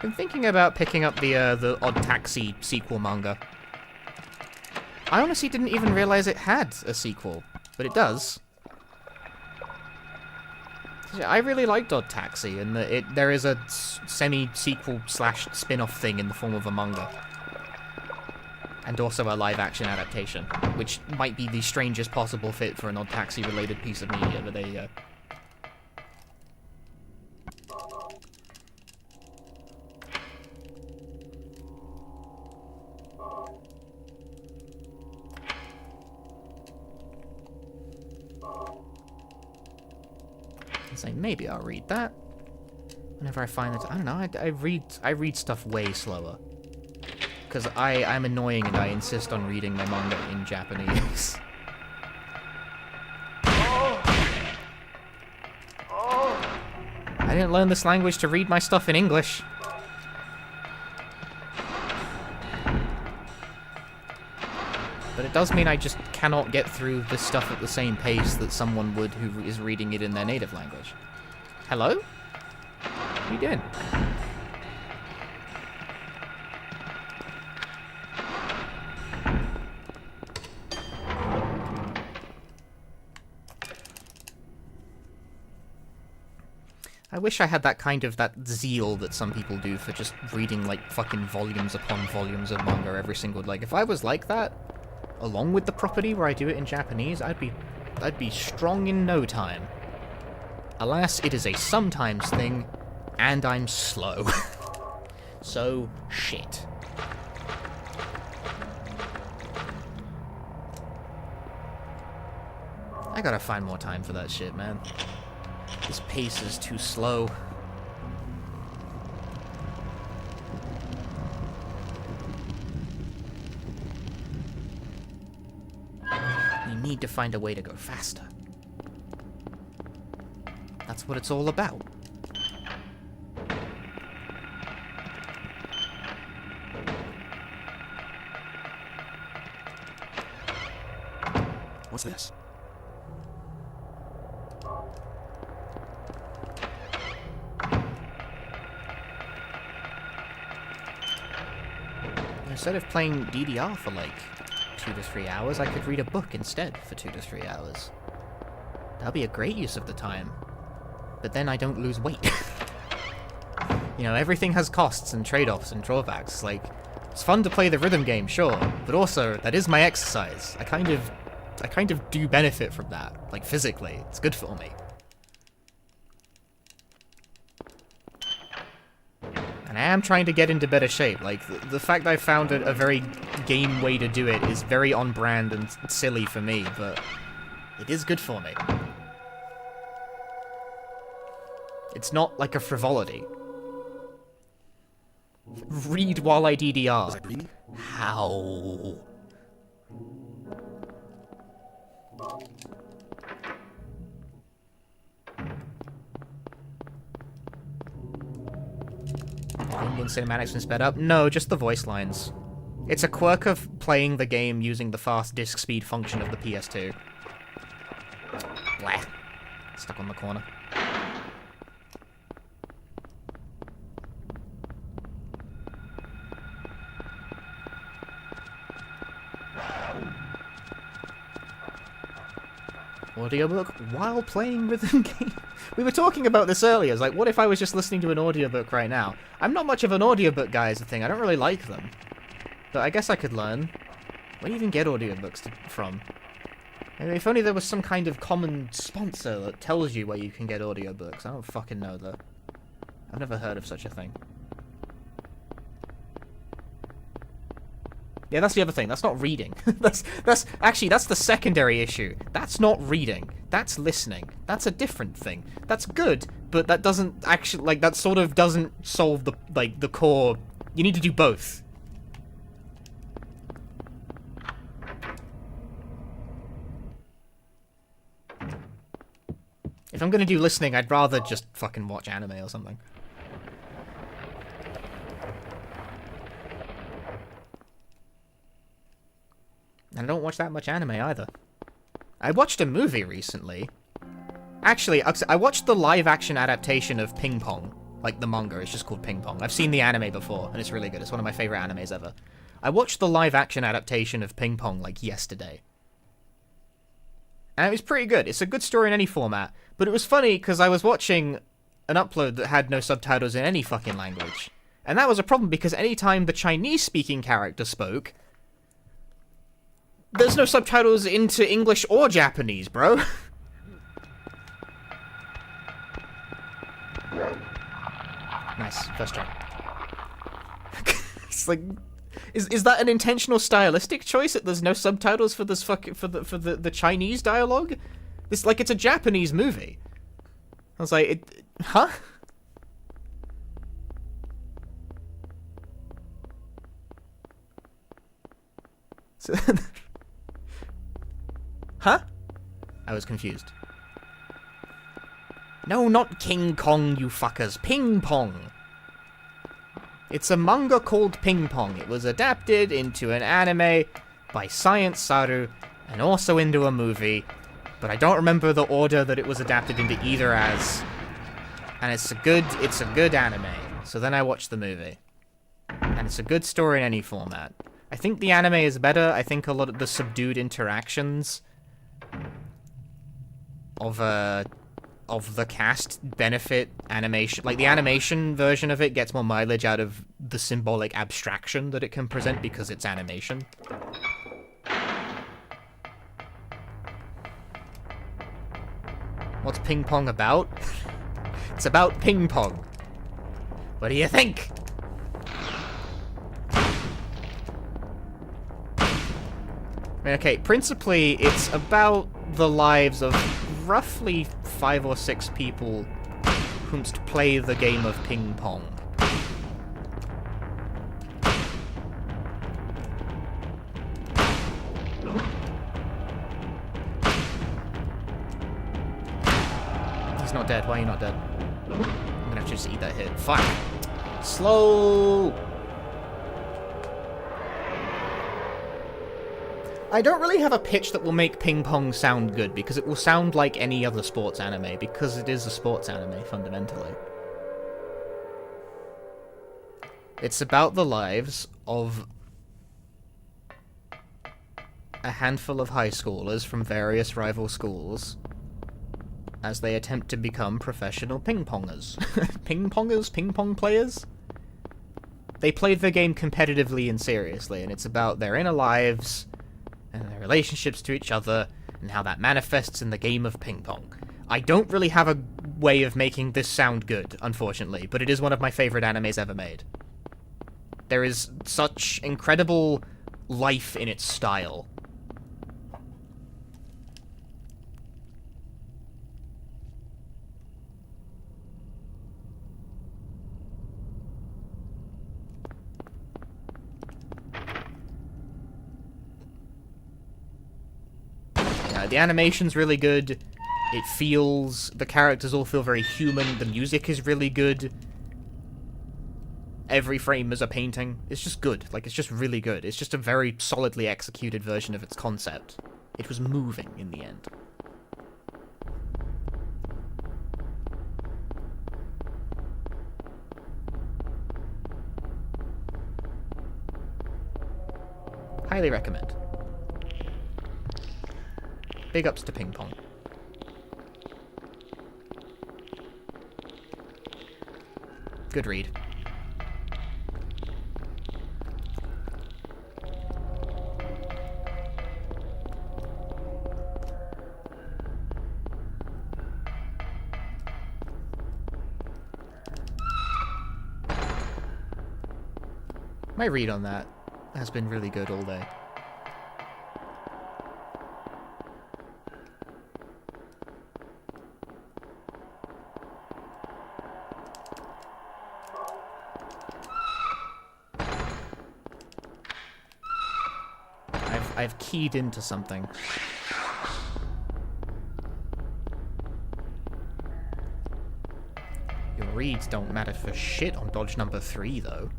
A: Been thinking about picking up the Odd Taxi sequel manga. I honestly didn't even realize it had a sequel, but it does. I really liked Odd Taxi, and there is a semi-sequel / spin-off thing in the form of a manga. And also a live-action adaptation, which might be the strangest possible fit for an Odd Taxi-related piece of media, but there you go. say maybe I'll read that whenever I find it. I don't know. I read stuff way slower because I'm annoying and I insist on reading my manga in Japanese. I didn't learn this language to read my stuff in English. But it does mean I just cannot get through this stuff at the same pace that someone would who is reading it in their native language. Hello? What are you doing? I wish I had that zeal that some people do for just reading, like, fucking volumes upon volumes of manga every single... Like, if I was like that, along with the property where I do it in Japanese, I'd be strong in no time. Alas, it is a sometimes thing, and I'm slow. So, shit. I gotta find more time for that shit, man. This pace is too slow. You need to find a way to go faster. That's what it's all about.
B: What's this?
A: Instead of playing DDR for like 2 to 3 hours, I could read a book instead for 2 to 3 hours. That'd be a great use of the time. But then I don't lose weight. You know, everything has costs and trade-offs and drawbacks. Like, it's fun to play the rhythm game, sure, but also, that is my exercise. I kind of do benefit from that. Like, physically. It's good for me. And I am trying to get into better shape. Like, the fact I found a very game way to do it is very on brand and silly for me, but it is good for me. It's not like a frivolity. Read while I DDR. How? Indian cinematics been sped up? No, just the voice lines. It's a quirk of playing the game using the fast disk speed function of the PS2. Blah. Stuck on the corner. Audiobook while playing rhythm game. We were talking about this earlier. It's like, what if I was just listening to an audiobook right now? I'm not much of an audiobook guy is the thing. I don't really like them. But I guess I could learn. Where do you even get audiobooks from? I mean, if only there was some kind of common sponsor that tells you where you can get audiobooks. I don't fucking know, though. I've never heard of such a thing. Yeah, that's the other thing. That's not reading. that's the secondary issue. That's not reading. That's listening. That's a different thing. That's good, but that doesn't actually, like, that sort of doesn't solve the, like, the core. You need to do both. If I'm gonna do listening, I'd rather just fucking watch anime or something. And I don't watch that much anime either. I watched a movie recently. Actually, I watched the live-action adaptation of Ping Pong. Like, the manga, it's just called Ping Pong. I've seen the anime before, and it's really good. It's one of my favorite animes ever. I watched the live-action adaptation of Ping Pong, like, yesterday. And it was pretty good. It's a good story in any format. But it was funny, because I was watching an upload that had no subtitles in any fucking language. And that was a problem, because anytime the Chinese-speaking character spoke, there's no subtitles into English or Japanese, bro. Nice, first try. It's like, is that an intentional stylistic choice that there's no subtitles for this for the Chinese dialogue? It's like it's a Japanese movie. I was like, huh? So, huh? I was confused. No, not King Kong, you fuckers. Ping Pong. It's a manga called Ping Pong. It was adapted into an anime by Science Saru, and also into a movie, but I don't remember the order that it was adapted into either as. And it's a good anime. So then I watched the movie. And it's a good story in any format. I think the anime is better. I think a lot of the subdued interactions of the cast benefit animation. Like, the animation version of it gets more mileage out of the symbolic abstraction that it can present because it's animation. What's ping pong about? It's about ping pong. What do you think? Okay, principally, it's about the lives of roughly 5 or 6 people whomst play the game of ping pong. He's not dead. Why are you not dead? I'm gonna have to just eat that hit. Fuck. Slow! I don't really have a pitch that will make ping pong sound good, because it will sound like any other sports anime, because it is a sports anime, fundamentally. It's about the lives of a handful of high schoolers from various rival schools as they attempt to become professional ping pongers. Ping pongers? Ping pong players? They played the game competitively and seriously, and it's about their inner lives and their relationships to each other, and how that manifests in the game of ping pong. I don't really have a way of making this sound good, unfortunately, but it is one of my favorite animes ever made. There is such incredible life in its style. The animation's really good. The characters all feel very human. The music is really good. Every frame is a painting. It's just good. Like, it's just really good. It's just a very solidly executed version of its concept. It was moving in the end. Highly recommend. Big ups to ping pong. Good read. My read on that has been really good all day. I've keyed into something. Your reads don't matter for shit on dodge number 3, though.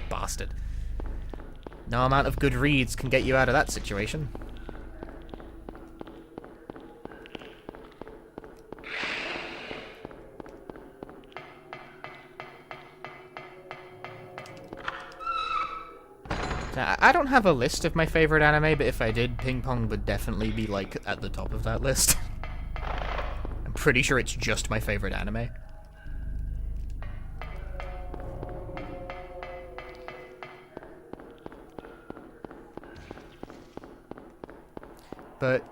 A: Bastard. No amount of good reads can get you out of that situation. I don't have a list of my favorite anime, but if I did, ping pong would definitely be, like, at the top of that list. I'm pretty sure it's just my favorite anime. But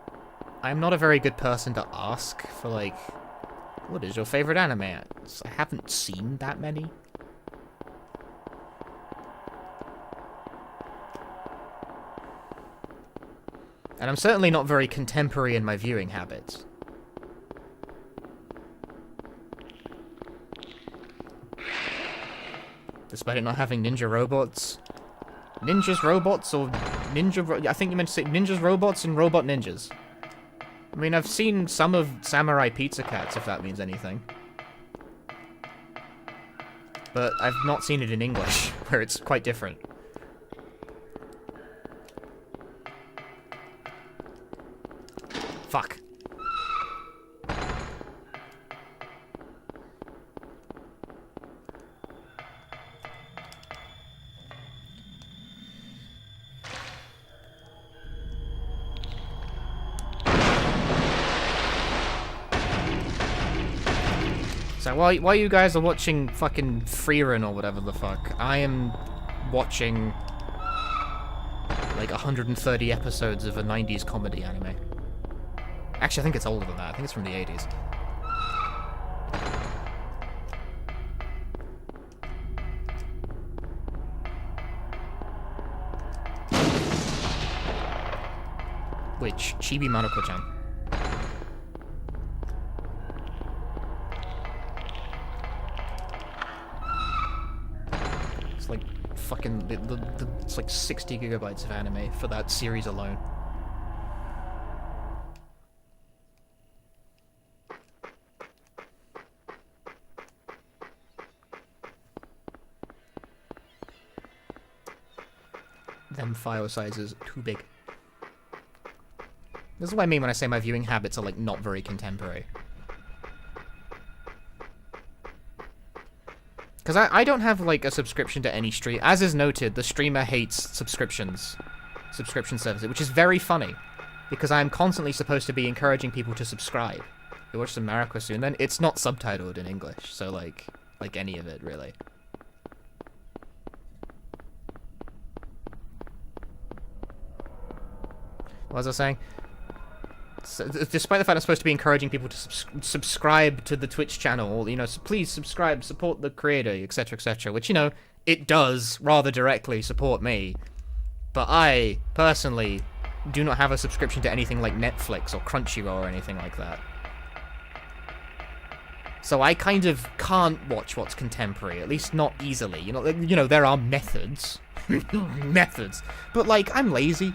A: I'm not a very good person to ask for, like, what is your favorite anime? I haven't seen that many. And I'm certainly not very contemporary in my viewing habits. Despite it not having ninja robots. Ninjas, robots, or I think you meant to say ninjas, robots, and robot ninjas. I mean, I've seen some of Samurai Pizza Cats, if that means anything. But I've not seen it in English, where it's quite different. Fuck. So while you guys are watching fucking Freerun or whatever the fuck, I am watching like 130 episodes of a 90s comedy anime. Actually, I think it's older than that. I think it's from the 80s. Which? Chibi Maruko-chan. It's like fucking... it's like 60 gigabytes of anime for that series alone. Them file sizes too big. This is what I mean when I say my viewing habits are like not very contemporary. Because I don't have like a subscription to any stream. As is noted, the streamer hates subscription services, which is very funny. Because I'm constantly supposed to be encouraging people to subscribe. You watch some Mariko soon, then it's not subtitled in English, so like any of it really. What was I saying? So, despite the fact I'm supposed to be encouraging people to subscribe to the Twitch channel, or, you know, please subscribe, support the creator, etc., which, you know, it does rather directly support me. But I, personally, do not have a subscription to anything like Netflix or Crunchyroll or anything like that. So I kind of can't watch what's contemporary, at least not easily. You know, there are methods. Methods. But, like, I'm lazy.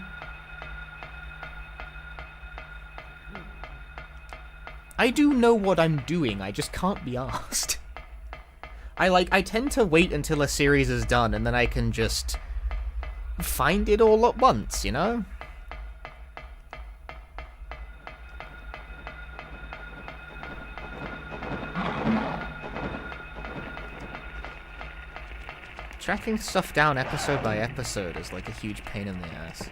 A: I do know what I'm doing, I just can't be asked. I tend to wait until a series is done, and then I can just find it all at once, you know? Tracking stuff down episode by episode is like a huge pain in the ass.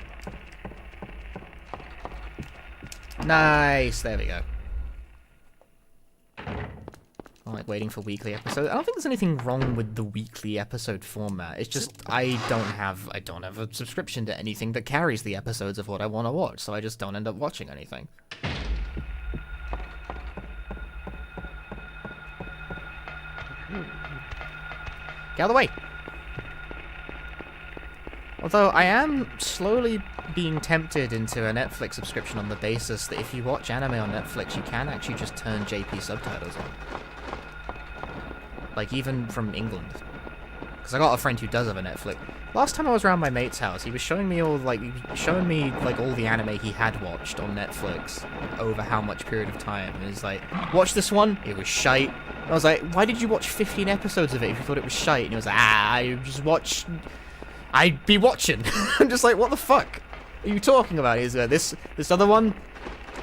A: Nice, there we go. I like waiting for weekly episodes. I don't think there's anything wrong with the weekly episode format. It's just I don't have a subscription to anything that carries the episodes of what I want to watch, so I just don't end up watching anything. Get out of the way! Although I am slowly being tempted into a Netflix subscription on the basis that if you watch anime on Netflix, you can actually just turn JP subtitles on. Like, even from England. Because I got a friend who does have a Netflix. Last time I was around my mate's house, he was showing me all the anime he had watched on Netflix over how much period of time. And he's like, watch this one? It was shite. And I was like, why did you watch 15 episodes of it if you thought it was shite? And he was like, I just watched... I'd be watching. I'm just like, what the fuck are you talking about? He's like, this other one...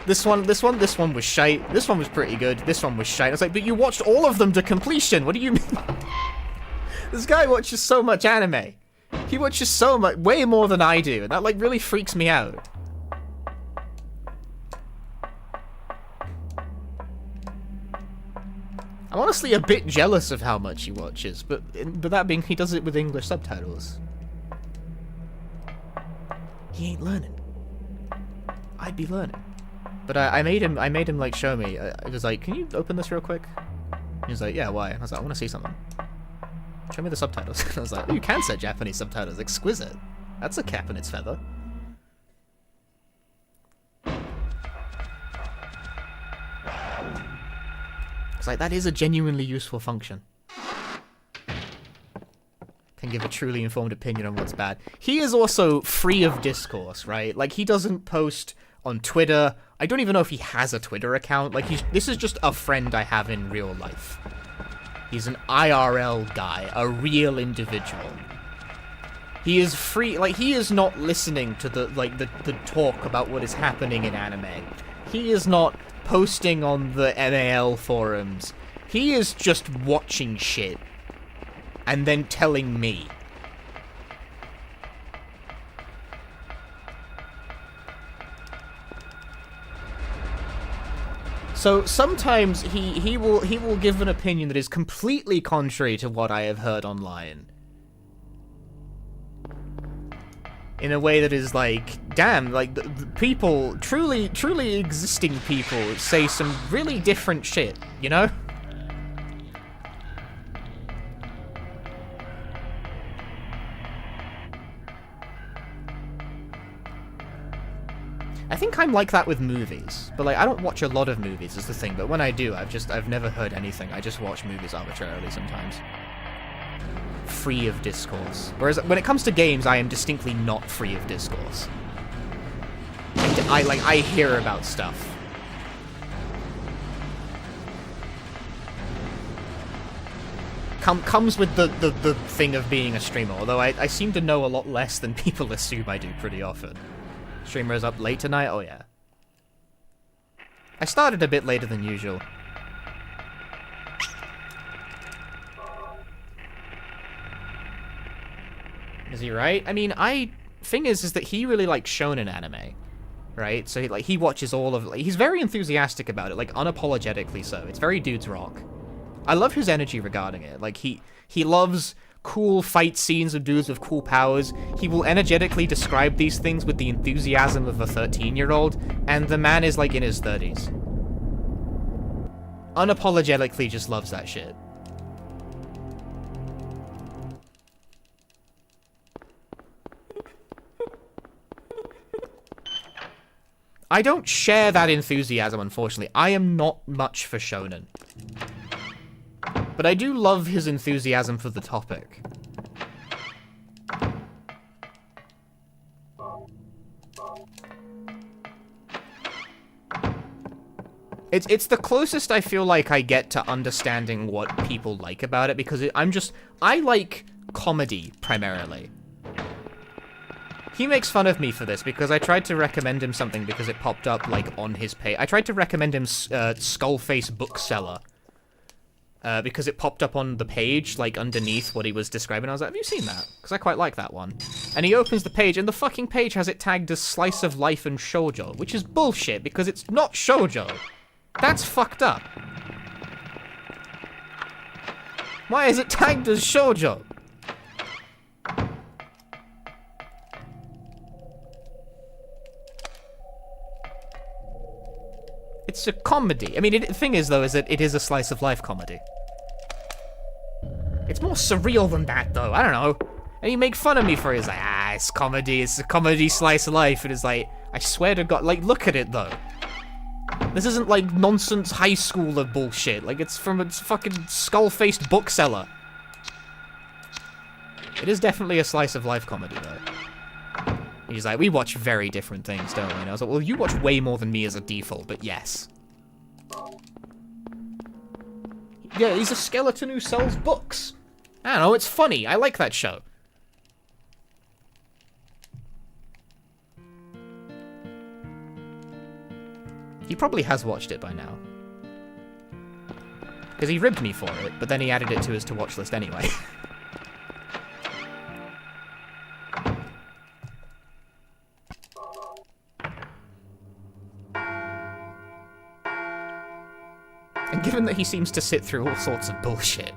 A: This one was shite. This one was pretty good. This one was shite. I was like, but you watched all of them to completion. What do you mean? This guy watches so much anime. He watches so much, way more than I do, and that like really freaks me out. I'm honestly a bit jealous of how much he watches, but that being, he does it with English subtitles. He ain't learning. I'd be learning. But I made him like show me. I was like, can you open this real quick? He was like, yeah, why? I was like, I want to see something. Show me the subtitles. I was like, oh, you can set Japanese subtitles. Exquisite. That's a cap in its feather. Because, like, that is a genuinely useful function. Can give a truly informed opinion on what's bad. He is also free of discourse, right? Like, he doesn't post on Twitter. I don't even know if he has a Twitter account. Like, this is just a friend I have in real life. He's an IRL guy, a real individual. He is free, like, he is not listening to the talk about what is happening in anime. He is not posting on the MAL forums. He is just watching shit and then telling me. So sometimes he will give an opinion that is completely contrary to what I have heard online. In a way that is like, damn, like, the people, truly existing people say some really different shit, you know? I think I'm like that with movies, but like, I don't watch a lot of movies is the thing, but when I do, I've never heard anything. I just watch movies arbitrarily sometimes. Free of discourse. Whereas when it comes to games, I am distinctly not free of discourse. I hear about stuff. Comes with the thing of being a streamer, although I seem to know a lot less than people assume I do pretty often. Streamer is up late tonight? Oh yeah. I started a bit later than usual. Is he right? I mean, thing is that he really likes shonen anime, right? So he watches all of, he's very enthusiastic about it, like unapologetically so. It's very dudes rock. I love his energy regarding it. Like he loves cool fight scenes of dudes with cool powers. He will energetically describe these things with the enthusiasm of a 13-year-old, and the man is like in his 30s. Unapologetically just loves that shit. I don't share that enthusiasm, unfortunately. I am not much for shonen. But I do love his enthusiasm for the topic. It's the closest I feel like I get to understanding what people like about it, because I like comedy, primarily. He makes fun of me for this, because I tried to recommend him something because it popped up, like, on his page. I tried to recommend him Skullface Bookseller, because it popped up on the page, like, underneath what he was describing. I was like, have you seen that? Because I quite like that one. And he opens the page, and the fucking page has it tagged as Slice of Life and Shoujo, which is bullshit, because it's not Shoujo. That's fucked up. Why is it tagged as Shoujo? It's a comedy. I mean, the thing is, though, is that it is a slice of life comedy. It's more surreal than that, though. I don't know. And you make fun of me for it. It's like, it's comedy. It's a comedy slice of life. And it's like, I swear to God, like, look at it, though. This isn't, like, nonsense high schooler bullshit. Like, it's from a fucking skull-faced bookseller. It is definitely a slice of life comedy, though. He's like, we watch very different things, don't we? And I was like, well, you watch way more than me as a default, but yes. Yeah, he's a skeleton who sells books. I don't know, it's funny. I like that show. He probably has watched it by now. Because he ribbed me for it, but then he added it to his to-watch list anyway. And given that he seems to sit through all sorts of bullshit.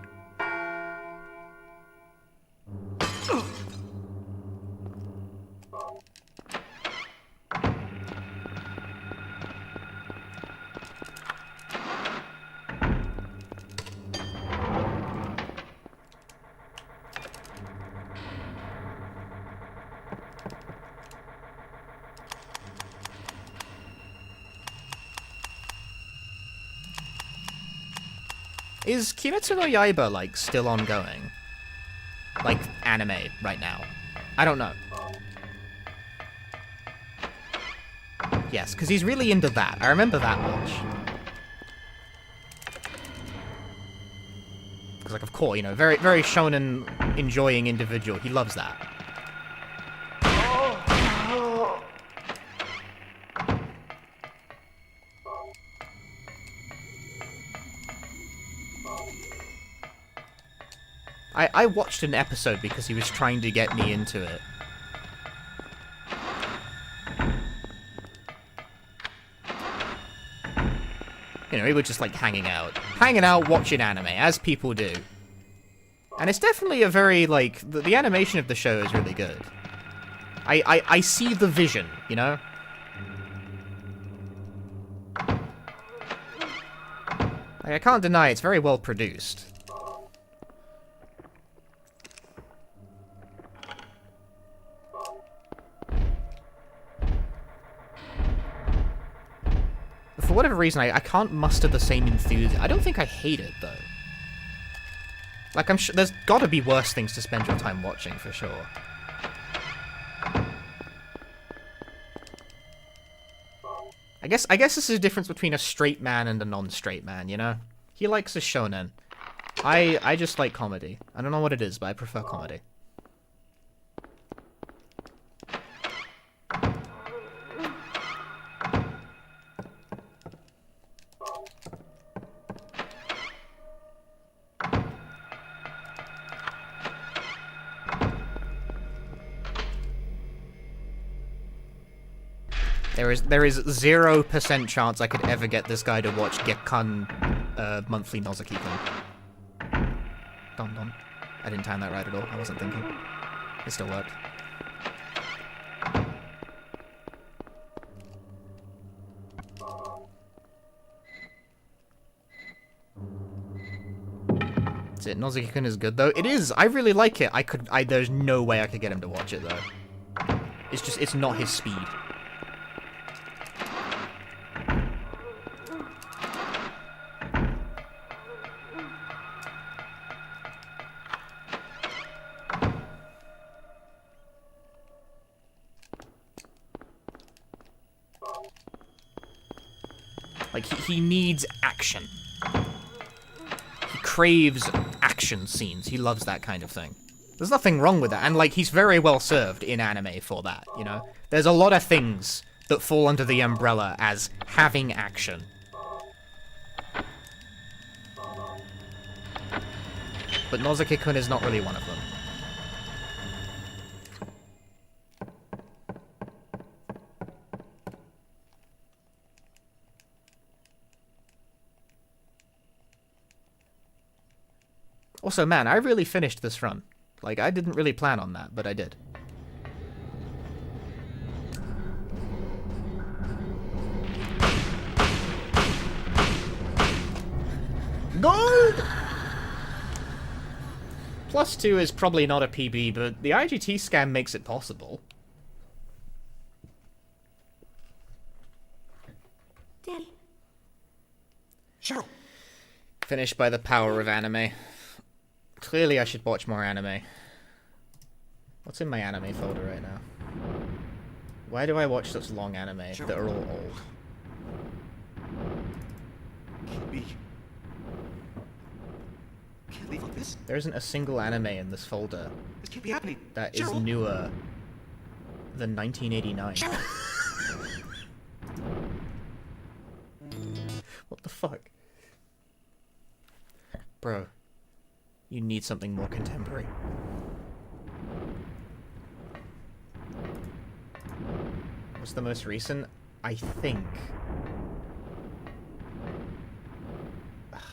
A: Is Kimetsu no Yaiba, like, still ongoing? Like, anime right now? I don't know. Yes, because he's really into that. I remember that much. Because, like, of course, you know, very, very shonen enjoying individual. He loves that. I watched an episode because he was trying to get me into it. You know, we were just, like, hanging out, watching anime, as people do. And it's definitely a very, like, the animation of the show is really good. I see the vision, you know? Like, I can't deny it's very well produced. For whatever reason, I can't muster the same enthusiasm. I don't think I hate it, though. Like, I'm sure there's gotta be worse things to spend your time watching, for sure. I guess this is a difference between a straight man and a non-straight man, you know? He likes a shonen. I just like comedy. I don't know what it is, but I prefer comedy. There is 0% chance I could ever get this guy to watch Gekkan monthly Nozaki-kun. Don. I didn't time that right at all. I wasn't thinking. It still worked. That's it. Nozaki-kun is good though. It is. I really like it. There's no way I could get him to watch it though. It's not his speed. Like, he needs action. He craves action scenes. He loves that kind of thing. There's nothing wrong with that. And, like, he's very well served in anime for that, you know? There's a lot of things that fall under the umbrella as having action. But Nozaki-kun is not really one of them. Also, man, I really finished this run. Like, I didn't really plan on that, but I did. Gold! +2 is probably not a PB, but the IGT scam makes it possible.
F: Daddy.
E: Cheryl.
A: Finished by the power of anime. Clearly I should watch more anime. What's in my anime folder right now? Why do I watch such long anime that are all old?
E: Can't leave like this.
A: There isn't a single anime in this folder
E: This can't be happening.
A: that is newer than 1989. What the fuck? Bro, you need something more contemporary. What's the most recent? I think...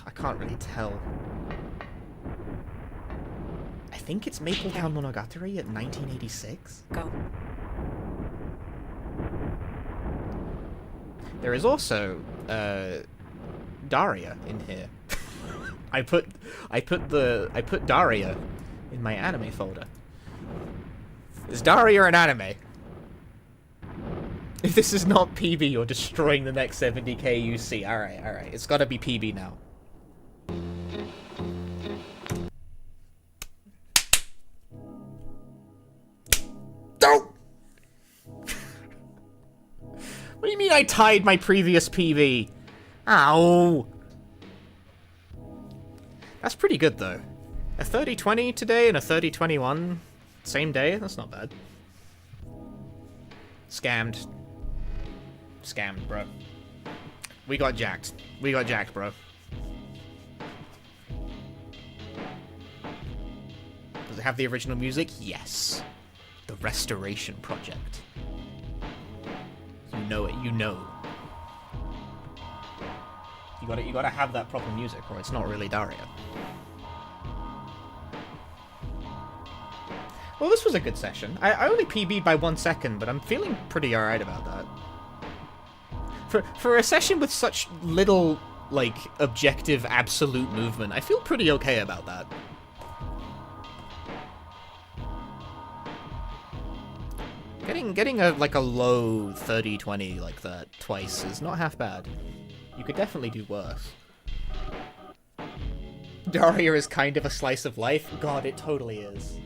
A: I can't really tell. I think it's Mapletown Monogatari at 1986?
F: Go.
A: There is also, Daria in here. I put Daria in my anime folder. Is Daria an anime? If this is not PB, you're destroying the next 70k you see. Alright. It's gotta be PB now. What do you mean I tied my previous PB? Ow! That's pretty good, though. A 30-20 today and a 30-21 same day? That's not bad. Scammed. Scammed, bro. We got jacked. We got jacked, bro. Does it have the original music? Yes. The Restoration Project. You know it, you know. You gotta have that proper music, or it's not really Daria. Well, this was a good session. I only PB'd by 1 second, but I'm feeling pretty alright about that. For a session with such little, like, objective, absolute movement, I feel pretty okay about that. Getting a low 30-20 like that twice is not half bad. You could definitely do worse. Daria is kind of a slice of life? God, it totally is.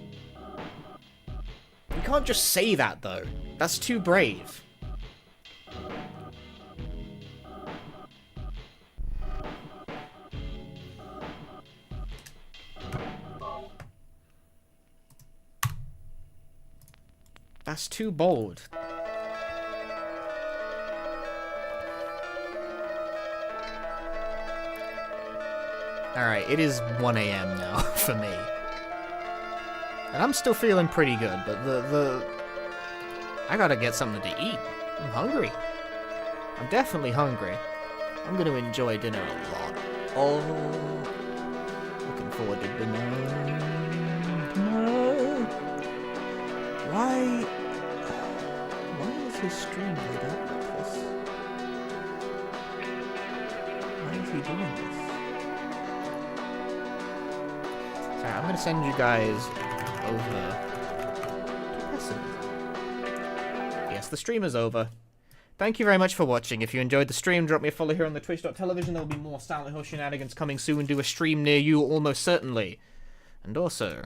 A: You can't just say that, though. That's too brave. That's too bold. Alright, it is 1 AM now for me. And I'm still feeling pretty good, but I gotta get something to eat. I'm hungry. I'm definitely hungry. I'm gonna enjoy dinner a lot. Oh, looking forward to dinner. Why is his stream lit up like this? Why is he doing this? Sorry, I'm gonna send you guys over to Pessimism. Yes, the stream is over. Thank you very much for watching. If you enjoyed the stream, drop me a follow here on the twitch.tv. There will be more Silent Hill shenanigans coming soon. Do a stream near you, almost certainly. And also,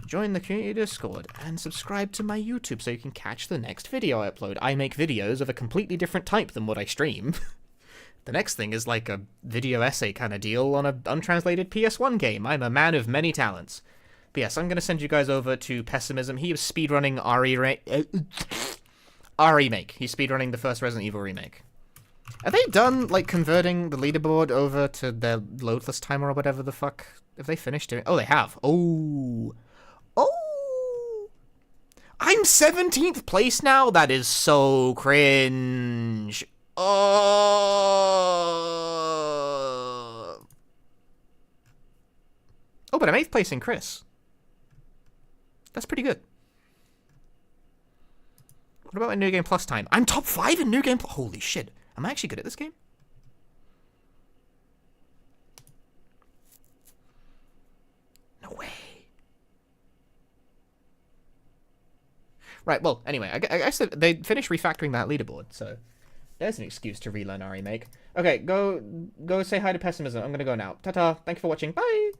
A: join the community Discord and subscribe to my YouTube so you can catch the next video I upload. I make videos of a completely different type than what I stream. The next thing is like a video essay kind of deal on an untranslated PS1 game. I'm a man of many talents. But yes, I'm going to send you guys over to Pessimism. He is speedrunning remake. He's speedrunning the first Resident Evil remake. Are they done, like, converting the leaderboard over to their loadless timer or whatever the fuck? Have they finished doing? Oh, they have. Oh. Oh. I'm 17th place now? That is so cringe. Oh. Oh, but I'm 8th place in Chris. That's pretty good. What about my New Game Plus time? I'm top 5 in New Game Plus. Holy shit. Am I actually good at this game? No way. Right, well, anyway, I guess they finished refactoring that leaderboard, so there's an excuse to relearn our remake. Okay, go say hi to Pessimism. I'm gonna go now. Ta-ta. Thank you for watching. Bye!